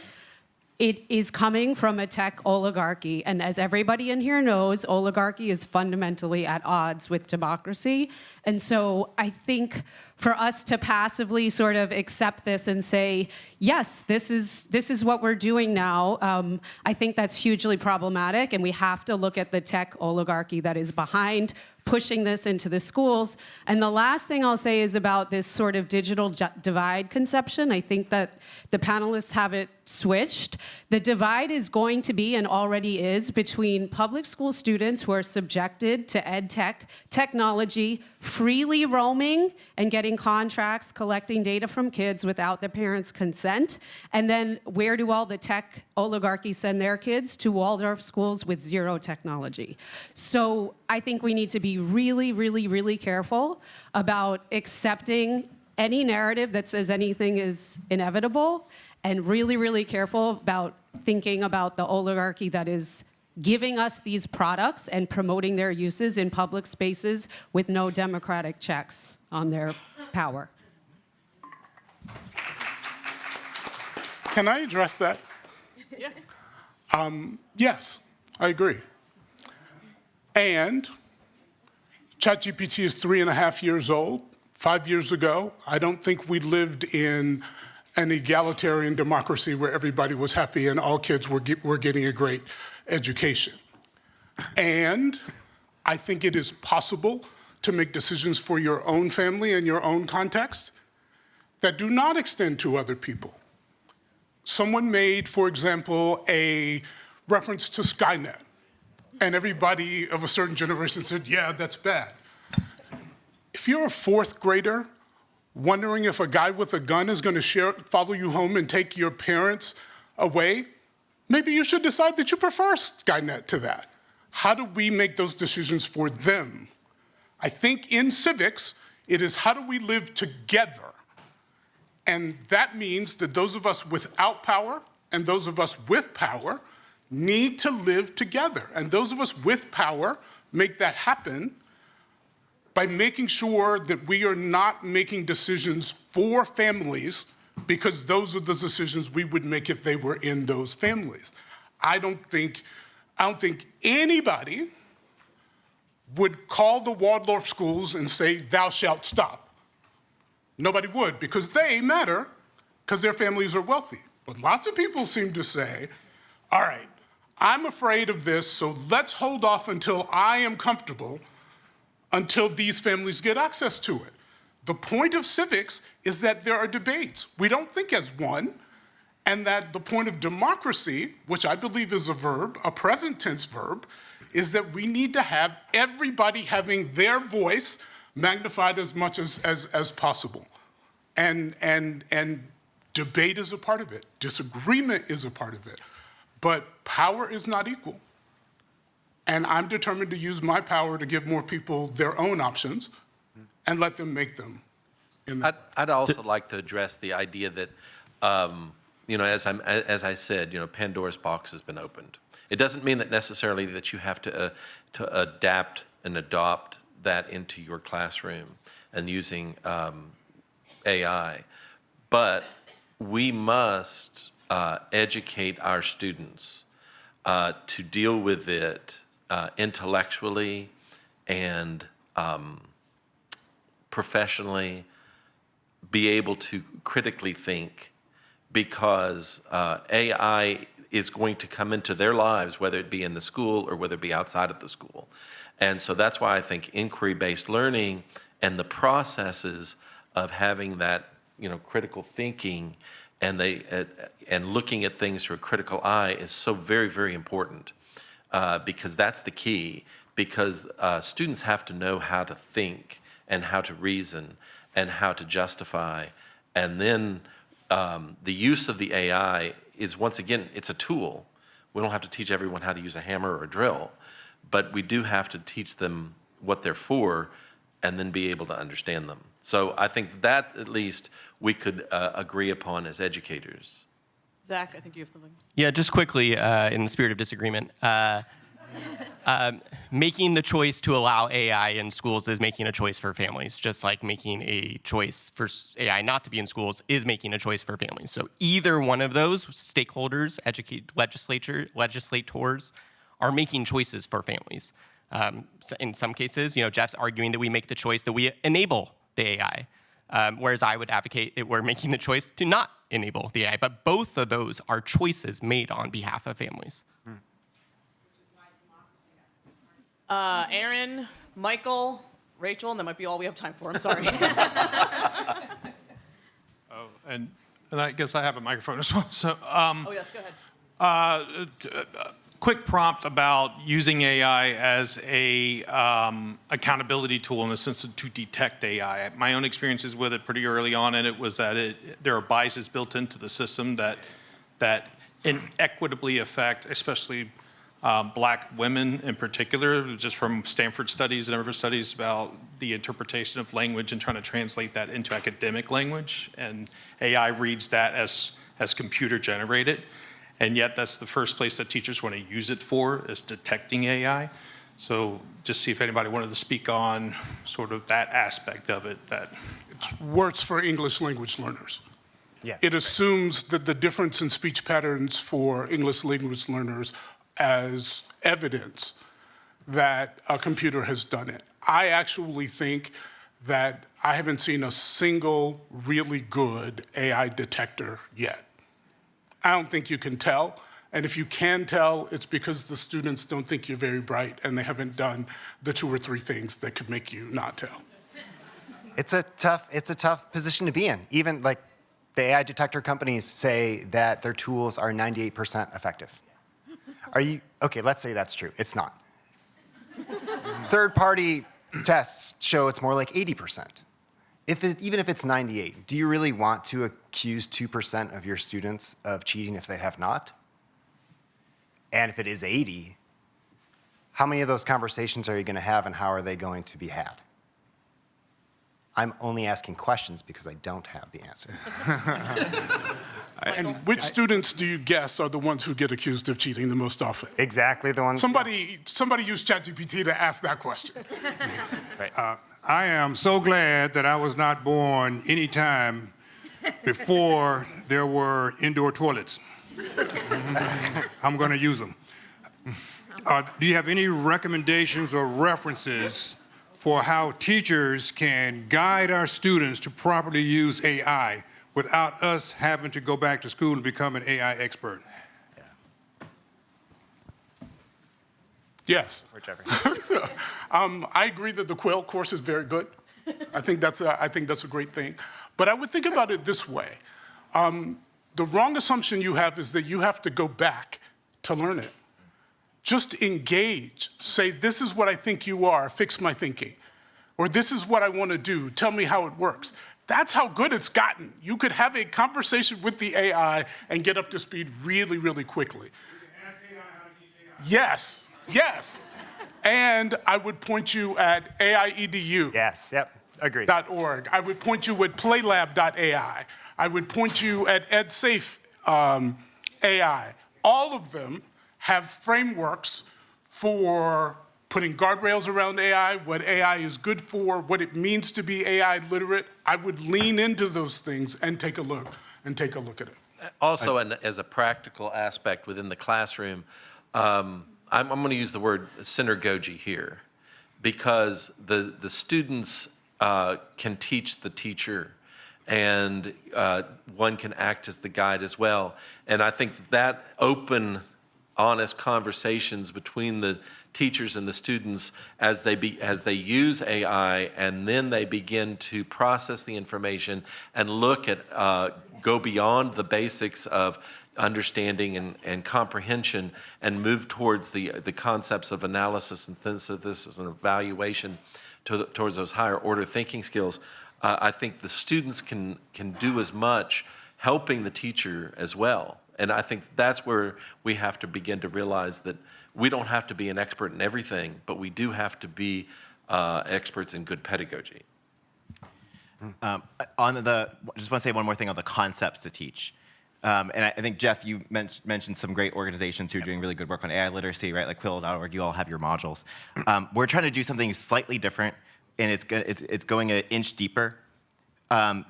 It is coming from a tech oligarchy. And as everybody in here knows, oligarchy is fundamentally at odds with democracy. And so I think for us to passively sort of accept this and say, yes, this is what we're doing now, I think that's hugely problematic. And we have to look at the tech oligarchy that is behind pushing this into the schools. And the last thing I'll say is about this sort of digital divide conception. I think that the panelists have it switched. The divide is going to be, and already is, between public school students who are subjected to ed tech, technology, freely roaming and getting contracts, collecting data from kids without the parents' consent. And then where do all the tech oligarchies send their kids? To Waldorf schools with zero technology. So I think we need to be really, really, really careful about accepting any narrative that says anything is inevitable, and really, really careful about thinking about the oligarchy that is giving us these products and promoting their uses in public spaces with no democratic checks on their power. Can I address that? Yeah. Yes, I agree. And ChatGPT is 3.5 years old. 5 years ago, I don't think we lived in an egalitarian democracy where everybody was happy and all kids were getting a great education. And I think it is possible to make decisions for your own family and your own context that do not extend to other people. Someone made, for example, a reference to Skynet, and everybody of a certain generation said, yeah, that's bad. If you're a fourth grader wondering if a guy with a gun is going to follow you home and take your parents away, maybe you should decide that you prefer Skynet to that. How do we make those decisions for them? I think in civics, it is how do we live together? And that means that those of us without power and those of us with power need to live together. And those of us with power make that happen by making sure that we are not making decisions for families because those are the decisions we would make if they were in those families. I don't think anybody would call the Waldorf schools and say, thou shalt stop. Nobody would, because they matter, because their families are wealthy. But lots of people seem to say, all right, I'm afraid of this, so let's hold off until I am comfortable until these families get access to it. The point of civics is that there are debates. We don't think as one, and that the point of democracy, which I believe is a verb, a present tense verb, is that we need to have everybody having their voice magnified as much as possible. And debate is a part of it. Disagreement is a part of it. But power is not equal. And I'm determined to use my power to give more people their own options and let them make them. I'd also like to address the idea that, as I said, Pandora's box has been opened. It doesn't mean that necessarily that you have to adapt and adopt that into your classroom and using AI, but we must educate our students to deal with it intellectually and professionally, be able to critically think, because AI is going to come into their lives, whether it be in the school or whether it be outside of the school. And so that's why I think inquiry-based learning and the processes of having that, critical thinking and looking at things through a critical eye is so very, very important, because that's the key. Because students have to know how to think and how to reason and how to justify. And then the use of the AI is, once again, it's a tool. We don't have to teach everyone how to use a hammer or a drill, but we do have to teach them what they're for and then be able to understand them. So I think that at least we could agree upon as educators. Zach, I think you have something. Yeah, just quickly, in the spirit of disagreement, making the choice to allow AI in schools is making a choice for families, just like making a choice for AI not to be in schools is making a choice for families. So either one of those stakeholders, legislators, are making choices for families. So in some cases, Jeff's arguing that we make the choice that we enable the AI, whereas I would advocate that we're making the choice to not enable the AI. But both of those are choices made on behalf of families. Aaron, Michael, Rachel, and that might be all we have time for. I'm sorry. And I guess I have a microphone as well. So, oh, yes, go ahead. Quick prompt about using AI as a accountability tool in the sense of to detect AI. My own experiences with it pretty early on, and it was that there are biases built into the system that inequitably affect, especially Black women in particular, just from Stanford studies and other studies about the interpretation of language and trying to translate that into academic language. And AI reads that as computer generated. And yet that's the first place that teachers want to use it for, is detecting AI. So just see if anybody wanted to speak on sort of that aspect of it. It's worse for English language learners. Yeah. It assumes that the difference in speech patterns for English language learners as evidence that a computer has done it. I actually think that I haven't seen a single really good AI detector yet. I don't think you can tell, and if you can tell, it's because the students don't think you're very bright and they haven't done the 2 or 3 things that could make you not tell. It's a tough position to be in. Even like the AI detector companies say that their tools are 98% effective. Okay, let's say that's true. It's not. Third-party tests show it's more like 80%. Even if it's 98, do you really want to accuse 2% of your students of cheating if they have not? And if it is 80, how many of those conversations are you going to have, and how are they going to be had? I'm only asking questions because I don't have the answer. And which students do you guess are the ones who get accused of cheating the most often? Exactly the ones. Somebody used ChatGPT to ask that question. Right. I am so glad that I was not born any time before there were indoor toilets. I'm going to use them. Do you have any recommendations or references for how teachers can guide our students to properly use AI without us having to go back to school and become an AI expert? Yes. I agree that the Quail course is very good. I think that's a great thing. But I would think about it this way. The wrong assumption you have is that you have to go back to learn it. Just engage. Say, this is what I think you are, fix my thinking. Or this is what I want to do, tell me how it works. That's how good it's gotten. You could have a conversation with the AI and get up to speed really, really quickly. You can ask AI how to teach AI. Yes. Yes. And I would point you at AIEDU. Yes, yep, agree. .org. I would point you at playlab.ai. I would point you at EdSafe AI. All of them have frameworks for putting guardrails around AI, what AI is good for, what it means to be AI literate. I would lean into those things and take a look at it. Also, as a practical aspect within the classroom, I'm going to use the word synergy here, because the students can teach the teacher, and one can act as the guide as well. And I think that open, honest conversations between the teachers and the students as they use AI, and then they begin to process the information and look at, go beyond the basics of understanding and comprehension and move towards the concepts of analysis and synthesis and evaluation towards those higher order thinking skills. I think the students can do as much helping the teacher as well. And I think that's where we have to begin to realize that we don't have to be an expert in everything, but we do have to be experts in good pedagogy. Just want to say one more thing on the concepts to teach. And I think, Jeff, you mentioned some great organizations who are doing really good work on AI literacy, right? Like Quill.org, you all have your modules. We're trying to do something slightly different, and it's going an inch deeper.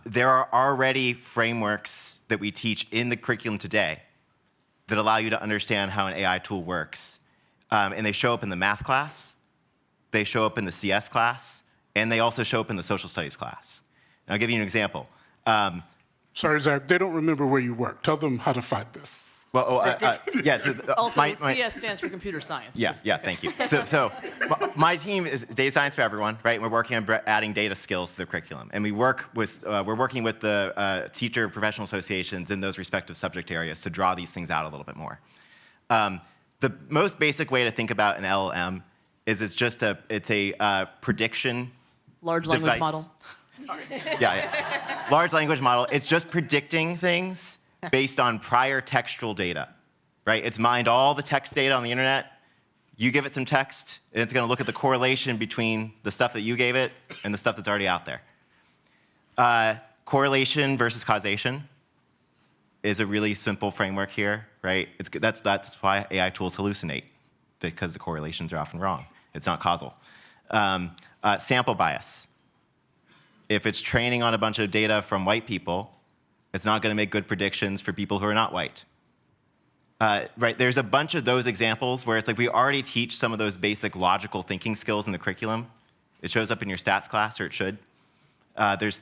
There are already frameworks that we teach in the curriculum today that allow you to understand how an AI tool works. And they show up in the math class, they show up in the CS class, and they also show up in the social studies class. And I'll give you an example. Sorry, Zach, they don't remember where you work. Tell them how to find this. Well, yeah. So Also, CS stands for computer science. Yeah, Just- yeah, okay. thank you. So my team is Data Science for Everyone, right? We're working on adding data skills to the curriculum. And we're working with the teacher professional associations in those respective subject areas to draw these things out a little bit more. The most basic way to think about an LLM is it's a prediction Large language device. model. Sorry. Yeah. Large language model. It's just predicting things based on prior textual data, right? It's mined all the text data on the internet. You give it some text, and it's going to look at the correlation between the stuff that you gave it and the stuff that's already out there. Correlation versus causation is a really simple framework here, right? That's why AI tools hallucinate, because the correlations are often wrong. It's not causal. Sample bias. If it's training on a bunch of data from white people, it's not going to make good predictions for people who are not white. Right? There's a bunch of those examples where it's like we already teach some of those basic logical thinking skills in the curriculum. It shows up in your stats class, or it should. There's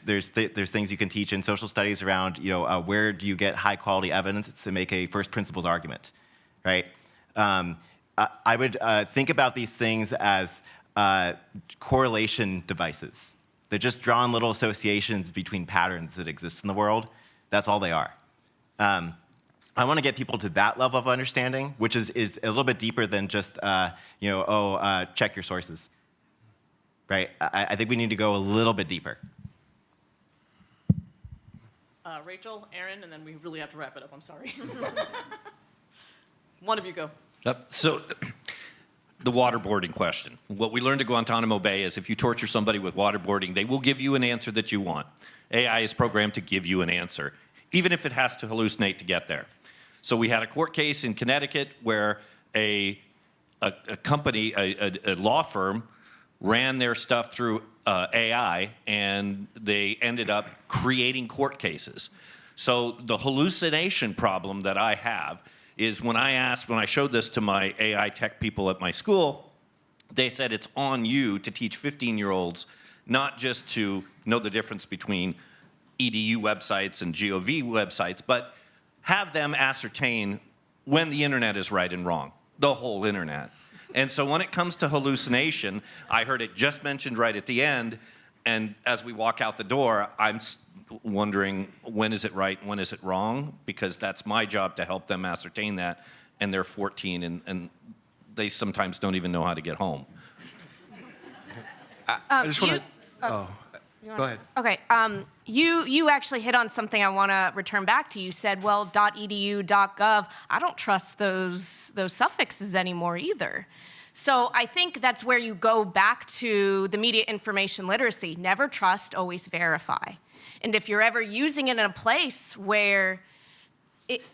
things you can teach in social studies around, where do you get high quality evidence to make a first principles argument, right? I would think about these things as correlation devices. They're just drawing little associations between patterns that exist in the world. That's all they are. I want to get people to that level of understanding, which is a little bit deeper than just, check your sources, right? I think we need to go a little bit deeper. Rachel, Aaron, and then we really have to wrap it up. I'm sorry. One of you go. So the waterboarding question. What we learned at Guantanamo Bay is if you torture somebody with waterboarding, they will give you an answer that you want. AI is programmed to give you an answer, even if it has to hallucinate to get there. So we had a court case in Connecticut where a company, a law firm, ran their stuff through AI, and they ended up creating court cases. So the hallucination problem that I have is when I showed this to my AI tech people at my school, they said it's on you to teach 15-year-olds not just to know the difference between EDU websites and GOV websites, but have them ascertain when the internet is right and wrong, the whole internet. And so when it comes to hallucination, I heard it just mentioned right at the end, and as we walk out the door, I'm wondering when is it right, when is it wrong, because that's my job to help them ascertain that, and they're 14 and they sometimes don't even know how to get home. I just want to. Go ahead. Okay. You actually hit on something I want to return back to. You said, well, .edu, .gov. I don't trust those suffixes anymore either. So I think that's where you go back to the media information literacy. Never trust, always verify. And if you're ever using it in a place where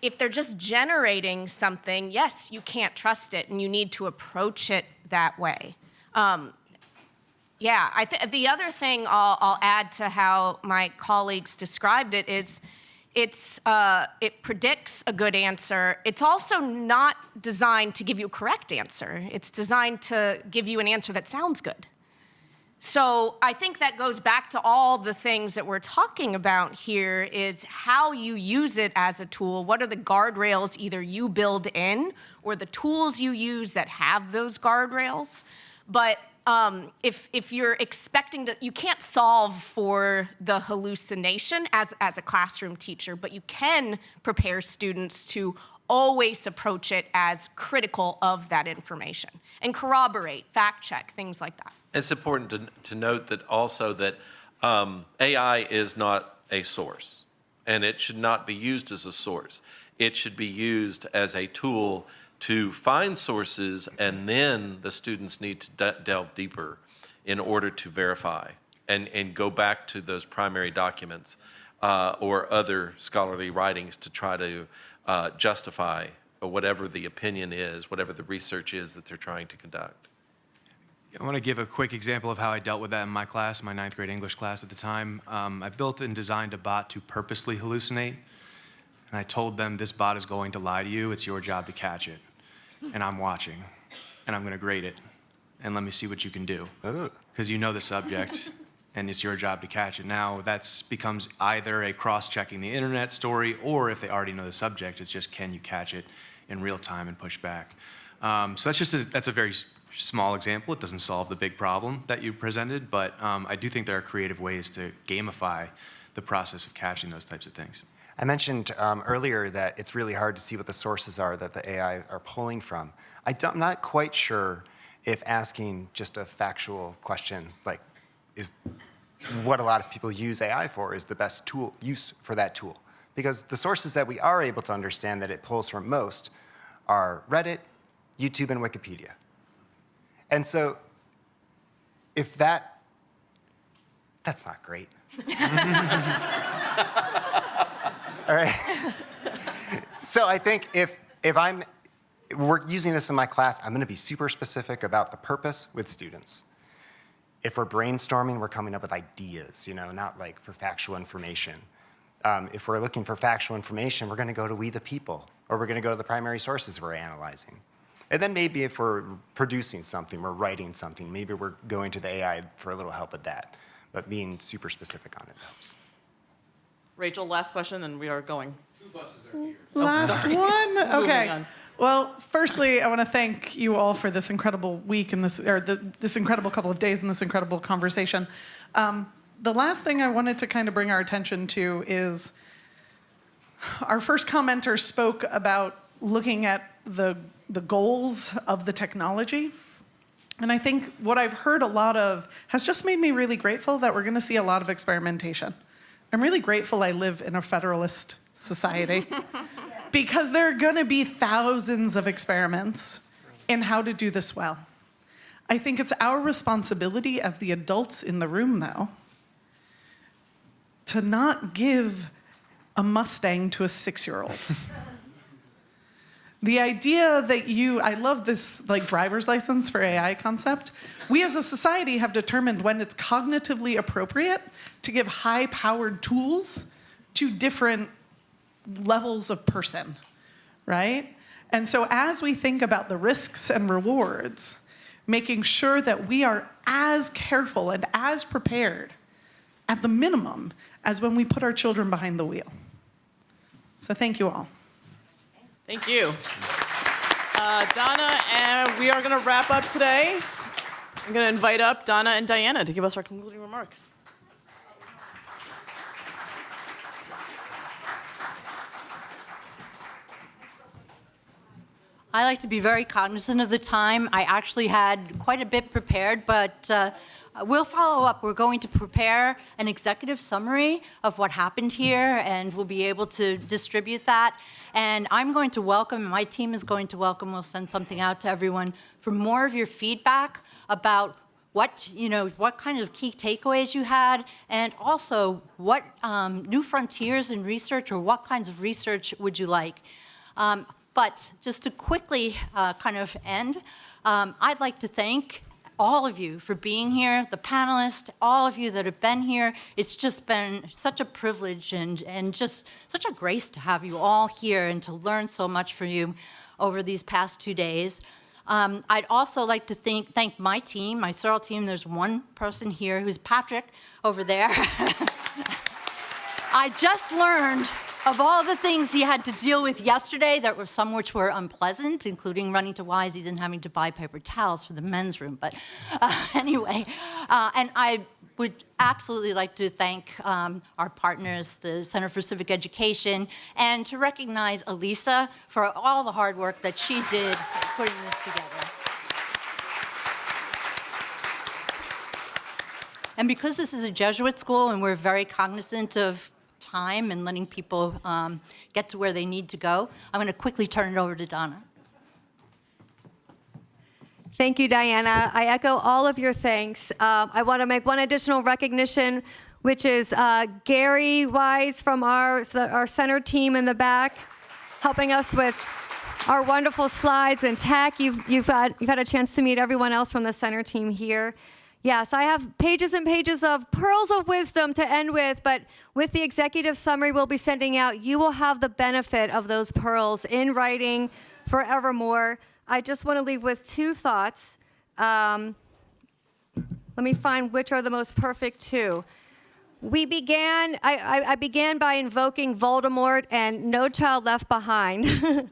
if they're just generating something, yes, you can't trust it, and you need to approach it that way. Yeah, the other thing I'll add to how my colleagues described it is it predicts a good answer. It's also not designed to give you a correct answer. It's designed to give you an answer that sounds good. So I think that goes back to all the things that we're talking about here is how you use it as a tool. What are the guardrails either you build in or the tools you use that have those guardrails? But if you're expecting to, you can't solve for the hallucination as a classroom teacher, but you can prepare students to always approach it as critical of that information and corroborate, fact check, things like that. It's important to note that also that AI is not a source, and it should not be used as a source. It should be used as a tool to find sources, and then the students need to delve deeper in order to verify and go back to those primary documents or other scholarly writings to try to justify whatever the opinion is, whatever the research is that they're trying to conduct. I want to give a quick example of how I dealt with that in my class, my 9th grade English class at the time. I built and designed a bot to purposely hallucinate, and I told them, this bot is going to lie to you, it's your job to catch it. And I'm watching, and I'm going to grade it, and let me see what you can do. Because you know the subject, and it's your job to catch it. Now, that becomes either a cross-checking the internet story, or if they already know the subject, it's just, can you catch it in real time and push back? So that's a very small example. It doesn't solve the big problem that you presented, but I do think there are creative ways to gamify the process of catching those types of things. I mentioned earlier that it's really hard to see what the sources are that the AI are pulling from. I'm not quite sure if asking just a factual question, like, is what a lot of people use AI for is the best use for that tool. Because the sources that we are able to understand that it pulls from most are Reddit, YouTube, and Wikipedia. And so if that's not great. All right. So I think if we're using this in my class, I'm going to be super specific about the purpose with students. If we're brainstorming, we're coming up with ideas, not like for factual information. If we're looking for factual information, we're going to go to We the People, or we're going to go to the primary sources we're analyzing. And then maybe if we're producing something, we're writing something, maybe we're going to the AI for a little help with that. But being super specific on it helps. Rachel, last question, and we are going. 2 buses are here. Last one? Moving Okay. on. Well, firstly, I want to thank you all for this incredible week and this incredible couple of days and this incredible conversation. The last thing I wanted to kind of bring our attention to is our first commenter spoke about looking at the goals of the technology. And I think what I've heard a lot of has just made me really grateful that we're going to see a lot of experimentation. I'm really grateful I live in a federalist society because there are going to be thousands of experiments in how to do this well. I think it's our responsibility as the adults in the room, though, to not give a Mustang to a 6-year-old. The idea that I love this like driver's license for AI concept. We as a society have determined when it's cognitively appropriate to give high-powered tools to different levels of person, right? And so as we think about the risks and rewards, making sure that we are as careful and as prepared at the minimum as when we put our children behind the wheel. So thank you all. Thank you. Donna, and we are going to wrap up today. I'm going to invite up Donna and Diana to give us our concluding remarks. I like to be very cognizant of the time. I actually had quite a bit prepared, but we'll follow up. We're going to prepare an executive summary of what happened here, and we'll be able to distribute that. And I'm going to welcome, my team is going to welcome, we'll send something out to everyone for more of your feedback about what kind of key takeaways you had, and also what new frontiers in research or what kinds of research would you like. But just to quickly kind of end, I'd like to thank all of you for being here, the panelists, all of you that have been here. It's just been such a privilege and just such a grace to have you all here and to learn so much from you over these past 2 days. I'd also like to thank my team, my CERL team. There's one person here who's Patrick over there. I just learned of all the things he had to deal with yesterday, there were some which were unpleasant, including running to Wisey's and having to buy paper towels for the men's room. But anyway, and I would absolutely like to thank our partners, the Center for Civic Education, and to recognize Elisa for all the hard work that she did putting this together. And because this is a Jesuit school and we're very cognizant of time and letting people get to where they need to go, I'm going to quickly turn it over to Donna. Thank you, Diana. I echo all of your thanks. I want to make one additional recognition, which is Gary Wise from our center team in the back, helping us with our wonderful slides and tech. You've had a chance to meet everyone else from the center team here. Yes, I have pages and pages of pearls of wisdom to end with, but with the executive summary we'll be sending out, you will have the benefit of those pearls in writing forevermore. I just want to leave with 2 thoughts. Let me find which are the most perfect 2. I began by invoking Voldemort and No Child Left Behind,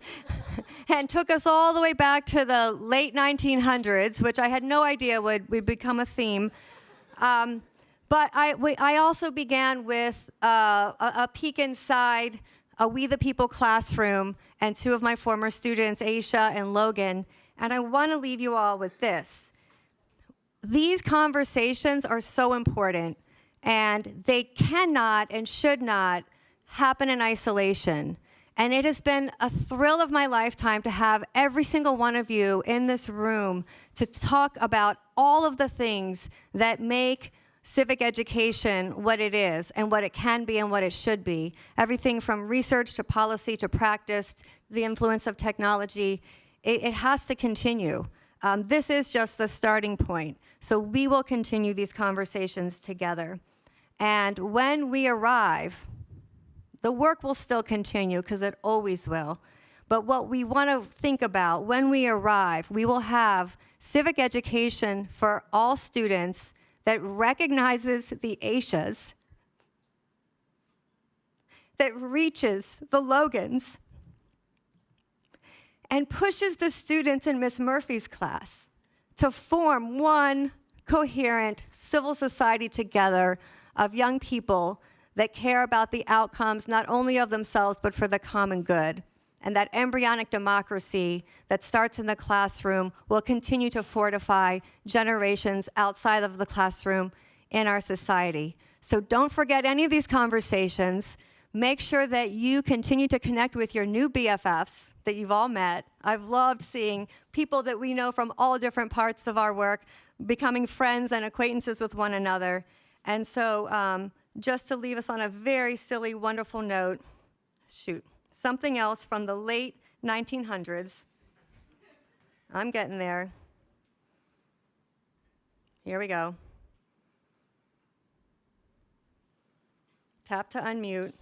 and took us all the way back to the late 1900s, which I had no idea would become a theme. But I also began with a peek inside a We the People classroom and 2 of my former students, Aisha and Logan, and I want to leave you all with this. These conversations are so important, and they cannot and should not happen in isolation. And it has been a thrill of my lifetime to have every single one of you in this room to talk about all of the things that make civic education what it is and what it can be and what it should be. Everything from research to policy to practice, the influence of technology. It has to continue. This is just the starting point. So we will continue these conversations together. And when we arrive, the work will still continue because it always will. But what we want to think about when we arrive, we will have civic education for all students that recognizes the Aishas, that reaches the Logans, and pushes the students in Miss Murphy's class to form one coherent civil society together of young people that care about the outcomes not only of themselves but for the common good. And that embryonic democracy that starts in the classroom will continue to fortify generations outside of the classroom in our society. So don't forget any of these conversations. Make sure that you continue to connect with your new BFFs that you've all met. I've loved seeing people that we know from all different parts of our work becoming friends and acquaintances with one another. And so just to leave us on a very silly, wonderful note, something else from the late 1900s. I'm getting there. Here we go. Tap to unmute.